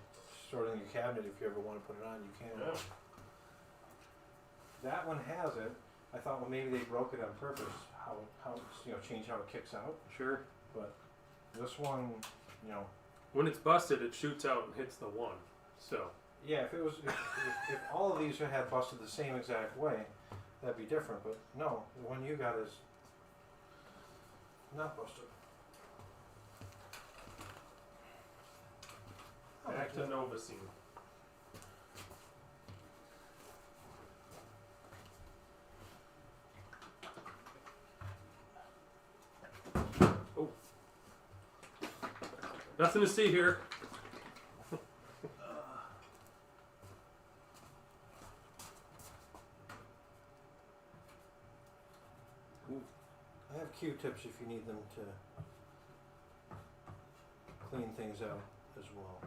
store it in your cabinet if you ever want to put it on, you can. Yeah. That one has it. I thought, well, maybe they broke it on purpose, how change how it kicks out. Sure. But this one, When it's busted, it shoots out and hits the one. So. yeah, if all of these had busted the same exact way, that'd be different. But no, the one you got is not busted. Back to Novacine. Oh. Nothing to see here. I have Q-tips if you need them to clean things out as well.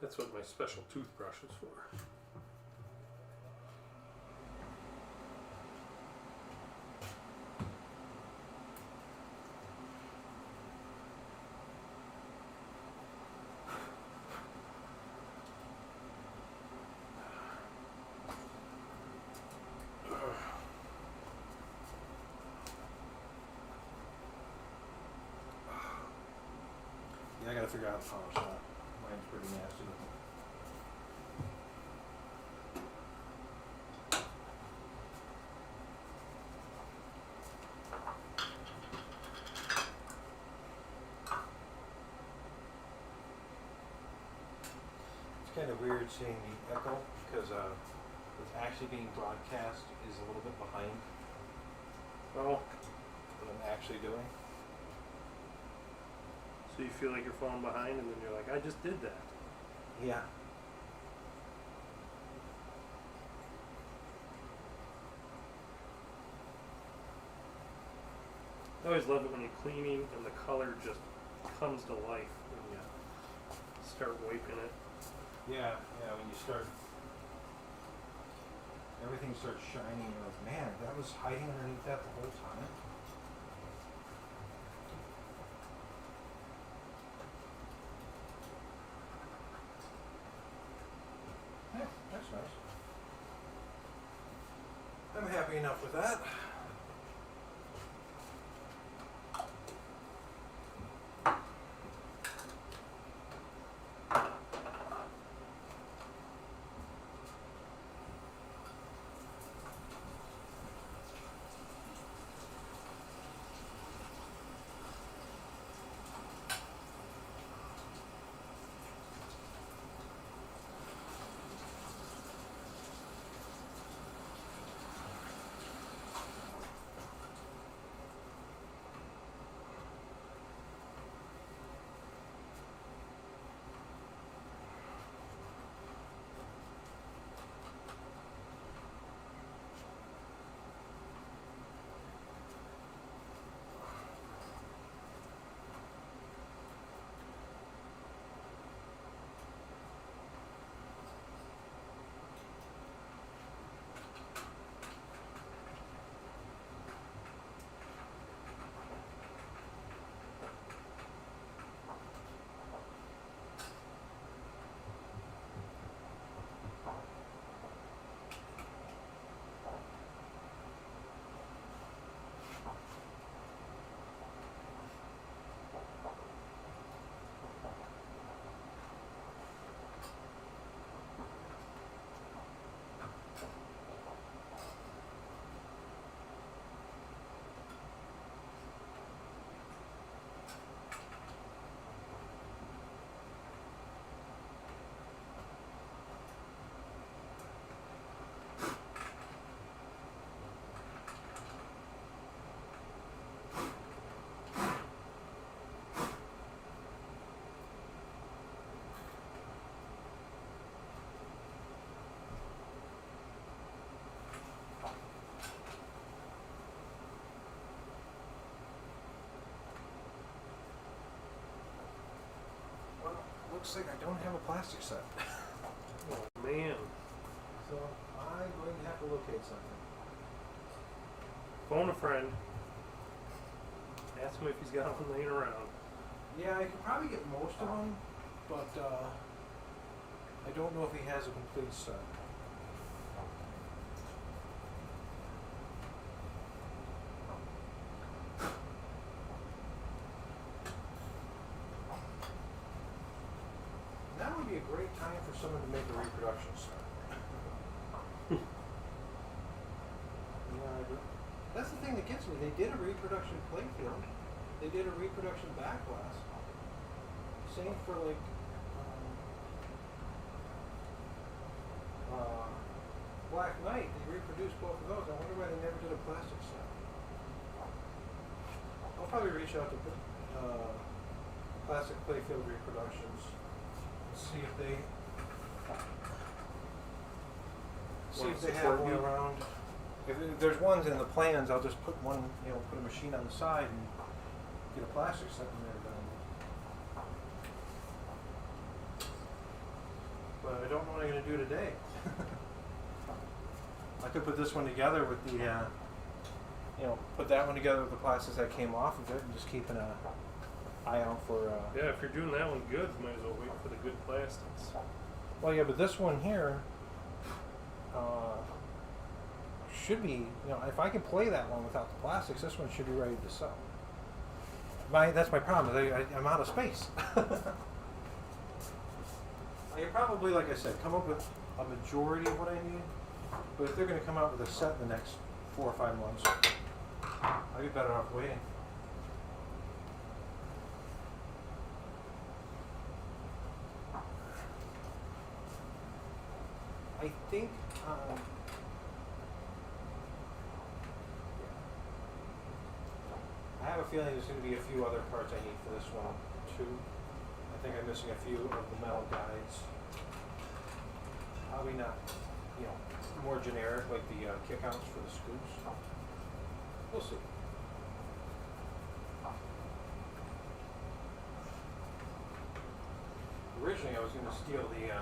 That's what my special toothbrush is for. Yeah, I gotta figure out how to polish that. Mine's pretty nasty. It's kind of weird seeing the echo because what's actually being broadcast is a little bit behind Oh, what I'm actually doing. so you feel like you're falling behind, and then you're like, I just did that. Yeah. I always love it when you're cleaning and the color just comes to life when you start wiping it. Yeah, when you start, everything starts shining, you're like, man, that was hiding underneath that the whole time. Yeah, that's nice. I'm happy enough with that. looks like I don't have a plastic set. Oh man. So I'm going to have to locate something. Phone a friend. Ask him if he's got one laying around. Yeah, I could probably get most of them, but I don't know if he has a complete set. That would be a great time for someone to make a reproduction set. Yeah, that's the thing that gets me. They did a reproduction Playfield. They did a reproduction Backlash. Same for like Black Knight. They reproduced both of those. I wonder why they never did a plastic set. I'll probably reach out to Classic Playfield Reproductions. See if they have one around. If there's ones in the plans, I'll just put one, put a machine on the side and get a plastic set in there done. But I don't know what I'm going to do today. I could put this one together with the, put that one together with the plastics that came off of it and just keep an eye out for. Yeah, if you're doing that one good, you might as well wait for the good plastics. Well, yeah, but this one here should be, if I can play that one without the plastics, this one should be ready to sell. That's my problem. I'm out of space. I could probably, like I said, come up with a majority of what I need. But if they're going to come out with a set in the next 4 or 5 months, I'd be better off waiting. I think I have a feeling there's going to be a few other parts I need for this one too. I think I'm missing a few of the metal guides. Probably not, more generic like the kickouts for the scoops. We'll see. Originally I was going to steal the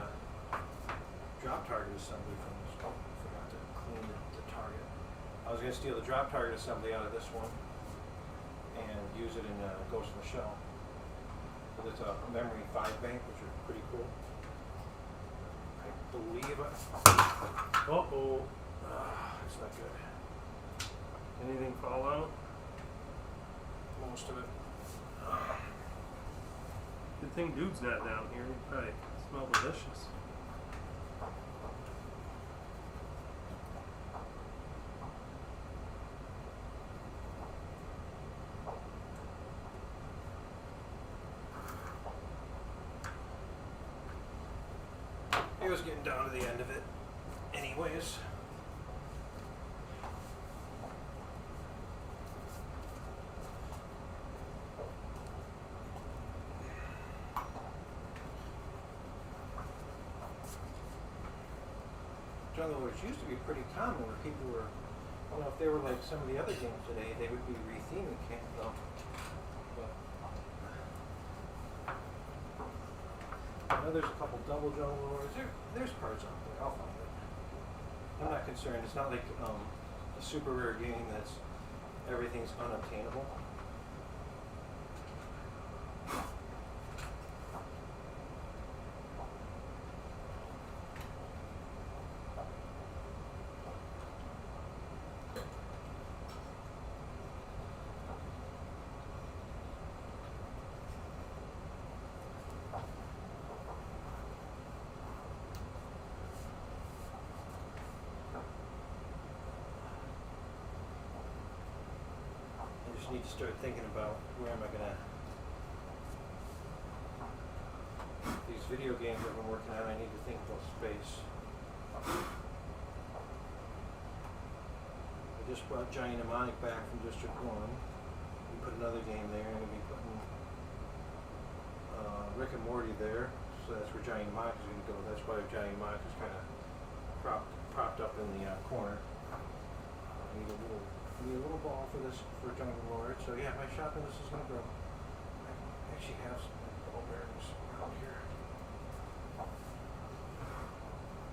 drop target assembly from this. Oh, I forgot to clean the target. I was going to steal the drop target assembly out of this one and use it in Ghost in the Shell. But it's a memory 5 bank, which are pretty cool. I believe Uh-oh. it's not good. Anything fall out? Most of it. Good thing dude's not down here. He'd probably smell delicious. It was getting down to the end of it anyways. Jungle Wars used to be pretty common where people were, if they were like some of the other games today, they would be retheming though. But I know there's a couple double Jungle Wars. There's parts out there. I'll find it. I'm not concerned. It's not like a super rare game that's everything's unobtainable. Need to start thinking about where am I gonna these video games I've been working on. I need to think about space. I just brought Giant Mnemonic back from District 1. We put another game there, and we'll be putting Rick and Morty there. So that's where Giant Mnemonic is going to go. That's why Giant Mnemonic is kind of propped up in the corner. I need a little ball for this, for Jungle Lord. So yeah, my shopping list is going to grow. I actually have some ball bearings around here.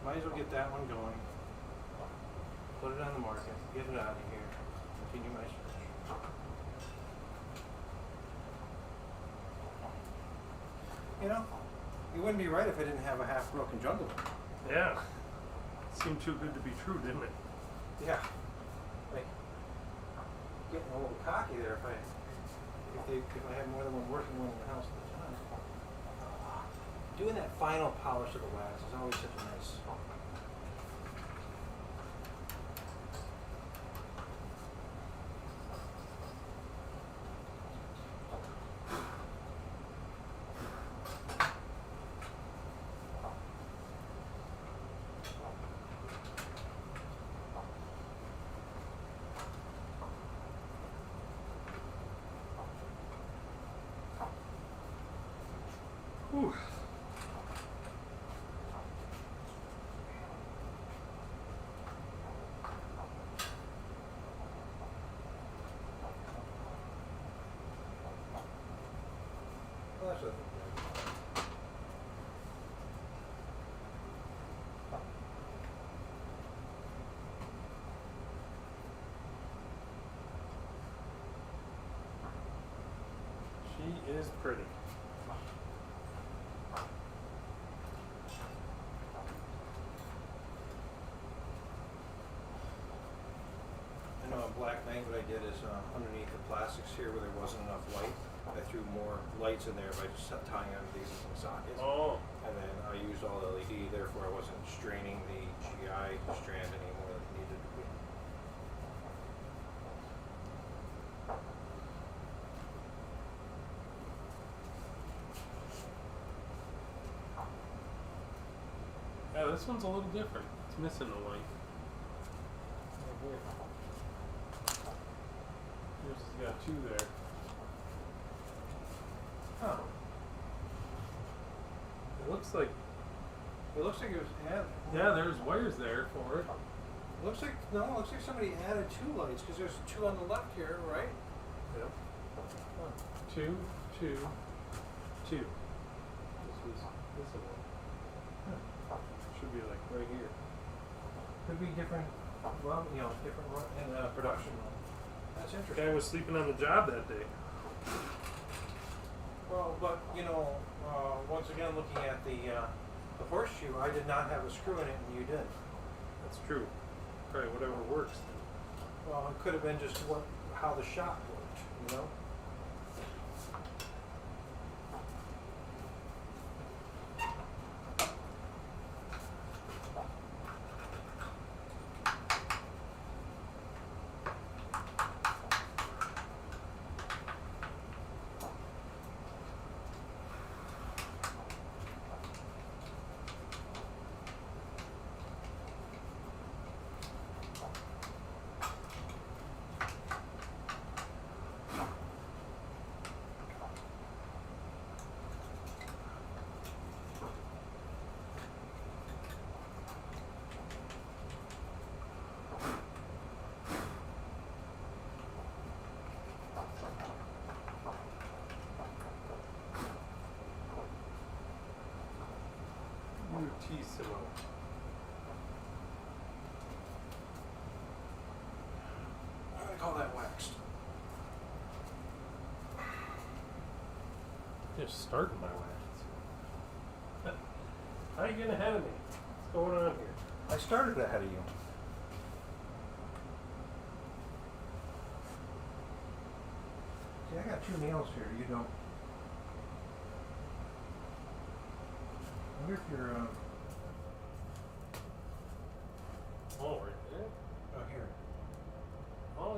Might as well get that one going. Put it on the market. Get it out of here. Continue my search. You know, it wouldn't be right if I didn't have a half-broken jungle. Yeah. Seemed too good to be true, didn't it? Yeah. Like, getting a little cocky there if I had more than one working one in the house at the time. Doing that final polish of the wax is always such a nice. Whew. Well, that's what She is pretty. I know on Black Knight what I did is underneath the plastics here where there wasn't enough light, I threw more lights in there by just tying on these sockets. Oh. And then I used all LED, therefore I wasn't straining the GI strand anymore than it needed to be. Yeah, this one's a little different. It's missing the light. Yours has got two there. Huh. It looks like, It looks like it was added. yeah, there's wires there for it. Looks like somebody added two lights because there's two on the left here, right? Yep. Two, two, two. This was missing one. Should be like right here. Could be different, well, different in production. That's The interesting. guy was sleeping on the job that day. Well, but once again, looking at the horseshoe, I did not have a screw in it, and you did. That's true. Probably whatever works. Well, it could have been just how the shot worked, you know. Muchísimo. I'm gonna call that waxed. Just starting my wax. How you getting ahead of me? What's going on here? I started ahead of you. See, I got two nails here. You don't. I wonder if you're Oh, right there. oh here. Oh,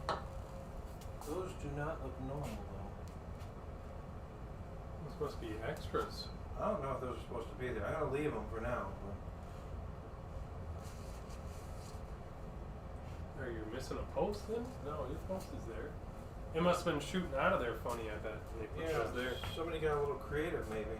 yeah. Those do not look normal though. These must be extras. I don't know if those are supposed to be there. I'm gonna leave them for now. But Are you missing a post then? No, your post is there. It must have been shooting out of there funny, I bet, when they put those there. somebody got a little creative maybe.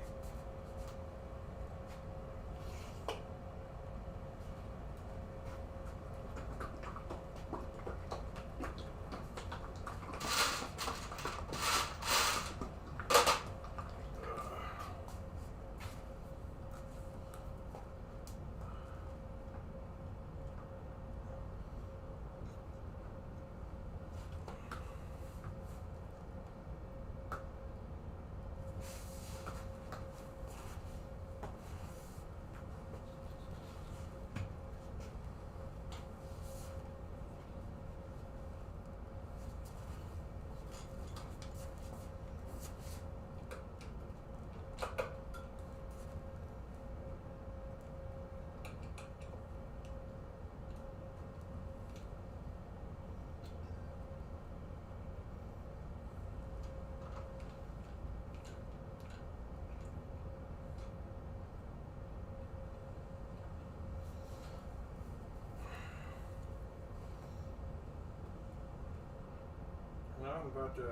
I'm about to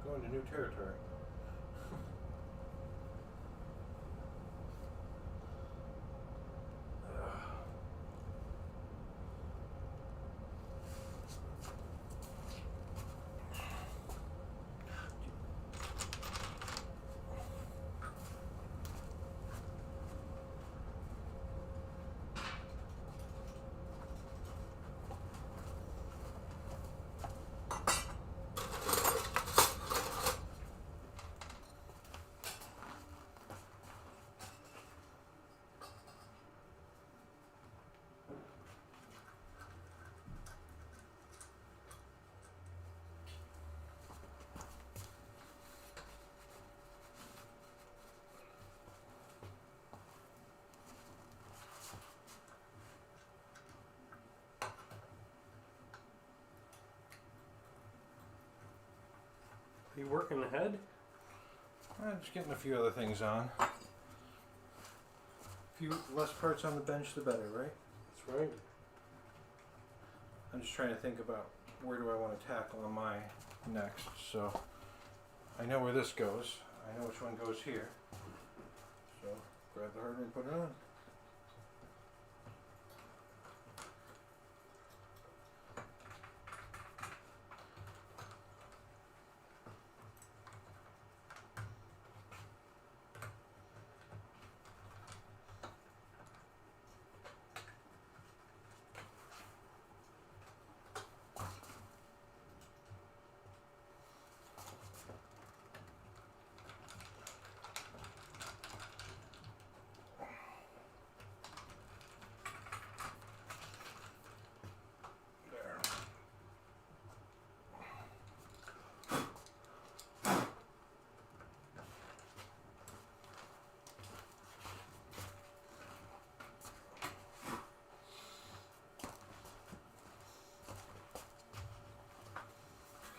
go into new territory. Are you working ahead? I'm just getting a few other things on. A few less parts on the bench, the better, right? That's right. I'm just trying to think about where do I want to tackle on my next. So I know where this goes. I know which one goes here. So grab the hardware and put it on.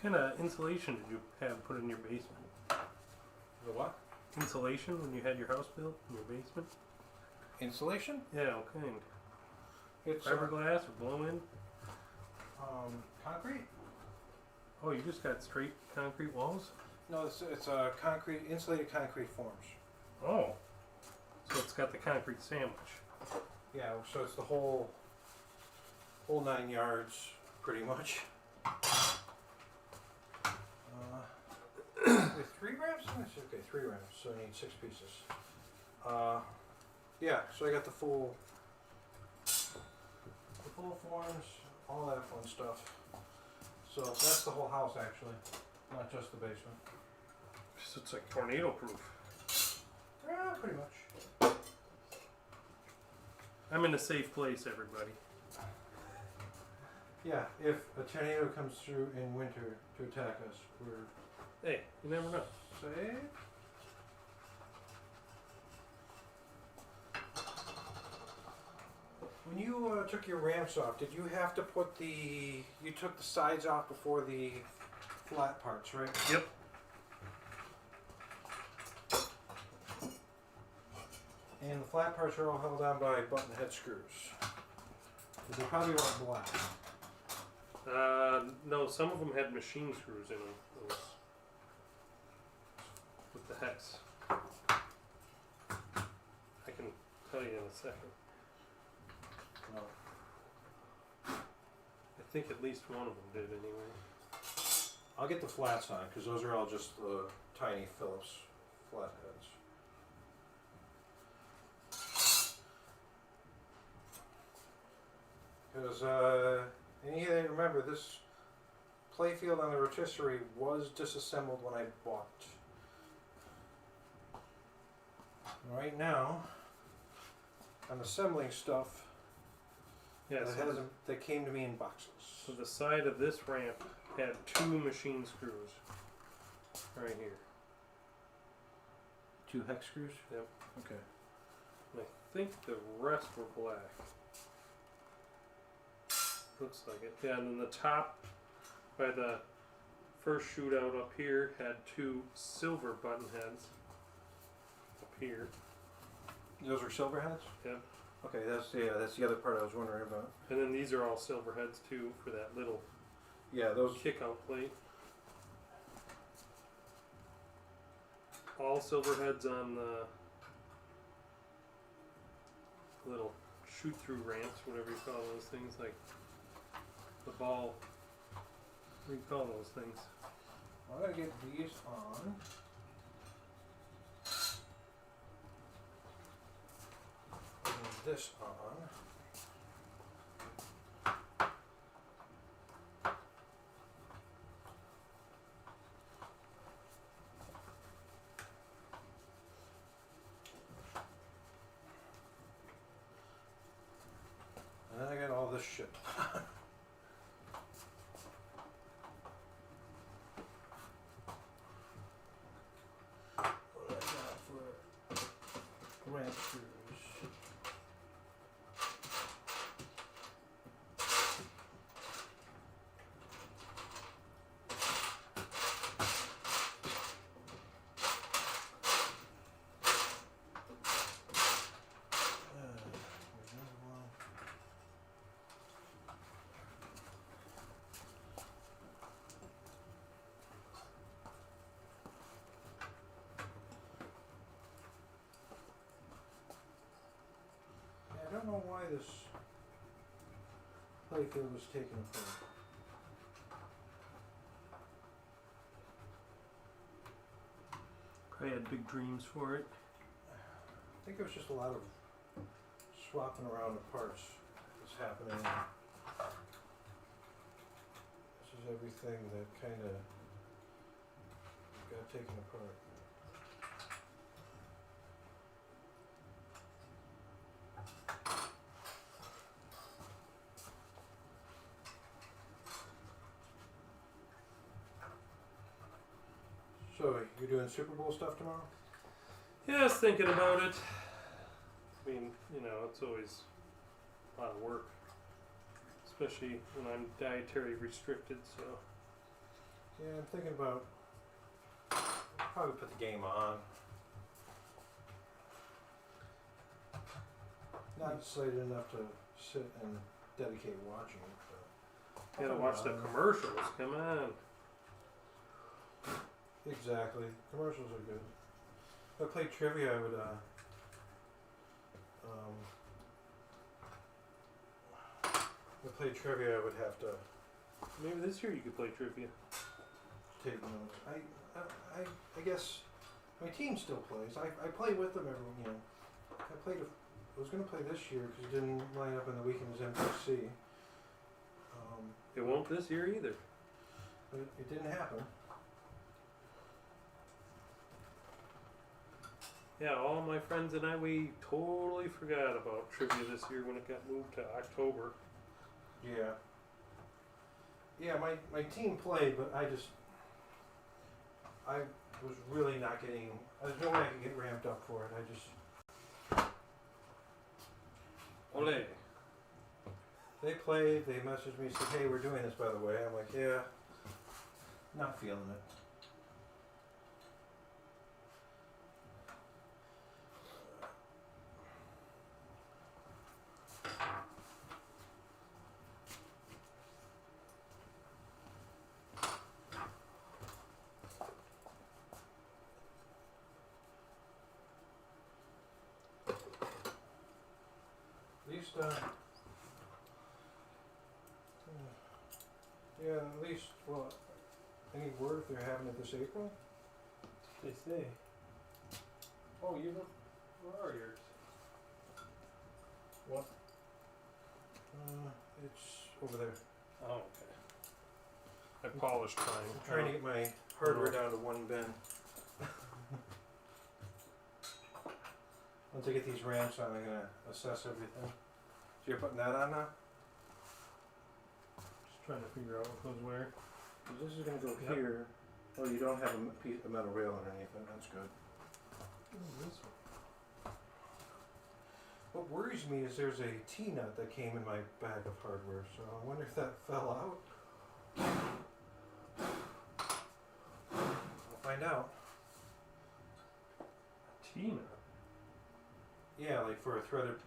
What kind of insulation did you have put in your basement? The what? Insulation when you had your house built in your basement? Insulation? Yeah, what kind? It's Fiberglass or blow-in? concrete. Oh, you just got straight concrete walls? No, it's concrete, insulated concrete forms. Oh. So it's got the concrete sandwich. Yeah, so it's the whole 9 yards, pretty much. With 3 ramps? Okay, 3 ramps, so I need 6 pieces. Yeah, so I got the full forms, all that fun stuff. So that's the whole house actually, not just the basement. So it's like tornado proof. Yeah, pretty much. I'm in a safe place, everybody. Yeah, if a tornado comes through in winter to attack us, we're Hey, you never know. safe. When you took your ramps off, did you have to put you took the sides off before the flat parts, right? Yep. And the flat parts are all held on by button head screws. They probably weren't black. No, some of them had machine screws in them. Those, with the hex. I can tell you in a second. No. I think at least one of them did anyway. I'll get the flats on because those are all just the tiny Phillips flat heads. Because any of you remember, this playfield on the rotisserie was disassembled when I bought. Right now, I'm assembling stuff Yeah, that came to me in boxes. so the side of this ramp had 2 machine screws. Right here. 2 hex screws? Yep. Okay. And I think the rest were black. Looks like it. Yeah, and then the top by the first shootout up here had 2 silver button heads. Up here. Those were silver heads? Yep. Okay, that's the other part I was wondering about. And then these are all silver heads too for that little Yeah, those. kick out plate. all silver heads on the little shoot through ramps, whatever you call those things, like the ball. What do you call those things? I'm gonna get these on. And this on. And then I got all this shit. What do I got for ramp screws? There's another one. I don't know why this playfield was taken apart. I had big dreams for it. I think it was just a lot of swapping around the parts that's happening. This is everything that kind of got taken apart. So, you're doing Super Bowl stuff tomorrow? Yeah, I was thinking about it. I mean, you know, it's always a lot of work, especially when I'm dietary restricted. So Yeah, I'm thinking about probably put the game on. Not excited enough to sit and dedicate watching it. But you gotta watch the commercials. Come on. Exactly. Commercials are good. If I played trivia, I would, if I played trivia, I would have to Maybe this year you could play trivia. take notes. I guess my team still plays. I play with them every, you know. I was going to play this year because it didn't line up in the weekend as MPC. It won't this year either. But it didn't happen. Yeah, all my friends and I, we totally forgot about trivia this year when it got moved to October. Yeah. Yeah, my team played, but I was really not getting, there's no way I could get ramped up for it. Ole. They played, they messaged me, said, hey, we're doing this by the way. I'm like, yeah, not feeling it. At least, yeah, at least, well, any word if they're having it this April? They say. Oh, you don't. Where are yours? What? It's over there. Oh, okay. I polished mine. I'm trying to get my hardware down to one bin. Once I get these ramps on, I'm gonna assess everything. So you're putting that on now? Just trying to figure out what goes where. 'Cause this is gonna go Yep. here. Oh, you don't have a piece of metal rail underneath it. That's good. This one. What worries me is there's a T-nut that came in my bag of hardware, so I wonder if that fell out. I'll find out. Tina. Yeah, like for a threaded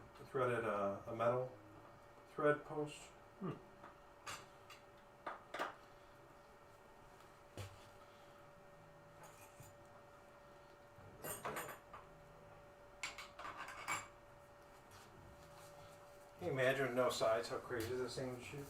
a metal thread post. no sides, how crazy this thing would shoot.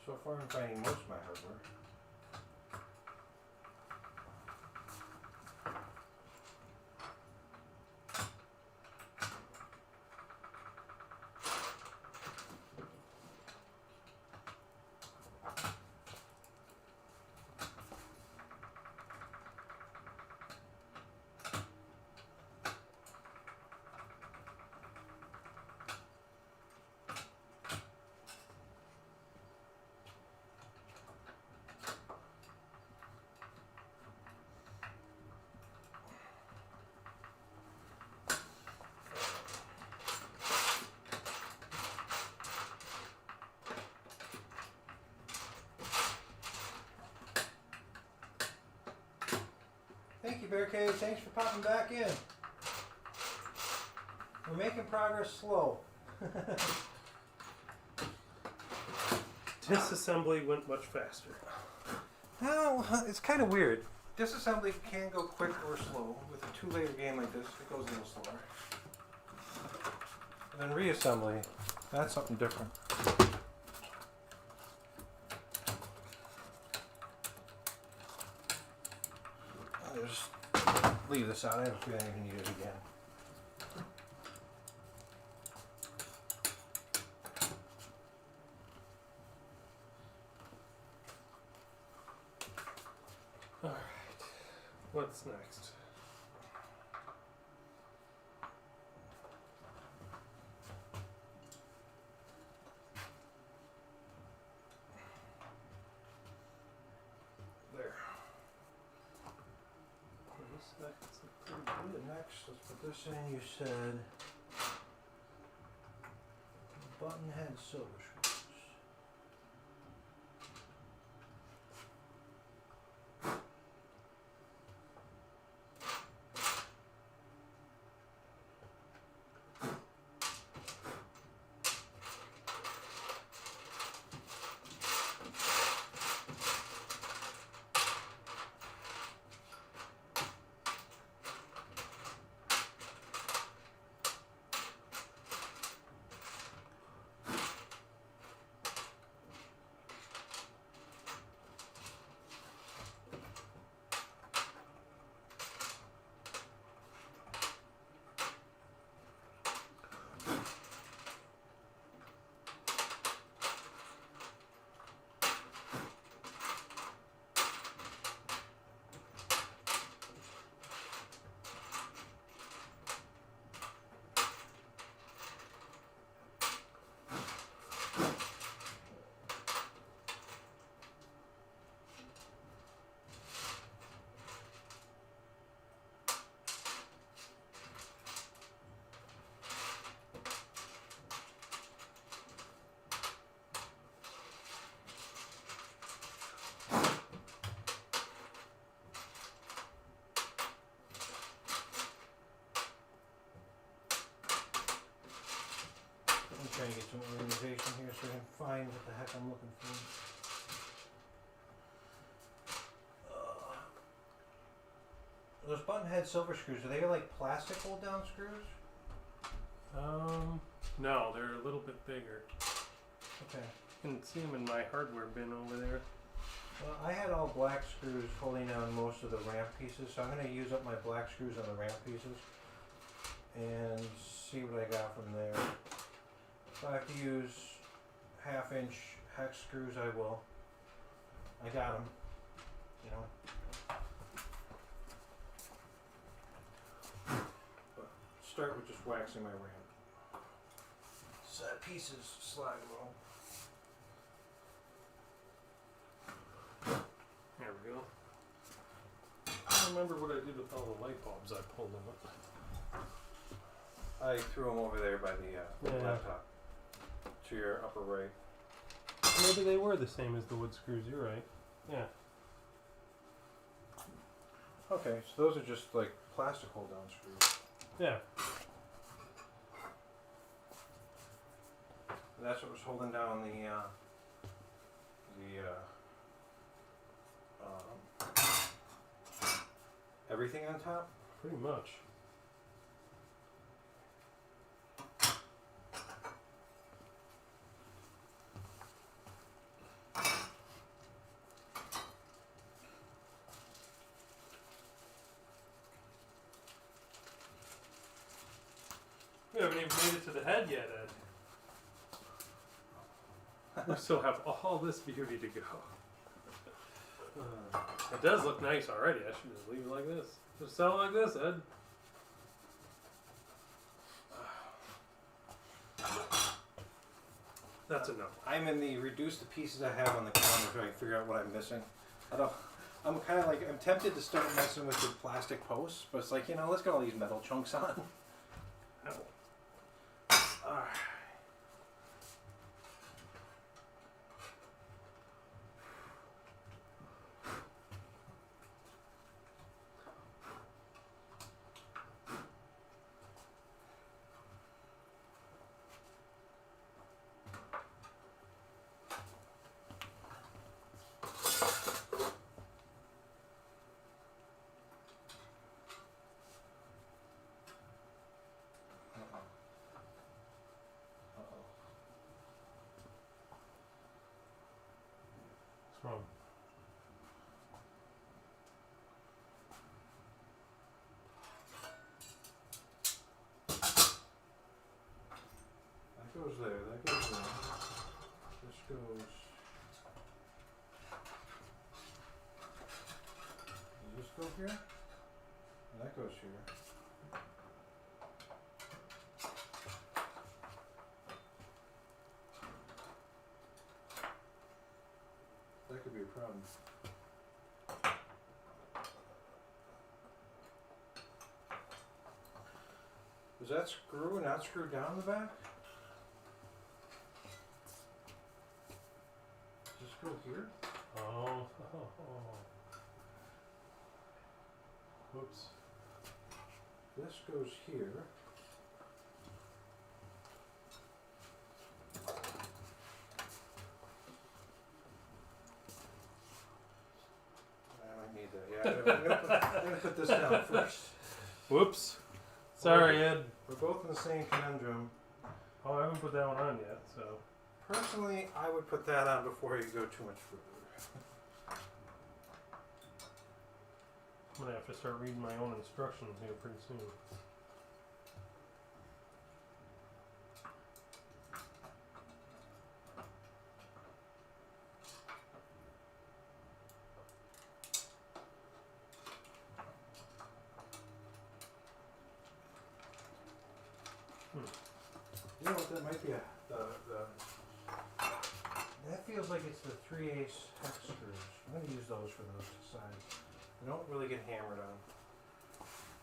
So far I'm finding most of my hardware. Thank you, Barricade. Thanks for popping back in. We're making progress slow. Disassembly went much faster. Well, it's kind of weird. Disassembly can go quick or slow. With a two-layer game like this, it goes a little slower. And then reassembly, that's something different. I'll just leave this out. I don't feel I even need it again. Alright. What's next? There. That's pretty good. Next, let's put this in. You said button head silver screws. I'm trying to get some organization here so I can find what the heck I'm looking for. Those button head silver screws, are they like plastic hold down screws? No, they're a little bit bigger. Okay. You can see them in my hardware bin over there. Well, I had all black screws holding down most of the ramp pieces, so I'm going to use up my black screws on the ramp pieces and see what I got from there. If I have to use 1/2 inch hex screws, I will. I got them, you know. But start with just waxing my ramp. So that piece is slidable. There we go. I don't remember what I did with all the light bulbs I pulled them up. I threw them over there by the Yeah. laptop to your upper right. Maybe they were the same as the wood screws, you're right. Yeah. Okay, so those are just like plastic hold down screws. Yeah. That's what was holding down everything on top. Pretty much. We haven't even made it to the head yet, Ed. We still have all this beauty to go. It does look nice already. I should just leave it like this. Just sell it like this, Ed. That's enough. I'm in the reduce the pieces I have on the counter trying to figure out what I'm missing. I'm kind of like, I'm tempted to start messing with the plastic posts, but it's like, you know, let's get all these metal chunks on. Ow. Alright. What's wrong? That goes there, that goes there. This goes. Does this go here? And that goes here. That could be a problem. Does that screw not screw down the back? Does this go here? Oh. Whoops. This goes here. I might need that. Yeah, I'm gonna put this down first. Whoops. Sorry, Ed. We're both in the same conundrum. Oh, I haven't put that one on yet, so. Personally, I would put that on before you go too much further. I'm gonna have to start reading my own instructions here pretty soon. You know what, that might be that feels like it's the 3/8 hex screws. I'm going to use those for those sides. They don't really get hammered on.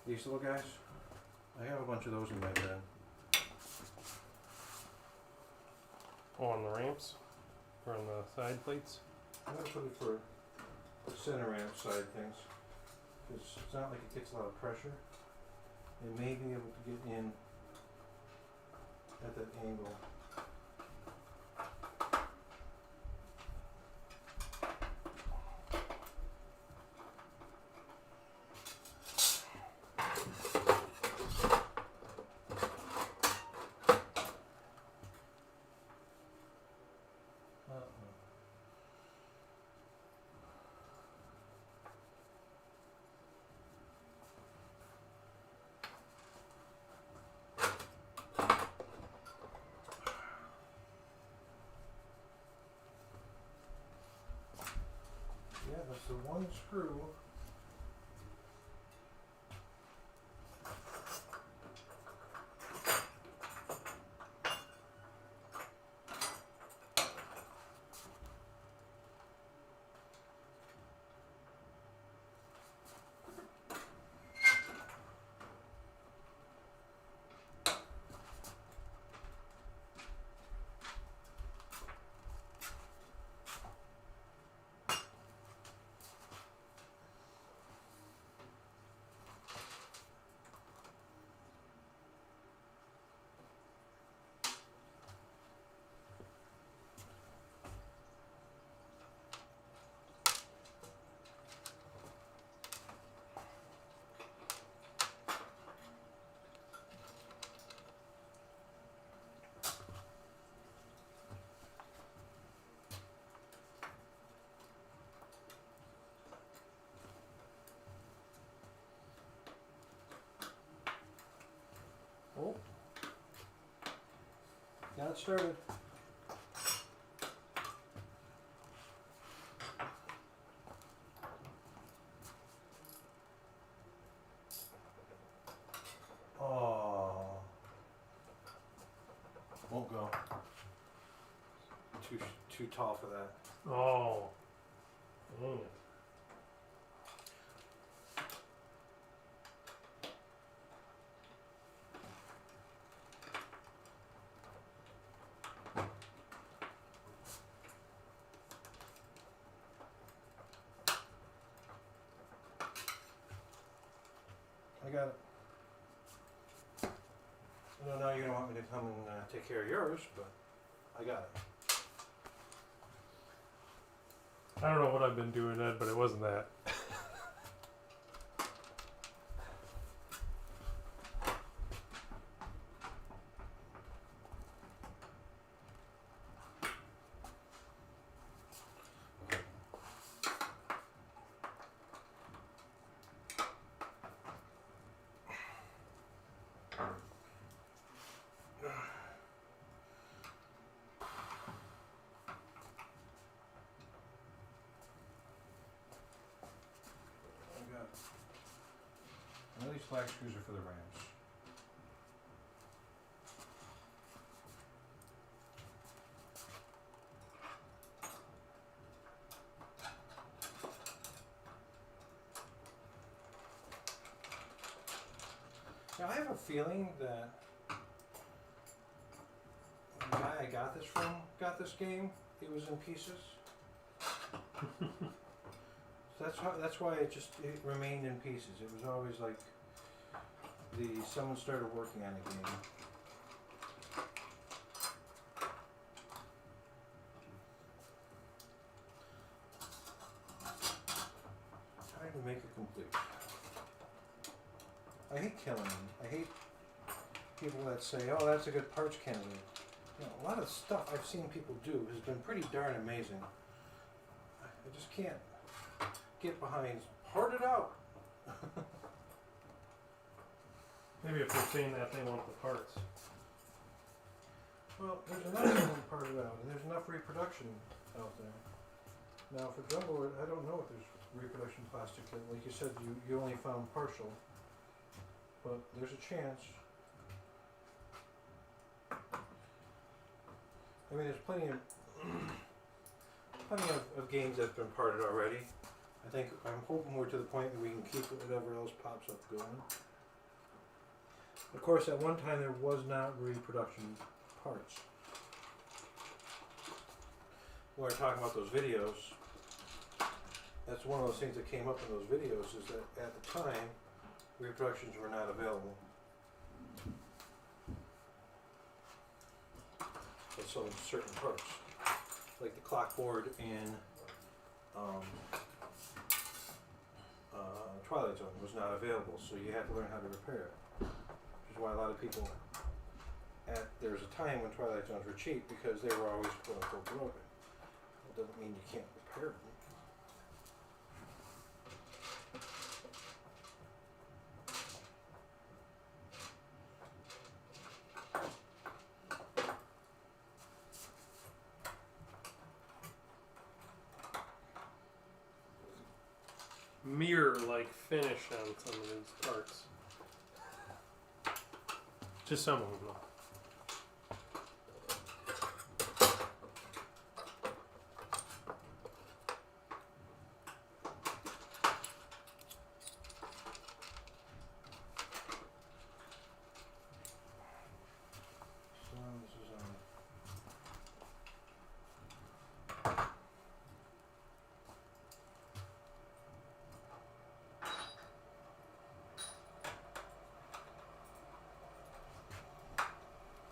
These little guys, I have a bunch of those in my bed. Oh, on the ramps? Or on the side plates? I'm going to put it for the center ramp side things. Because it's not like it gets a lot of pressure. It may be able to get in at that angle. Yeah, that's the one screw. Got it started. Oh. Won't go. Too tall for that. Oh. Dang it. I got it. I know now you're gonna want me to come and take care of yours, but I got it. I don't know what I've been doing, Ed, but it wasn't that. I got it. One of these flag screws are for the Rams. Now I have a feeling that the guy I got this from got this game. It was in pieces. So that's why it remained in pieces. It was always like someone started working on a game. Trying to make it complete. I hate killing them. I hate people that say, "Oh, that's a good parts candidate." You know, a lot of stuff I've seen people do has been pretty darn amazing. I just can't get behind. Part it out. Maybe if they're saying that, they want the parts. Well, there's enough of them parted out, and there's enough reproduction out there. Now, for Jungle Lord, I don't know if there's reproduction plastic in. Like you said, you only found partial, but there's a chance. I mean, there's plenty of games that have been parted already. I'm hoping we're to the point where we can keep whatever else pops up going. Of course, at one time there was not reproduction parts. When we're talking about those videos, that's one of those things that came up in those videos, is that at the time, reproductions were not available. Of some certain parts, like the clock board in Twilight Zone was not available, so you had to learn how to repair it. Which is why a lot of people, there was a time when Twilight Zones were cheap because they were always quote unquote broken. It doesn't mean you can't repair them. Mirror-like finish on some of these parts. Just some of them, though. So this is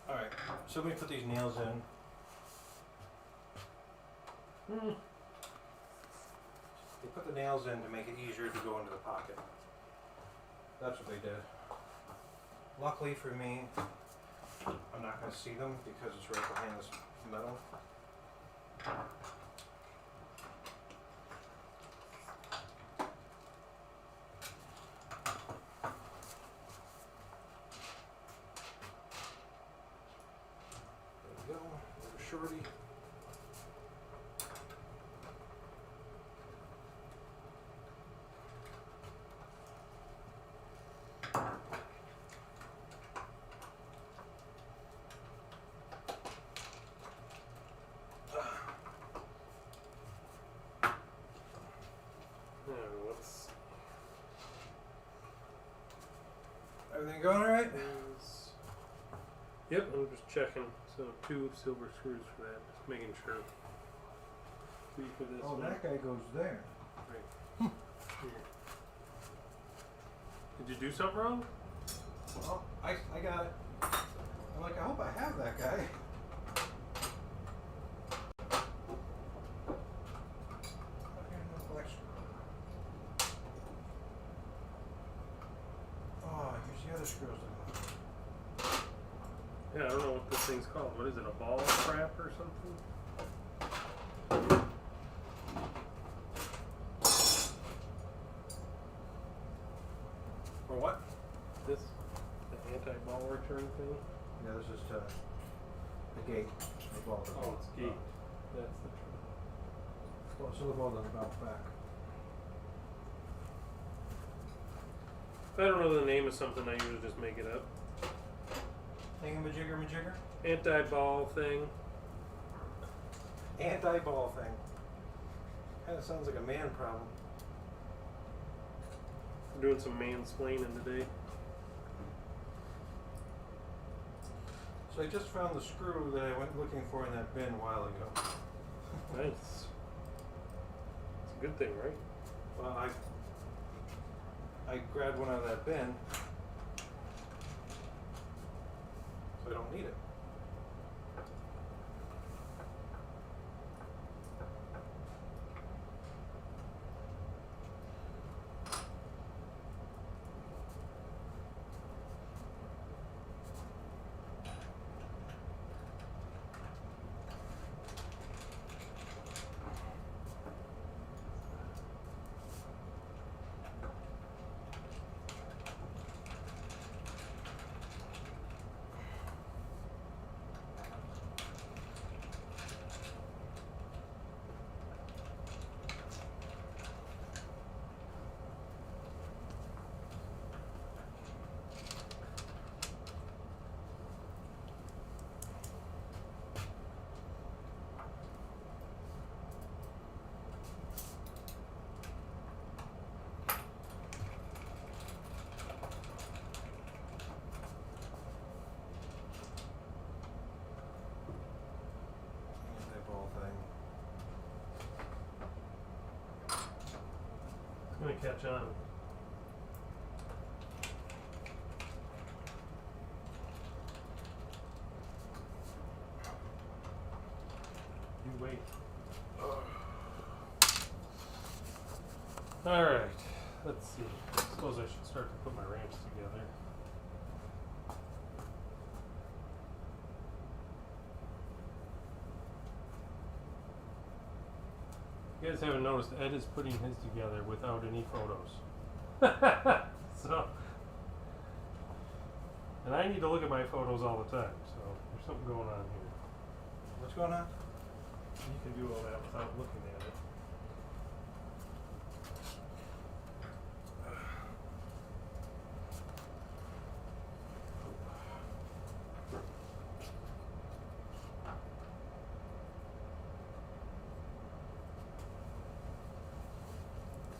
Alright, so we put these nails in. They put the nails in to make it easier to go into the pocket. That's what they did. Luckily for me, I'm not going to see them because it's right behind this metal. There we shorty. What's Everything going all right? is? Yep, I'm just checking. So 2 silver screws for that. Just making sure. 3 for this Oh, one. that guy goes there. Here. Did you do something wrong? Oh, I got it. I'm like, I hope I have that guy. Oh, here's the other screws. Yeah, I don't know what this thing's called. What is it? A ball trap or something? For what? This? The anti-ball return thing? Yeah, this is the gate. The ball doesn't- Oh, it's gate. That's the trick. Well, so the ball doesn't bounce back. If I don't know the name of something, I usually just make it up. Thingamajigger majigger? Anti-ball thing. Anti-ball thing. Kinda sounds like a man problem. We're doing some mansplaining today. So I just found the screw that I went looking for in that bin a while ago. Nice. It's a good thing, right? Well, I grabbed one out of that bin, so I don't need it. Anti-ball thing. It's gonna catch on. You wait. Alright, let's see. I suppose I should start to put my ramps together. You guys haven't noticed, Ed is putting his together without any photos. So, and I need to look at my photos all the time, so there's something going on here. What's going on? You can do all that without looking at it.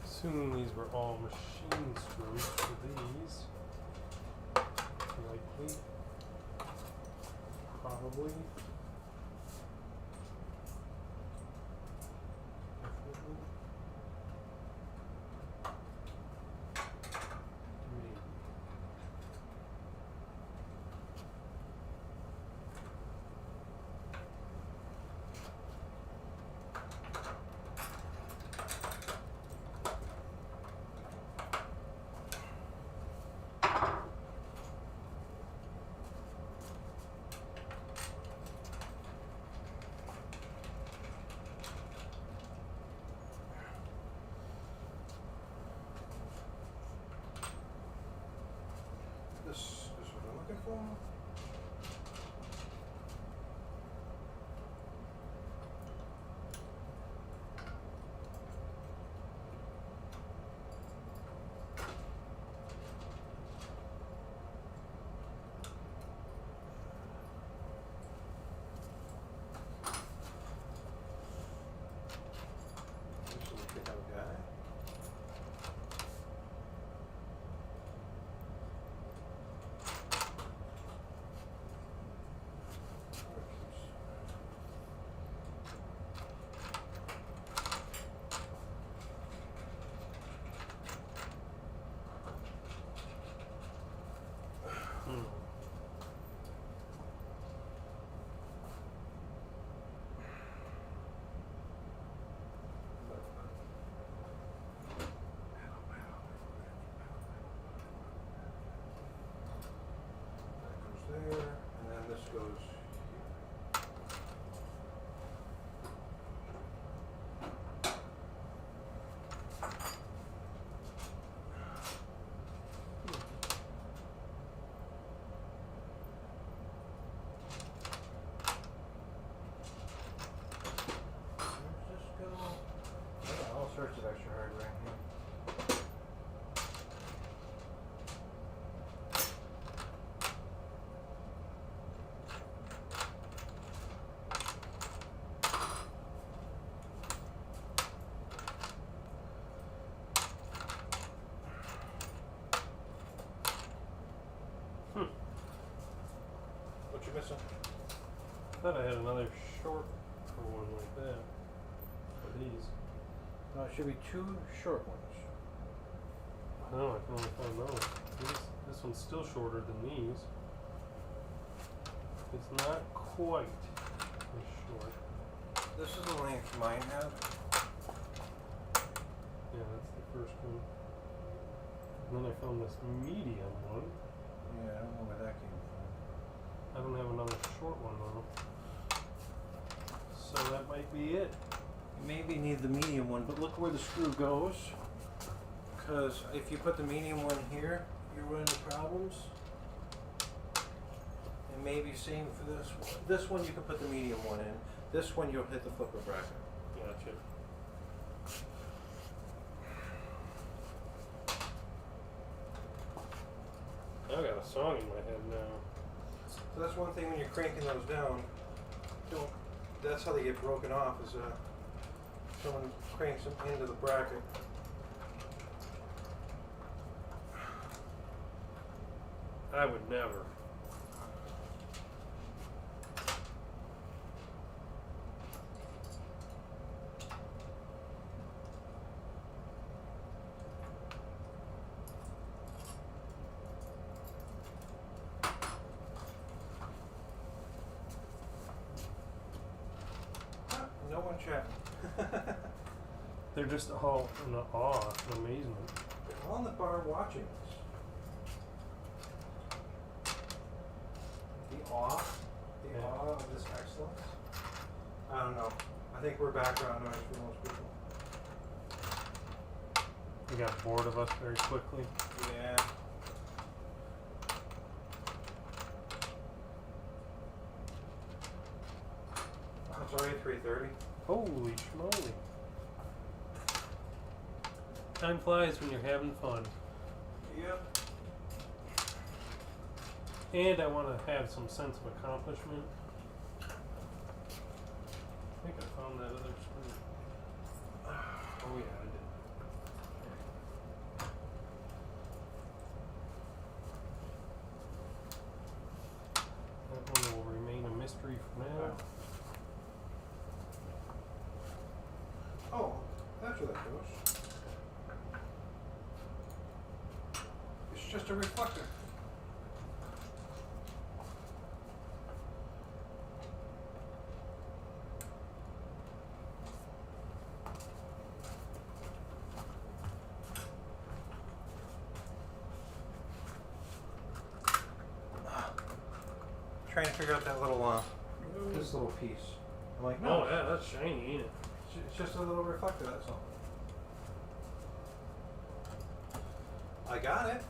Assuming these were all machine screws for these. Likely. Probably. Definitely. Maybe. This is what I'm looking for. there, and then this goes here. Where's this go? Oh, all sorts of extra hardware in here. What you missing? I thought I had another short for one like that. For these. No, it should be two short ones. No, I can only find those. This one's still shorter than these. It's not quite as short. This is the length mine have. Yeah, that's the first one. And then I found this medium one. Yeah, I don't know where that came from. I don't have another short one though. So that might be it. You maybe need the medium one, but look where the screw goes. Because if you put the medium one here, you run into problems. And maybe same for this one. This one you can put the medium one in. This one you'll hit the flipper bracket. Gotcha. I got a song in my head now. So that's one thing when you're cranking those down. Don't. That's how they get broken off. Is someone cranks them into the bracket. I would never. No one chatting. They're just all in awe and amazement. They're on the bar watching us. The awe of this excellence. I don't know. I think we're background noise for most people. They got bored of us very quickly. Yeah. It's already 3:30. Holy schmoly. Time flies when you're having fun. Yep. And I want to have some sense of accomplishment. I think I found that other screw. Oh yeah, I did. That one will remain a mystery for now. Oh, that's where that goes. It's just a reflector. Trying to figure out that little this little piece. I'm like, no, Oh yeah, that's shiny, ain't it? it's just a little reflector, that's all. I got it.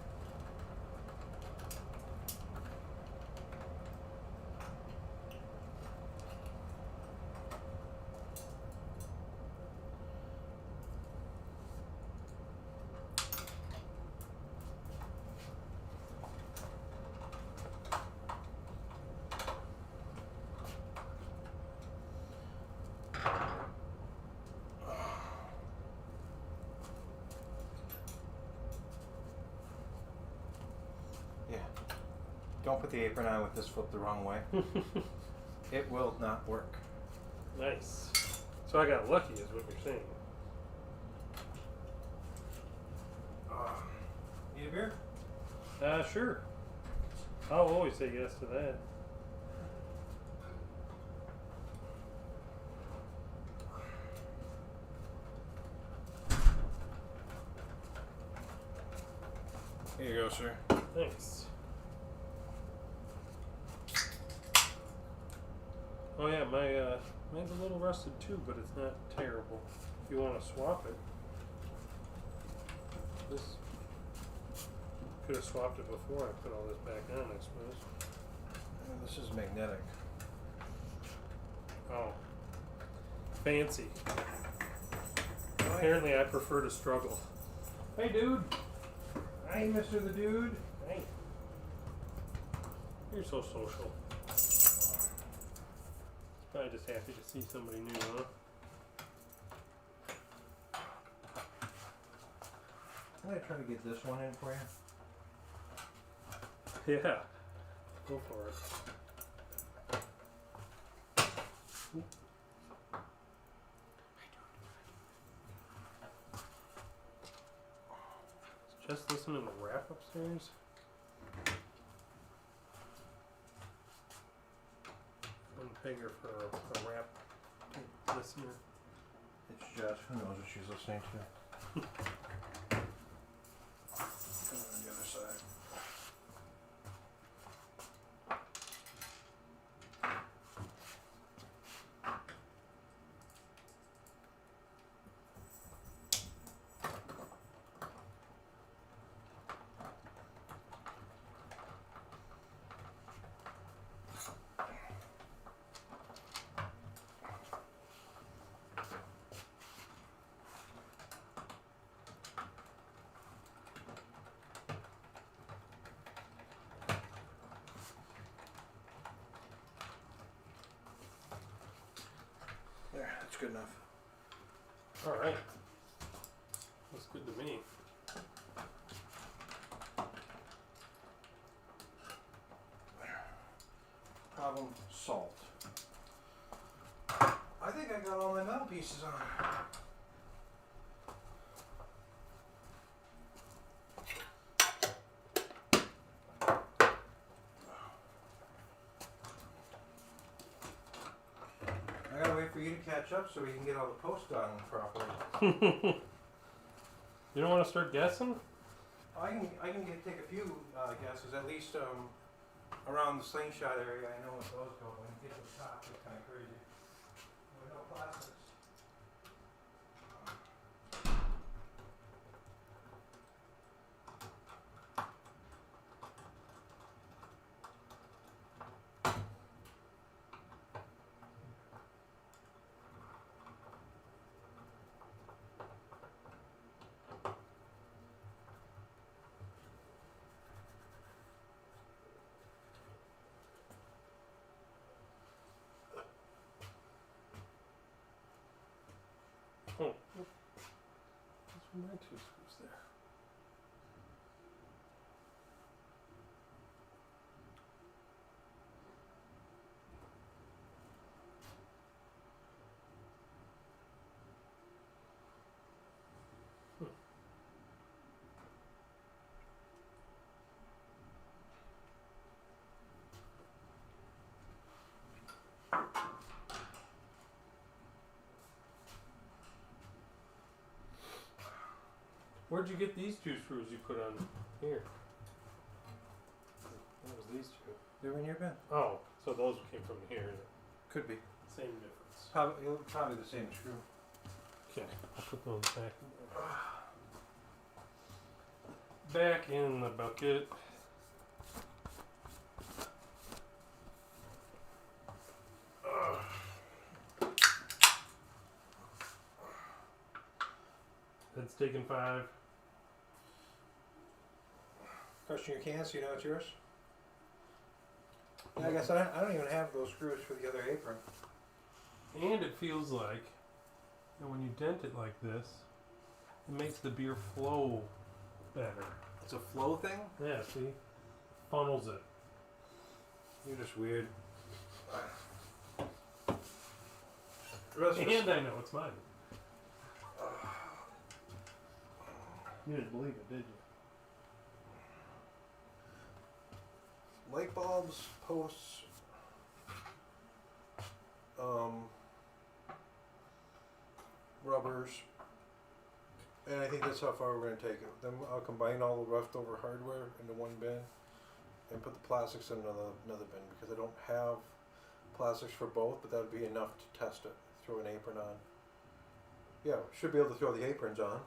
Yeah. Don't put the apron on with this flipped the wrong way. It will not work. Nice. So I got lucky, is what you're saying. Need a beer? Sure. I'll always say yes to that. Here you go, sir. Thanks. Oh yeah, mine's a little rusted too, but it's not terrible. If you want to swap it, this could have swapped it before I put all this back on, I suppose. This is magnetic. Oh, fancy. Apparently, I prefer to struggle. Hey, dude. Hey, Mr. the Dude. Hey. You're so social. Probably just happy to see somebody new, huh? I'm gonna try to get this one in for you. Yeah. Go for it. Is Just listening to rap upstairs? Figure for a rap listener. It's Jess. Who knows what she's listening to? Come on the other side. There, that's good enough. Alright. Looks good to me. Problem solved. I think I got all my metal pieces on. I gotta wait for you to catch up so we can get all the posts done properly. You don't want to start guessing? I can take a few guesses, at least around the slingshot area. I know what those go. When you get to the top, it's kind of crazy. With no plastics. Oh. Those were my two screws there. Where'd you get these two screws you put on here? That was these two. They're in your bin. Oh, so those came from here. Could be. Same difference. Probably the same screw. Okay, I'll put those back in there. Back in the bucket. That's taken 5. Crushing your can so you know it's yours. Yeah, I guess I don't even have those screws for the other apron. And it feels like that when you dent it like this, it makes the beer flow better. It's a flow thing? Yeah, see? Funnels it. You're just weird. And I know it's mine. You didn't believe it, did you? Light bulbs, posts, rubbers, and I think that's how far we're going to take it. Then I'll combine all the leftover hardware into one bin and put the plastics in another bin because I don't have plastics for both, but that would be enough to test it. Throw an apron on. Yeah, should be able to throw the aprons on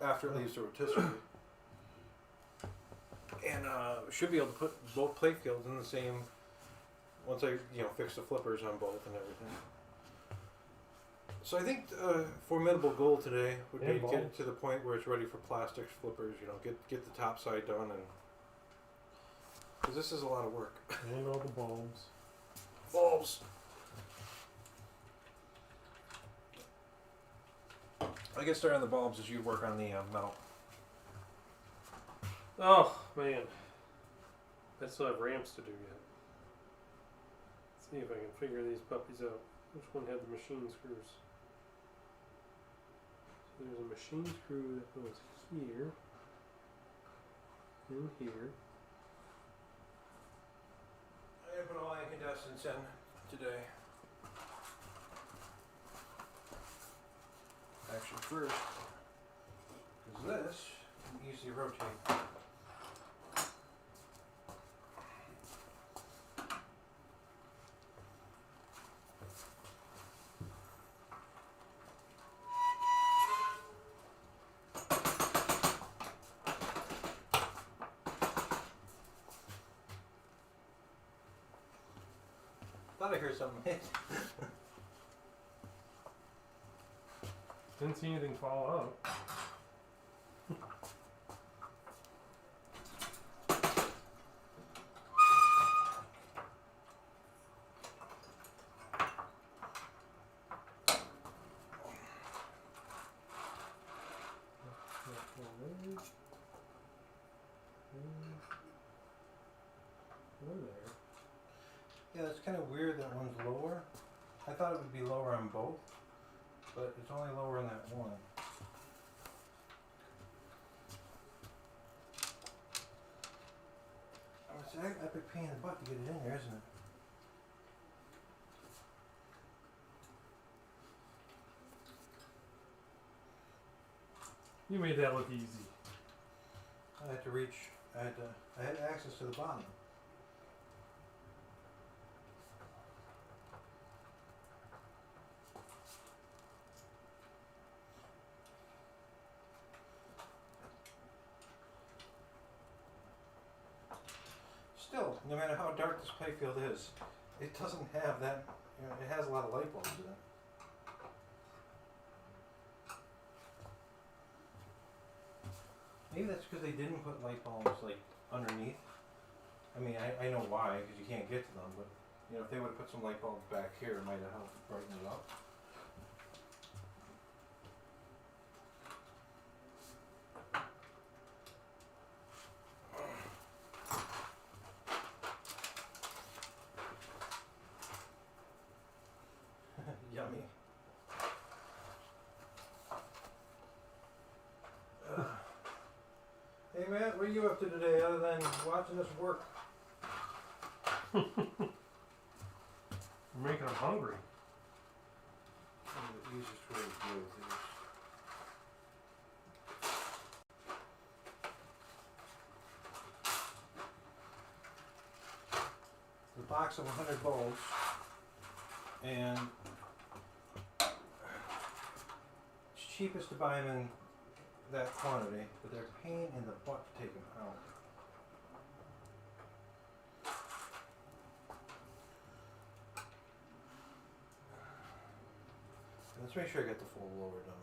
after it leaves the rotisserie. And should be able to put both playfields in the same. Once I fix the flippers on both and everything. So I think formidable goal today would be to get it to the point where it's ready for plastics, flippers. Get the top side done, and because this is a lot of work. And all the bulbs. Bulbs. I get started on the bulbs as you work on the metal. Oh man, I still have ramps to do yet. Let's see if I can figure these puppies out. Which one had the machine screws? So there's a machine screw that goes here, in here. I'm gonna put all incandescents in today. Actually, first, because this can easily rotate. Thought I heard something hit. Didn't see anything fall out. Yeah, it's kind of weird that one's lower. I thought it would be lower on both, but it's only lower on that one. It's an epic pain in the butt to get it in there, isn't it? You made that look easy. I had to reach. I had access to the bottom. Still, no matter how dark this playfield is, it doesn't have that. It has a lot of light bulbs in it. Maybe that's because they didn't put light bulbs like underneath. I mean, I know why, because you can't get to them. But if they would have put some light bulbs back here, it might have helped brighten it up. Yummy. Hey Matt, what are you up to today other than watching us work? You're making them hungry. The easiest way to deal with this. The box of 100 bulbs, and it's cheapest to buy them in that quantity, but they're a pain in the butt to take them out. Let's make sure I get the full lower done.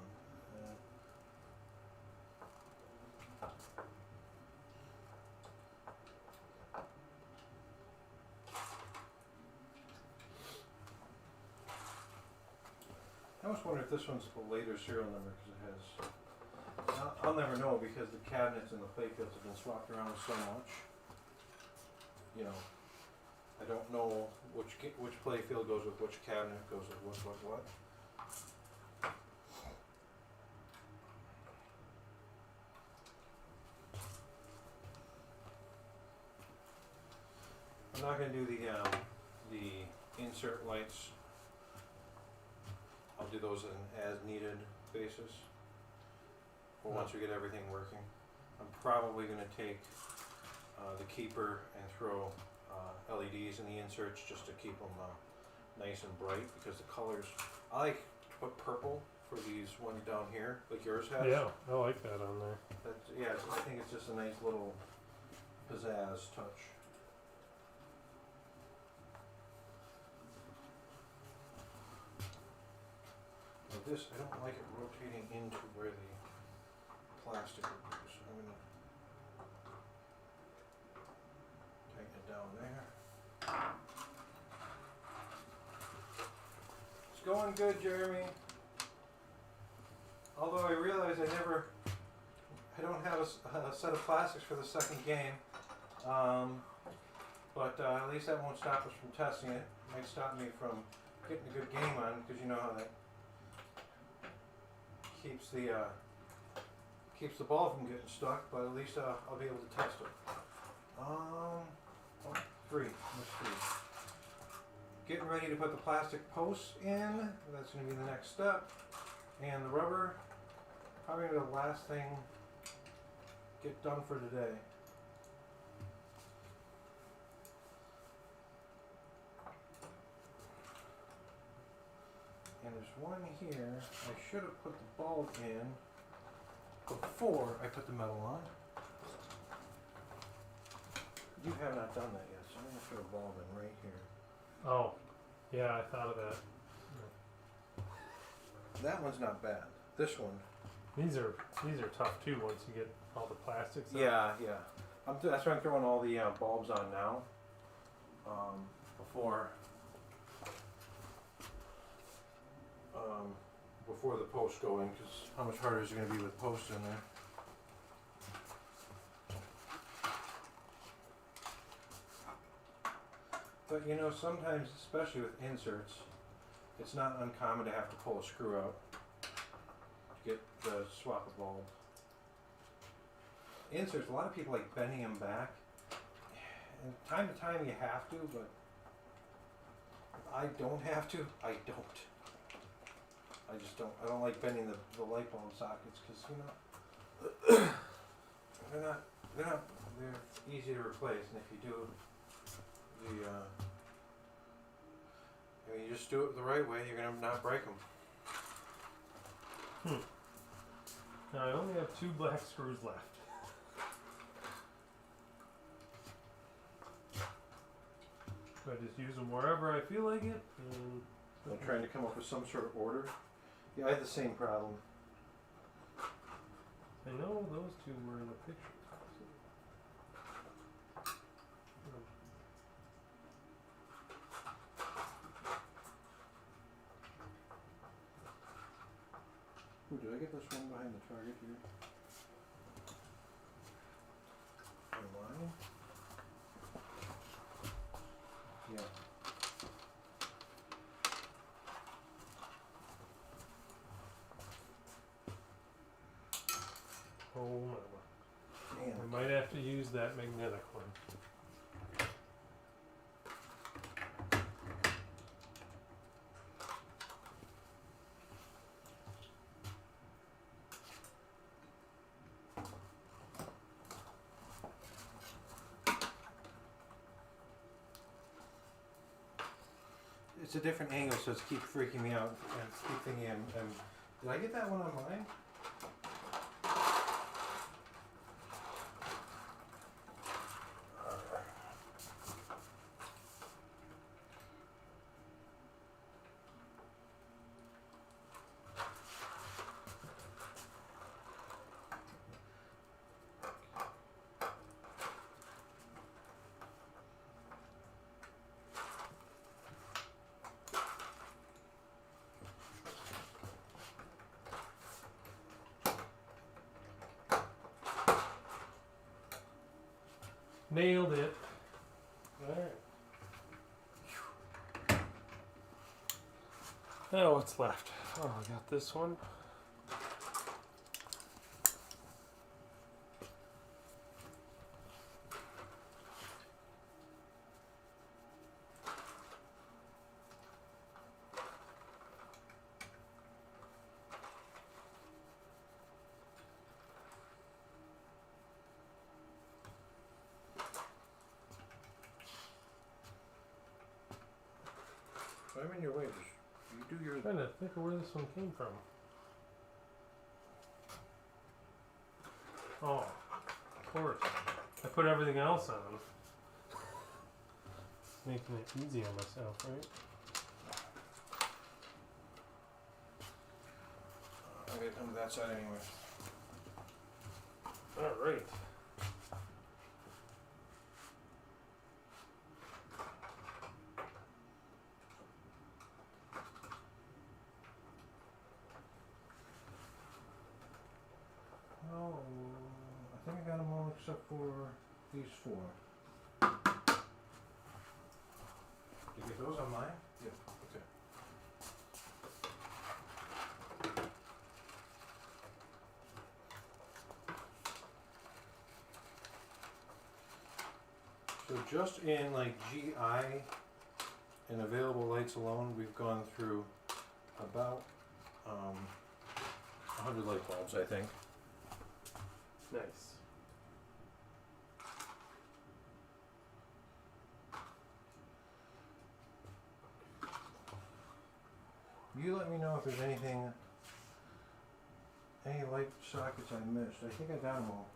I almost wonder if this one's a later serial number because it has. I'll never know because the cabinets and the playfields have been swapped around so much. I don't know which playfield goes with which cabinet, goes with what. I'm not going to do the insert lights. I'll do those on an as needed basis. But once we get everything working, I'm probably going to take the keeper and throw LEDs in the inserts just to keep them nice and bright because the colors. I like to put purple for these ones down here, like yours has. Yeah, I like that on there. That's, yeah, I think it's just a nice little pizzazz touch. Now this, I don't like it rotating into where the plastic would be, so I'm gonna tighten it down there. It's going good, Jeremy. Although I realize I don't have a set of plastics for the second game. But at least that won't stop us from testing it. It might stop me from getting a good game on, because you know how that keeps the ball from getting stuck, but at least I'll be able to test it. Three. Getting ready to put the plastic posts in. That's going to be the next step. And the rubber, probably the last thing get done for today. And there's one here. I should have put the bulb in before I put the metal on. You have not done that yet, so I'm going to put a bulb in right here. Oh, yeah, I thought of that. That one's not bad. This one. These are tough too once you get all the plastics out. Yeah. That's why I'm throwing all the bulbs on now. Before the posts go in, because how much harder is it going to be with posts in there? But you know, sometimes, especially with inserts, it's not uncommon to have to pull a screw out to get the swap a bulb. Inserts, a lot of people like bending them back, and time to time you have to, but if I don't have to, I don't. I just don't. I don't like bending the light bulb sockets because you know they're easy to replace, and if you do you just do it the right way, you're gonna not break them. Now I only have 2 black screws left. So I just use them wherever I feel like it. And I'm trying to come up with some sort of order. Yeah, I had the same problem. I know those 2 were in the picture. Ooh, did I get this one behind the target here? Online? Yeah. Oh my. Man. I might have to use that magnetic one. It's a different angle, so it's keep freaking me out and keep thinking did I get that one on mine? Nailed it. Alright. Now what's left? Oh, I got this one. I'm in your way. Just you do your. I'm trying to think of where this one came from. Oh, of course. I put everything else on. Making it easy on myself, right? I'm gonna come to that side anyway. Alright. Oh, I think I got them all except for these 4. You get those on mine? Yeah. Okay. So just in like GI and available lights alone, we've gone through about 100 light bulbs, I think. Nice. You let me know if there's anything, any light sockets I missed. I think I got them all.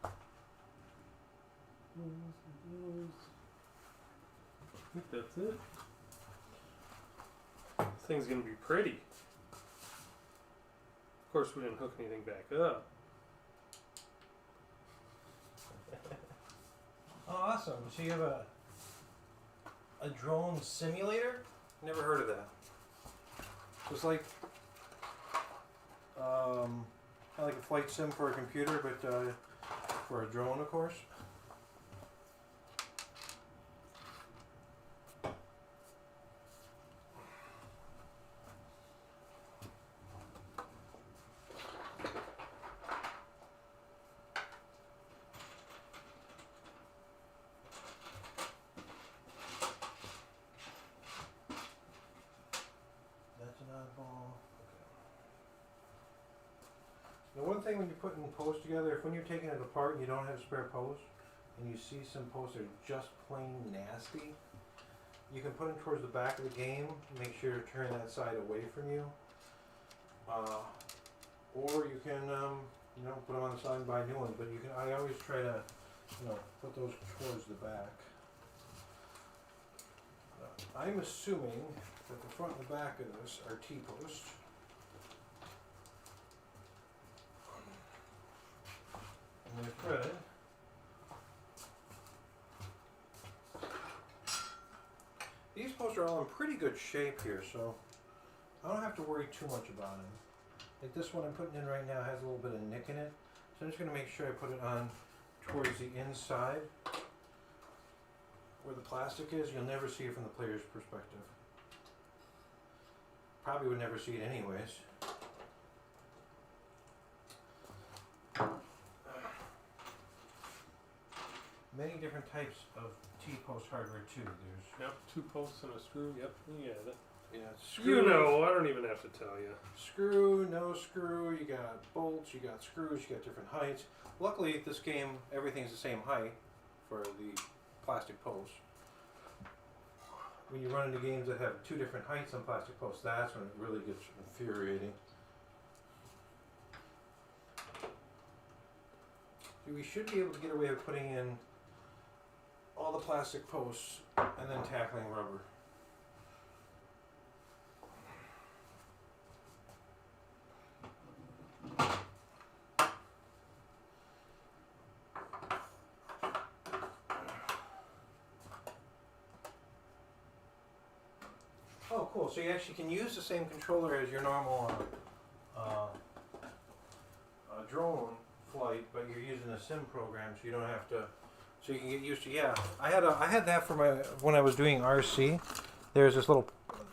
I think that's it. This thing's gonna be pretty. Of course, we didn't hook anything back up. Oh, awesome. So you have a drone simulator? Never heard of that. It's like kinda like a flight sim for a computer, but for a drone, of course. That's an oddball. Okay. Now, one thing when you're putting posts together, if when you're taking it apart and you don't have spare posts, and you see some posts that are just plain nasty, you can put them towards the back of the game. Make sure to turn that side away from you. Or you can, put them on the side and buy new ones. But you can. I always try to, put those towards the back. I'm assuming that the front and the back of this are T-posts. And they're threaded. These posts are all in pretty good shape here, so I don't have to worry too much about them. Like this one I'm putting in right now has a little bit of nick in it, so I'm just going to make sure I put it on towards the inside where the plastic is. You'll never see it from the player's perspective. Probably would never see it anyways. Many different types of T-post hardware too. There's 2 posts and a screw. Yep, you got it. screw, You know, I don't even have to tell you. screw, no screw. You got bolts. You got screws. You got different heights. Luckily, this game everything's the same height for the plastic posts. When you run into games that have 2 different heights on plastic posts, that's when it really gets infuriating. We should be able to get away with putting in all the plastic posts and then tackling rubber. Oh, cool. So you actually can use the same controller as your normal drone flight, but you're using a sim program, so you don't have to. So you can get used to. Yeah, I had that for my when I was doing RC. There's this little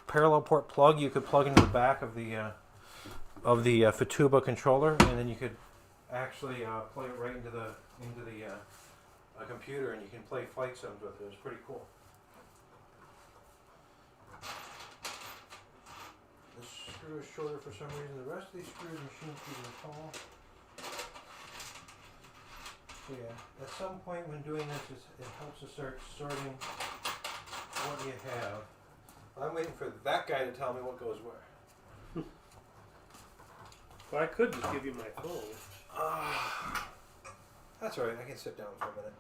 parallel port plug you could plug into the back of the Fatuba controller, and then you could actually plug it right into the computer, and you can play flight sims with it. It's pretty cool. This screw is shorter for some reason. The rest of these screws machine feet are tall. So yeah, at some point when doing this, it helps to start sorting what you have. I'm waiting for that guy to tell me what goes where. Well, I could just give you my phone. That's all right. I can sit down for a minute.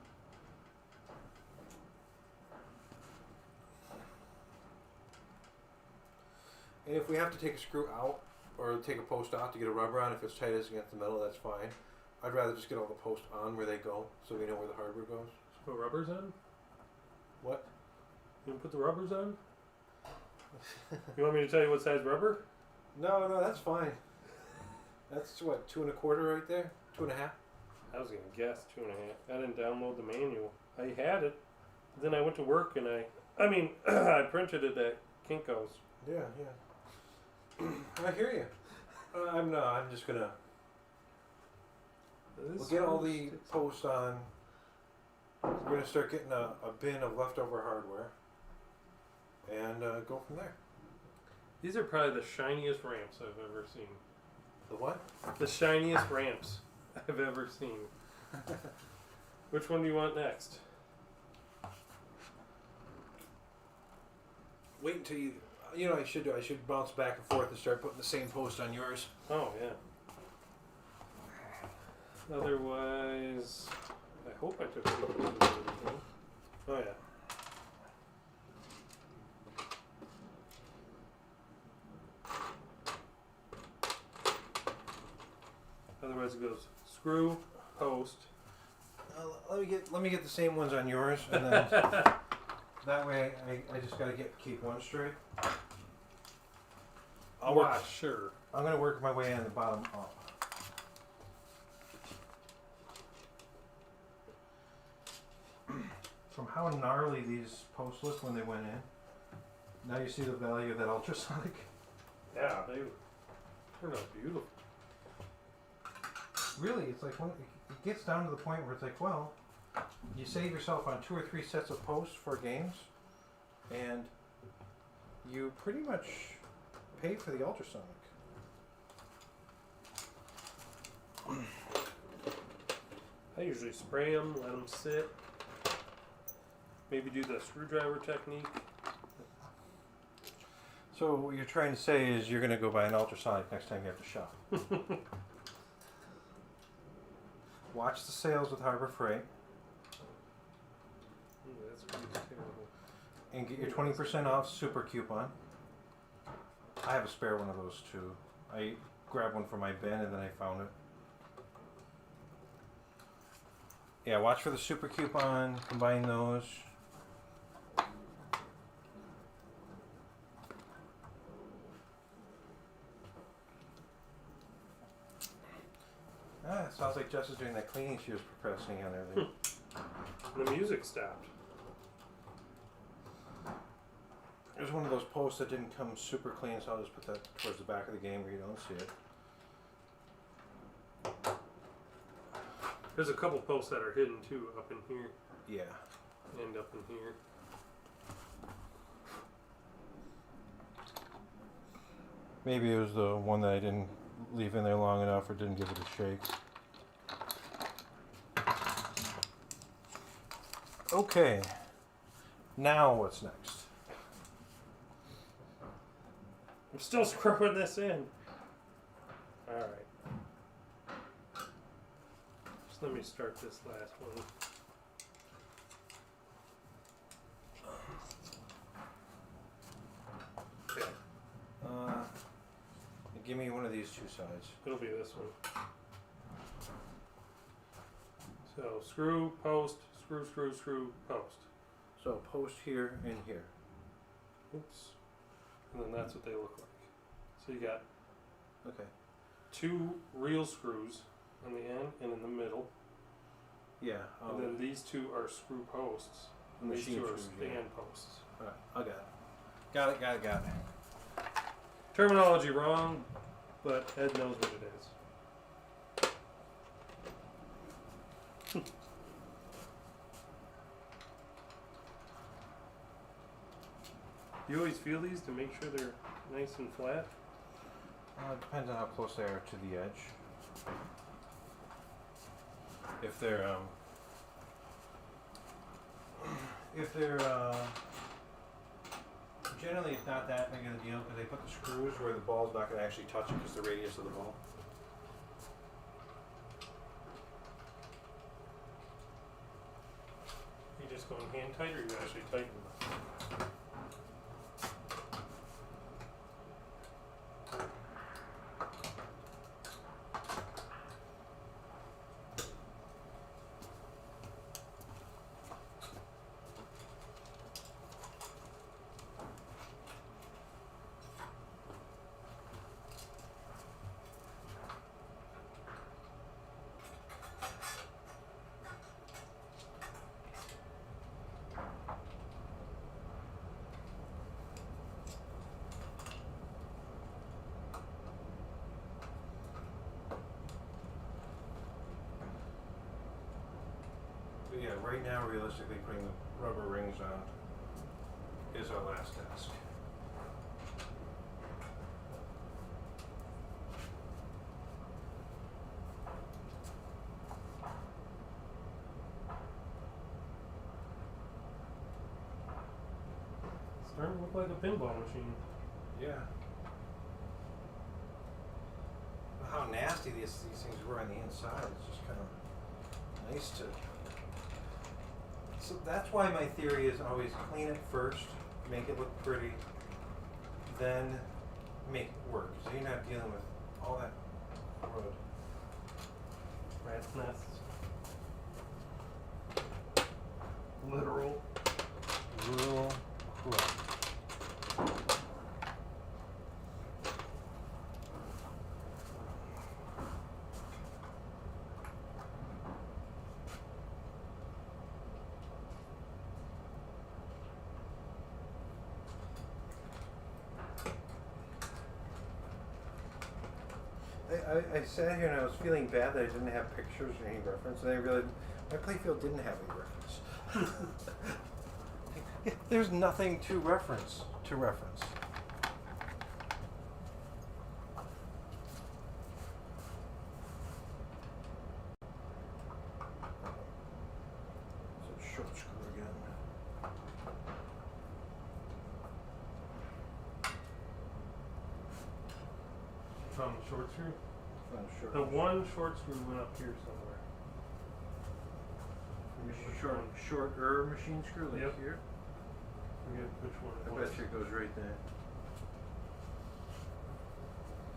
And if we have to take a screw out or take a post out to get a rubber on, if it's tight as against the metal, that's fine. I'd rather just get all the posts on where they go so we know where the hardware goes. Put rubbers on? What? You put the rubbers on? You want me to tell you what size rubber? No, that's fine. That's what, 2 1/4 right there? 2 1/2? I was gonna guess 2 1/2. I didn't download the manual. I had it. Then I went to work and I mean, I printed it at Kinko's. Yeah. I hear you. I'm just gonna. We'll get all the posts on. We're gonna start getting a bin of leftover hardware, and go from there. These are probably the shiniest ramps I've ever seen. The what? The shiniest ramps I've ever seen. Which one do you want next? Wait until you. You know what I should do? I should bounce back and forth and start putting the same post on yours. Oh, yeah. Otherwise, I hope I took pictures of everything. Oh, yeah. Otherwise, it goes screw, post. Let me get the same ones on yours, and then that way I just gotta keep one straight. I'll work. Sure. I'm gonna work my way on the bottom up. From how gnarly these posts look when they went in, now you see the value of that ultrasonic. Yeah, they turned out beautiful. Really, it's like when it gets down to the point where it's like, well, you save yourself on 2 or 3 sets of posts for games, and you pretty much pay for the ultrasonic. I usually spray them, let them sit. Maybe do the screwdriver technique. So what you're trying to say is you're going to go buy an ultrasonic next time you have to shop. Watch the sales with Harbor Freight That's pretty terrible. and get your 20% off super coupon. I have a spare one of those too. I grabbed one from my bin and then I found it. Yeah, watch for the super coupon, combine those. It sounds like Jess is doing that cleaning she was procrastinating on earlier. The music stopped. There's one of those posts that didn't come super clean, so I'll just put that towards the back of the game where you don't see it. There's a couple posts that are hidden too, up in here Yeah. and up in here. Maybe it was the one that I didn't leave in there long enough or didn't give it a shake. Okay. Now what's next? I'm still screwing this in. Alright. Just let me start this last one. Okay, Give me one of these 2 sides. it'll be this one. So screw, post, screw, screw, screw, post. So post here and here. Oops. And then that's what they look like. So you got Okay. 2 real screws on the end and in the middle. Yeah. And then these 2 are screw posts. And these Machine 2 are screws, stand yeah. posts. Alright, I got it. Got it. Terminology wrong, but Ed knows what it is. You always feel these to make sure they're nice and flat? It depends on how close they are to the edge. If they're Generally, it's not that big of a deal because they put the screws where the ball's not going to actually touch it because the radius of the ball. You just going hand tight, or you actually tighten them? But yeah, right now, realistically, putting the rubber rings on is our last task. Starting to look like a pinball machine. Yeah. But how nasty these things were on the inside. It's just kind of nice to. So that's why my theory is always clean it first, make it look pretty, then make it work. So you're not dealing with all that crud. Rat's nests. Literal. Real crud. I sat here and I was feeling bad that I didn't have pictures or any reference, and I realized my playfield didn't have any reference. There's nothing to reference. So short screw again. Found the short screw. Found a short. The one short screw went up here somewhere. Forget which one. Shorter machine screw like Yep. here. Forget which one it I was. bet you it goes right there.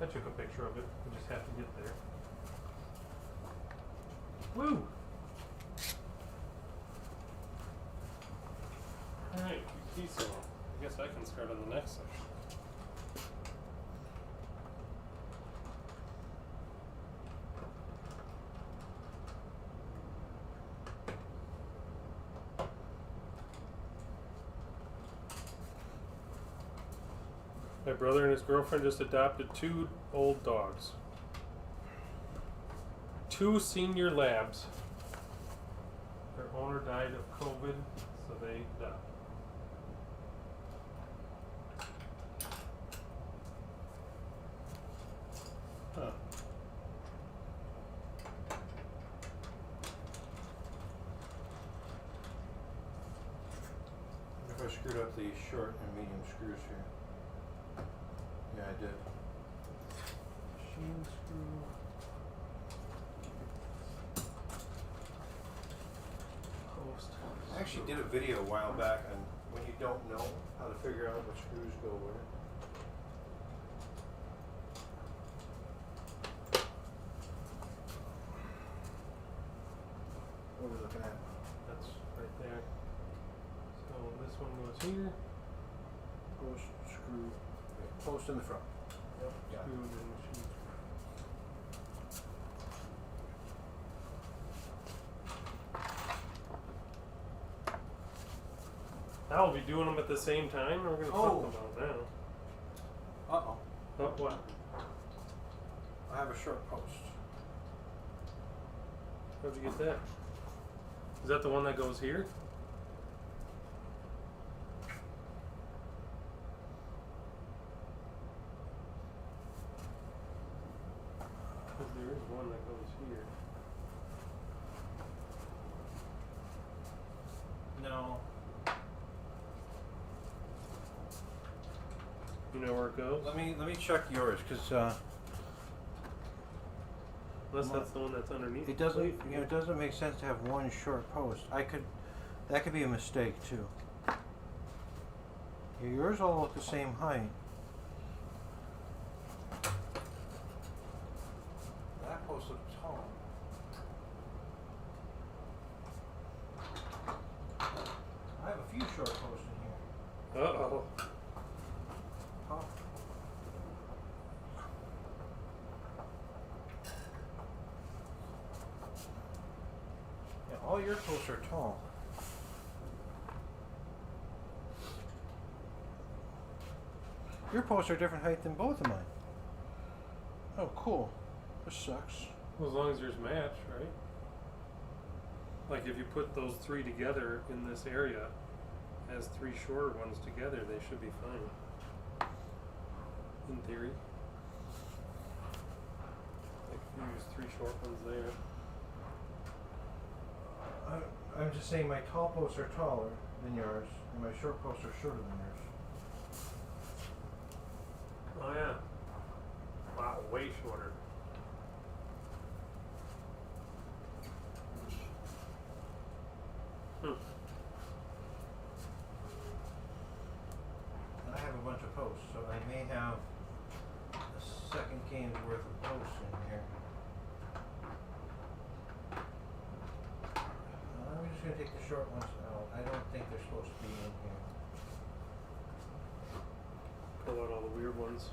I took a picture of it. We just have to get there. Woo! Alright, so I guess I can start on the next section. My brother and his girlfriend just adopted 2 old dogs. 2 senior labs. Their owner died of COVID, so they adopted. Huh. If I screwed up the short and medium screws here. Yeah, I did. Machine screw. Post. I actually did a video a while back on when you don't know how to figure out what screws go where. What are we looking at? That's right there. So this one goes here. Post, screw, post in the front. Yep. Got it. Screw and machine screw. I'll be doing them at the same time. We're gonna Oh. flip them out now. Uh-oh. Oh, what? I have a short post. How'd you get that? Is that the one that goes here? Because there is one that goes here. No. You know where it goes? Let me check yours, because Unless that's the one that's underneath. it doesn't, Playfield. you know, it doesn't make sense to have one short post. That could be a mistake too. Yeah, yours all look the same height. That post looks tall. I have a few short posts in here. Uh-oh. Oh. Yeah, all your posts are tall. Your posts are different height than both of mine. Oh, cool. This sucks. Well, as long as yours match, right? Like if you put those three together in this area as three shorter ones together, they should be fine. In theory. Like if you use three short ones there. I'm just saying my tall posts are taller than yours, and my short posts are shorter than yours. Oh yeah. Wow, way shorter. And I have a bunch of posts, so I may have a second game's worth of posts in here. I'm just gonna take the short ones out. I don't think they're supposed to be in here. Pull out all the weird ones.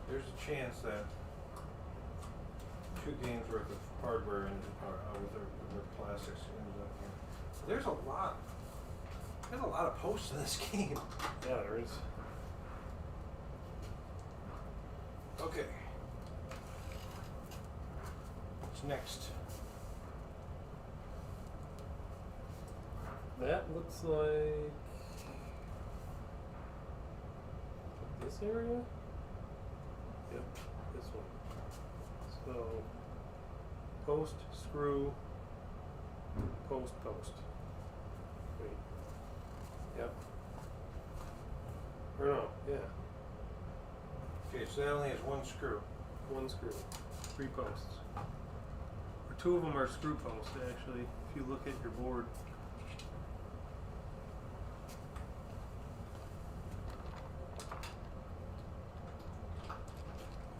There's a chance that 2 games worth of hardware and with their plastics ended up here. There's a lot of posts in this game. Yeah, there is. Okay. What's next? That looks like this area? Yep, this one. So post, screw, post, post. Wait. Yep. Or no, yeah. Okay, so that only has one screw. One screw. 3 posts. Or 2 of them are screw posts actually, if you look at your board.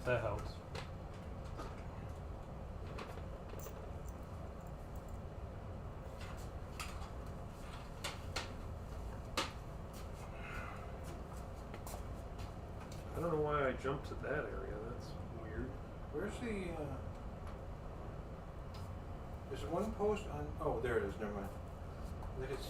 That helps. I don't know why I jumped to that area. That's weird. Where's the there's one post on, oh, there it is, never mind. Look, it's,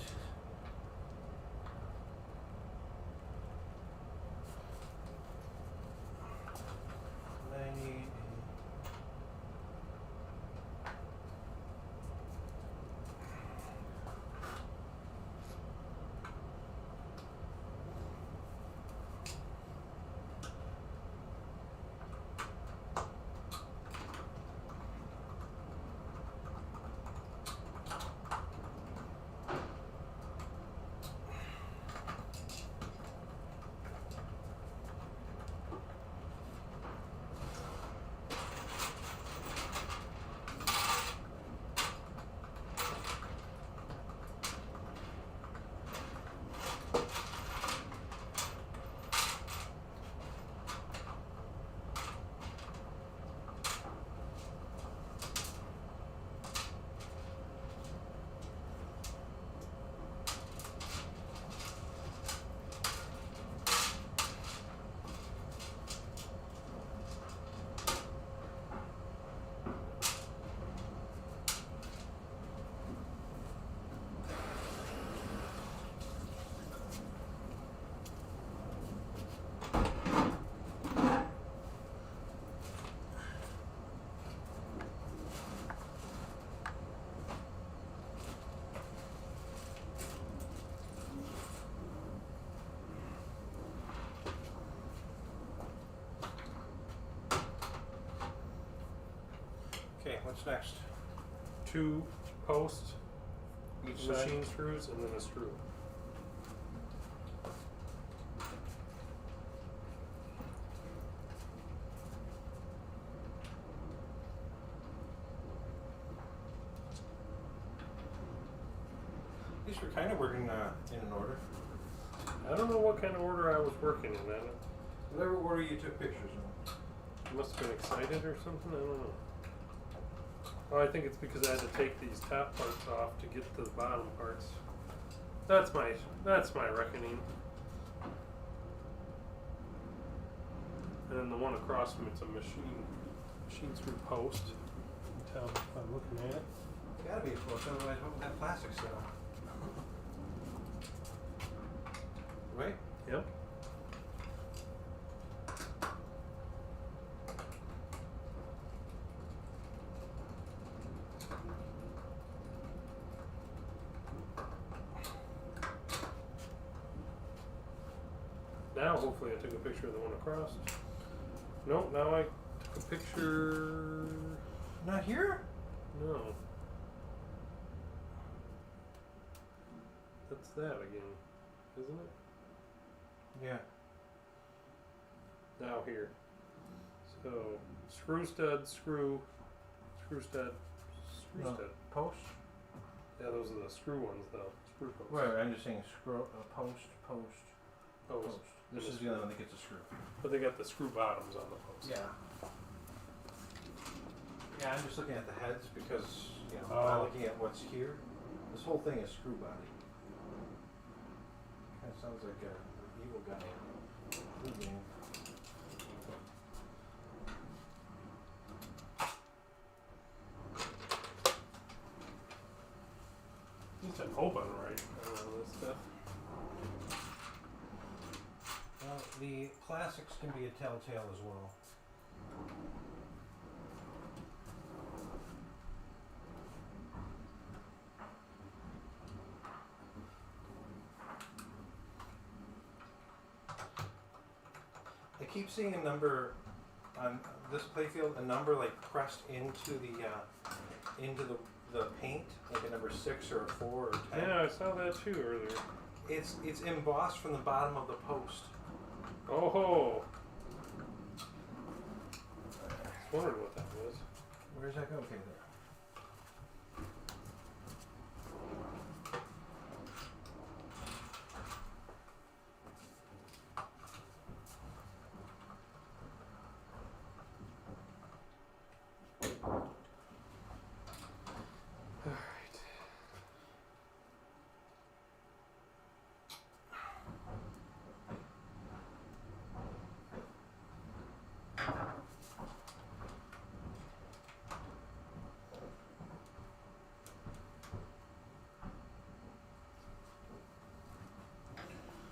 Okay, what's next? 2 posts, Each side? machine screws, and then a screw. At least we're kind of working in an order. I don't know what kind of order I was working in. Whatever order you took pictures in. I must have been excited or something. I don't know. Oh, I think it's because I had to take these top parts off to get to the bottom parts. That's my reckoning. And then the one across from it's a machine screw post. You can tell if I'm looking at it. Gotta be a close, otherwise what would that plastic sit on? Right? Yep. Now, hopefully, I took a picture of the one across. Nope, now I took a picture. Not here? No. That's that again, isn't it? Yeah. Now here. So, screw stud, screw stud, screw No. stud. Post? Yeah, those are the screw ones, though. Screw posts. Right, I'm just saying post. Post. This is the other one that gets a screw. But they got the screw bottoms on the post. Yeah. Yeah, I'm just looking at the heads because, you know, Oh. I'm looking at what's here. This whole thing is screw body. Kind of sounds like an evil guy. Blue game. At least I'm hoping right. I don't know this stuff. Well, the classics can be a telltale as well. I keep seeing a number on this playfield, a number like pressed into the paint, like a number 6 or a 4 or 10. Yeah, I saw that too earlier. It's embossed from the bottom of the post. Oh! I was wondering what that was. Where's that go? Okay, there.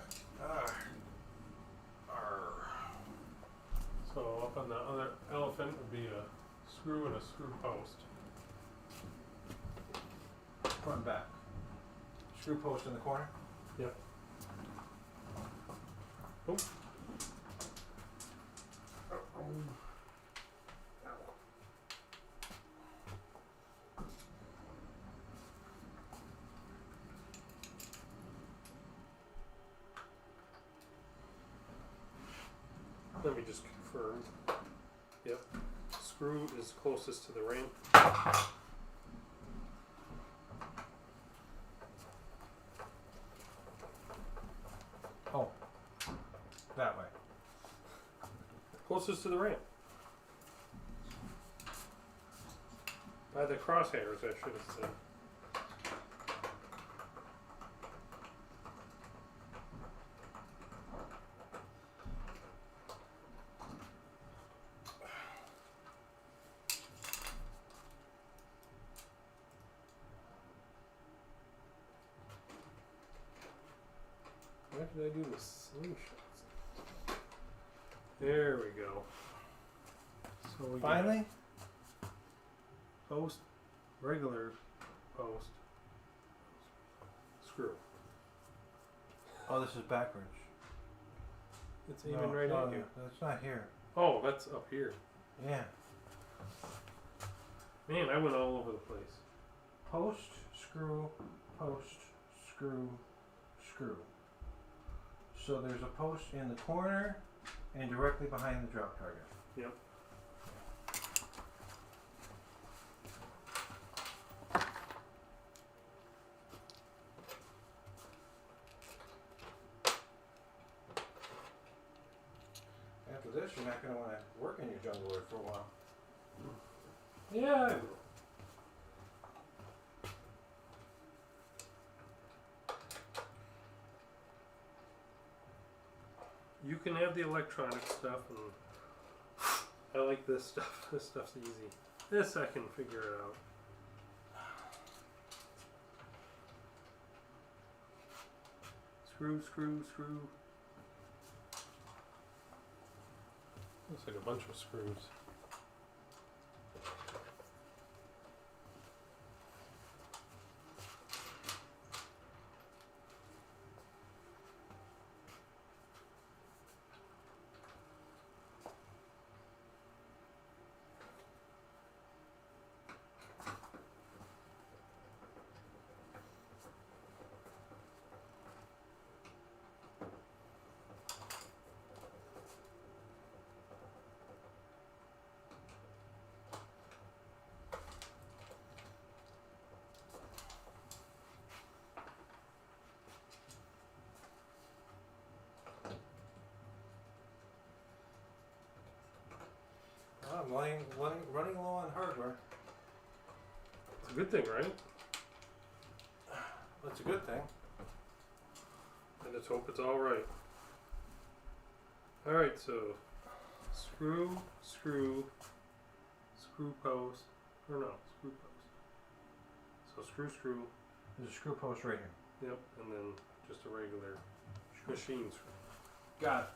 Alright. So up on the other elephant would be a screw and a screw post. Front and back. Screw post in the corner. Yep. Oh. Let me just confirm. Yep. Screw is closest to the ramp. Oh, that way. Closest to the ramp. By the crosshairs, I should have said. Why did I do the slingshots? There we go. So we Finally, got post, regular post, screw. oh, this is backwards. It's aiming right at you. That's not here. Oh, that's up here. Yeah. Man, I went all over the place. Post, screw, post, screw, screw. So there's a post in the corner and directly behind the drop target. Yep. After this, you're not going to want to work in your jungle lord for a while. Yeah, I will. You can have the electronic stuff, and I like this stuff. This stuff's easy. This I can figure it out. Screw, screw, screw. Looks like a bunch of screws. I'm running low on hardware. It's a good thing, right? That's a good thing. I just hope it's all right. All right, so screw, screw, screw post, or no, screw post. So screw, screw. There's a screw post right here. Yep, and then just a regular machine screw. Got it.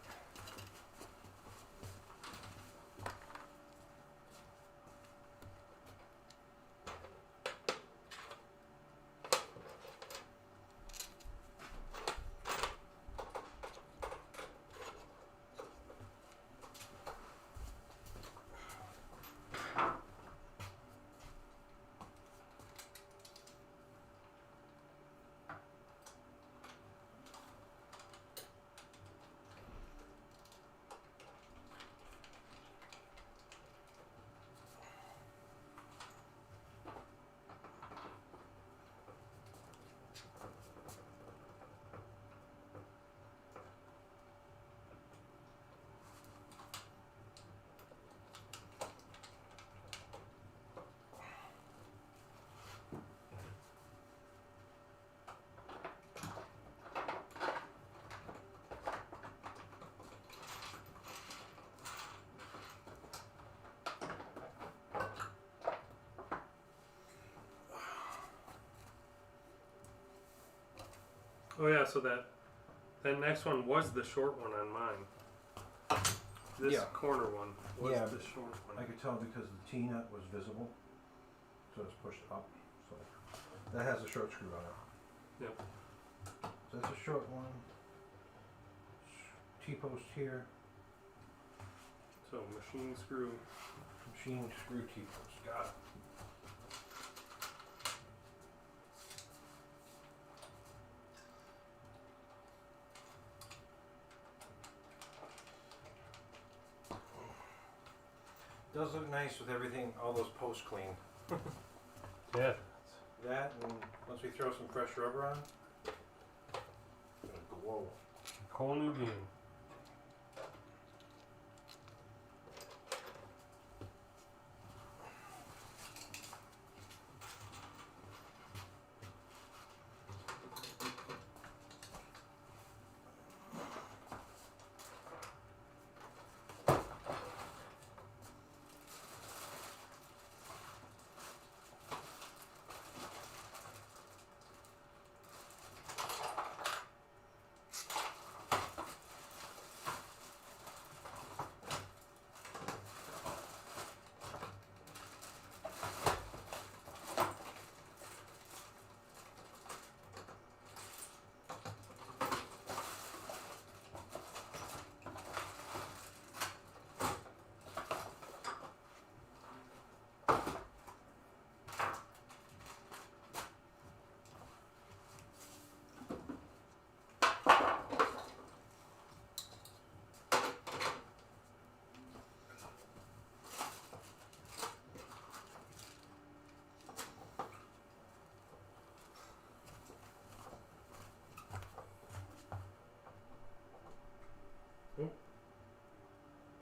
Oh yeah, so that next one was the short one on mine. This Yeah. corner one was Yeah. the short one. I could tell because the T-nut was visible, so it's pushed up. So that has a short screw on it. Yep. So that's a short one. T-post here. So machine screw. Machine screw T-post. Got it. Does look nice with everything, all those posts clean. Yeah. That, and once we throw some fresh rubber on, it's gonna glow. Whole new game.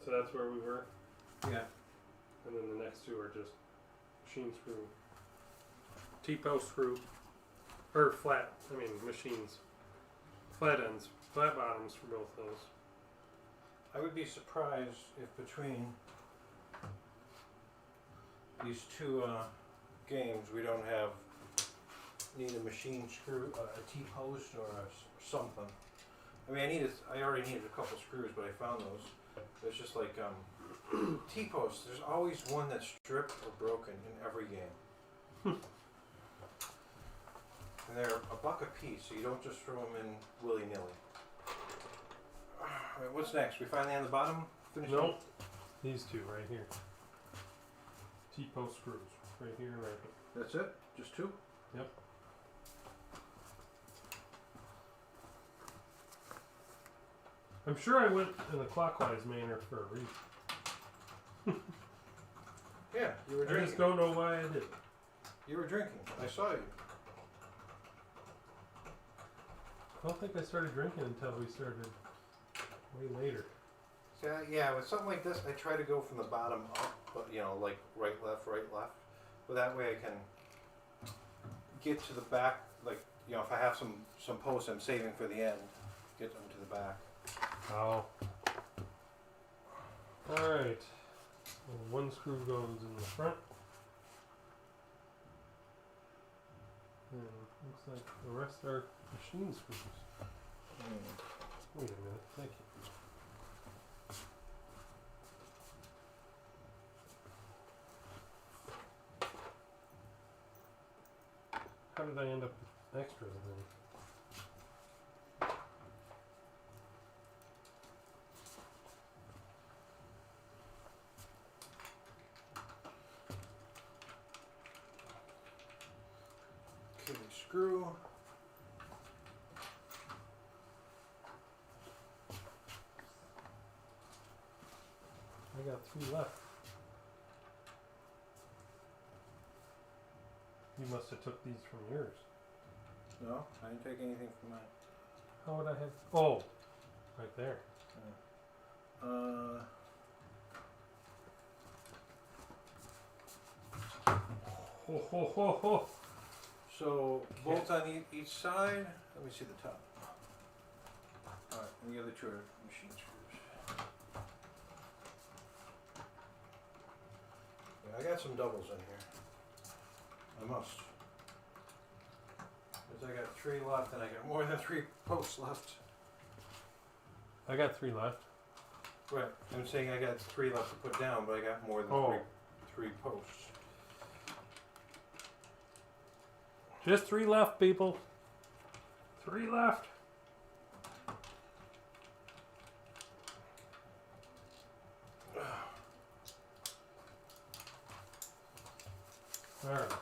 So that's where we were, Yeah. and then the next two are just machine screw, T-post screw, or flat. I mean machines, flat ends, flat bottoms for both those. I would be surprised if between these two games we don't have need a machine screw, a T-post or something. I mean, I already needed a couple screws, but I found those. It's just like T-posts. There's always one that's stripped or broken in every game. And they're $1 a piece, so you don't just throw them in willy-nilly. Alright, what's next? We finally on the bottom? Finish Nope. These two right here. T-post screws. Right here and right here. That's it? Just two? Yep. I'm sure I went in a clockwise manner for a reason. Yeah, you were I drinking. just don't know why I did. You were drinking. I saw you. I don't think I started drinking until we started way later. See, yeah, with something like this, I try to go from the bottom up, but like right, left. But that way I can get to the back. Like, if I have some posts I'm saving for the end, get them to the back. Oh. Alright. Well, one screw goes in the front. And looks like the rest are machine screws. Wait a minute, thank you. How did I end up with extras then? Okay, screw. I got 3 left. You must have took these from yours. No, I didn't take anything from mine. How would I have? Oh, right there. Ho ho ho ho! So bolts on each side. Let me see the top. All right, and the other two are machine screws. Yeah, I got some doubles in here. I must. Because I got 3 left, and I got more than 3 posts left. I got 3 left. Right. I'm saying I got 3 left to put down, but I got more than Oh. three posts. Just 3 left, people. 3 left. Alright.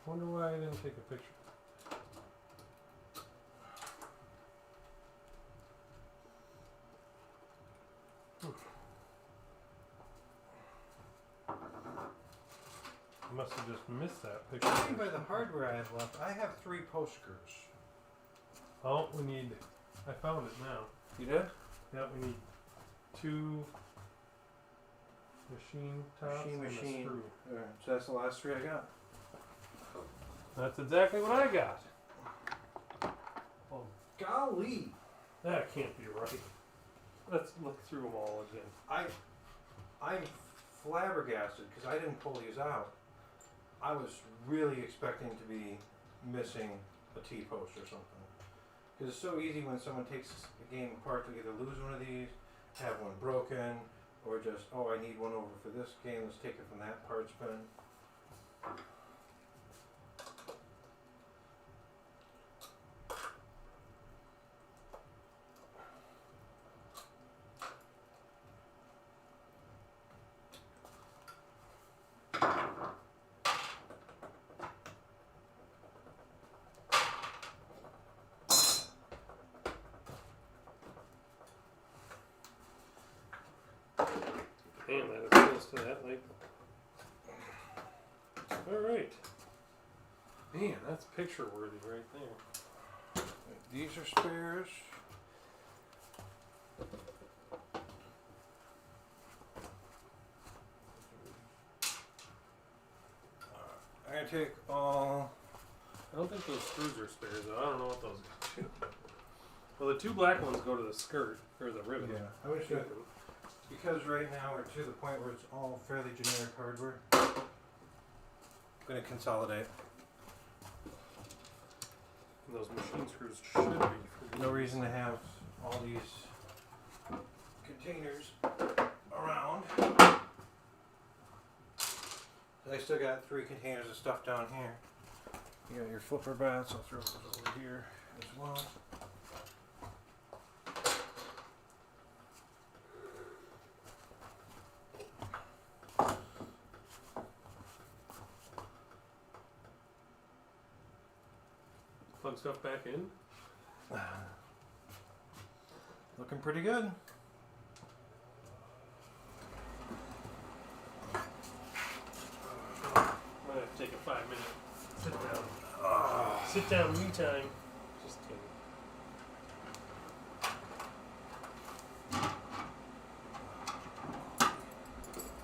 Wonder why I didn't take a picture. I must have just missed that picture. Judging by the hardware I have left, I have 3 post screws. Oh, we need. I found it now. You did? Yeah, we need 2 machine tops and a screw. Alright, so that's the last 3 I got. That's exactly what I got. Oh, golly! That can't be right. Let's look through them all again. I'm flabbergasted because I didn't pull these out. I was really expecting to be missing a T-post or something. Because it's so easy when someone takes a game apart to either lose one of these, have one broken, or just, oh, I need one over for this game, let's take it from that parts bin. Damn, that appeals to that, like. Alright. Man, that's picture worthy right there. These are spares. gonna take all. I don't think those screws are spares though. I don't know what those go to. Well, the two black ones go to the skirt or the ribbon. Yeah, I'm just gonna, because right now we're to the point where it's all fairly generic hardware. I'm gonna consolidate. And those machine screws should be. For No reason to have all these containers around. I still got 3 containers of stuff down here. You got your flipper bats. I'll throw those over here as well. Plug stuff back in. Looking pretty good. Might have to take a 5-minute sit down. Sit down me time. Just kidding.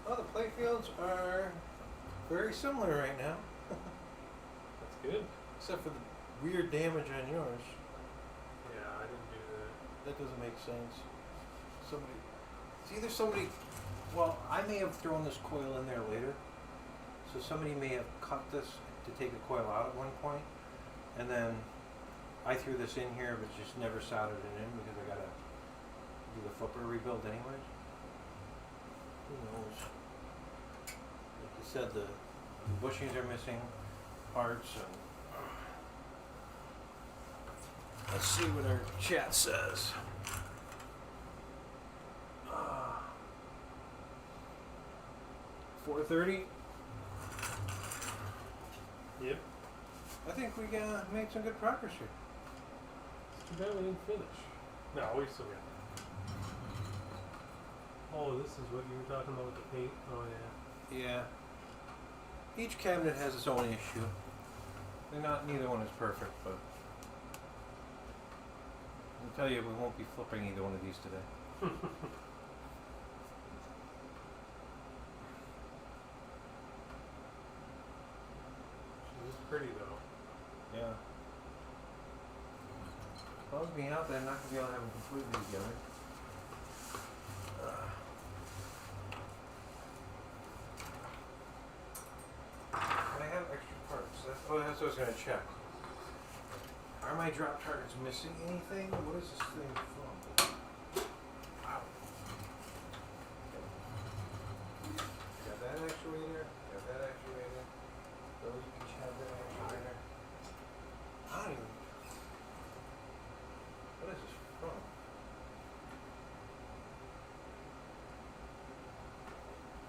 Well, the playfields are very similar right now, That's good. except for the weird damage on yours. Yeah, I didn't do that. That doesn't make sense. Somebody, it's either somebody. Well, I may have thrown this coil in there later, so somebody may have cut this to take a coil out at one point, and then I threw this in here, but just never soldered it in because I gotta do the flipper rebuild anyways. Who knows? Like you said, the bushings are missing parts, and let's see what our chat says. 4:30. Yep. I think we made some good progress here. It's too bad we didn't finish. No, we still got Oh, this is what you were talking about with the paint? Oh, yeah. Yeah. Each cabinet has its own issue. Neither one is perfect, but I'll tell you, we won't be flipping either one of these today. It's pretty, though. Yeah. Bugs me out that I'm not going to be able to have them completely together. I have extra parts. That's what I was going to check. Are my drop targets missing anything? What is this thing from? Wow. Got that actuator. Got that actuator. Those each have that actuator. I don't even. What is this from?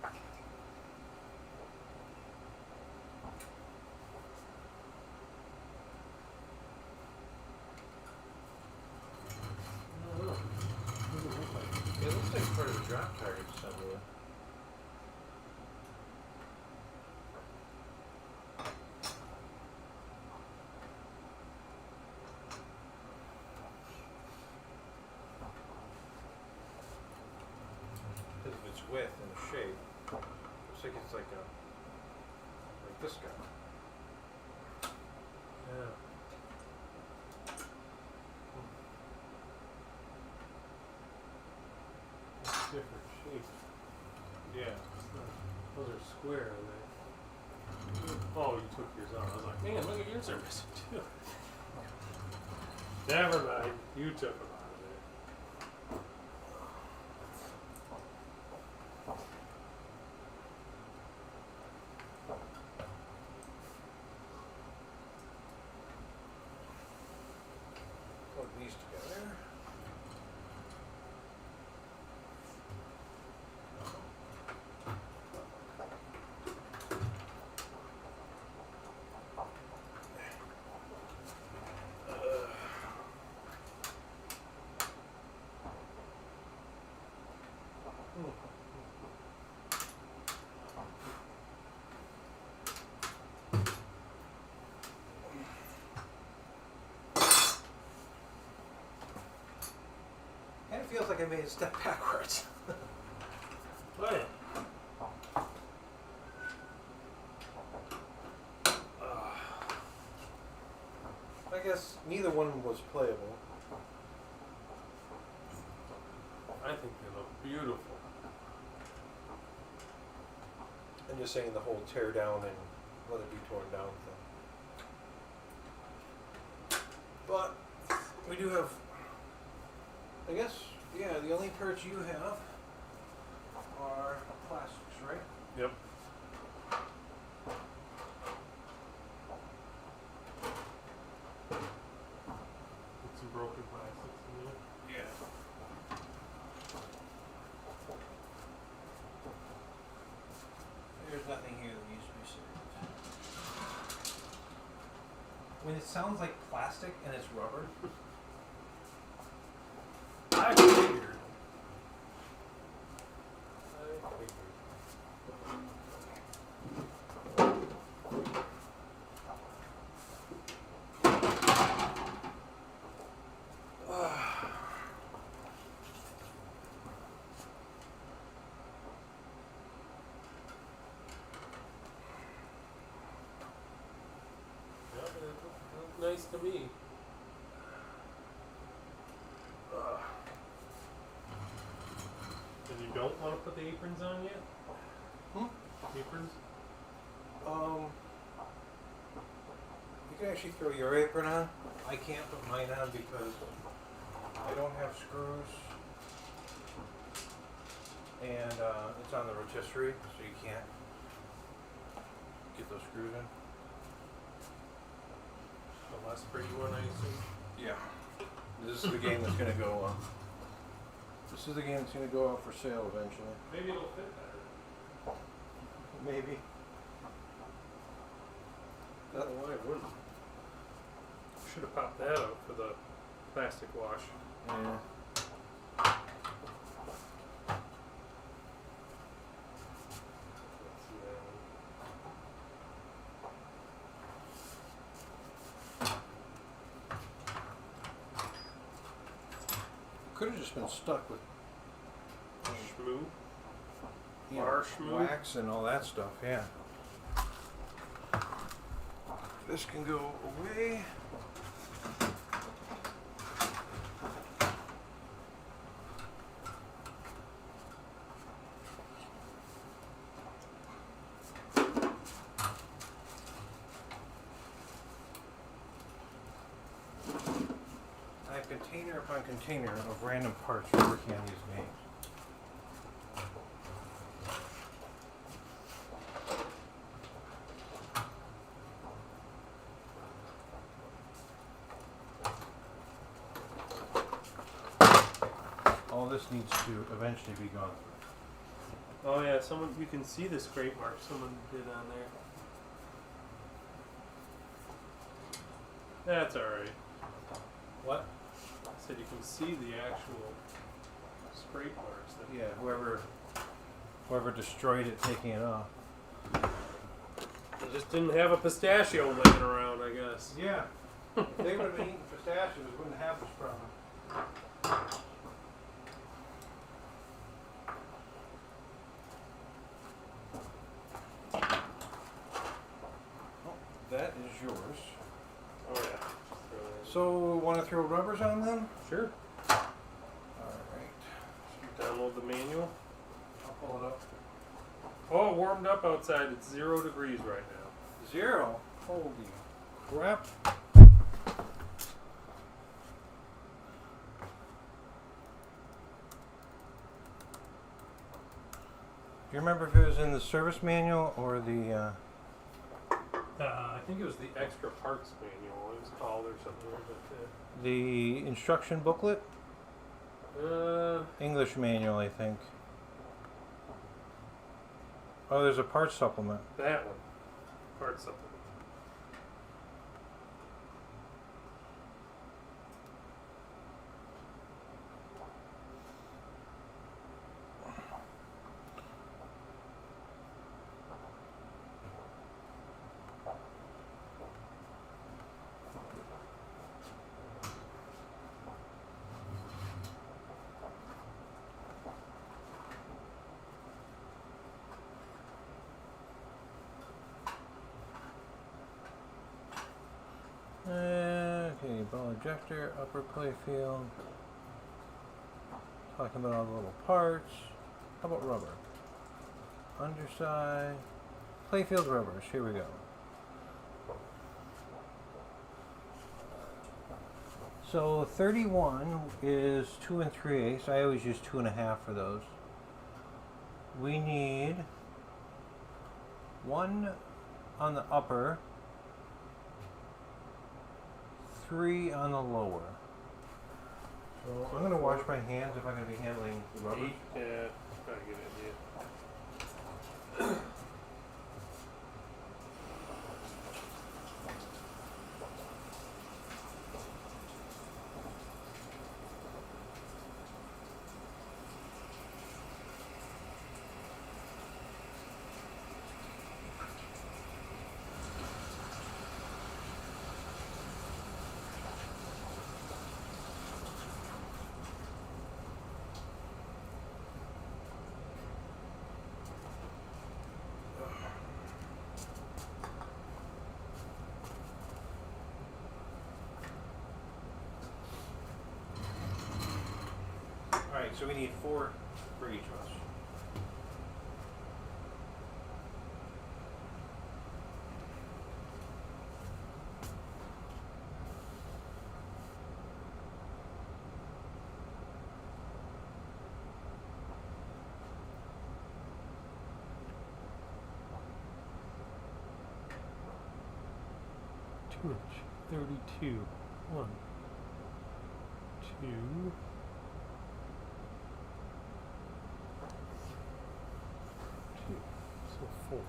I don't know. Doesn't look like it. It looks like part of the drop target somewhere. Because of its width and the shape, looks like it's like this guy. Yeah. It's different shapes. Yeah. Those are square, aren't they? Oh, you took yours out. I was like, man, look at yours are missing too. Never mind. You took them out of there. Plug these together. And it feels like I made a step backwards. What? guess neither one was playable. I think they look beautiful. I'm just saying the whole tear down and let it be torn down thing. But we do have, I guess, yeah, the only parts you have are plastics, right? Yep. With some broken plastics in there. Yeah. There's nothing here that needs to be saved. When it sounds like plastic and it's rubber, I figured. Nice to me. And you don't want to put the aprons on yet? Aprons? you can actually throw your apron on. I can't put mine on because I don't have screws. And it's on the rotisserie, so you can't get those screws in. The less pretty one, I assume. Yeah. This is the game that's gonna go this is the game that's gonna go out for sale eventually. Maybe it'll fit better. Maybe. Not why it wouldn't. Should have popped that out for the plastic wash. Yeah. Let's see that one. Could have just been stuck with Shmoo. you know, Marshmallow? wax and all that stuff, yeah. This can go away. I have container upon container of random parts for working on these games. All this needs to eventually be gone through. Oh yeah, someone you can see the scrape mark someone did on there. That's alright. What? I said you can see the actual scrape marks. That Yeah, whoever destroyed it taking it off. They just didn't have a pistachio laying around, I guess. Yeah. If they would have been eating pistachios, we wouldn't have this problem. Oh, that is yours. Oh yeah. So, want to throw rubbers on them? Sure. Alright. Download the manual. I'll pull it up. Oh, it warmed up outside. It's 0 degrees right now. 0? Holy crap. Do you remember if it was in the service manual or the, I think it was the extra parts manual. It was called or something like that. the instruction booklet? English manual, I think. Oh, there's a parts supplement. That one. Part supplement. ejector, upper playfield. Talking about all the little parts. How about rubber? Underside. Playfield rubbers. Here we go. So 31 is 2 3/8. I always use 2 1/2 for those. We need 1 on the upper, 3 on the lower. So I'm gonna wash my hands if I'm gonna be handling the rubber. 8, yeah, probably a good idea. Alright, so we need 4 for each of us. Inch, 32. 1, 2, 2. So 4.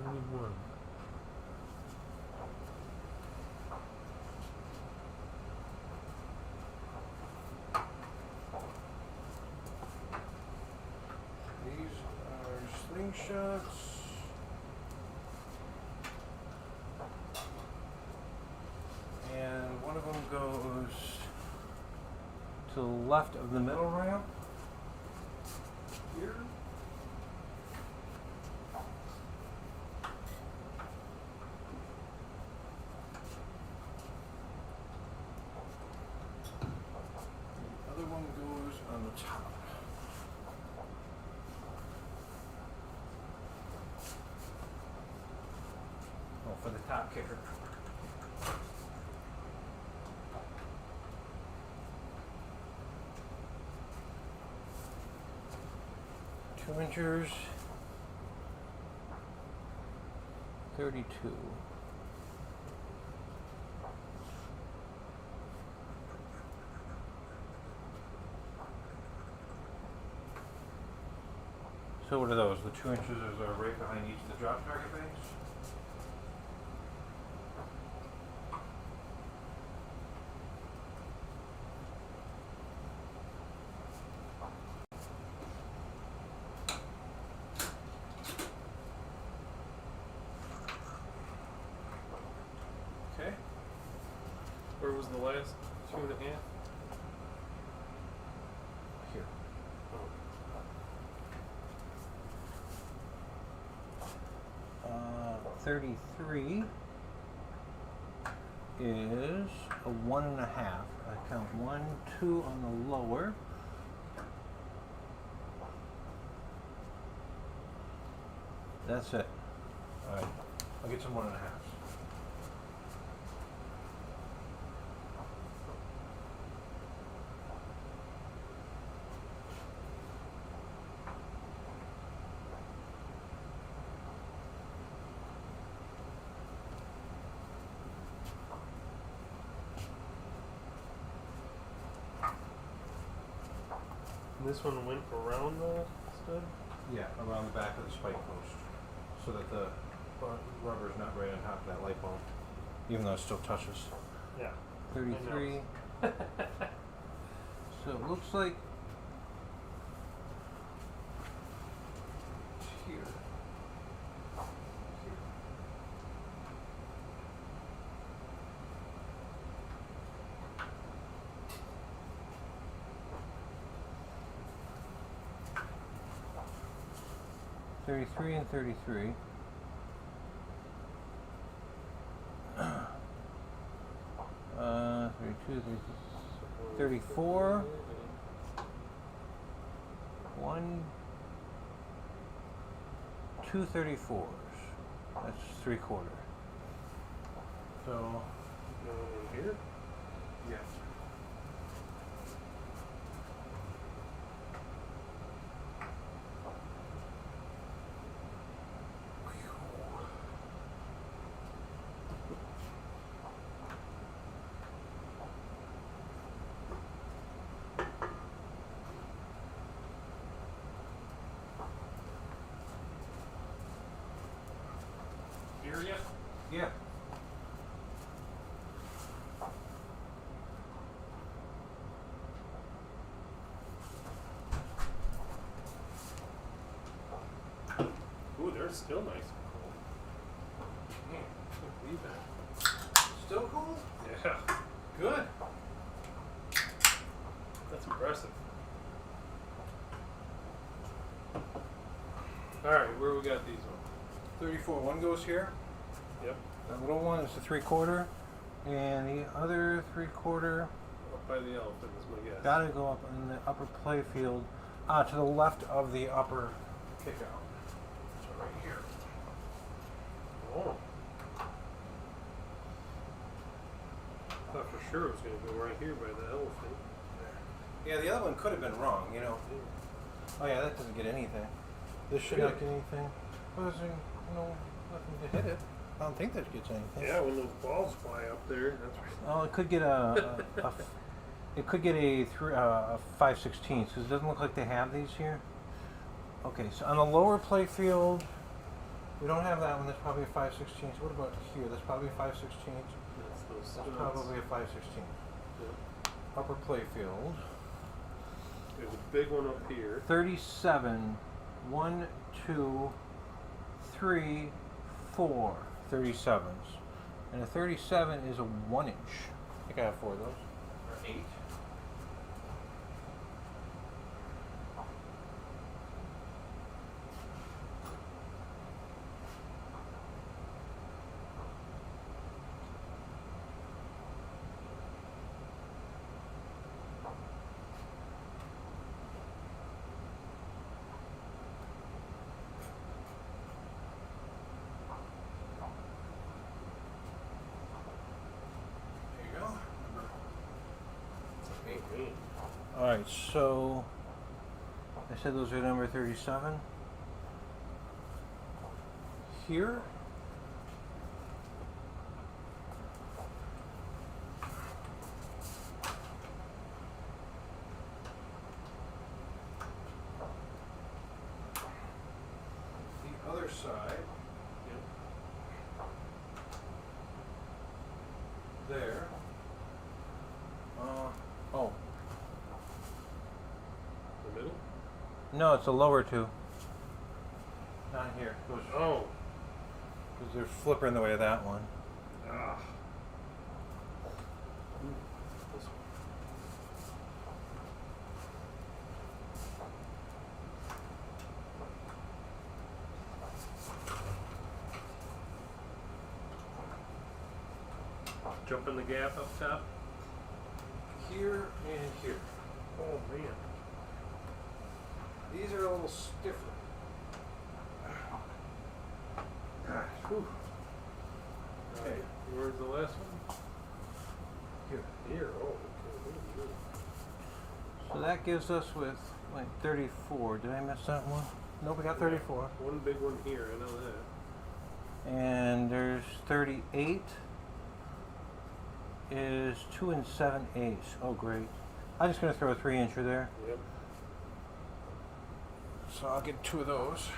Only 1. These are slingshots. And one of them goes to the left of the middle ramp. Here. The other one goes on the top. Oh, for the top kicker. Two inchers. 32. So what are those? The 2 inches are right behind each of the drop target banks? Okay. Where was the last 2 1/2? Here. 33 is a 1 1/2. I count 1, 2 on the lower. That's it. All right, I'll get some 1 1/2. And this one went around the stud? Yeah, around the back of the spike post, so that the rubber's not right on top of that light bulb, even though it still touches. Yeah. 33. So it looks like here. Here. 33 and 33. 32, 34. 2 34s. That's 3/4. So, Here? yes. Here yet? Yeah. Ooh, they're still nice and cold. Can't believe that. Still cool? Yeah. Good. That's impressive. Alright, where we got these ones? 34. One goes here. Yep. That little one is the 3/4, and the other 3/4 Up by the elephant is my guess. gotta go up in the upper playfield, to the left of the upper kickout. So right here. Oh. Thought for sure it was going to go right here by the elephant. Yeah, the other one could have been wrong, you know. Oh yeah, that doesn't get anything. This should not get anything. Well, there's nothing to hit it. I don't think that gets anything. Yeah, when those balls fly up there, that's right. Oh, it could get it could get a 5/16 because it doesn't look like they have these here. Okay, so on the lower playfield, we don't have that one. That's probably a 5/16. What about here? That's probably a 5/16. That's those That's studs. probably a 5/16. Yep. Upper playfield. There's a big one up here. 37. 1, 2, 3, 4. 37s. And a 37 is a 1 inch. I think I have 4 of those. Or 8. There you go. Oh, man. Alright, so I said those are number 37. Here. The other side. There. Oh. The middle? No, it's the lower two. Not here. Because Oh. there's a flipper in the way of that one. Ah. This one. Jump in the gap up top. Here and here. Oh man. These are a little stiffer. Whew. Okay. Where's the last one? Here. Here. Oh, okay. So that gives us with like 34. Did I miss that one? Nope, we got 34. One big one here. I know that. And there's 38 is 2 7/8. Oh, great. I'm just going to throw a 3 incher there. Yep. So I'll get 2 of those.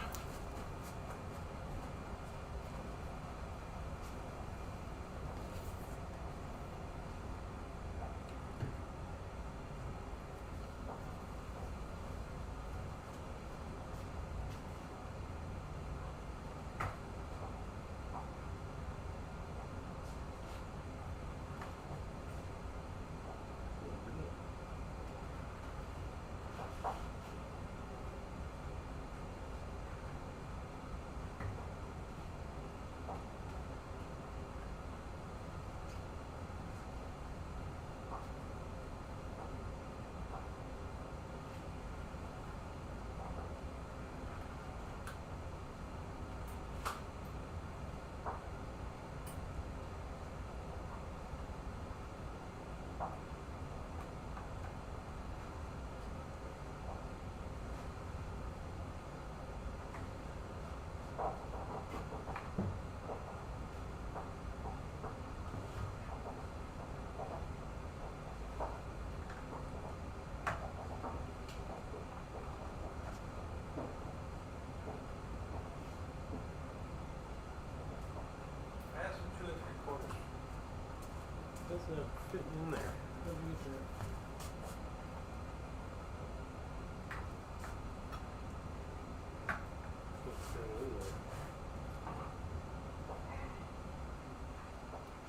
Doesn't fit in there. How do you get that? What's going in there?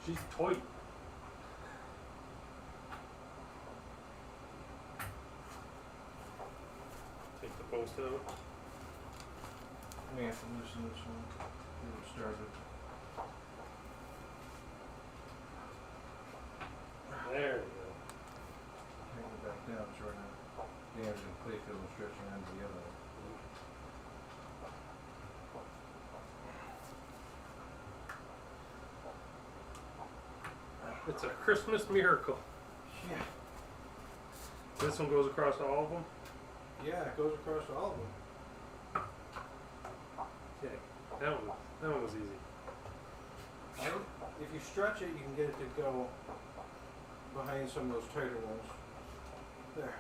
She's tight. Take the post out. We have to loosen this one. Get it started. There we go. Bring it back down, so we're not damaging Playfield and stretching onto the other. It's a Christmas miracle. Yeah. This one goes across all of them. Yeah, it goes across all of them. Okay, that one was easy. If you stretch it, you can get it to go behind some of those tighter ones. There.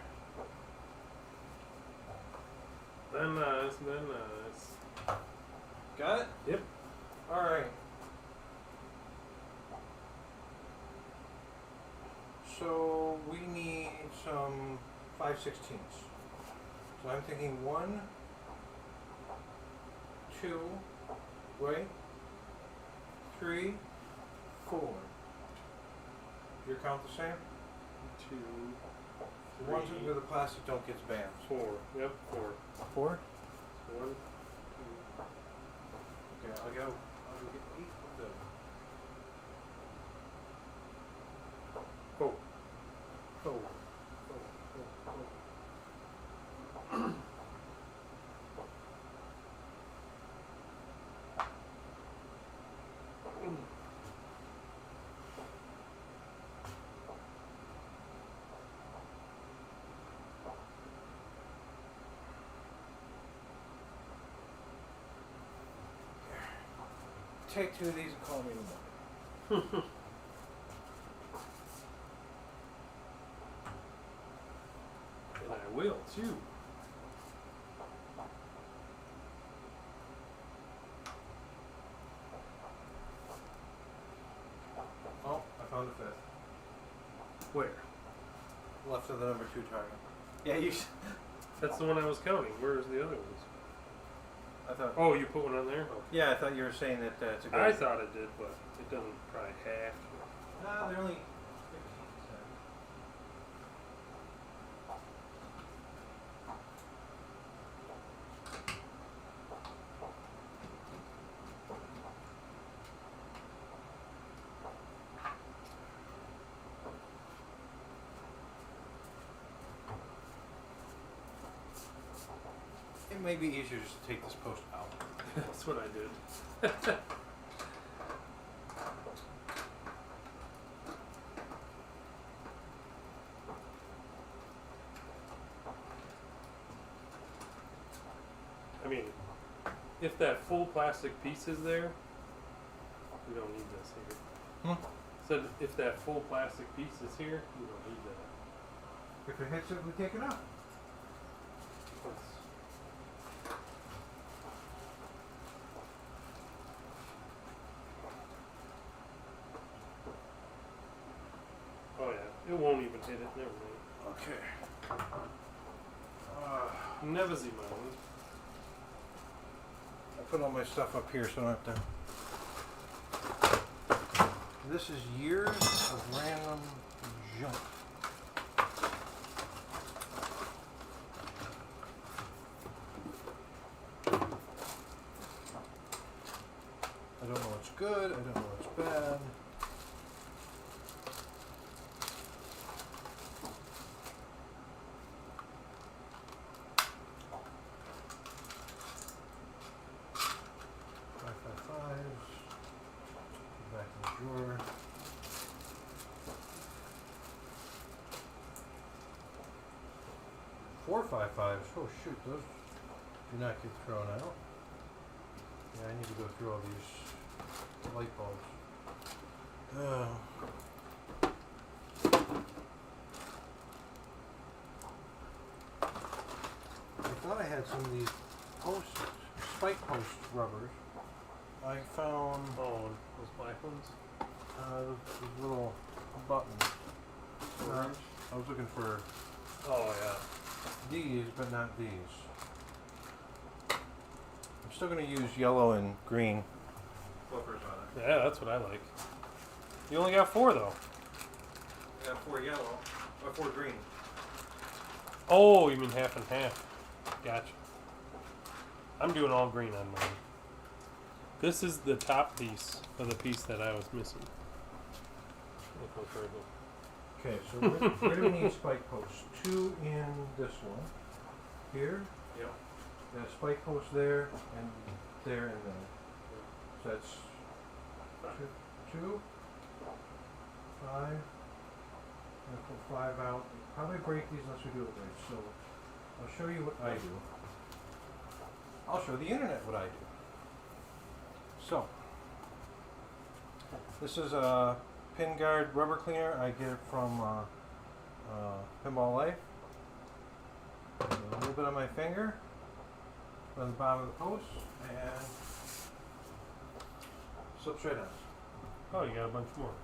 Then nice. Got it? Yep. Alright. So we need some 5/16. So I'm thinking 1, 2, right? 3, 4. Your count the same? 2, The ones 3, where the plastic don't get banned. 4. Yep, 4. 4? 1, 2. Okay, I'll get 8 of those. Oh. Oh. Take 2 of these and call me in the morning. And I will too. Oh, I found a 5th. Where? Left of the number 2 target. Yeah, you. That's the one I was counting. Where's the other ones? I thought. Oh, you put one on there? Okay. Yeah, I thought you were saying that it's a good. I thought it did, but it doesn't probably have to. Nah, they're only 15%. It may be easier just to take this post out. That's what I did. I mean, if that full plastic piece is there, we don't need this here. Hmm? Said if that full plastic piece is here, we don't need that. If it hits it, we take it out. Let's It won't even hit it. Never mind. Okay. Never see mine. I put all my stuff up here so I don't have to. This is years of random junk. I don't know what's good, I don't know what's bad. Back in the drawer. 455s. Oh shoot, those do not get thrown out. Yeah, I need to go through all these light bulbs. I thought I had some of these spike post rubbers. I found Oh, those black ones. these little buttons. I was looking for Oh yeah. these, but not these. I'm still going to use yellow and green flippers on it. Yeah, that's what I like. You only got 4 though. I got 4 yellow, or 4 green. Oh, you mean half and half? Gotcha. I'm doing all green on mine. This is the top piece of the piece that I was missing. Okay, so where do we need spike posts? 2 in this one. Here. Yep. Got a spike post there, and there, and there. So that's 2, 5. I'm gonna put 5 out. Probably break these unless we do it right. So I'll show you what I do. I'll show the internet what I do. So this is a pin guard rubber cleaner. I get it from Pinball Life. A little bit on my finger, on the bottom of the post, and slips right on. Oh, you got a bunch more.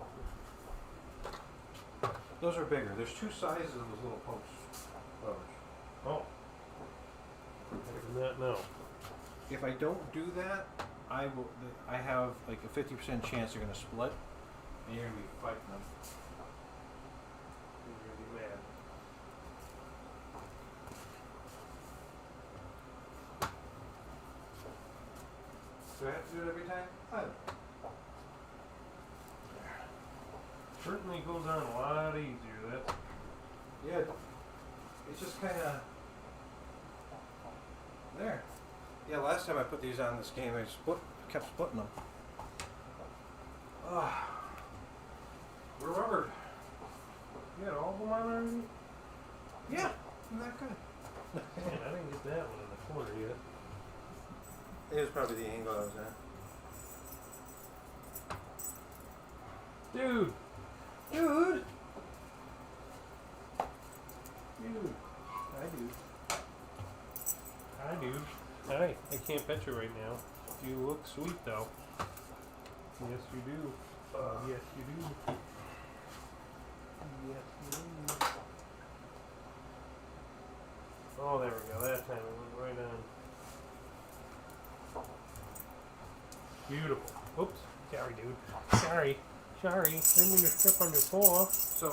Those are bigger. There's 2 sizes of those little posts. Oh. I did not know. If I don't do that, I have like a 50% chance they're going to split, and you're going to be fighting them. You're gonna be mad. Do I have to do it every time? Certainly goes on a lot easier. That's Yeah, it's just kind of there. Yeah, last time I put these on this game, I kept splitting them. We're rubbered. you got all of them on already? Yeah, isn't that good? Man, I didn't get that one in the corner yet. It was probably the angle I was at. Dude! Dude! Dude! I do. Hi, dude. Hi. I can't pet you right now. You look sweet, though. Yes, you do. Yes, you do. Yes, you do. Oh, there we go. That time it went right on. Beautiful. Oops. Sorry, dude. Sorry. Sorry. Didn't mean to step on your paw. So,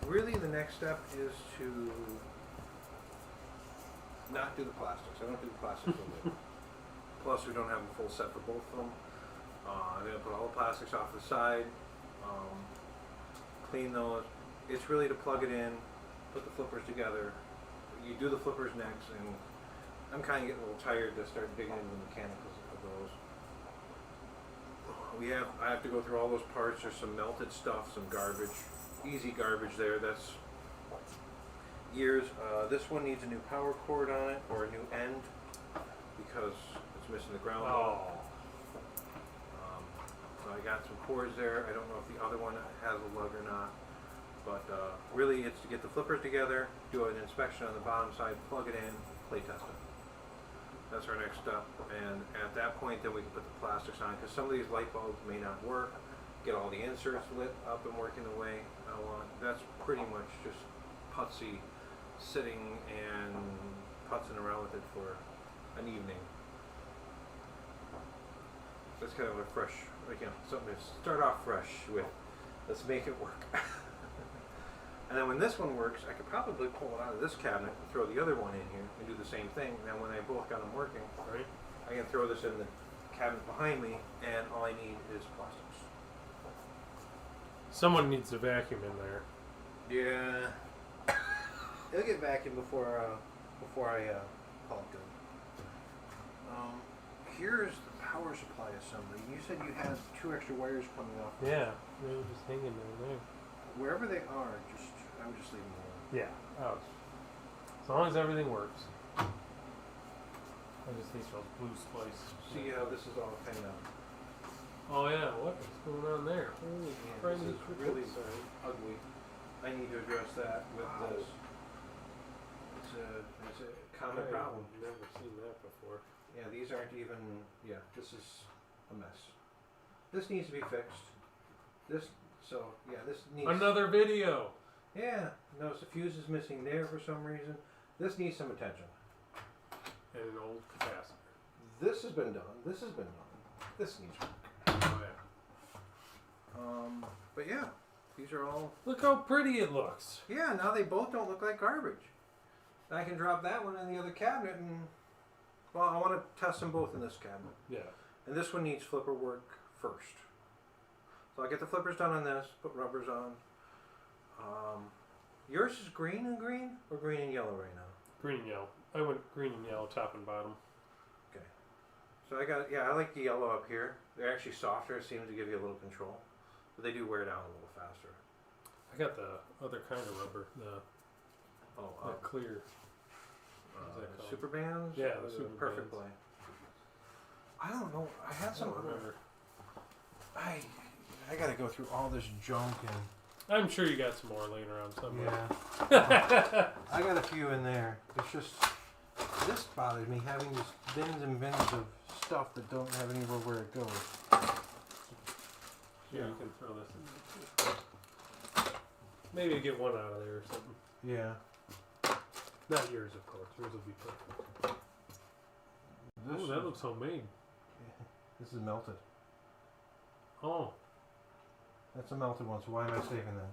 really the next step is to not do the plastics. I don't do the plastics with it. Plus, we don't have a full set for both of them. I'm going to put all the plastics off the side, clean those. It's really to plug it in, put the flippers together. You do the flippers next, and I'm kind of getting a little tired to start digging into the mechanicals of those. I have to go through all those parts. There's some melted stuff, some garbage, easy garbage there. That's years. This one needs a new power cord on it, or a new end, because it's missing the ground ball. So I got some cords there. I don't know if the other one has a lug or not, but really it's to get the flippers together, do an inspection on the bottom side, plug it in, play test it. That's our next step, and at that point then we can put the plastics on, because some of these light bulbs may not work. get all the inserts lit up and working the way I want. That's pretty much just putsy sitting and putzing around with it for an evening. That's kind of a fresh, like, you know, something to start off fresh with. Let's make it work. And then when this one works, I could probably pull it out of this cabinet and throw the other one in here and do the same thing. Now when I both got them working, Right? I can throw this in the cabinet behind me, and all I need is plastics. Someone needs to vacuum in there. Yeah. It'll get vacuumed before I call it good. Here's the power supply assembly. You said you had 2 extra wires coming off. Yeah, they were just hanging there. Wherever they are, I would just leave them alone. Yeah, as long as everything works. I just hate those blue splice. See how this is all kind of. Oh yeah, what is going on there? Holy Yeah, crap! this is really ugly. I need to address that with this. It's a common problem. I've never seen that before. Yeah, these aren't even. Yeah, this is a mess. This needs to be fixed. This needs. Another video. Yeah, notice the fuse is missing there for some reason. This needs some attention. And an old capacitor. This has been done. This has been done. This needs work. Oh yeah. But yeah, these are all. Look how pretty it looks. Yeah, now they both don't look like garbage. I can drop that one in the other cabinet and. Well, I want to test them both in this cabinet. Yeah. And this one needs flipper work first. So I'll get the flippers done on this, put rubbers on. Yours is green and green or green and yellow right now? Green and yellow. I went green and yellow top and bottom. Okay. So I like the yellow up here. They're actually softer. It seems to give you a little control. But they do wear down a little faster. I got the other kind of rubber, the clear. What is that called? Super bands? Yeah, the Or super perfect bands. play. I don't know. I had I some don't other. remember. I gotta go through all this junk and. I'm sure you got some more laying around somewhere. Yeah. I got a few in there. It's just this bothers me having these bins and bins of stuff that don't have anywhere where it goes. Here, you can throw this in there too. Maybe get one out of there or something. Yeah. Not yours, of course. Yours will be perfect. Oh, that looks homemade. This is melted. Oh, That's a melted one, so why am I saving that?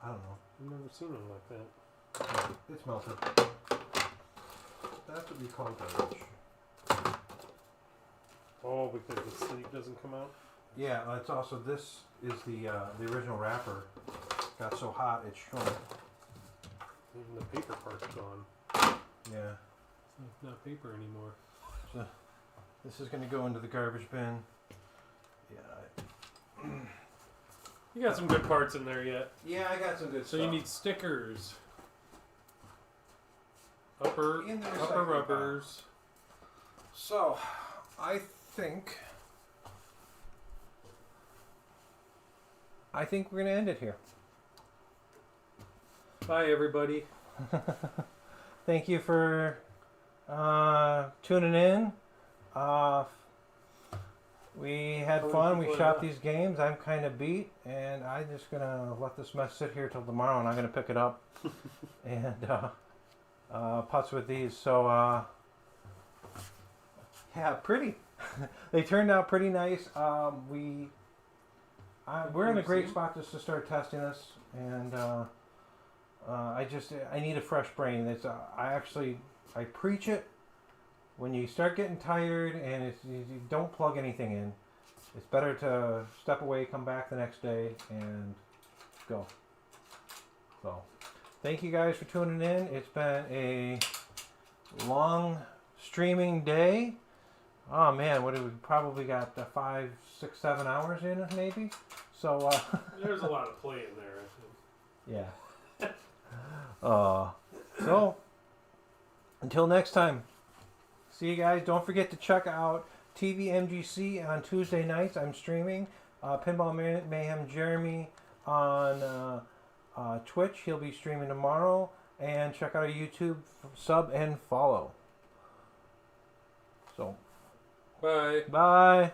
I don't know. I've never seen one like that. It's melted. That's what we call garbage. Oh, because the sleeve doesn't come out? Yeah, it's also, this is the original wrapper. Got so hot it shrunk. Even the paper part's gone. Yeah. It's not paper anymore. So this is going to go into the garbage bin. Yeah. You got some good parts in there yet. Yeah, I got some good So stuff. you need stickers. Upper In the recycling pile. rubbers. So, I think we're going to end it here. Bye, everybody. Thank you for tuning in. We had How many fun. We people shot are these games. I'm kind of beat, and I'm just going to let this mess sit here till tomorrow, and I'm going to pick it up and putz with these. So, yeah, pretty. They turned out pretty nice. We're in a great spot just to start testing this, and I need a fresh brain. I preach it. When you start getting tired and you don't plug anything in, it's better to step away, come back the next day, and go. So, thank you guys for tuning in. It's been a long streaming day. Oh man, what have we probably got 5, 6, 7 hours in it maybe? So There's a lot of play in there, I think. yeah. So until next time. See you guys. Don't forget to check out TVMGC on Tuesday nights. I'm streaming. Pinball Mayhem Jeremy on Twitch. He'll be streaming tomorrow. And check out our YouTube sub and follow. So, Bye. bye.